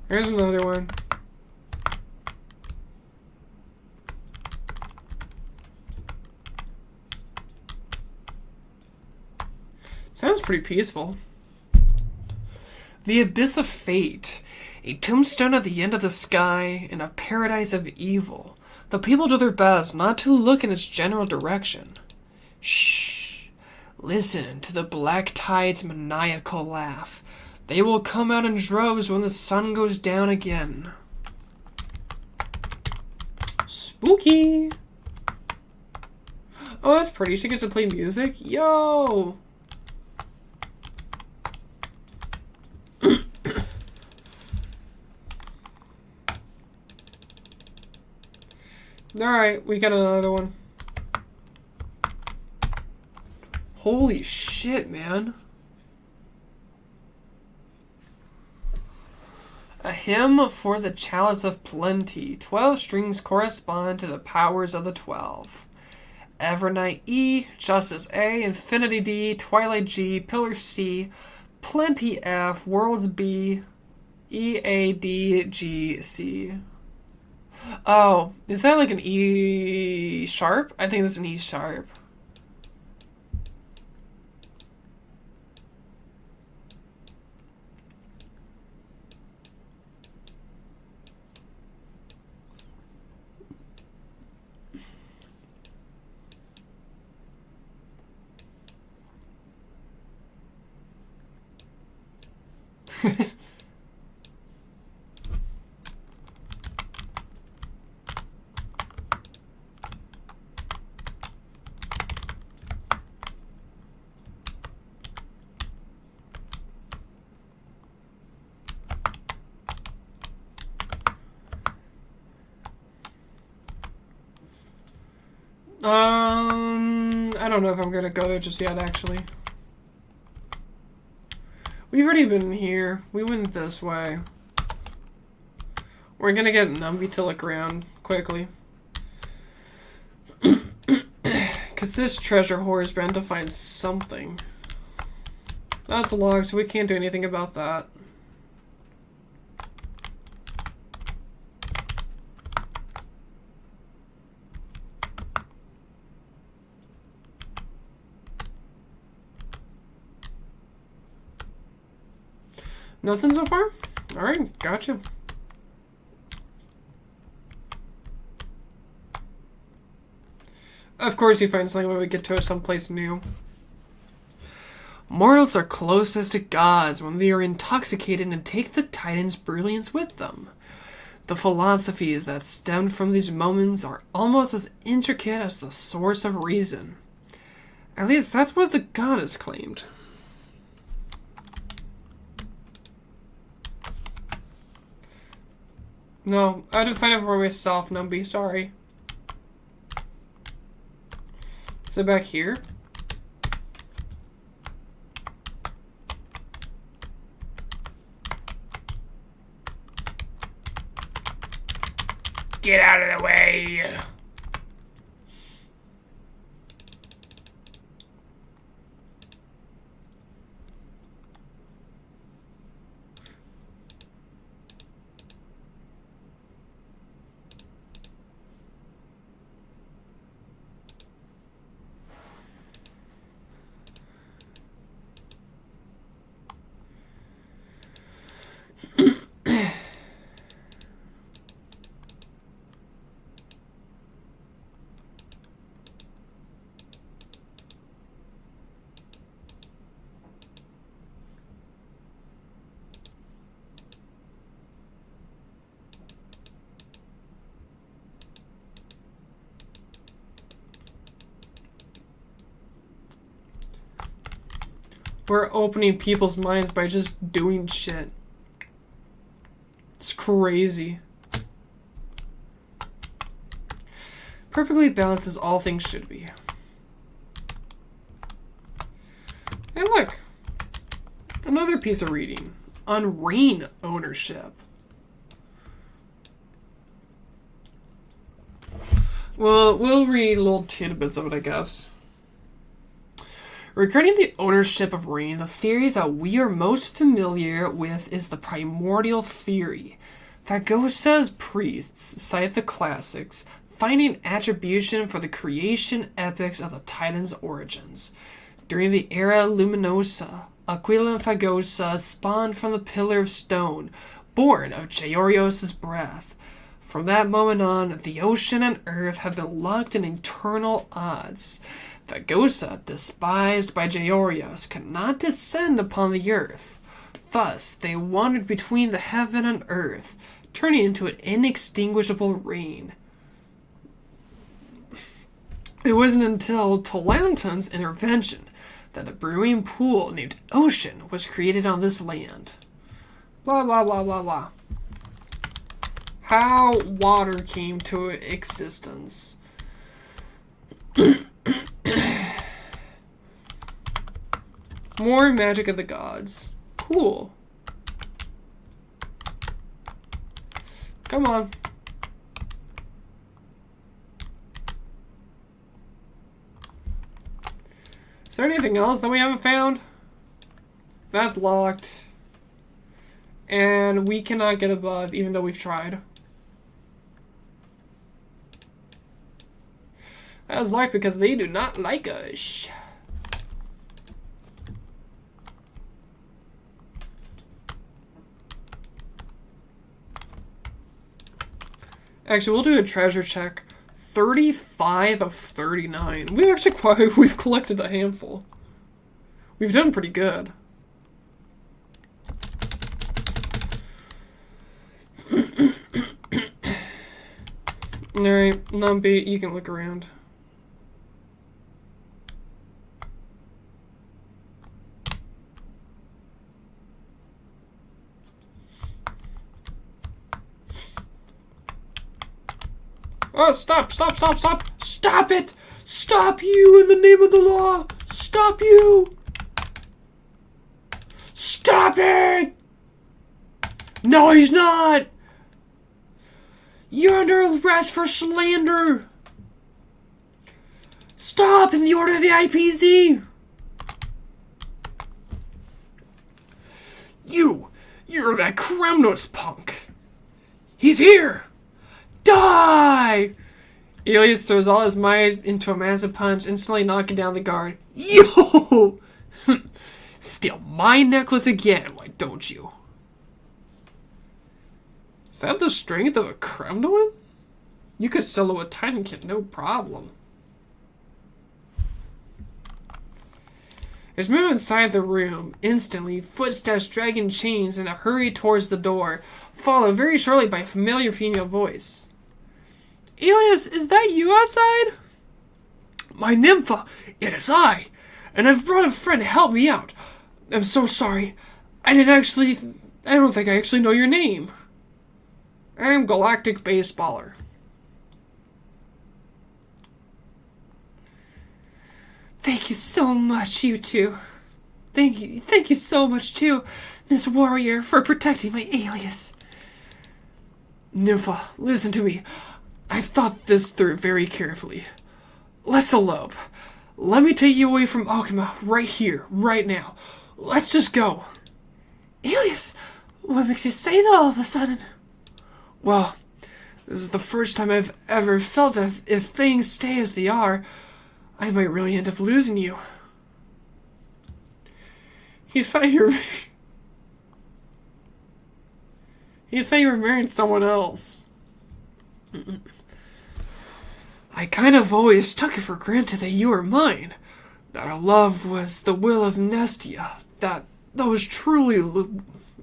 There's another one. Sounds pretty peaceful. The Abyss of Fate. A tombstone at the end of the sky in a paradise of evil. The people do their best not to look in its general direction. Shh. Listen to the black tide's maniacal laugh. They will come out in droves when the sun goes down again. Spooky. Oh, that's pretty. She gets to play music? Yo! Alright, we got another one. Holy shit, man. A hymn for the chalice of plenty. 12 strings correspond to the powers of the 12. Evernight E, Justice A, Infinity D, Twilight G, Pillar C, Plenty F, Worlds B, E, A, D, G, C. Oh, is that like an E sharp? I think that's an E sharp. I don't know if I'm gonna go there just yet, actually. We've already been here. We went this way. We're gonna get Numby to look around quickly. Because this treasure whore is bound to find something. That's locked, so we can't do anything about that. Nothing so far? Alright, gotcha. Of course you find something when we get to someplace new. Mortals are closest to gods when they are intoxicated and take the Titan's brilliance with them. The philosophies that stem from these moments are almost as intricate as the source of reason. At least that's what the goddess claimed. No, I had to find it for myself, Numby, sorry. Is it back here? Get out of the way! We're opening people's minds by just doing shit. It's crazy. Perfectly balanced as all things should be. Hey look! Another piece of reading. On rain ownership. Well, we'll read little tidbits of it, I guess. Regarding the ownership of rain, the theory that we are most familiar with is the primordial theory. That goes as priests cite the classics, finding attribution for the creation epics of the Titan's origins. During the Era Luminosa, Aquila Fagosa spawned from the Pillar of Stone, born of Georios' breath. From that moment on, the ocean and earth have been locked in eternal odds. Fagosa, despised by Georios, could not descend upon the earth. Thus, they wandered between the heaven and earth, turning into an inextinguishable rain. It wasn't until Tolanton's intervention that the brewing pool named Ocean was created on this land. Blah, blah, blah, blah, blah. How water came to existence. More magic of the gods. Cool. Come on. Is there anything else that we haven't found? That's locked. And we cannot get above, even though we've tried. That was locked because they do not like us. Actually, we'll do a treasure check. 35 of 39. We've collected a handful. We've done pretty good. Alright, Numpy, you can look around. Oh, stop, stop, stop, stop! Stop it! Stop you in the name of the law! Stop you! Stop it! No, he's not! You're under arrest for slander! Stop in the order of the IPZ! You're that Kremnos punk! He's here! Die! Elias throws all his might into a massive punch, instantly knocking down the guard. Yo! Steal my necklace again, why don't you? Is that the strength of a Kremnoan? You could solo a Titankin, no problem. There's movement inside the room. Instantly, footsteps dragging chains in a hurry towards the door, followed very shortly by a familiar female voice. Elias, is that you outside? My Nympha, it is I, and I've brought a friend to help me out. I'm so sorry. I don't think I actually know your name. I'm Galactic Baseballer. Thank you so much, you two. Thank you so much too, Miss Warrior, for protecting my alias. Nympha, listen to me. I've thought this through very carefully. Let's elope. Let me take you away from Okima right here, right now. Let's just go. Elias, what makes you say that all of a sudden? Well, this is the first time I've ever felt that if things stay as they are, I might really end up losing you. You thought you were marrying someone else. I kind of always took it for granted that you were mine. That our love was the will of Nestia. That those truly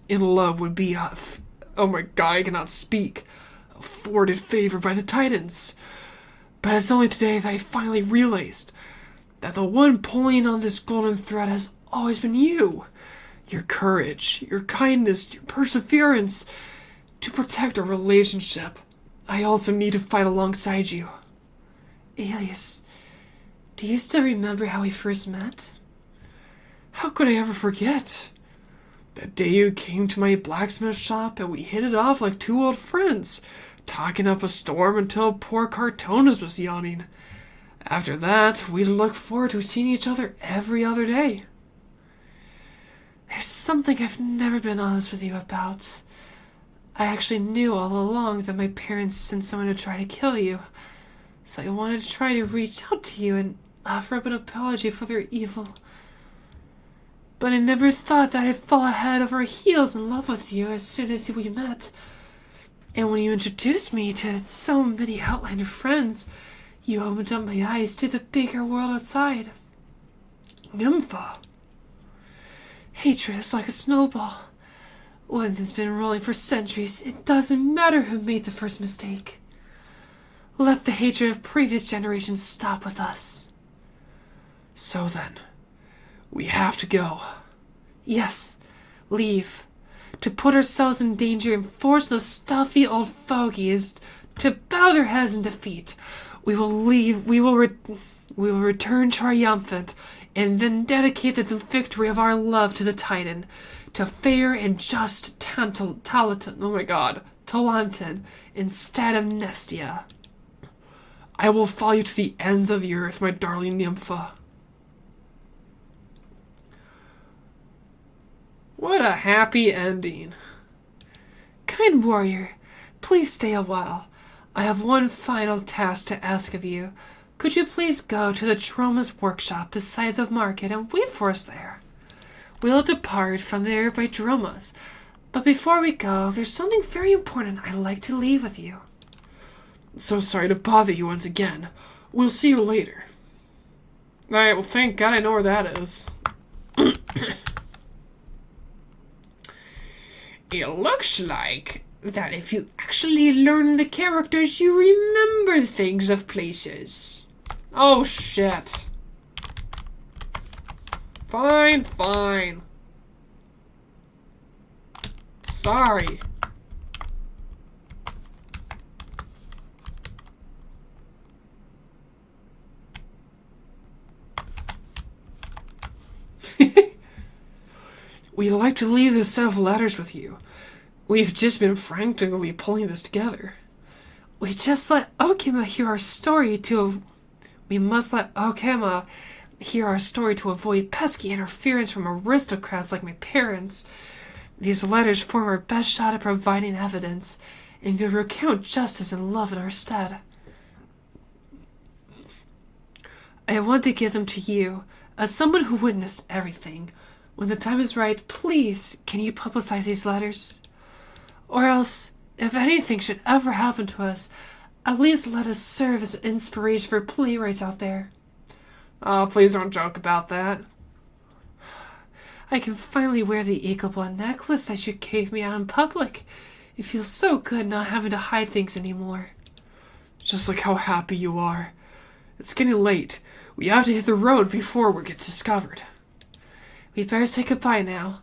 in love would be oh my god, I cannot speak. Afforded favor by the Titans. But it's only today that I finally realized that the one pulling on this golden thread has always been you. Your courage, your kindness, your perseverance. To protect our relationship, I also need to fight alongside you. Elias, do you still remember how we first met? How could I ever forget? That day you came to my blacksmith shop and we hit it off like two old friends, talking up a storm until poor Cartonas was yawning. After that, we looked forward to seeing each other every other day. There's something I've never been honest with you about. I actually knew all along that my parents sent someone to try to kill you, so I wanted to try to reach out to you and offer up an apology for their evil But I never thought that I'd fall head over heels in love with you as soon as we met. And when you introduced me to so many Outlander friends, you opened up my eyes to the bigger world outside. Nympha. Hatred is like a snowball. Once it's been rolling for centuries, it doesn't matter who made the first mistake. Let the hatred of previous generations stop with us. So then, we have to go. Yes, leave. To put ourselves in danger and force those stuffy old fogies to bow their heads in defeat. We will leave. We will return triumphant, and then dedicate the victory of our love to the Titan, to fair and just Talantin instead of Nestia. I will follow you to the ends of the earth, my darling Nympha. What a happy ending. Kind warrior, please stay a while. I have one final task to ask of you. Could you please go to the Troma's workshop beside the market and wait for us there? We'll depart from there by Droma's. But before we go, there's something very important I'd like to leave with you. So sorry to bother you once again. We'll see you later. Alright, well thank God I know where that is. It looks like that if you actually learn the characters, you remember things of places. Oh shit. Fine, fine. Sorry. We'd like to leave this set of letters with you. We've just been frantically pulling this together. We must let Okima hear our story to avoid pesky interference from aristocrats like my parents. These letters form our best shot at providing evidence, and will recount justice and love in our stead. I want to give them to you, as someone who witnessed everything. When the time is right, please, can you publicize these letters? Or else, if anything should ever happen to us, at least let us serve as inspiration for playwrights out there. Oh, please don't joke about that. I can finally wear the eagle blood necklace that you gave me out in public. It feels so good not having to hide things anymore. Just like how happy you are. It's getting late. We have to hit the road before we get discovered. We'd better say goodbye now.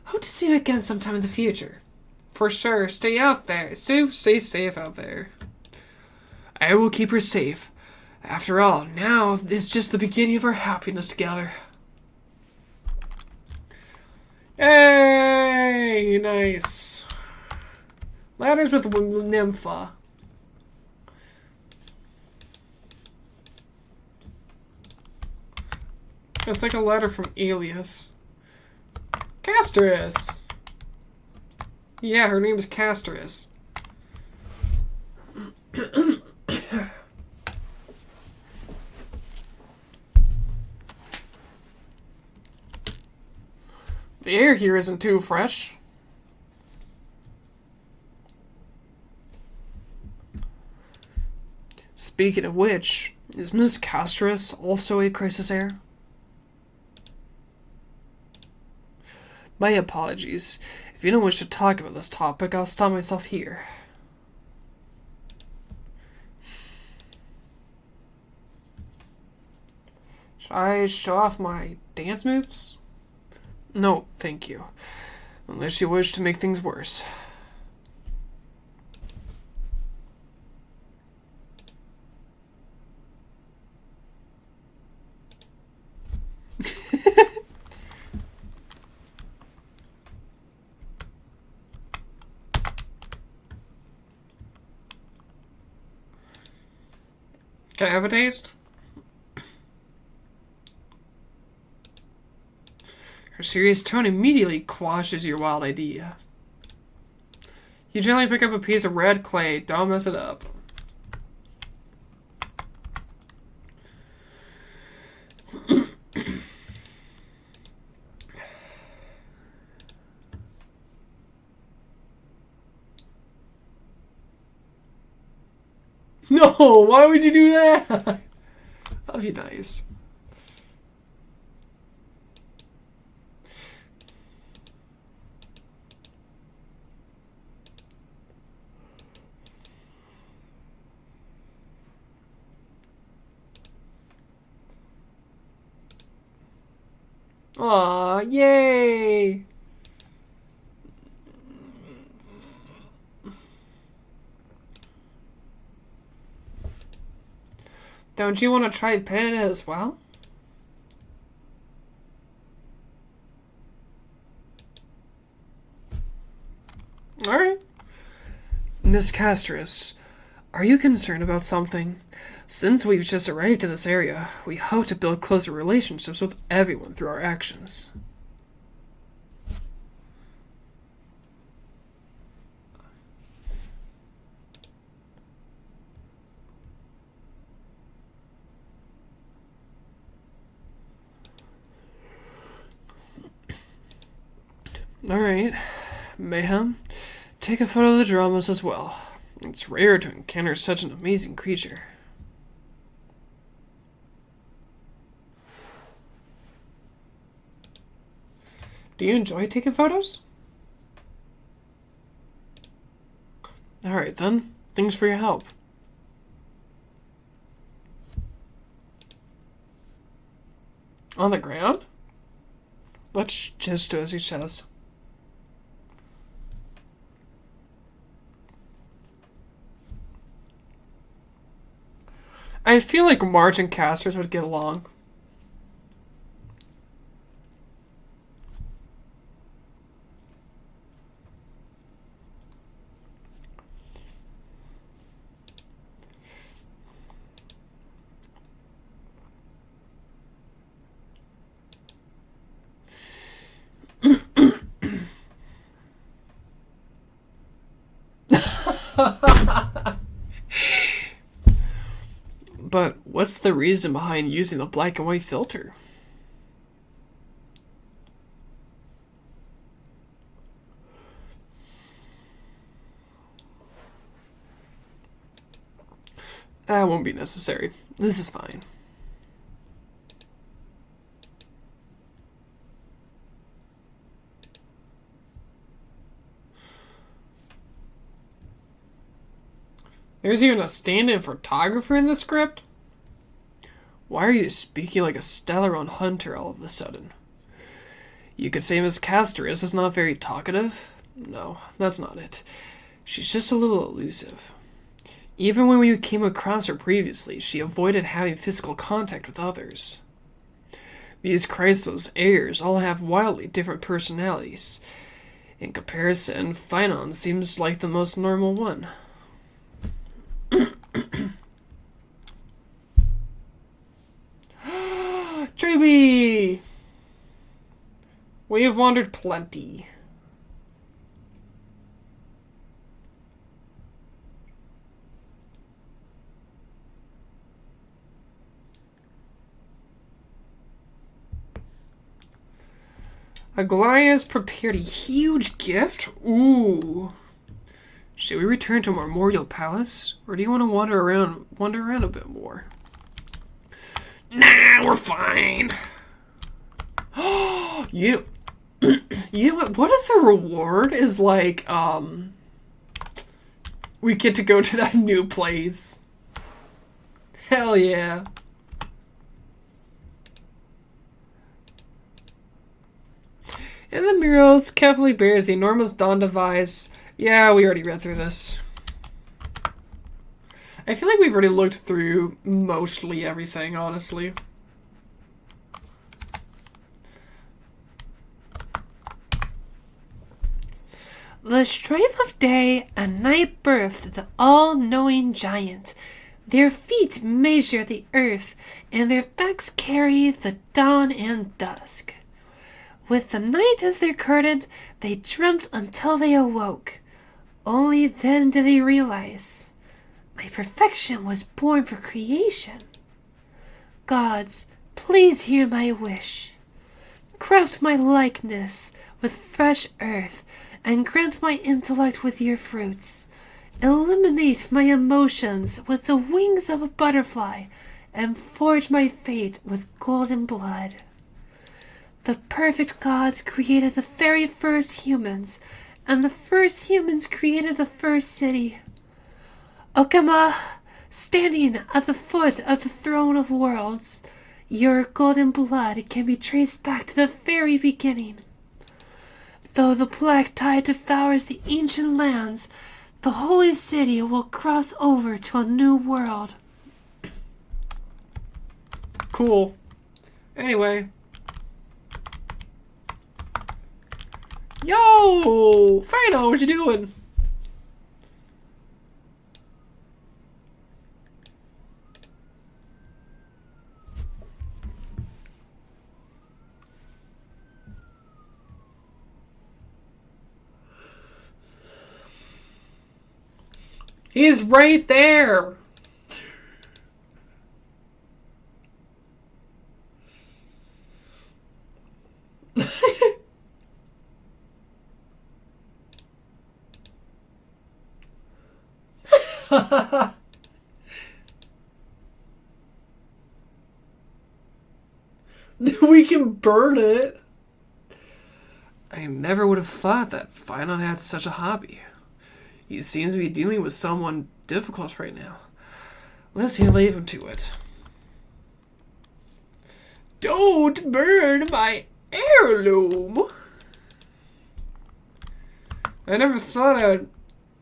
Hope to see you again sometime in the future. For sure, stay out there. Stay safe out there. I will keep her safe. After all, now is just the beginning of our happiness together. Hey, nice. Ladders with Nympha. It's like a letter from Alias. Casterus! Yeah, her name is Casterus. The air here isn't too fresh. Speaking of which, is Miss Casterus also a crisis heir? My apologies. If you don't wish to talk about this topic, I'll stop myself here. Should I show off my dance moves? No, thank you. Unless you wish to make things worse. Can I have a taste? Her serious tone immediately quashes your wild idea. You gently pick up a piece of red clay. Don't mess it up. No, why would you do that? That'd be nice. Aw, yay! Don't you want to try pinning it as well? Alright. Miss Castris, are you concerned about something? Since we've just arrived in this area, we hope to build closer relationships with everyone through our actions. Alright. Mayhem, take a photo of the dramas as well. It's rare to encounter such an amazing creature. Do you enjoy taking photos? Alright then, thanks for your help. On the ground? Let's just do as he says. I feel like Marge and Casters would get along. But what's the reason behind using the black and white filter? That won't be necessary. This is fine. There's even a stand-in photographer in the script? Why are you speaking like a Stellaron hunter all of a sudden? You could say Miss Castris is not very talkative? No, that's not it. She's just a little elusive. Even when we came across her previously, she avoided having physical contact with others. These Chrysos heirs all have wildly different personalities. In comparison, Phynon seems like the most normal one. Treby! We have wandered plenty. Aglaya's prepared a huge gift? Ooh. Should we return to Memorial Palace? Or do you want to wander around a bit more? Nah, we're fine. You know what if the reward is like, we get to go to that new place? Hell yeah. In the murals, carefully bears the enormous Dawn device. Yeah, we already read through this. I feel like we've already looked through mostly everything, honestly. The strife of day and night birthed the all-knowing giant. Their feet measure the earth, and their backs carry the dawn and dusk. With the night as their curtain, they dreamt until they awoke. Only then did they realize, my perfection was born for creation. Gods, please hear my wish. Craft my likeness with fresh earth, and grant my intellect with your fruits. eliminate my emotions with the wings of a butterfly, and forge my fate with golden blood. The perfect gods created the very first humans, and the first humans created the first city. Okama, standing at the foot of the throne of worlds, your golden blood can be traced back to the very beginning. Though the black tide devours the ancient lands, the holy city will cross over to a new world. Cool. Anyway. Yo! Fino, what you doing? He's right there! We can burn it. I never would have thought that Finon had such a hobby. He seems to be dealing with someone difficult right now. Let's leave him to it. Don't burn my heirloom. I never thought I'd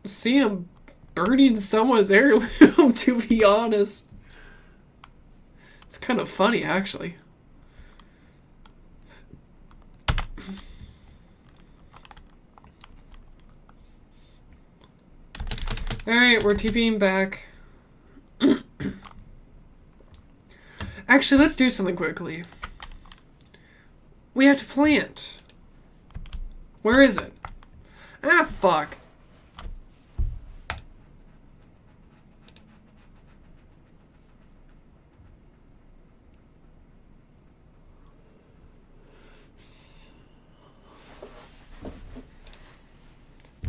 see him burning someone's heirloom, to be honest. It's kind of funny, actually. Alright, we're TPing back. Actually, let's do something quickly. We have to plant. Where is it? Ah, fuck.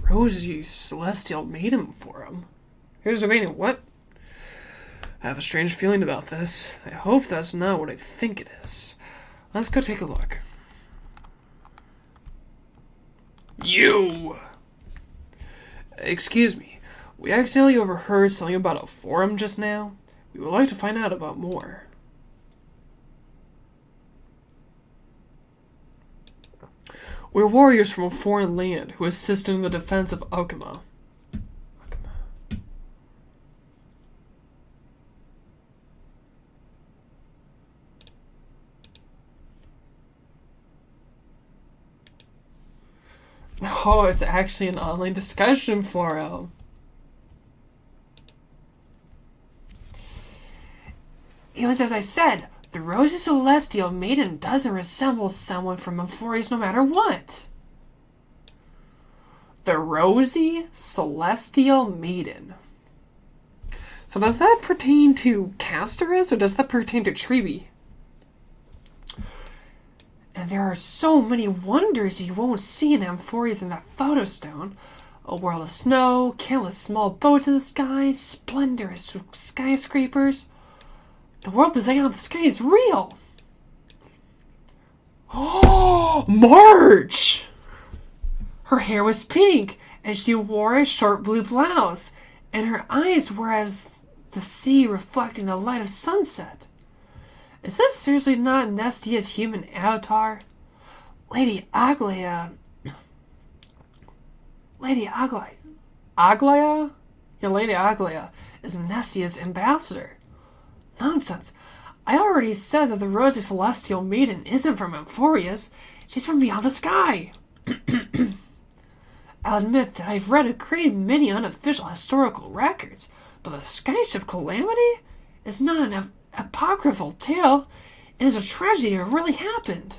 Rosie Celestial made him for him. Here's the meaning. What? I have a strange feeling about this. I hope that's not what I think it is. Let's go take a look. You! Excuse me. We accidentally overheard something about a forum just now. We would like to find out about more. We're warriors from a foreign land who assist in the defense of Okama. Oh, it's actually an online discussion forum. It was as I said. The Rosy Celestial Maiden doesn't resemble someone from Amphoreus no matter what. The Rosy Celestial Maiden. So does that pertain to Casterus or does that pertain to Tribi? And there are so many wonders you won't see in Amphoreus in that photo stone. A world of snow, countless small boats in the sky, splendorous skyscrapers. The world beyond the sky is real. Oh, March! Her hair was pink, and she wore a short blue blouse, and her eyes were as the sea reflecting the light of sunset. Is this seriously not Nestia's human avatar? Lady Aglaia? Aglaia? Yeah, Lady Aglaia is Nestia's ambassador. Nonsense. I already said that the Rosy Celestial Maiden isn't from Amphoreus. She's from beyond the sky. I'll admit that I've read a great many unofficial historical records, but the Skyship Calamity is not an apocryphal tale. It is a tragedy that really happened.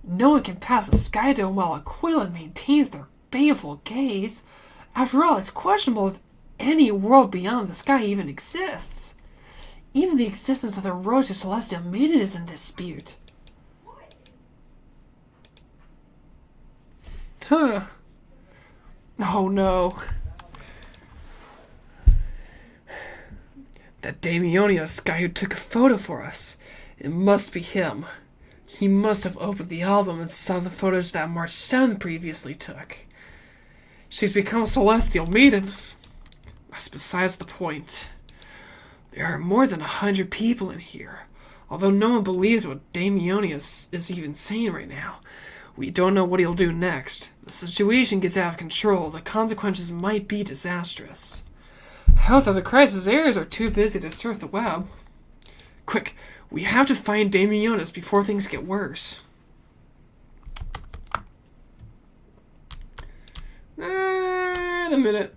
No one can pass a sky dome while Aquila maintains their baleful gaze. After all, it's questionable if any world beyond the sky even exists. Even the existence of the Rosy Celestial Maiden is in dispute. Huh. Oh no. That Damionius guy who took a photo for us. It must be him. He must have opened the album and saw the photos that March 7th previously took. She's become a celestial maiden. That's besides the point. There are more than 100 people in here. Although no one believes what Damionius is even saying right now. We don't know what he'll do next. The situation gets out of control. The consequences might be disastrous. Health of the crisis areas are too busy to surf the web. Quick, we have to find Damionius before things get worse. Wait a minute.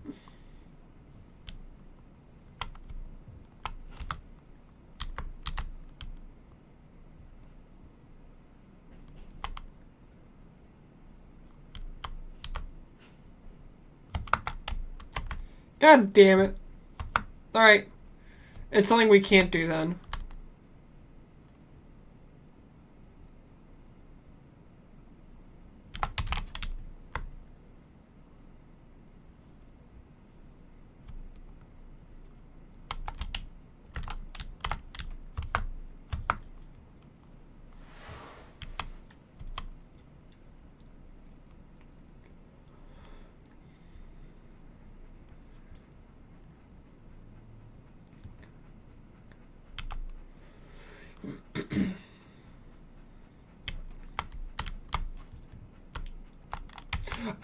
God damn it. Alright. It's something we can't do then.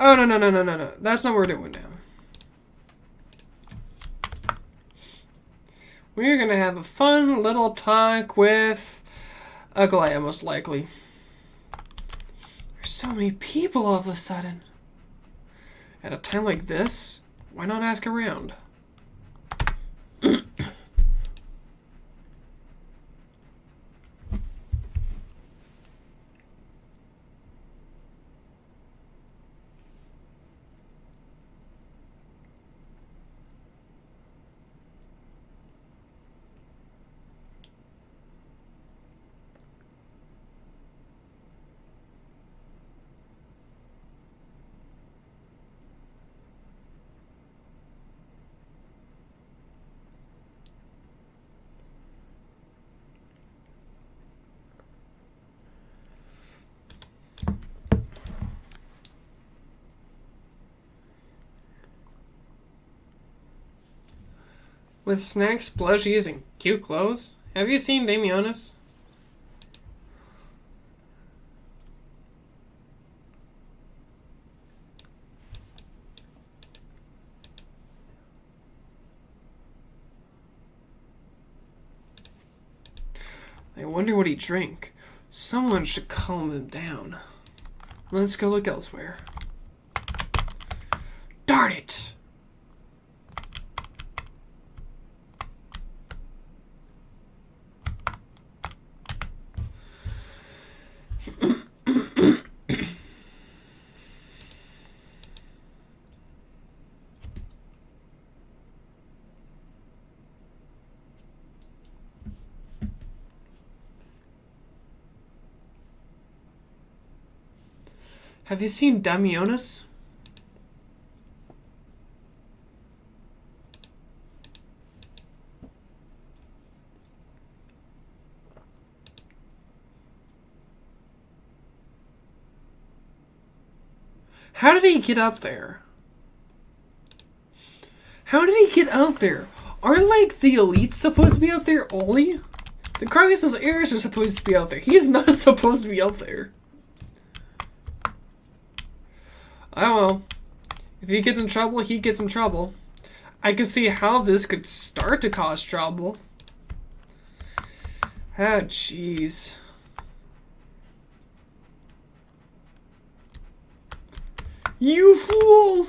Oh, no. That's not what we're doing now. We're gonna have a fun little talk with Aglaya, most likely. There's so many people all of a sudden. At a time like this, why not ask around? With snacks, plushies, and cute clothes? Have you seen Damionius? I wonder what he drank. Someone should calm him down. Let's go look elsewhere. Darn it! Have you seen Damionius? How did he get up there? How did he get out there? Aren't, like, the elites supposed to be out there only? The crisis heirs are supposed to be out there. He's not supposed to be out there. Oh well. If he gets in trouble, he gets in trouble. I can see how this could start to cause trouble. Ah, jeez. You fool!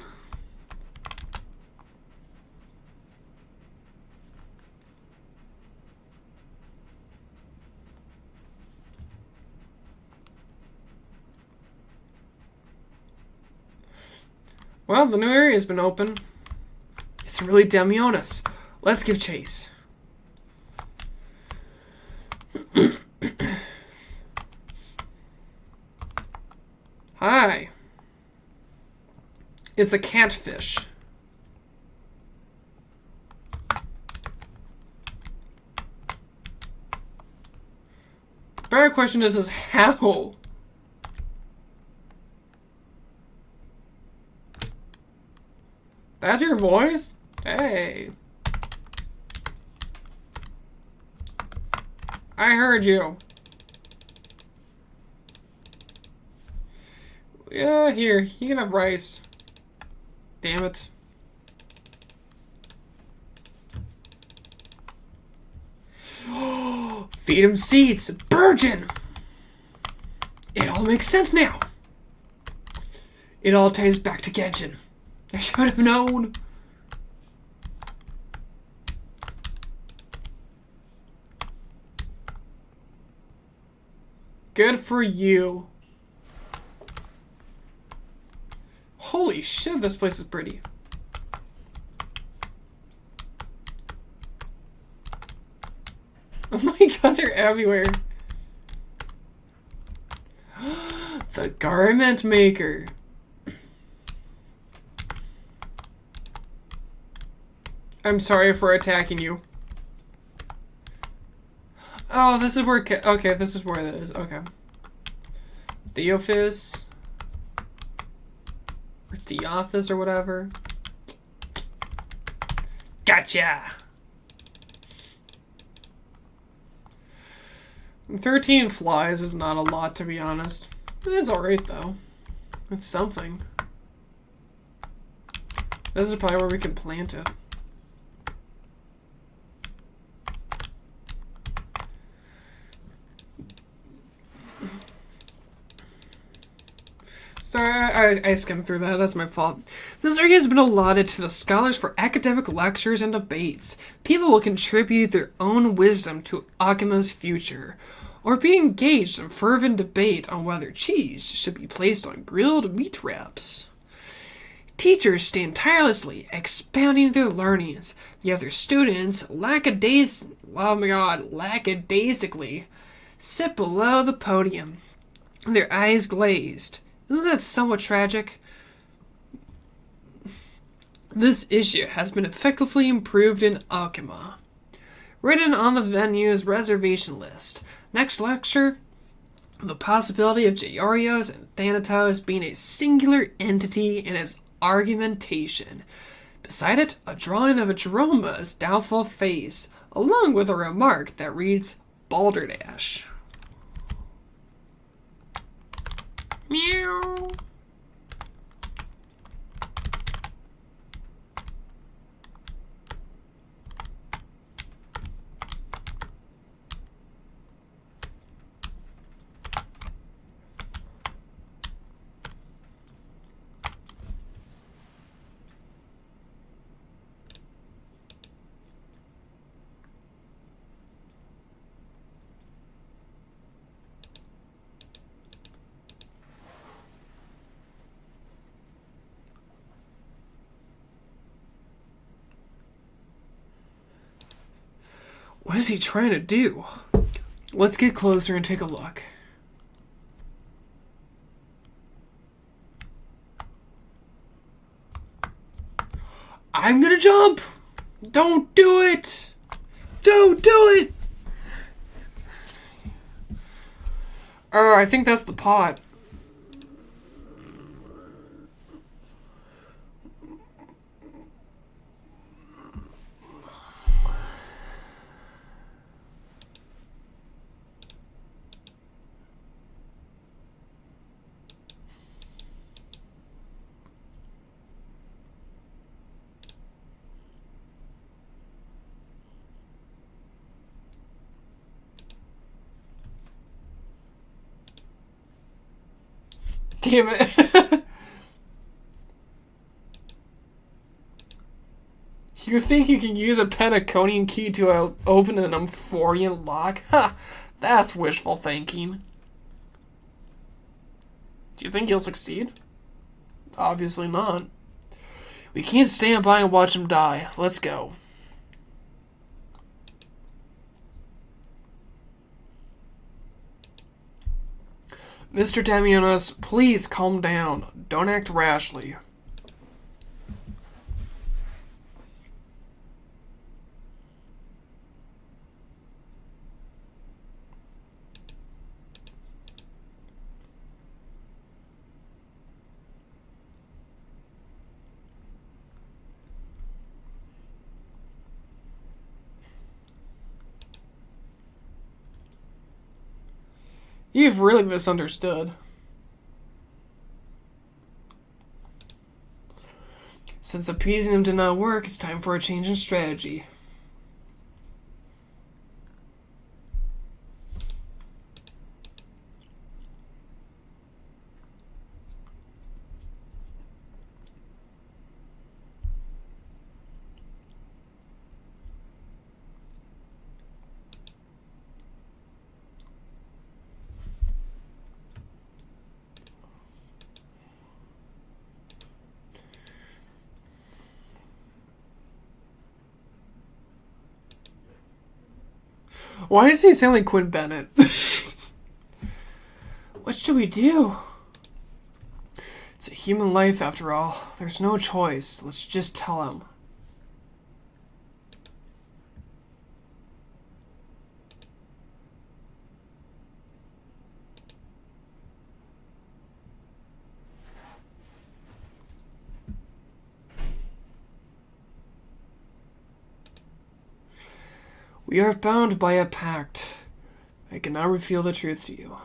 Well, the new area's been open. It's really Damionius. Let's give chase. Hi. It's a catfish. better question is how? That's your voice? Hey. I heard you. Yeah, here. You can have rice. Damn it. Feed him seeds. Virgin! It all makes sense now. It all ties back to Genshin. I should have known. Good for you. Holy shit, this place is pretty. Oh my god, they're everywhere. The garment maker. I'm sorry for attacking you. Oh, this is where... Okay, this is where that is. Okay. The office. Or the office or whatever. Gotcha! 13 flies is not a lot, to be honest. It's alright, though. It's something. This is probably where we can plant it. Sorry, I skimmed through that. That's my fault. This area has been allotted to the scholars for academic lectures and debates. People will contribute their own wisdom to Akima's future, or be engaged in fervent debate on whether cheese should be placed on grilled meat wraps. Teachers stand tirelessly, expounding their learnings, yet their students lackadaisically sit below the podium, their eyes glazed. Isn't that somewhat tragic? This issue has been effectively improved in Akima. Written on the venue's reservation list. Next lecture, the possibility of Jaorios and Thanatos being a singular entity in its argumentation. Beside it, a drawing of a Jeroma's doubtful face, along with a remark that reads, Balderdash. Meow. What is he trying to do? Let's get closer and take a look. I'm gonna jump! Don't do it! Don't do it! Oh, I think that's the pot. Damn it. You think you can use a Pentaconian key to open an Amphorian lock? Ha! That's wishful thinking. Do you think he'll succeed? Obviously not. We can't stand by and watch him die. Let's go. Mr. Damianos, please calm down. Don't act rashly. You've really misunderstood. Since appeasing him did not work, it's time for a change in strategy. Why does he sound like Quinn Bennett? What should we do? It's a human life after all. There's no choice. Let's just tell him. We are bound by a pact. I cannot reveal the truth to you.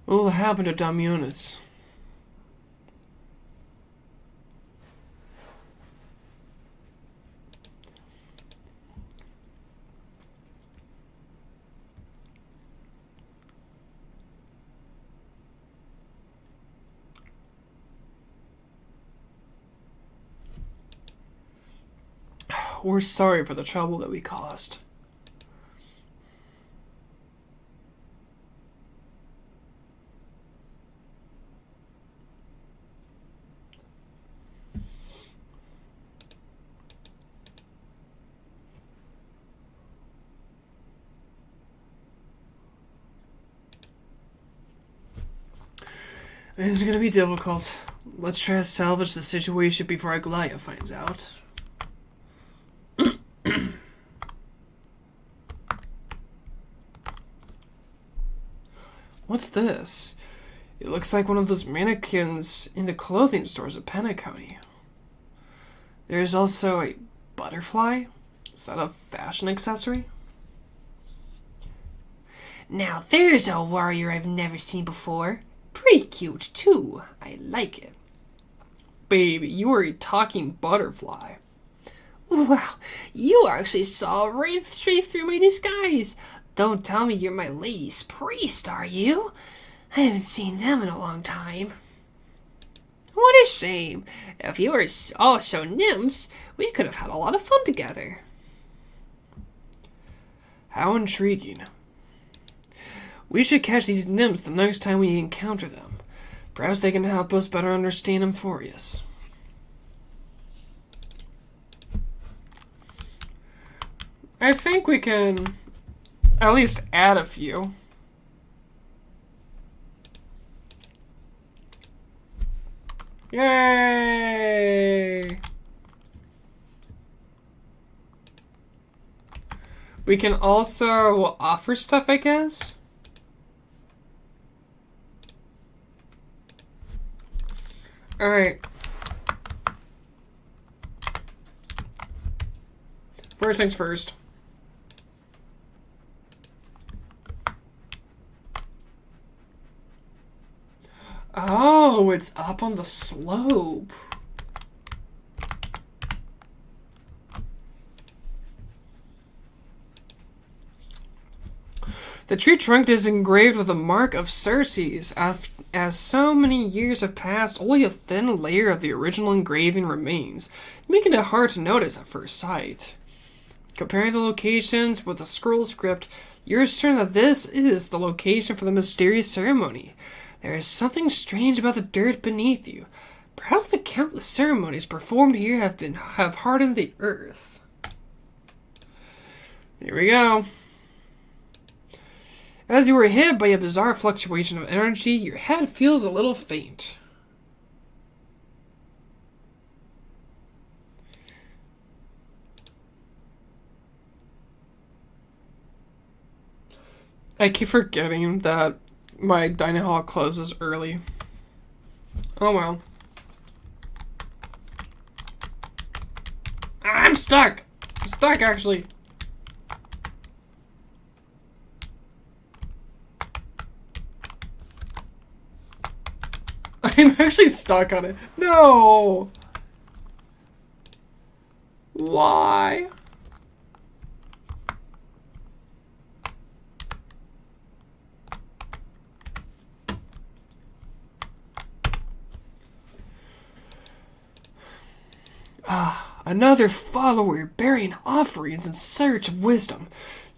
What will happen to Damionis? We're sorry for the trouble that we caused. This is gonna be difficult. Let's try to salvage the situation before Aglaya finds out. What's this? It looks like one of those mannequins in the clothing stores of Penacony. There's also a butterfly? Is that a fashion accessory? Now there's a warrior I've never seen before. Pretty cute, too. I like it. Baby, you are a talking butterfly. Wow, you actually saw right straight through my disguise. Don't tell me you're my lady's priest, are you? I haven't seen them in a long time. What a shame. If you were also nymphs, we could have had a lot of fun together. How intriguing. We should catch these nymphs the next time we encounter them. Perhaps they can help us better understand Amphoreus. I think we can at least add a few. Yay! We can also offer stuff, I guess. Alright. First things first. Oh, it's up on the slope. The tree trunk is engraved with a mark of Circe's. As so many years have passed, only a thin layer of the original engraving remains, making it hard to notice at first sight. Comparing the locations with the scroll script, you're certain that this is the location for the mysterious ceremony. There is something strange about the dirt beneath you. Perhaps the countless ceremonies performed here have hardened the earth. Here we go. As you were hit by a bizarre fluctuation of energy, your head feels a little faint. I keep forgetting that my dining hall closes early. Oh well. I'm stuck! I'm stuck, actually. I'm actually stuck on it. No! Why? Ah, another follower bearing offerings in search of wisdom.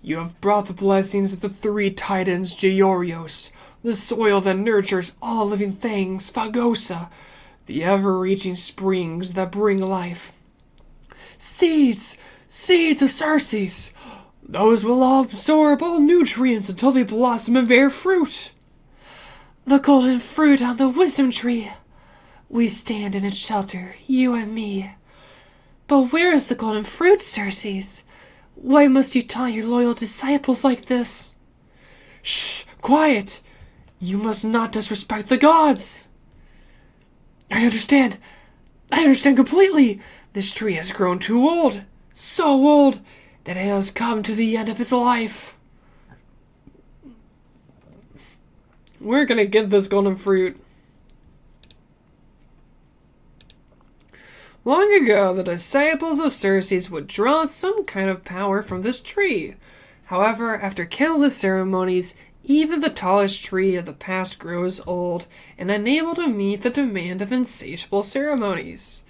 You have brought the blessings of the three titans Georios, the soil that nurtures all living things, Fagosa, the ever-reaching springs that bring life. Seeds! Seeds of Sarces! Those will absorb all nutrients until they blossom and bear fruit. The golden fruit on the wisdom tree. We stand in its shelter, you and me. But where is the golden fruit, Circes? Why must you taunt your loyal disciples like this? Shh! Quiet! You must not disrespect the gods! I understand. I understand completely. This tree has grown too old. So old that it has come to the end of its life. We're gonna get this golden fruit. Long ago, the disciples of Circes would draw some kind of power from this tree. However, after countless ceremonies, even the tallest tree of the past grows old and unable to meet the demand of insatiable ceremonies.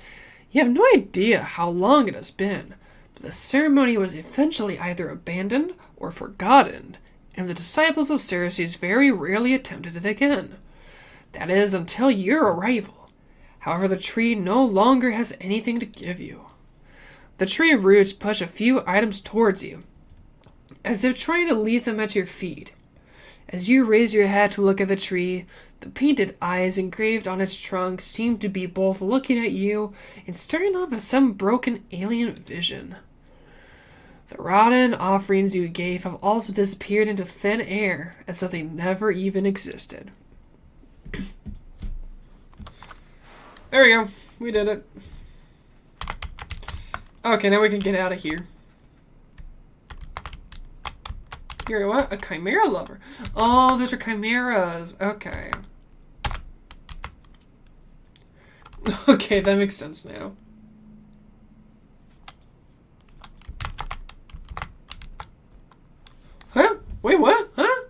You have no idea how long it has been, but the ceremony was eventually either abandoned or forgotten, and the disciples of Circes very rarely attempted it again. That is, until your arrival. However, the tree no longer has anything to give you. The tree roots push a few items towards you, as if trying to leave them at your feet. As you raise your head to look at the tree, the painted eyes engraved on its trunk seem to be both looking at you and staring off at some broken alien vision. The rotten offerings you gave have also disappeared into thin air, as if they never even existed. There we go. We did it. Okay, now we can get out of here. You're what? A chimera lover. Oh, those are chimeras. Okay. Okay, that makes sense now. Huh? Wait, what? Huh?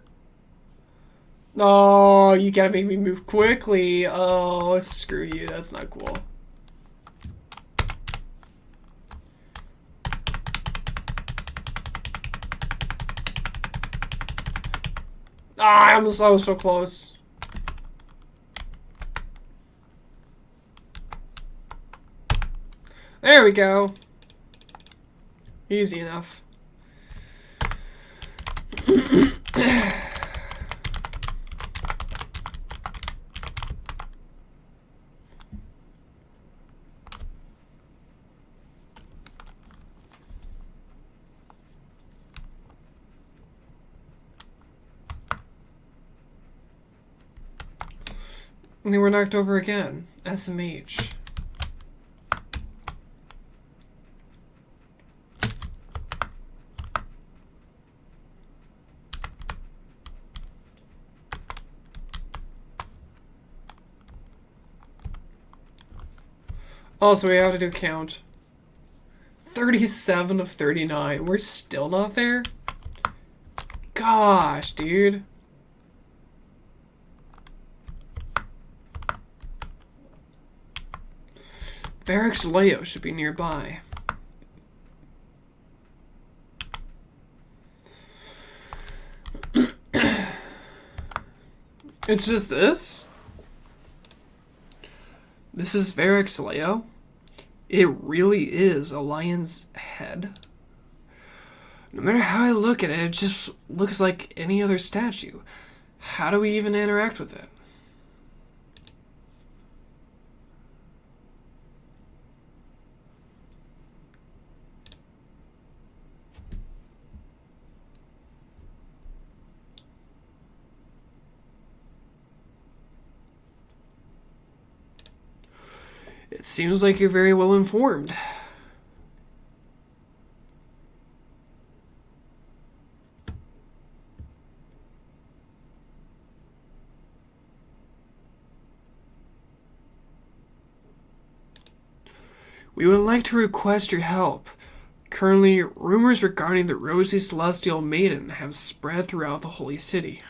Oh, you gotta make me move quickly. Oh, screw you. That's not cool. Ah, I was so close. There we go. Easy enough. And they were knocked over again. SMH. Also, we have to do count. 37 of 39. We're still not there? Gosh, dude. Varix Leo should be nearby. It's just this? This is Varix Leo? It really is a lion's head. No matter how I look at it, it just looks like any other statue. How do we even interact with it? It seems like you're very well informed. We would like to request your help. Currently, rumors regarding the Rosy Celestial Maiden have spread throughout the Holy City.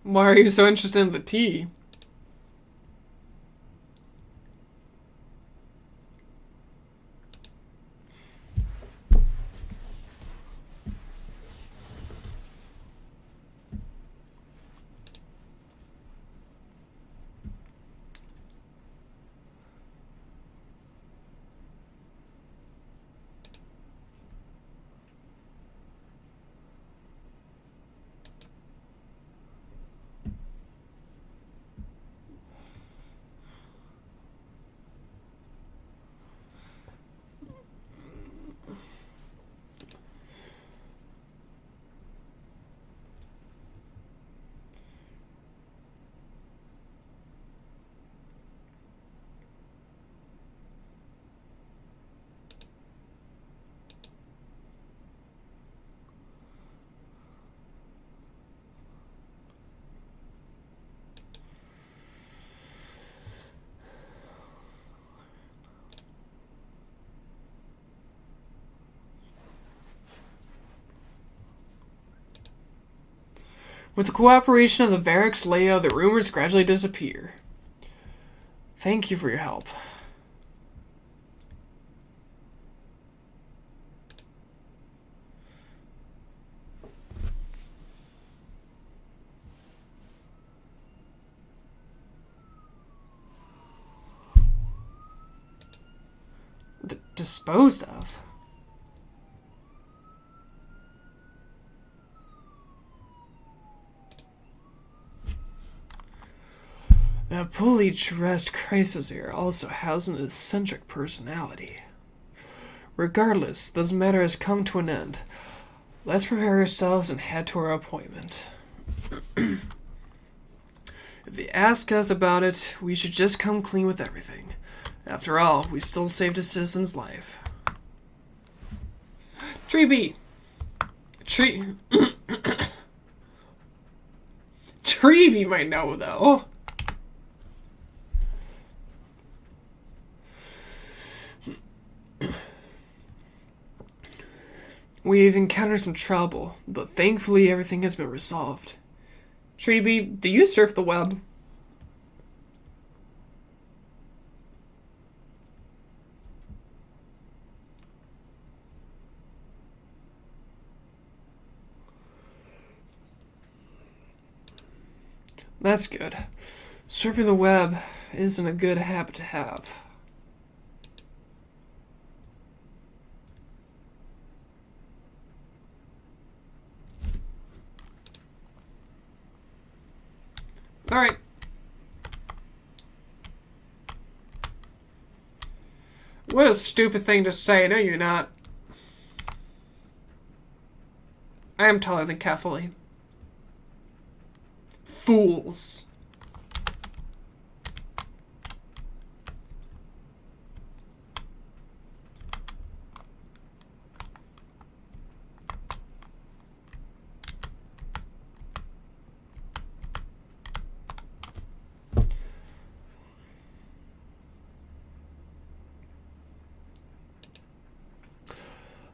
Why are you so interested in the tea? With the cooperation of the Varix Leia, the rumors gradually disappear. Thank you for your help. Disposed of? The poorly dressed Chrysozer also has an eccentric personality. Regardless, this matter has come to an end. Let's prepare ourselves and head to our appointment. If they ask us about it, we should just come clean with everything. After all, we still saved a citizen's life. Treeby! Treeby might know, though. We've encountered some trouble, but thankfully everything has been resolved. Treeby, do you surf the web? That's good. Surfing the web isn't a good habit to have. Alright. What a stupid thing to say. No, you're not. I am taller than Kathleen. Fools.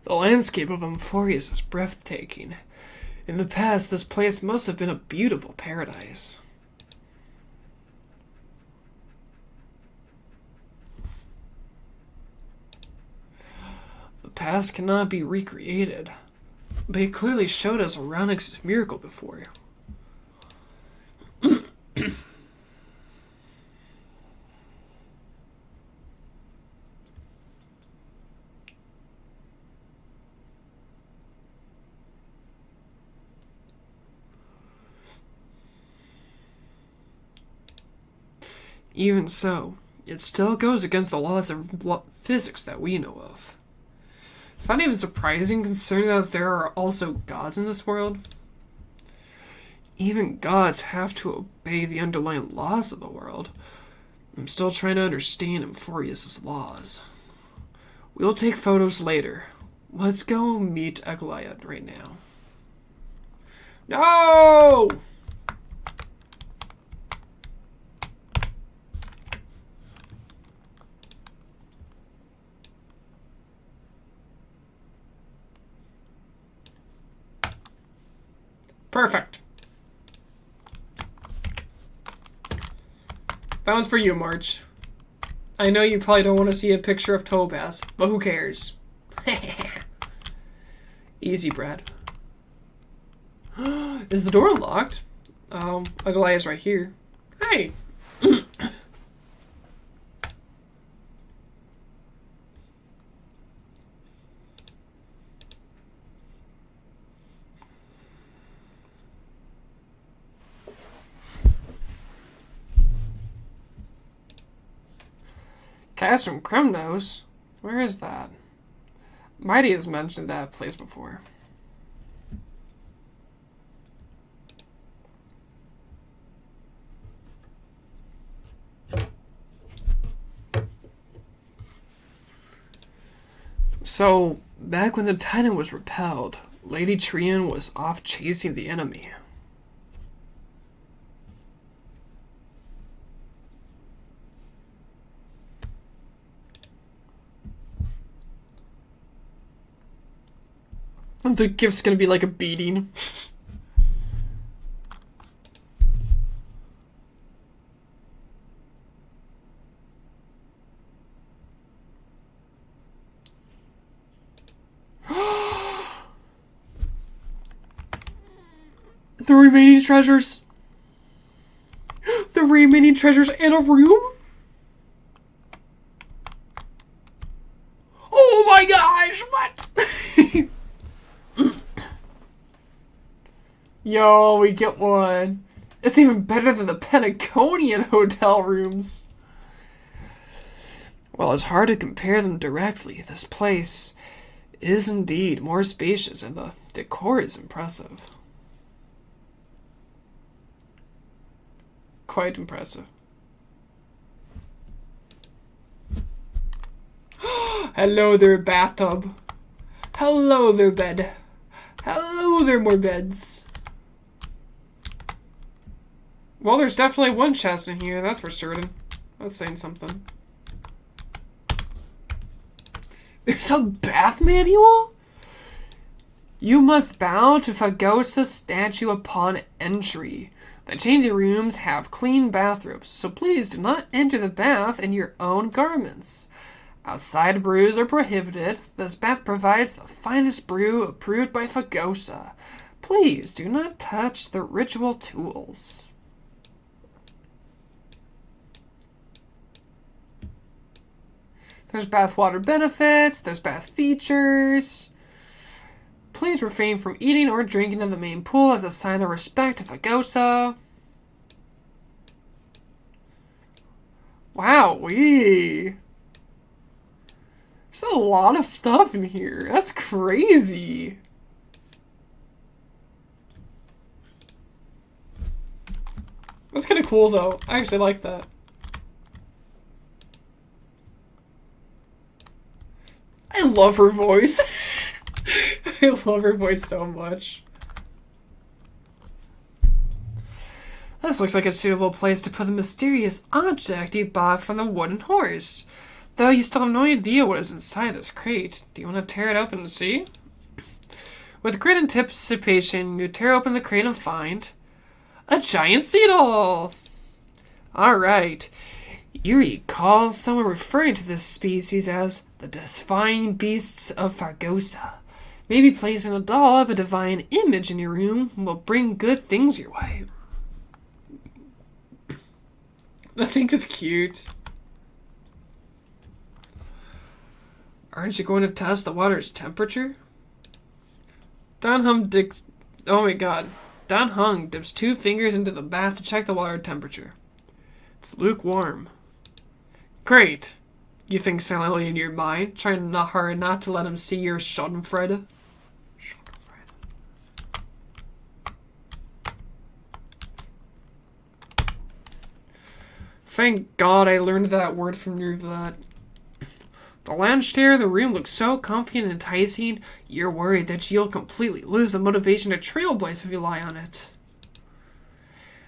The landscape of Amphoreus is breathtaking. In the past, this place must have been a beautiful paradise. The past cannot be recreated, but it clearly showed us Ronix's miracle before. Even so, it still goes against the laws of physics that we know of. It's not even surprising considering that there are also gods in this world. Even gods have to obey the underlying laws of the world. I'm still trying to understand Amphoreus' laws. We'll take photos later. Let's go meet Aglaia right now. No! Perfect. That was for you, March. I know you probably don't want to see a picture of Topaz, but who cares? Easy, Brad. Is the door unlocked? Oh, Aglaia's right here. Hey! Cass from Kremnos? Where is that? Mighty has mentioned that place before. So, back when the Titan was repelled, Lady Trian was off chasing the enemy. The gift's gonna be like a beating. The remaining treasures. The remaining treasures in a room? Oh my gosh, what? Yo, we get one. It's even better than the Pentaconian hotel rooms. Well, it's hard to compare them directly. This place is indeed more spacious and the decor is impressive. Quite impressive. Hello there, bathtub. Hello there, bed. Hello there, more beds. Well, there's definitely one chest in here, that's for certain. That's saying something. There's a bath manual? You must bow to Fagosa's statue upon entry. The changing rooms have clean bathrobes, so please do not enter the bath in your own garments. Outside brews are prohibited. This bath provides the finest brew approved by Fagosa. Please do not touch the ritual tools. There's bathwater benefits, there's bath features. Please refrain from eating or drinking in the main pool as a sign of respect to Fagosa. Wow-wee. There's a lot of stuff in here. That's crazy. That's kind of cool, though. I actually like that. I love her voice. I love her voice so much. This looks like a suitable place to put the mysterious object you bought from the wooden horse. Though you still have no idea what is inside this crate. Do you want to tear it open and see? With great anticipation, you tear open the crate and find a giant sea doll. Alright. You recall someone referring to this species as the defying beasts of Fagosa. Maybe placing a doll of a divine image in your room will bring good things your way. I think it's cute. Aren't you going to test the water's temperature? Don Hung dips... Oh my god. Don Hung dips 2 fingers into the bath to check the water temperature. It's lukewarm. Great. You think silently in your mind, trying not hard not to let him see your schadenfreude. Thank God I learned that word from Roulette. The lounge chair in the room looks so comfy and enticing, you're worried that you'll completely lose the motivation to trailblaze if you lie on it.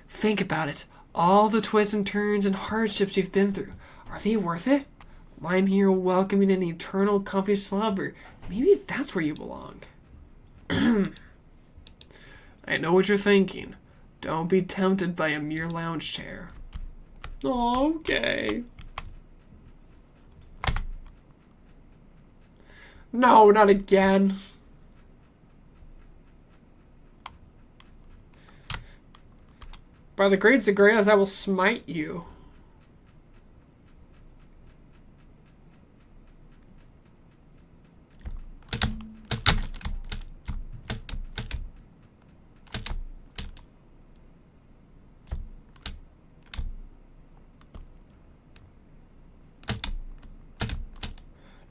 Think about it. All the twists and turns and hardships you've been through. Are they worth it? Lying here welcoming an eternal comfy slumber. Maybe that's where you belong. I know what you're thinking. Don't be tempted by a mere lounge chair. Okay. No, not again. By the grades of Greyas, I will smite you.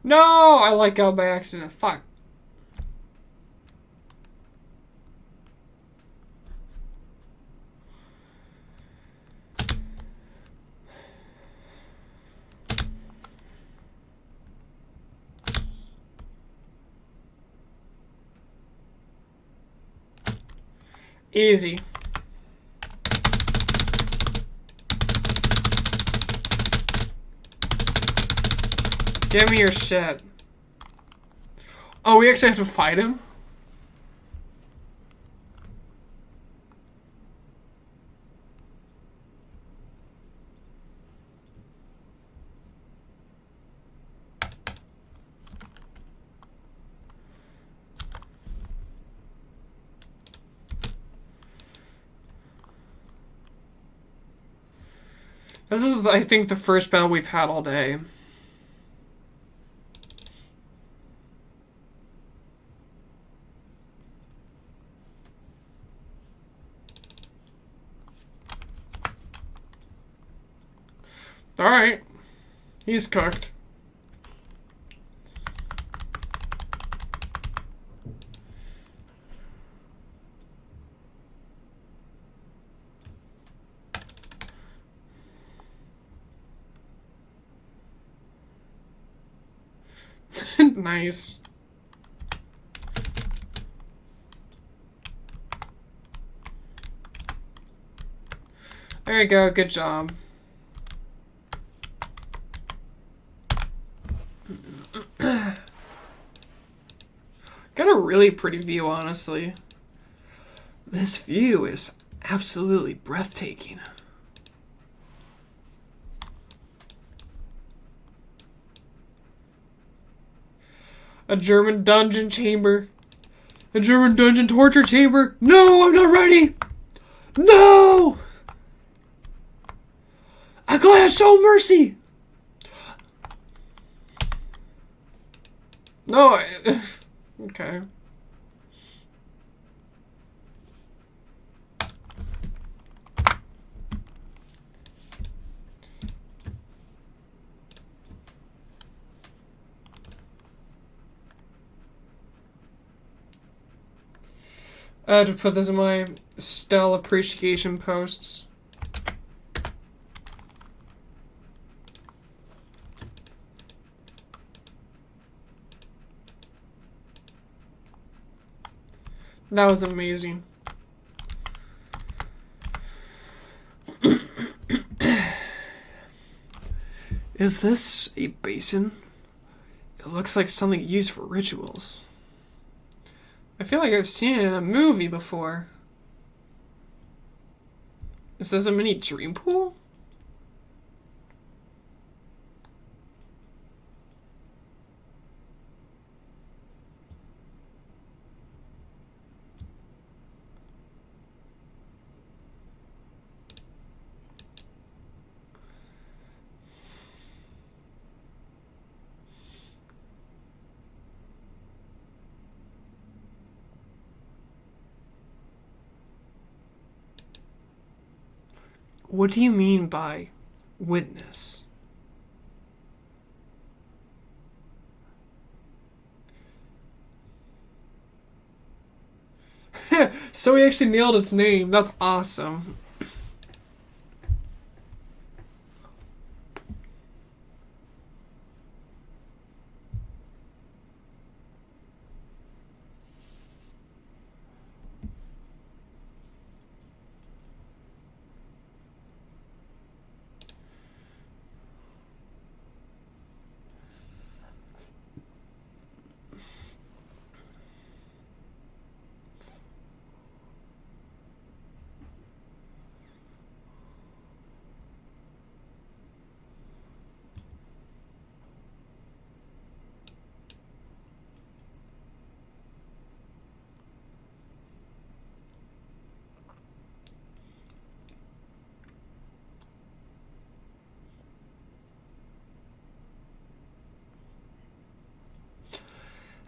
No, I let go by accident. Fuck. Easy. Give me your shit. Oh, we actually have to fight him? This is, I think, the first battle we've had all day. Alright. He's cooked. Nice. There you go, good job. Got a really pretty view, honestly. This view is absolutely breathtaking. A German dungeon chamber. A German dungeon torture chamber. No, I'm not ready. No! A glass show mercy. No, okay. I had to put this in my Stell appreciation posts. That was amazing. Is this a basin? It looks like something used for rituals. I feel like I've seen it in a movie before. Is this a mini dream pool? What do you mean by Witness. So he actually nailed its name. That's awesome.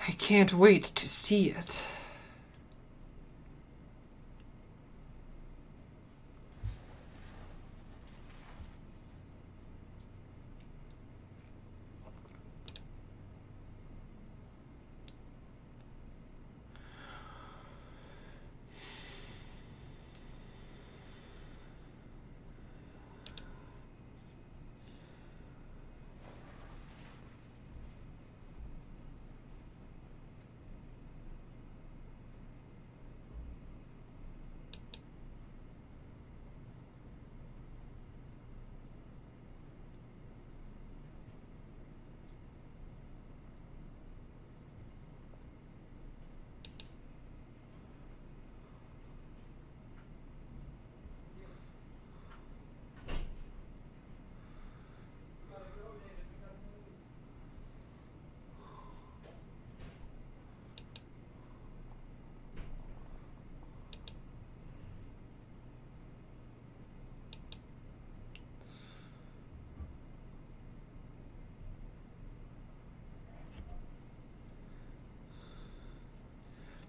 I can't wait to see it.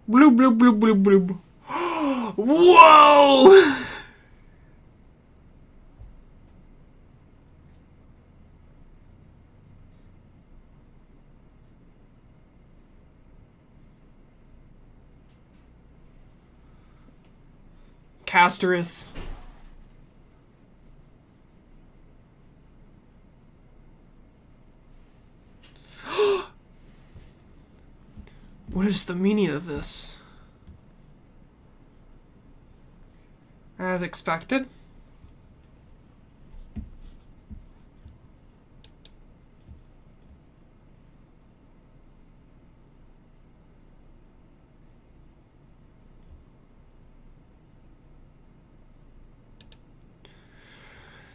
Bloop, bloop, bloop, bloop, bloop. Whoa! Castorus. What is the meaning of this? As expected.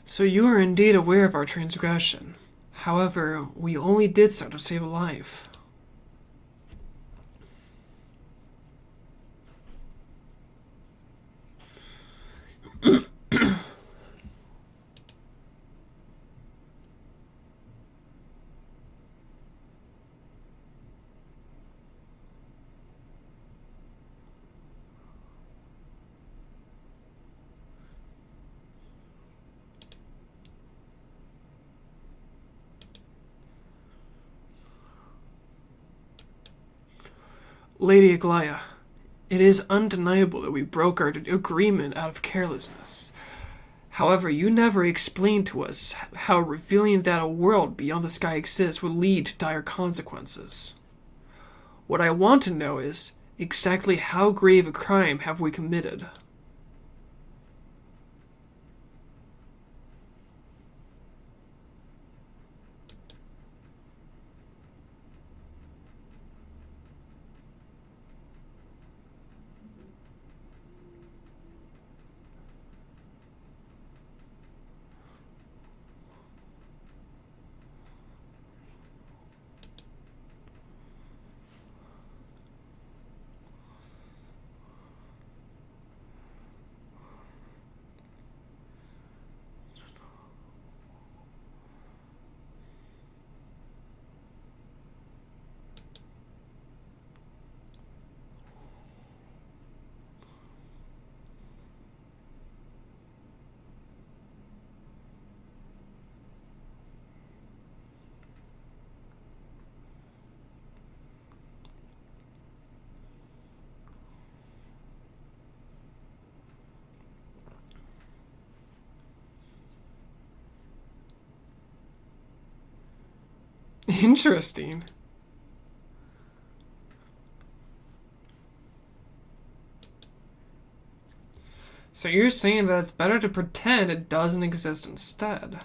So you are indeed aware of our transgression. However, we only did so to save a life. Lady Aglaya, it is undeniable that we broke our agreement out of carelessness. However, you never explained to us how revealing that a world beyond the sky exists would lead to dire consequences. What I want to know is, exactly how grave a crime have we committed? Interesting. So you're saying that it's better to pretend it doesn't exist instead.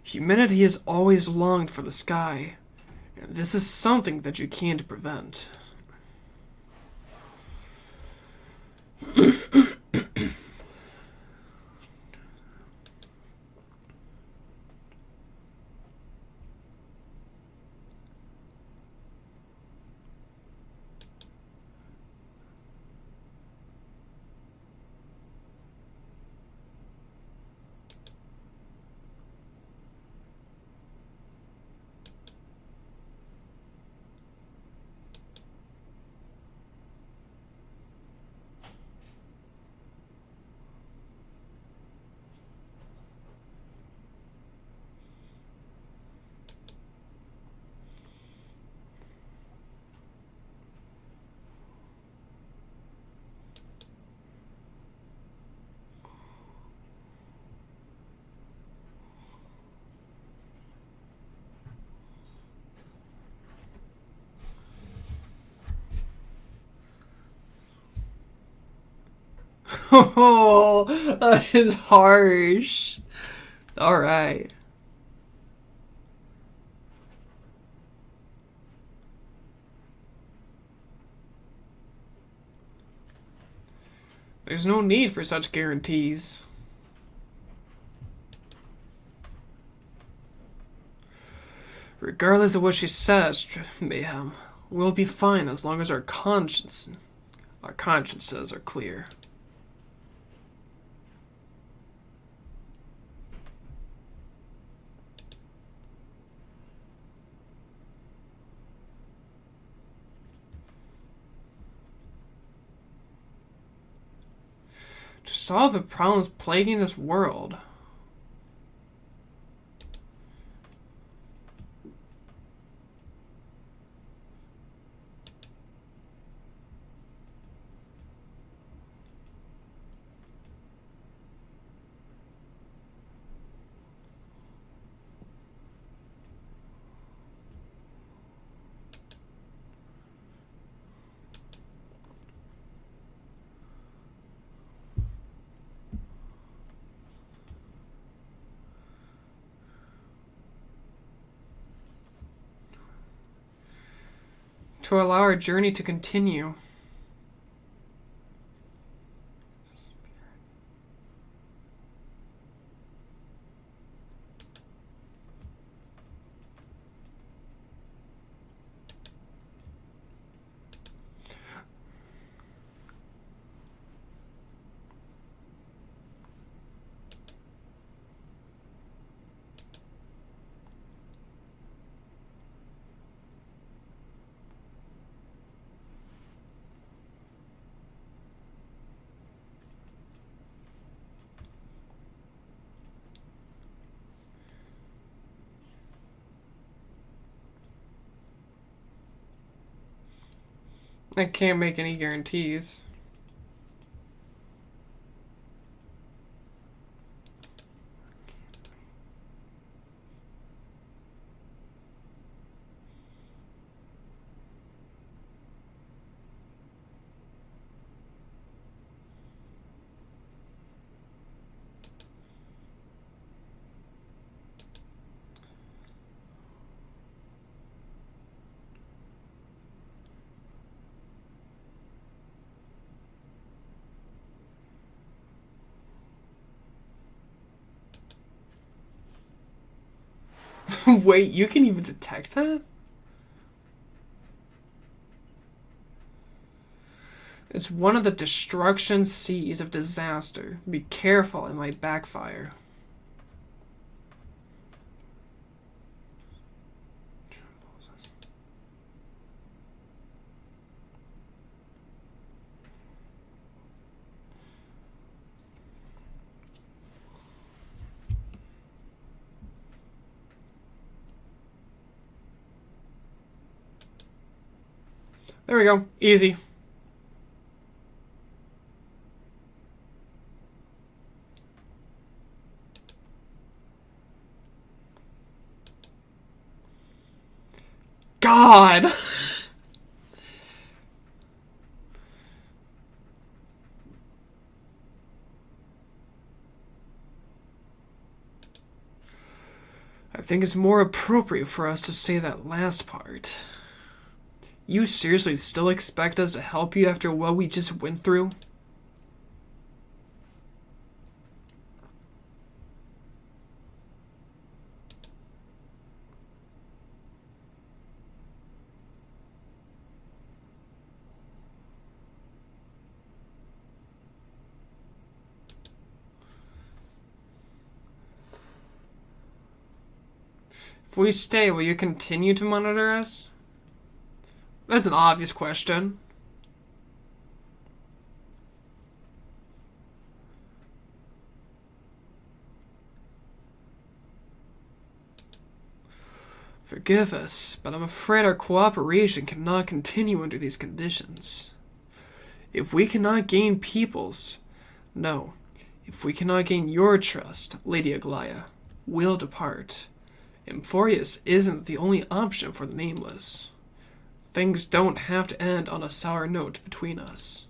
Humanity has always longed for the sky, and this is something that you can't prevent. Oh, that is harsh. Alright. There's no need for such guarantees. Regardless of what she says, Mayhem, we'll be fine as long as our consciences are clear. To solve the problems plaguing this world. To allow our journey to continue. I can't make any guarantees. Wait, you can even detect that? It's one of the destruction seas of disaster. Be careful, it might backfire. There we go. Easy. God! I think it's more appropriate for us to say that last part. You seriously still expect us to help you after what we just went through? If we stay, will you continue to monitor us? That's an obvious question. Forgive us, but I'm afraid our cooperation cannot continue under these conditions. If we cannot gain people's... No. If we cannot gain your trust, Lady Aglaya, we'll depart. Amphoreus isn't the only option for the Nameless. Things don't have to end on a sour note between us.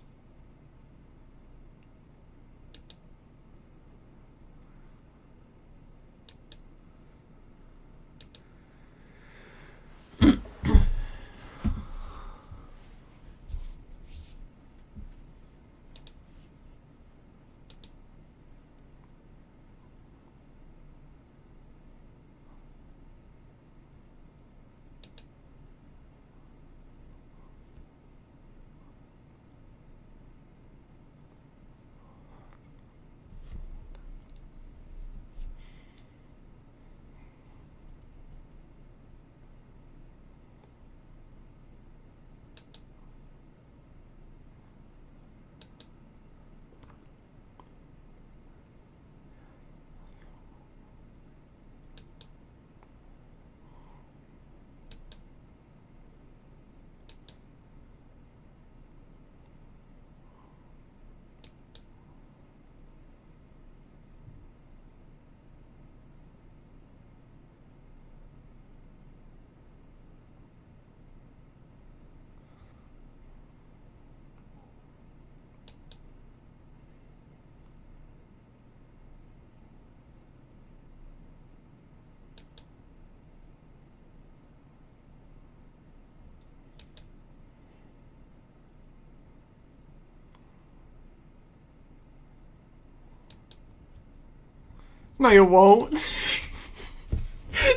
No, you won't.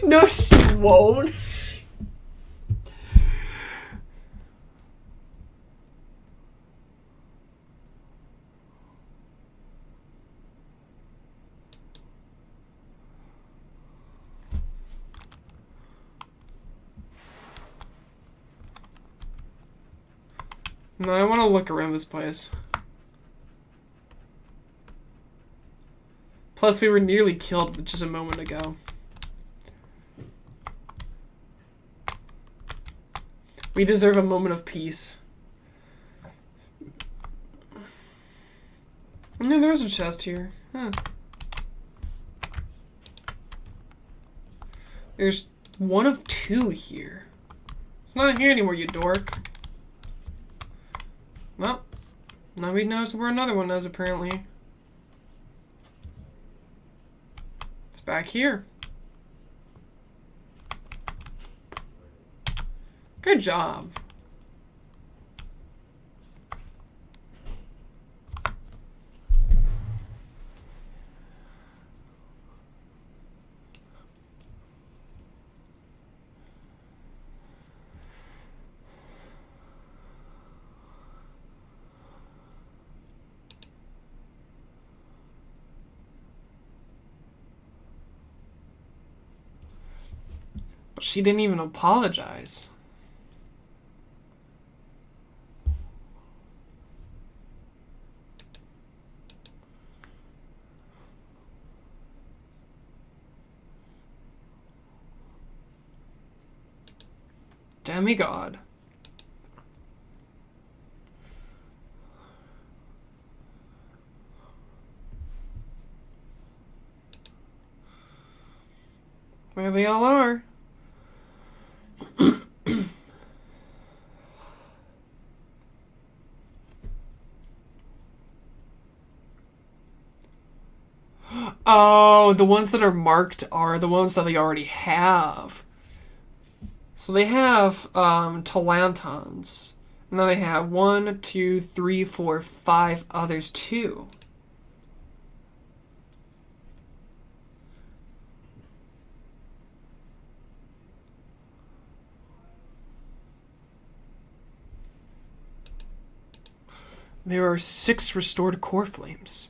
No, she won't. No, I want to look around this place. Plus, we were nearly killed just a moment ago. We deserve a moment of peace. No, there's a chest here. Huh. There's one of two here. It's not here anymore, you dork. Well, now we notice where another one is, apparently. It's back here. Good job. But she didn't even apologize. Demigod. There they all are. Oh, the ones that are marked are the ones that they already have. So they have Talantons. And then they have 1, 2, 3, 4, 5 others too. There are 6 restored core flames.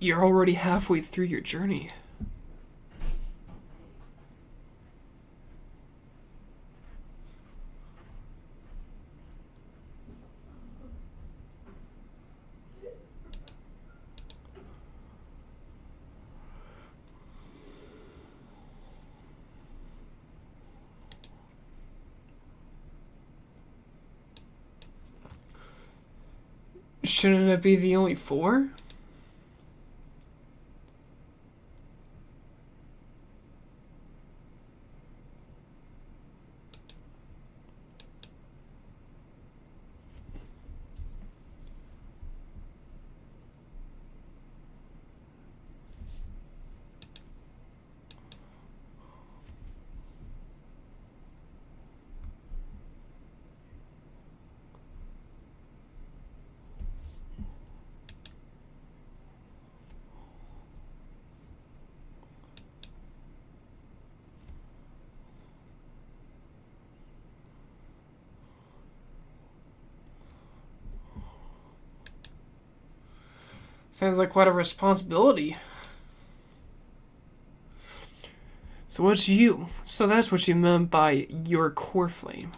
You're already halfway through your journey. Shouldn't it be the only 4? Sounds like quite a responsibility. So what's you? So that's what you meant by your core flame.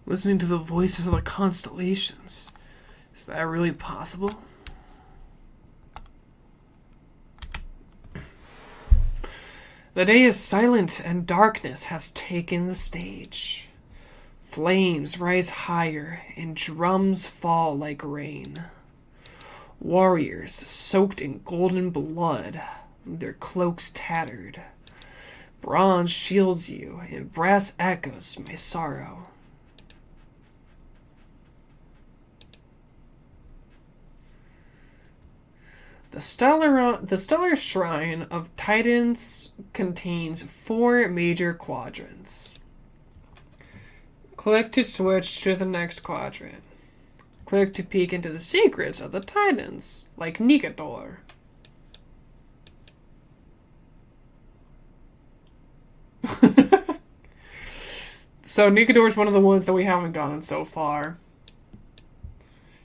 Listening to the voices of the constellations. Is that really possible? The day is silent and darkness has taken the stage. Flames rise higher and drums fall like rain. Warriors soaked in golden blood, their cloaks tattered. Bronze shields you and brass echoes my sorrow. The stellar shrine of Titans contains 4 major quadrants. Click to switch to the next quadrant. Click to peek into the secrets of the Titans, like Nigador. So Nigador is one of the ones that we haven't gotten so far.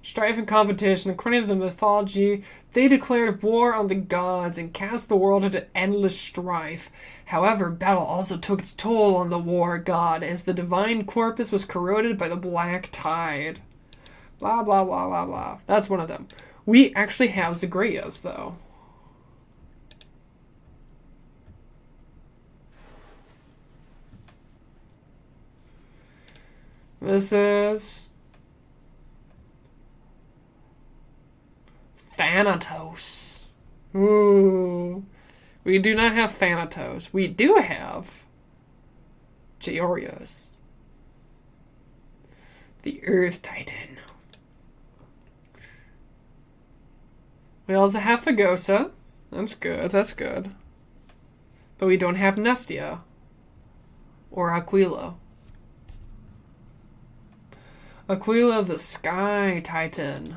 Strife and competition. According to the mythology, they declared war on the gods and cast the world into endless strife. However, battle also took its toll on the war god, as the divine corpus was corroded by the black tide. Blah, blah, blah, blah, blah. That's one of them. We actually have Zagreus, though. This is Thanatos. Ooh. We do not have Thanatos. We do have Georios, the Earth Titan. We also have Fagosa. That's good, that's good. But we don't have Nestia or Aquila. Aquila, the Sky Titan.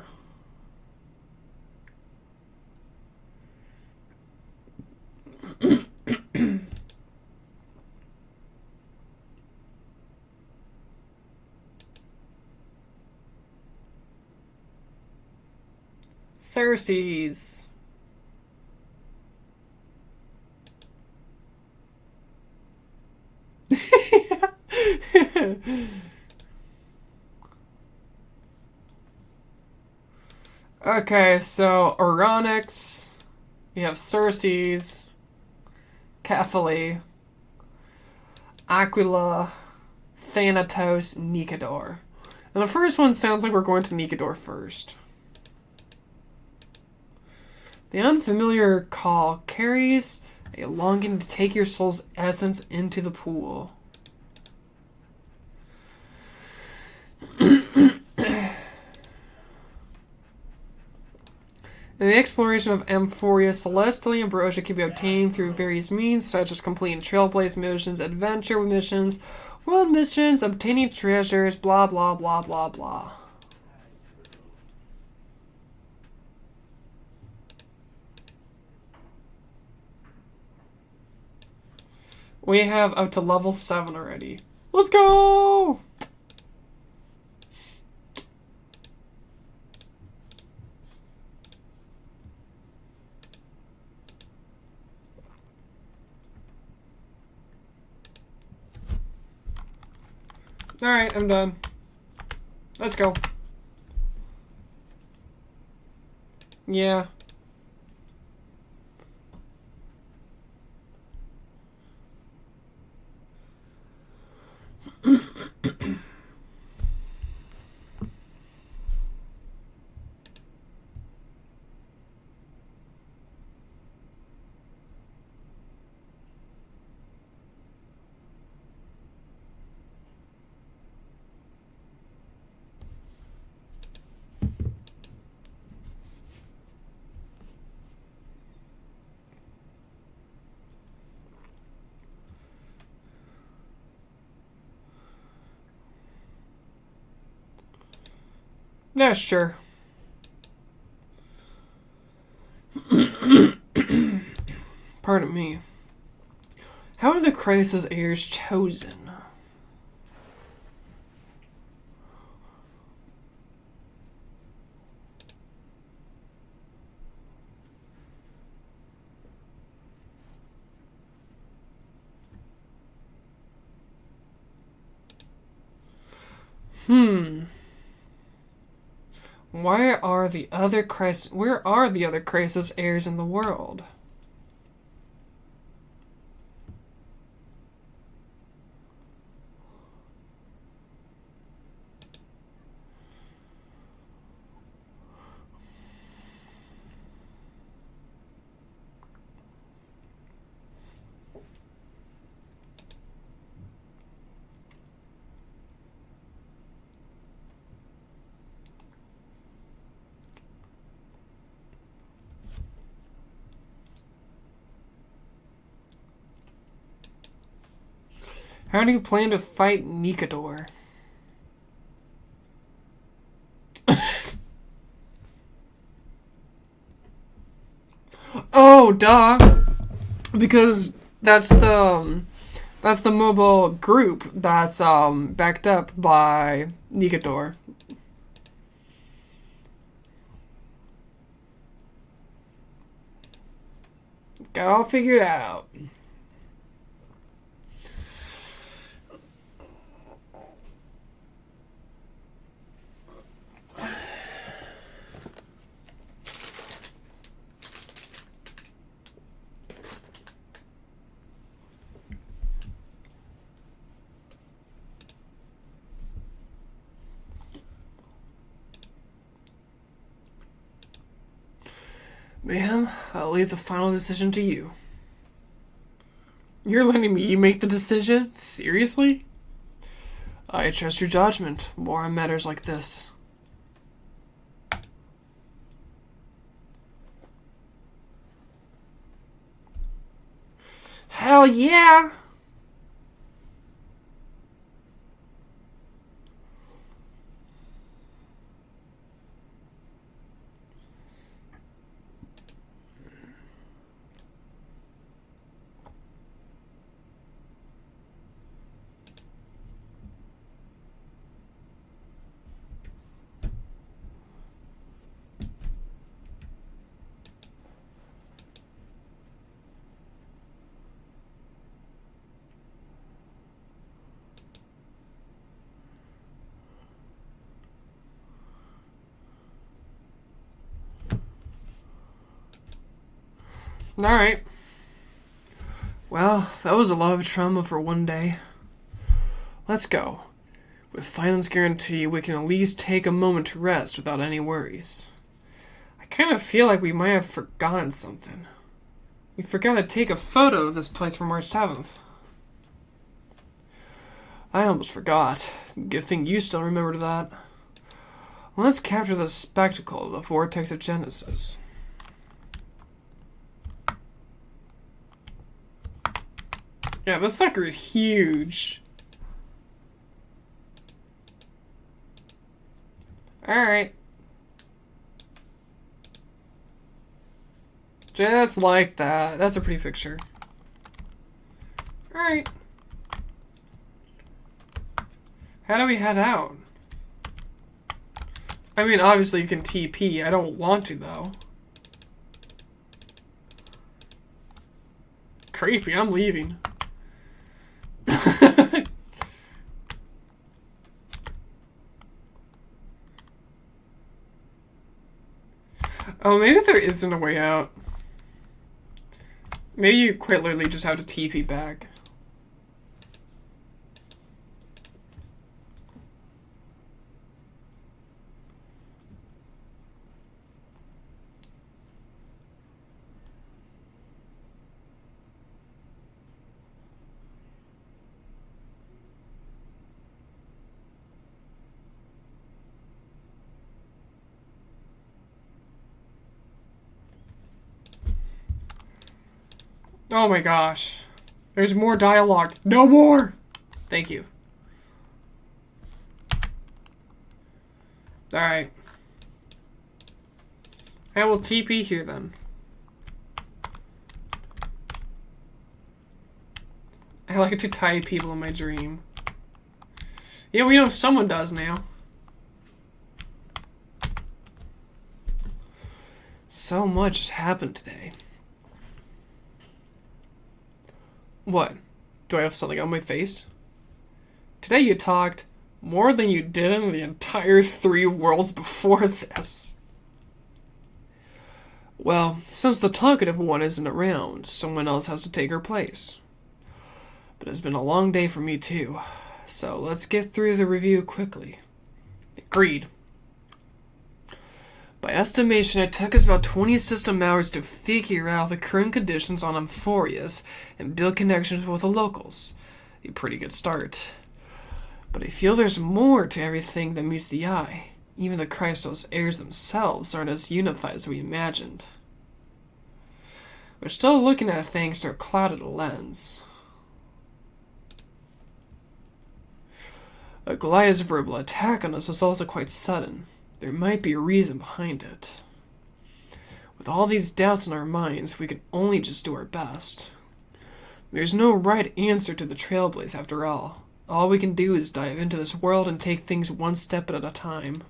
Cersei's. Okay, so Oronix, You have Circes, Cephaly, Aquila, Thanatos, Nicodor. And the first one sounds like we're going to Nicodor first. The unfamiliar call carries a longing to take your soul's essence into the pool. In the exploration of Amphoreus, celestial ambrosia can be obtained through various means, such as completing trailblaze missions, adventure missions, world missions, obtaining treasures, blah blah blah blah blah. We have up to level 7 already. Let's go! Alright, I'm done. Let's go. Yeah. Yeah, sure. Pardon me. How are the crisis heirs chosen? Where are the other crisis heirs in the world? How do you plan to fight Nicodor? Oh, duh. Because that's the mobile group that's backed up by Nicodor. Got all figured out. Ma'am, I'll leave the final decision to you. You're letting me make the decision? Seriously? I trust your judgment more on matters like this. Hell yeah! Alright. Well, that was a lot of trauma for one day. Let's go. With finance guarantee, we can at least take a moment to rest without any worries. I kind of feel like we might have forgotten something. We forgot to take a photo of this place for March 7th. I almost forgot. Good thing you still remembered that. Let's capture the spectacle of the Vortex of Genesis. Yeah, this sucker is huge. Alright. Just like that. That's a pretty picture. Alright. How do we head out? I mean, obviously you can TP. I don't want to, though. Creepy. I'm leaving. Oh, maybe there isn't a way out. Maybe you quite literally just have to TP back. Oh my gosh. There's more dialogue. No more! Thank you. Alright. I will TP here then. I like to tie people in my dream. Yeah, we know someone does now. So much has happened today. What? Do I have something on my face? Today you talked more than you did in the entire 3 worlds before this. Well, since the talkative one isn't around, someone else has to take her place. But it's been a long day for me too, so let's get through the review quickly. Agreed. By estimation, it took us about 20 system hours to figure out the current conditions on Amphoreus and build connections with the locals. A pretty good start. But I feel there's more to everything than meets the eye. Even the Christos heirs themselves aren't as unified as we imagined. We're still looking at things through a clouded lens. Goliath's verbal attack on us was also quite sudden. There might be a reason behind it. With all these doubts in our minds, we can only just do our best. There's no right answer to the Trailblaze after all. All we can do is dive into this world and take things one step at a time.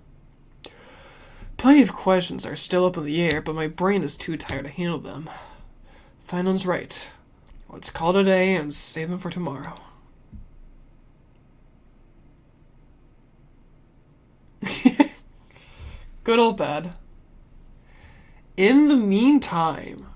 Plenty of questions are still up in the air, but my brain is too tired to handle them. Finon's right. Let's call it a day and save them for tomorrow. Good old bed. In the meantime...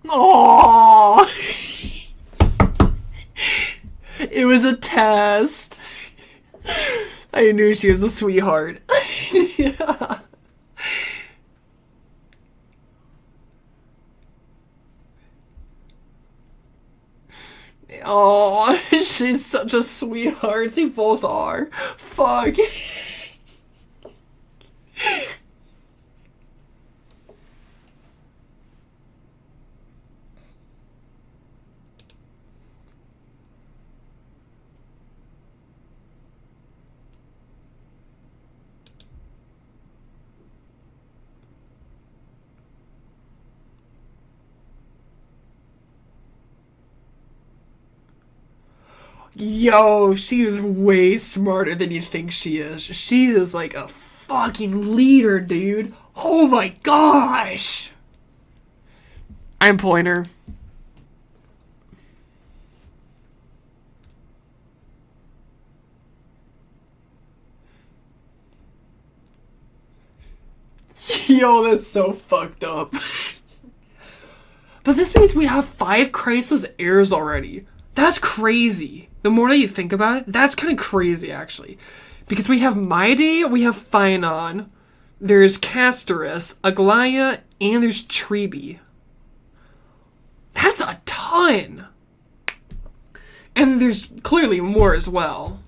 Oh, it was a test. I knew she was a sweetheart. Yeah. Oh, she's such a sweetheart. They both are. Fuck. Yo, she is way smarter than you think she is. She is like a fucking leader, dude. Oh my gosh. I'm pulling her. Yo, that's so fucked up. But this means we have 5 Crisis heirs already. That's crazy. The more that you think about it, that's kind of crazy, actually. Because we have Maide, we have Phynon, there's Castorus, Aglaya, and there's Treeby. That's a ton! And there's clearly more as well.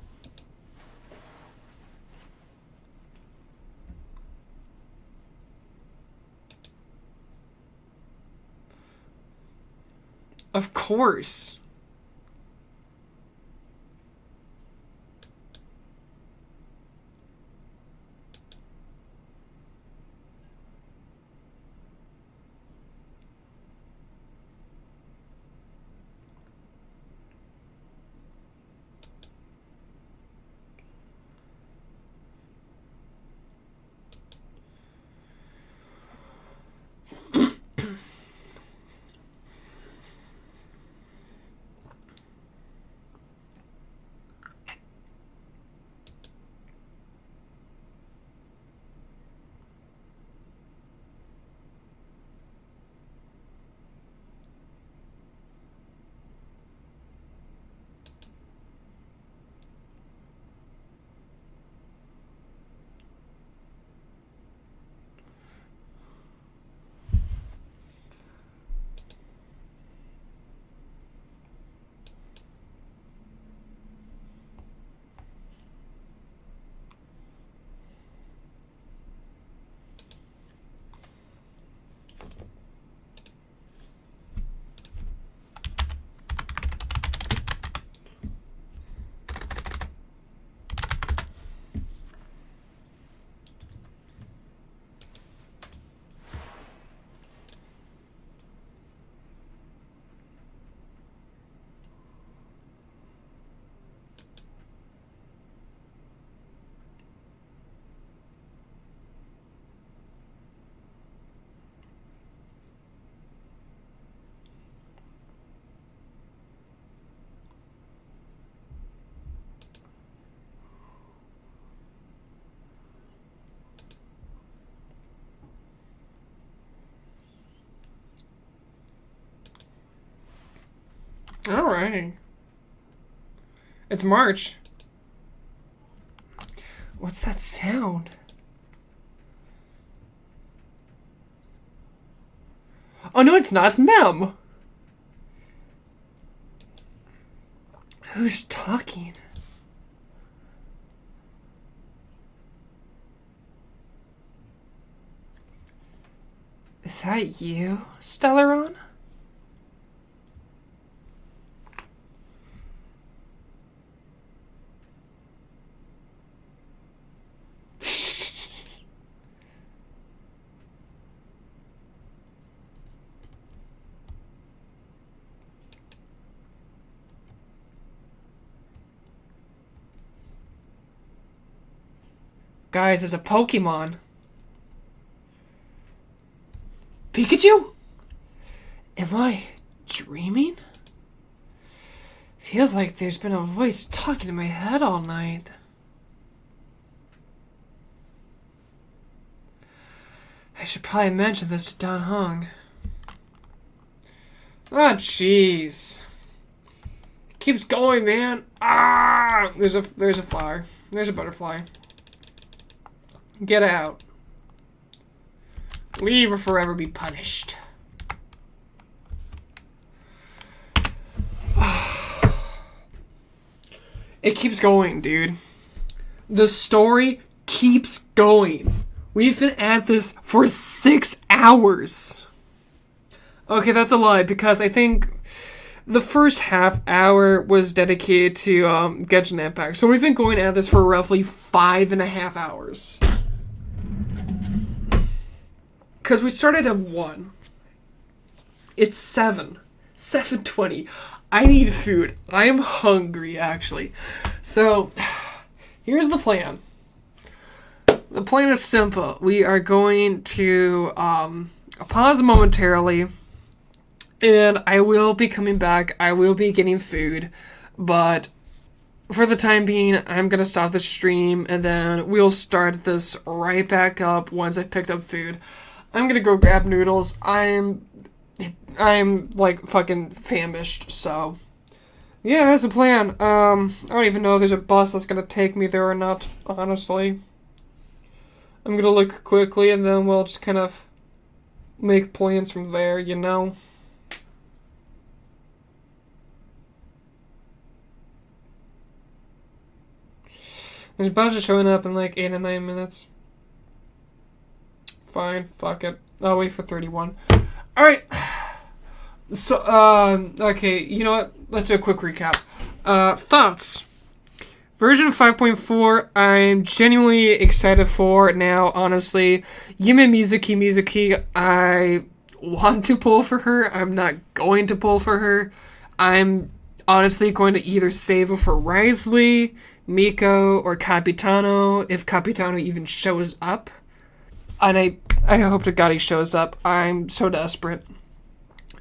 Of course. Alright. It's March. What's that sound? Oh no, it's not. It's Mem. Who's talking? Is that you, Stellaron? Guys, there's a Pokemon. Pikachu? Am I dreaming? Feels like there's been a voice talking in my head all night. I should probably mention this to Don Hung. Ah, jeez. It keeps going, man. Ah! There's a flower. There's a butterfly. Get out. Leave or forever be punished. It keeps going, dude. The story keeps going. We've been at this for 6 hours. Okay, that's a lie, because I think the first half hour was dedicated to Genshin Impact. So we've been going at this for roughly 5.5 hours. Because we started at 1. It's 7. 7:20. I need food. I am hungry, actually. So, here's the plan. The plan is simple. We are going to pause momentarily, and I will be coming back. I will be getting food, but for the time being, I'm going to stop the stream, and then we'll start this right back up once I've picked up food. I'm going to go grab noodles. I'm like fucking famished, so yeah, that's the plan. I don't even know if there's a bus that's going to take me there or not, honestly. I'm gonna look quickly, and then we'll just kind of make plans from there, you know? There's a bus showing up in like 8 or 9 minutes. Fine, fuck it. I'll wait for 31. Alright. So, okay, you know what? Let's do a quick recap. Thoughts. Version 5.4, I'm genuinely excited for now, honestly. Yume Mizuki, I want to pull for her. I'm not going to pull for her. I'm honestly going to either save her for Risley, Miko, or Capitano, if Capitano even shows up. And I hope to God he shows up. I'm so desperate.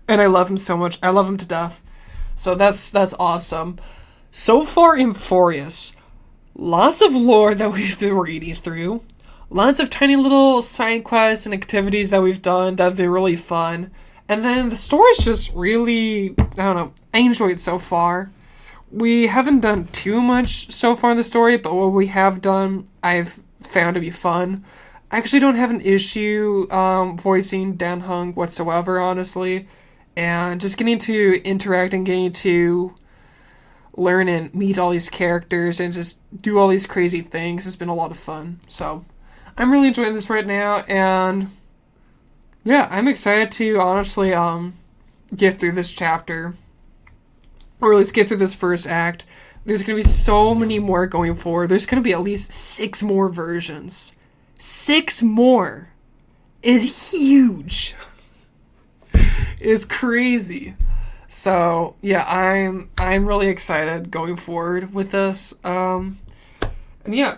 And I love him so much. I love him to death. So that's awesome. So far, Amphoreus, lots of lore that we've been reading through, lots of tiny little side quests and activities that we've done that have been really fun, and then the story's just really, I don't know, I enjoy it so far. We haven't done too much so far in the story, but what we have done, I've found to be fun. I actually don't have an issue voicing Dan Hung whatsoever, honestly, and just getting to interact and getting to learn and meet all these characters and just do all these crazy things has been a lot of fun. So I'm really enjoying this right now, and yeah, I'm excited to honestly get through this chapter, or let's get through this first act. There's gonna be so many more going forward. There's gonna be at least 6 more versions. 6 more is huge. It's crazy. So yeah, I'm really excited going forward with this. And yeah,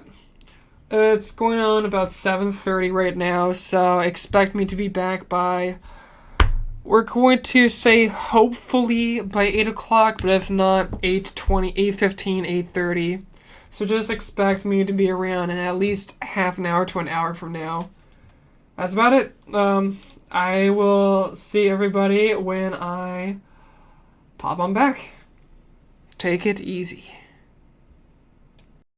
it's going on about 7:30 right now, so expect me to be back by, we're going to say hopefully by 8 o'clock, but if not, 8:20, 8:15, 8:30. So just expect me to be around in at least half an hour to an hour from now. That's about it. I will see everybody when I pop on back. Take it easy.